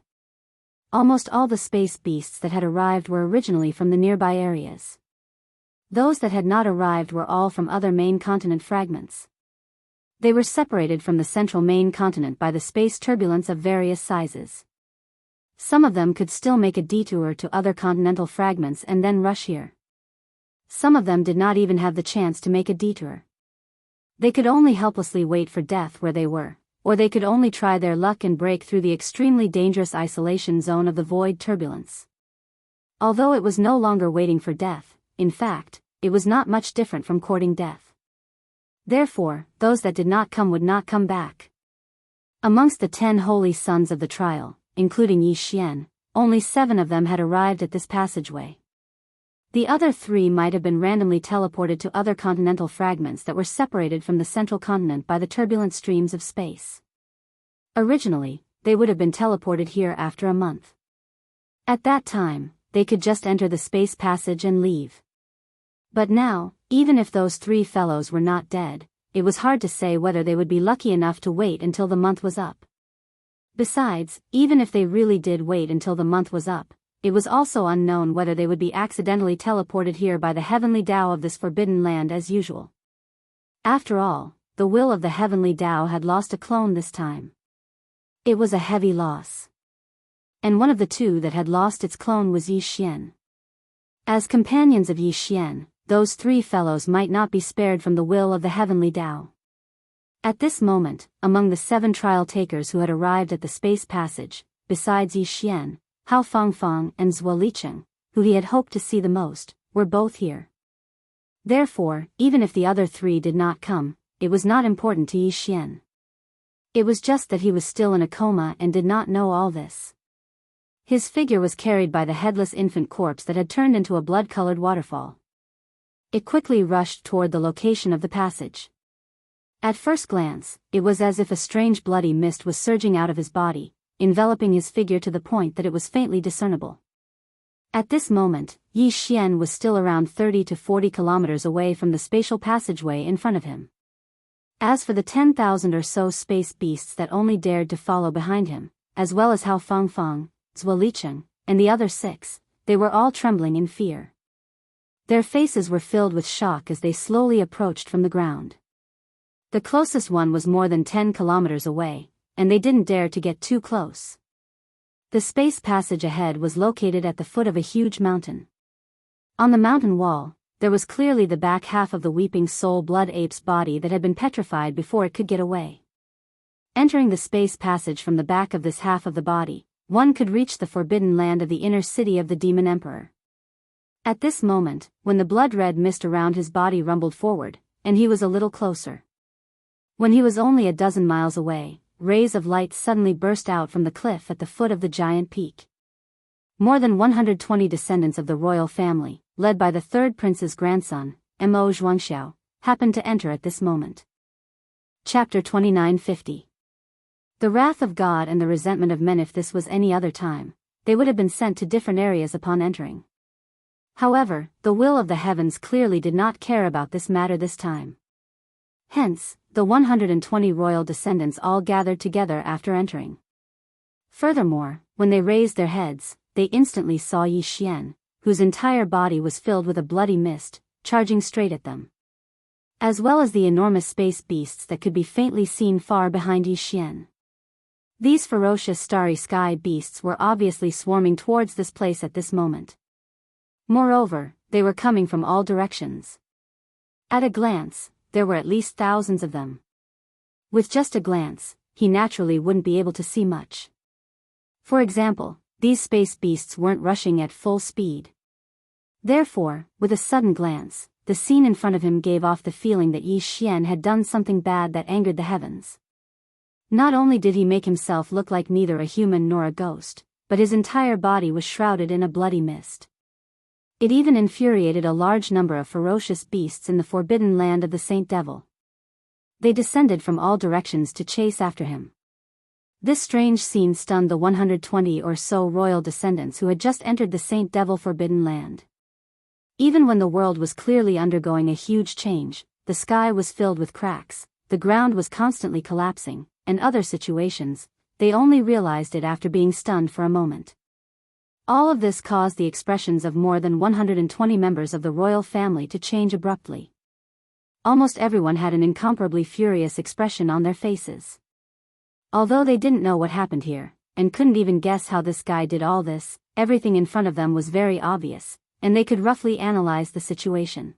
[SPEAKER 1] Almost all the space beasts that had arrived were originally from the nearby areas. Those that had not arrived were all from other main continent fragments. They were separated from the central main continent by the space turbulence of various sizes. Some of them could still make a detour to other continental fragments and then rush here. Some of them did not even have the chance to make a detour. They could only helplessly wait for death where they were, or they could only try their luck and break through the extremely dangerous isolation zone of the void turbulence. Although it was no longer waiting for death, in fact, it was not much different from courting death. Therefore, those that did not come would not come back. Amongst the 10 holy sons of the trial, including Yi Xian, only 7 of them had arrived at this passageway. The other 3 might have been randomly teleported to other continental fragments that were separated from the central continent by the turbulent streams of space. Originally, they would have been teleported here after a month. At that time, they could just enter the space passage and leave. But now, even if those 3 fellows were not dead, it was hard to say whether they would be lucky enough to wait until the month was up. Besides, even if they really did wait until the month was up, it was also unknown whether they would be accidentally teleported here by the heavenly Tao of this forbidden land as usual. After all, the will of the heavenly Tao had lost a clone this time. It was a heavy loss. And one of the 2 that had lost its clone was Yi Xian. As companions of Yi Xian, those 3 fellows might not be spared from the will of the heavenly Tao. At this moment, among the 7 trial takers who had arrived at the space passage, besides Yi Xian, Hao Fangfang and Zhuo Licheng, who he had hoped to see the most, were both here. Therefore, even if the other 3 did not come, it was not important to Yi Xian. It was just that he was still in a coma and did not know all this. His figure was carried by the headless infant corpse that had turned into a blood-colored waterfall. It quickly rushed toward the location of the passage. At first glance, it was as if a strange bloody mist was surging out of his body, enveloping his figure to the point that it was faintly discernible. At this moment, Yi Xian was still around 30 to 40 kilometers away from the spatial passageway in front of him. As for the 10,000 or so space beasts that only dared to follow behind him, as well as Hao Fangfang, Zhuo Licheng, and the other 6, they were all trembling in fear. Their faces were filled with shock as they slowly approached from the ground. The closest one was more than 10 kilometers away, and they didn't dare to get too close. The space passage ahead was located at the foot of a huge mountain. On the mountain wall, there was clearly the back half of the weeping soul blood ape's body that had been petrified before it could get away. Entering the space passage from the back of this half of the body, one could reach the forbidden land of the inner city of the Demon Emperor. At this moment, when the blood-red mist around his body rumbled forward, and he was a little closer. When he was only a dozen miles away, rays of light suddenly burst out from the cliff at the foot of the giant peak. More than 120 descendants of the royal family, led by the third prince's grandson, Mo Zhuangxiao, happened to enter at this moment. Chapter 2950. The wrath of God and the resentment of men. If this was any other time, they would have been sent to different areas upon entering. However, the will of the heavens clearly did not care about this matter this time. Hence, the 120 royal descendants all gathered together after entering. Furthermore, when they raised their heads, they instantly saw Yi Xian, whose entire body was filled with a bloody mist, charging straight at them. As well as the enormous space beasts that could be faintly seen far behind Yi Xian. These ferocious starry sky beasts were obviously swarming towards this place at this moment. Moreover, they were coming from all directions. At a glance, there were at least thousands of them. With just a glance, he naturally wouldn't be able to see much. For example, these space beasts weren't rushing at full speed. Therefore, with a sudden glance, the scene in front of him gave off the feeling that Yi Xian had done something bad that angered the heavens. Not only did he make himself look like neither a human nor a ghost, but his entire body was shrouded in a bloody mist. It even infuriated a large number of ferocious beasts in the forbidden land of the Saint Devil. They descended from all directions to chase after him. This strange scene stunned the 120 or so royal descendants who had just entered the Saint Devil forbidden land. Even when the world was clearly undergoing a huge change, the sky was filled with cracks, the ground was constantly collapsing, and other situations, they only realized it after being stunned for a moment. All of this caused the expressions of more than 120 members of the royal family to change abruptly. Almost everyone had an incomparably furious expression on their faces. Although they didn't know what happened here, and couldn't even guess how this guy did all this, everything in front of them was very obvious, and they could roughly analyze the situation.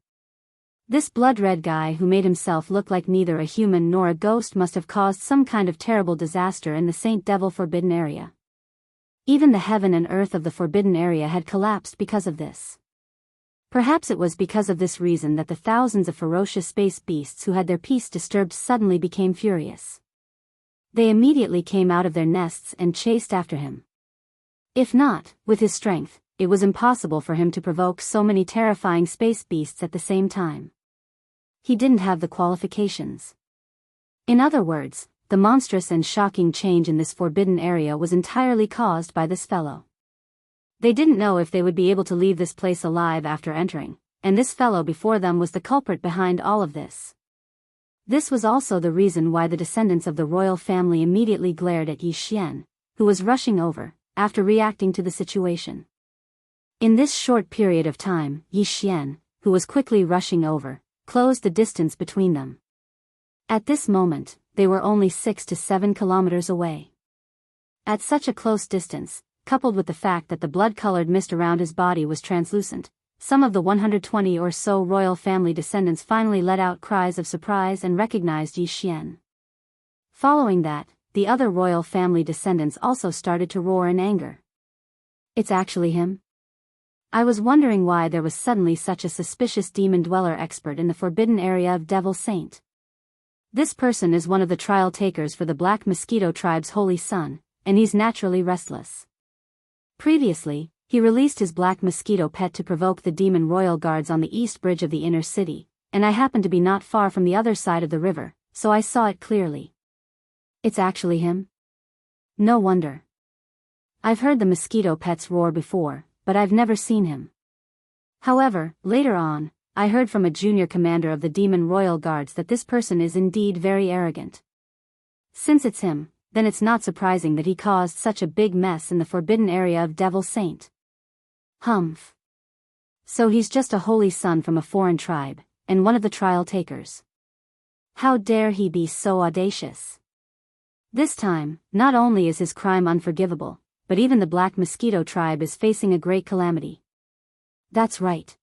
[SPEAKER 1] This blood-red guy who made himself look like neither a human nor a ghost must have caused some kind of terrible disaster in the Saint Devil forbidden area. Even the heaven and earth of the forbidden area had collapsed because of this. Perhaps it was because of this reason that the thousands of ferocious space beasts who had their peace disturbed suddenly became furious. They immediately came out of their nests and chased after him. If not, with his strength, it was impossible for him to provoke so many terrifying space beasts at the same time. He didn't have the qualifications. In other words, the monstrous and shocking change in this forbidden area was entirely caused by this fellow. They didn't know if they would be able to leave this place alive after entering, and this fellow before them was the culprit behind all of this. This was also the reason why the descendants of the royal family immediately glared at Yi Xian, who was rushing over, after reacting to the situation. In this short period of time, Yi Xian, who was quickly rushing over, closed the distance between them. At this moment, they were only 6 to 7 kilometers away. At such a close distance, coupled with the fact that the blood-colored mist around his body was translucent, some of the 120 or so royal family descendants finally let out cries of surprise and recognized Yi Xian. Following that, the other royal family descendants also started to roar in anger. It's actually him? I was wondering why there was suddenly such a suspicious demon dweller expert in the forbidden area of Devil Saint. This person is one of the trial takers for the Black Mosquito tribe's holy son, and he's naturally restless. Previously, He released his black mosquito pet to provoke the demon royal guards on the east bridge of the inner city, and I happened to be not far from the other side of the river, so I saw it clearly. It's actually him? No wonder. I've heard the mosquito pets roar before, but I've never seen him. However, later on, I heard from a junior commander of the demon royal guards that this person is indeed very arrogant. Since it's him, then it's not surprising that he caused such a big mess in the forbidden area of Devil Saint. Humph. So he's just a holy son from a foreign tribe, and one of the trial takers. How dare he be so audacious? This time, not only is his crime unforgivable, but even the Black Mosquito tribe is facing a great calamity. That's right.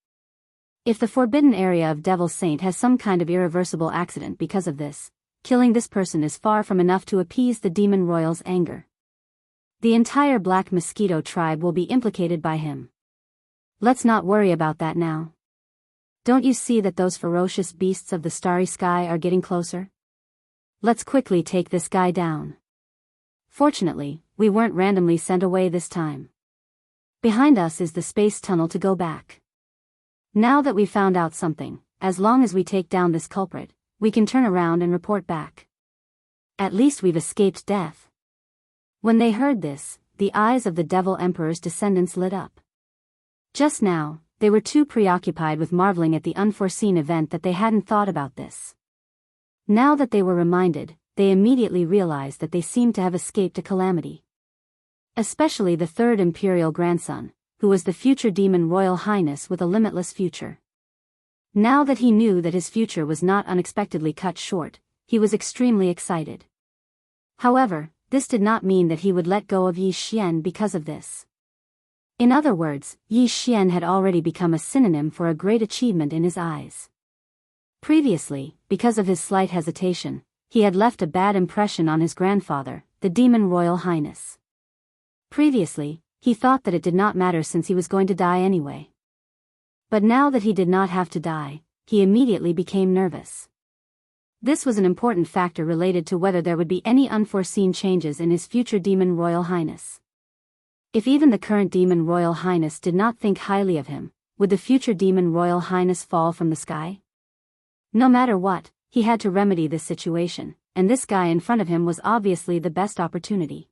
[SPEAKER 1] If the forbidden area of Devil Saint has some kind of irreversible accident because of this, killing this person is far from enough to appease the demon royal's anger. The entire Black Mosquito tribe will be implicated by him. Let's not worry about that now. Don't you see that those ferocious beasts of the starry sky are getting closer? Let's quickly take this guy down. Fortunately, we weren't randomly sent away this time. Behind us is the space tunnel to go back. Now that we've found out something, as long as we take down this culprit, we can turn around and report back. At least we've escaped death. When they heard this, the eyes of the Devil Emperor's descendants lit up. Just now, they were too preoccupied with marveling at the unforeseen event that they hadn't thought about this. Now that they were reminded, they immediately realized that they seemed to have escaped a calamity. Especially the third imperial grandson, who was the future demon royal highness with a limitless future. Now that he knew that his future was not unexpectedly cut short, he was extremely excited. However, this did not mean that he would let go of Yi Xian because of this. In other words, Yi Xian had already become a synonym for a great achievement in his eyes. Previously, because of his slight hesitation, he had left a bad impression on his grandfather, the demon royal highness. Previously, he thought that it did not matter since he was going to die anyway. But now that he did not have to die, he immediately became nervous. This was an important factor related to whether there would be any unforeseen changes in his future demon royal highness. If even the current demon royal highness did not think highly of him, would the future demon royal highness fall from the sky? No matter what, he had to remedy this situation, and this guy in front of him was obviously the best opportunity.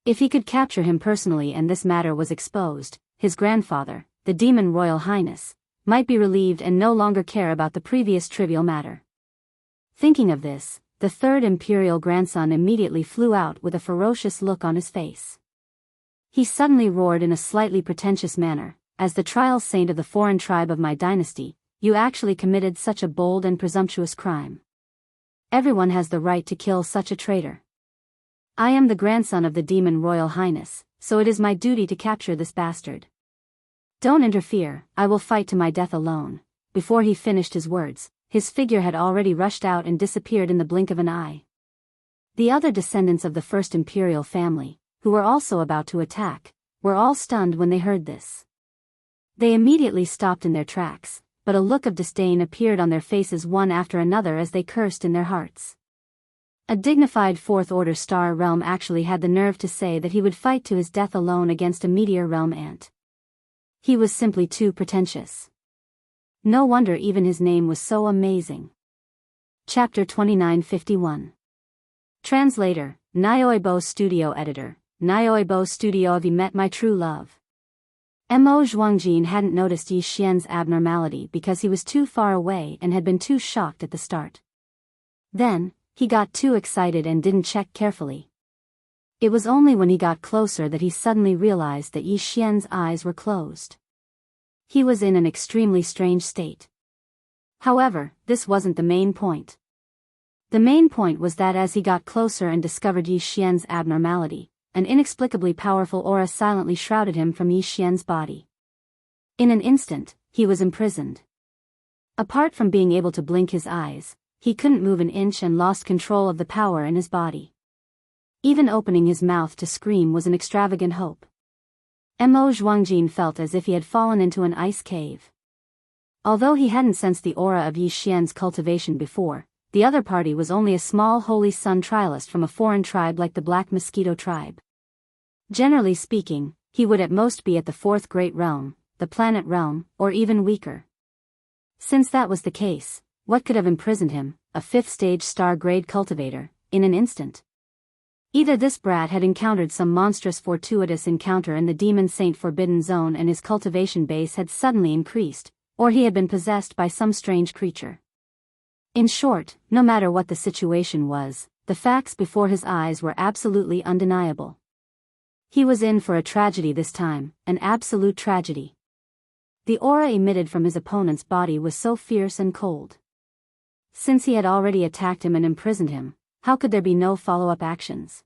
[SPEAKER 1] If he could capture him personally and this matter was exposed, his grandfather, the demon royal highness, might be relieved and no longer care about the previous trivial matter. Thinking of this, the third imperial grandson immediately flew out with a ferocious look on his face. He suddenly roared in a slightly pretentious manner, "As the trial saint of the foreign tribe of my dynasty, you actually committed such a bold and presumptuous crime. Everyone has the right to kill such a traitor. I am the grandson of the demon royal highness, so it is my duty to capture this bastard. Don't interfere, I will fight to my death alone." Before he finished his words, his figure had already rushed out and disappeared in the blink of an eye. The other descendants of the first imperial family, who were also about to attack, were all stunned when they heard this. They immediately stopped in their tracks, but a look of disdain appeared on their faces one after another as they cursed in their hearts. A dignified Fourth-Order Star Realm actually had the nerve to say that he would fight to his death alone against a Meteor Realm ant. He was simply too pretentious. No wonder even his name was so amazing. Chapter 2951. Translator, Nyoibo Studio Editor, Nyoibo Studio. Have you met my true love? Mo Zhuangjin hadn't noticed Yi Xian's abnormality because he was too far away and had been too shocked at the start. Then, he got too excited and didn't check carefully. It was only when he got closer that he suddenly realized that Yi Xian's eyes were closed. He was in an extremely strange state. However, this wasn't the main point. The main point was that as he got closer and discovered Yi Xian's abnormality, an inexplicably powerful aura silently shrouded him from Yi Xian's body. In an instant, he was imprisoned. Apart from being able to blink his eyes, he couldn't move an inch and lost control of the power in his body. Even opening his mouth to scream was an extravagant hope. Mo Zhuangjin felt as if he had fallen into an ice cave. Although he hadn't sensed the aura of Yi Xian's cultivation before, the other party was only a small holy sun trialist from a foreign tribe like the Black Mosquito tribe. Generally speaking, he would at most be at the fourth great realm, the planet realm, or even weaker. Since that was the case, what could have imprisoned him, a fifth-stage star-grade cultivator, in an instant? Either this brat had encountered some monstrous fortuitous encounter in the Demon Saint Forbidden Zone and his cultivation base had suddenly increased, or he had been possessed by some strange creature. In short, no matter what the situation was, the facts before his eyes were absolutely undeniable. He was in for a tragedy this time, an absolute tragedy. The aura emitted from his opponent's body was so fierce and cold. Since he had already attacked him and imprisoned him, how could there be no follow-up actions?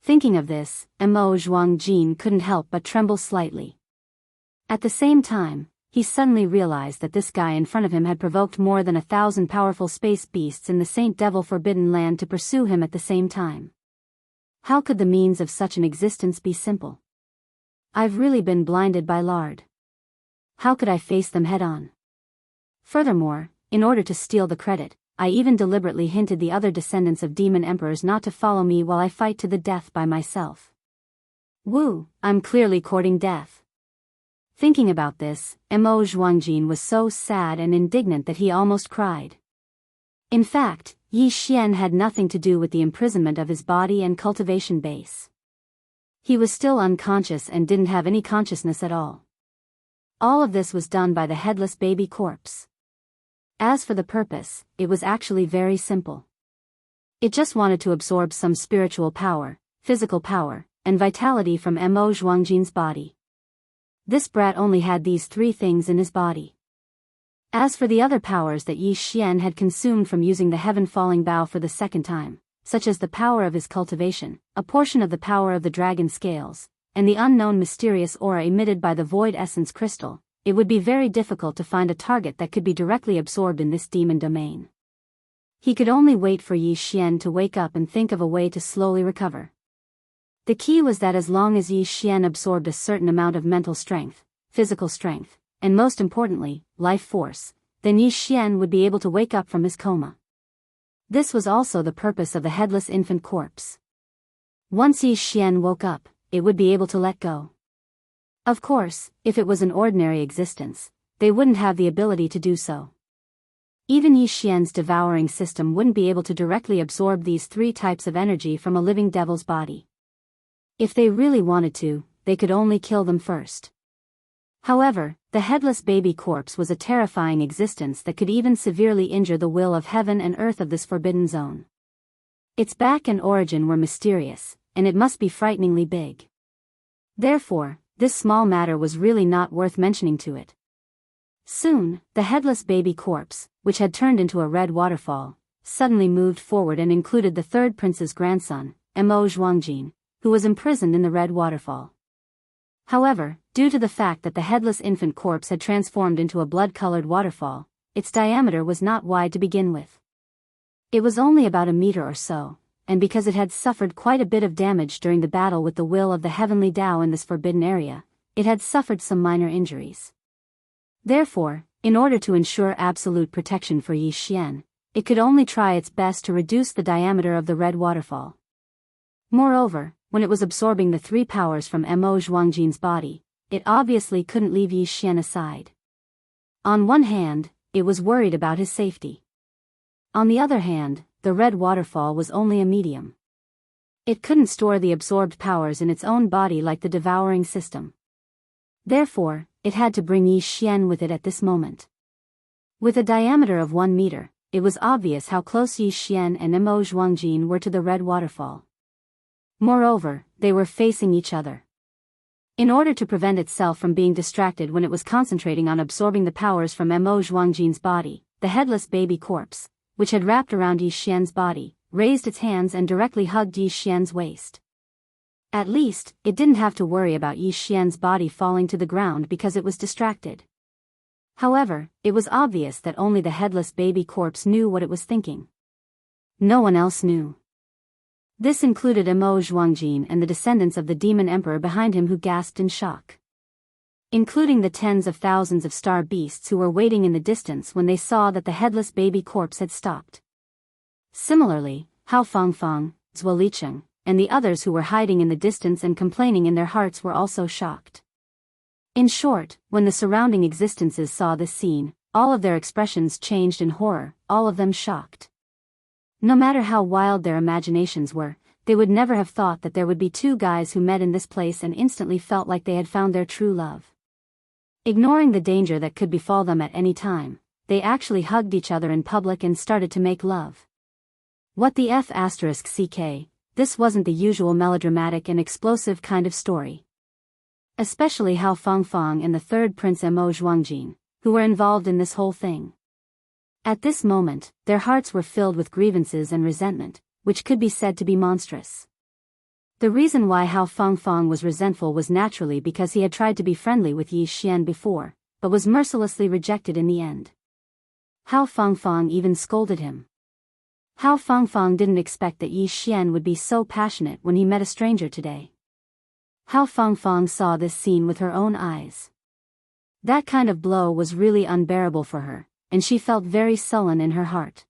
[SPEAKER 1] Thinking of this, Mo Zhuangjin couldn't help but tremble slightly. At the same time, he suddenly realized that this guy in front of him had provoked more than 1,000 powerful space beasts in the Saint Devil Forbidden Land to pursue him at the same time. How could the means of such an existence be simple? I've really been blinded by lard. How could I face them head-on? Furthermore, in order to steal the credit, I even deliberately hinted the other descendants of demon emperors not to follow me while I fight to the death by myself. Woo, I'm clearly courting death. Thinking about this, Mo Zhuangjin was so sad and indignant that he almost cried. In fact, Yi Xian had nothing to do with the imprisonment of his body and cultivation base. He was still unconscious and didn't have any consciousness at all. All of this was done by the headless baby corpse. As for the purpose, it was actually very simple. It just wanted to absorb some spiritual power, physical power, and vitality from Mo Zhuangjin's body. This brat only had these three things in his body. As for the other powers that Yi Xian had consumed from using the heaven-falling bow for the second time, such as the power of his cultivation, a portion of the power of the dragon scales, and the unknown mysterious aura emitted by the void essence crystal, it would be very difficult to find a target that could be directly absorbed in this demon domain. He could only wait for Yi Xian to wake up and think of a way to slowly recover. The key was that as long as Yi Xian absorbed a certain amount of mental strength, physical strength, and most importantly, life force, then Yi Xian would be able to wake up from his coma. This was also the purpose of the headless infant corpse. Once Yi Xian woke up, it would be able to let go. Of course, if it was an ordinary existence, they wouldn't have the ability to do so. Even Yi Xian's devouring system wouldn't be able to directly absorb these three types of energy from a living devil's body. If they really wanted to, they could only kill them first. However, the headless baby corpse was a terrifying existence that could even severely injure the will of heaven and earth of this forbidden zone. Its back and origin were mysterious, and it must be frighteningly big. Therefore, this small matter was really not worth mentioning to it. Soon, the headless baby corpse, which had turned into a red waterfall, suddenly moved forward and included the third prince's grandson, Mo Zhuangjin, who was imprisoned in the red waterfall. However, due to the fact that the headless infant corpse had transformed into a blood-colored waterfall, its diameter was not wide to begin with. It was only about a meter or so, and because it had suffered quite a bit of damage during the battle with the will of the heavenly Tao in this forbidden area, it had suffered some minor injuries. Therefore, in order to ensure absolute protection for Yi Xian, it could only try its best to reduce the diameter of the red waterfall. Moreover, when it was absorbing the three powers from Mo Zhuangjin's body, it obviously couldn't leave Yi Xian aside. On one hand, it was worried about his safety. On the other hand, the red waterfall was only a medium. It couldn't store the absorbed powers in its own body like the devouring system. Therefore, it had to bring Yi Xian with it at this moment. With a diameter of 1 meter, it was obvious how close Yi Xian and Mo Zhuangjin were to the red waterfall. Moreover, they were facing each other. In order to prevent itself from being distracted when it was concentrating on absorbing the powers from Mo Zhuangjin's body, the headless baby corpse, which had wrapped around Yi Xian's body, raised its hands and directly hugged Yi Xian's waist. At least, it didn't have to worry about Yi Xian's body falling to the ground because it was distracted. However, it was obvious that only the headless baby corpse knew what it was thinking. No one else knew. This included Mo Zhuangjin and the descendants of the demon emperor behind him who gasped in shock. Including the tens of thousands of star beasts who were waiting in the distance when they saw that the headless baby corpse had stopped. Similarly, Hao Fangfang, Zuo Licheng, and the others who were hiding in the distance and complaining in their hearts were also shocked. In short, when the surrounding existences saw this scene, all of their expressions changed in horror, all of them shocked. No matter how wild their imaginations were, they would never have thought that there would be two guys who met in this place and instantly felt like they had found their true love. Ignoring the danger that could befall them at any time, they actually hugged each other in public and started to make love. What the f***ck, this wasn't the usual melodramatic and explosive kind of story. Especially Hao Fangfang and the third Prince Mo Zhuangjin, who were involved in this whole thing. At this moment, their hearts were filled with grievances and resentment, which could be said to be monstrous. The reason why Hao Fangfang was resentful was naturally because he had tried to be friendly with Yi Xian before, but was mercilessly rejected in the end. Hao Fangfang even scolded him. Hao Fangfang didn't expect that Yi Xian would be so passionate when he met a stranger today. Hao Fangfang saw this scene with her own eyes. That kind of blow was really unbearable for her, and she felt very sullen in her heart.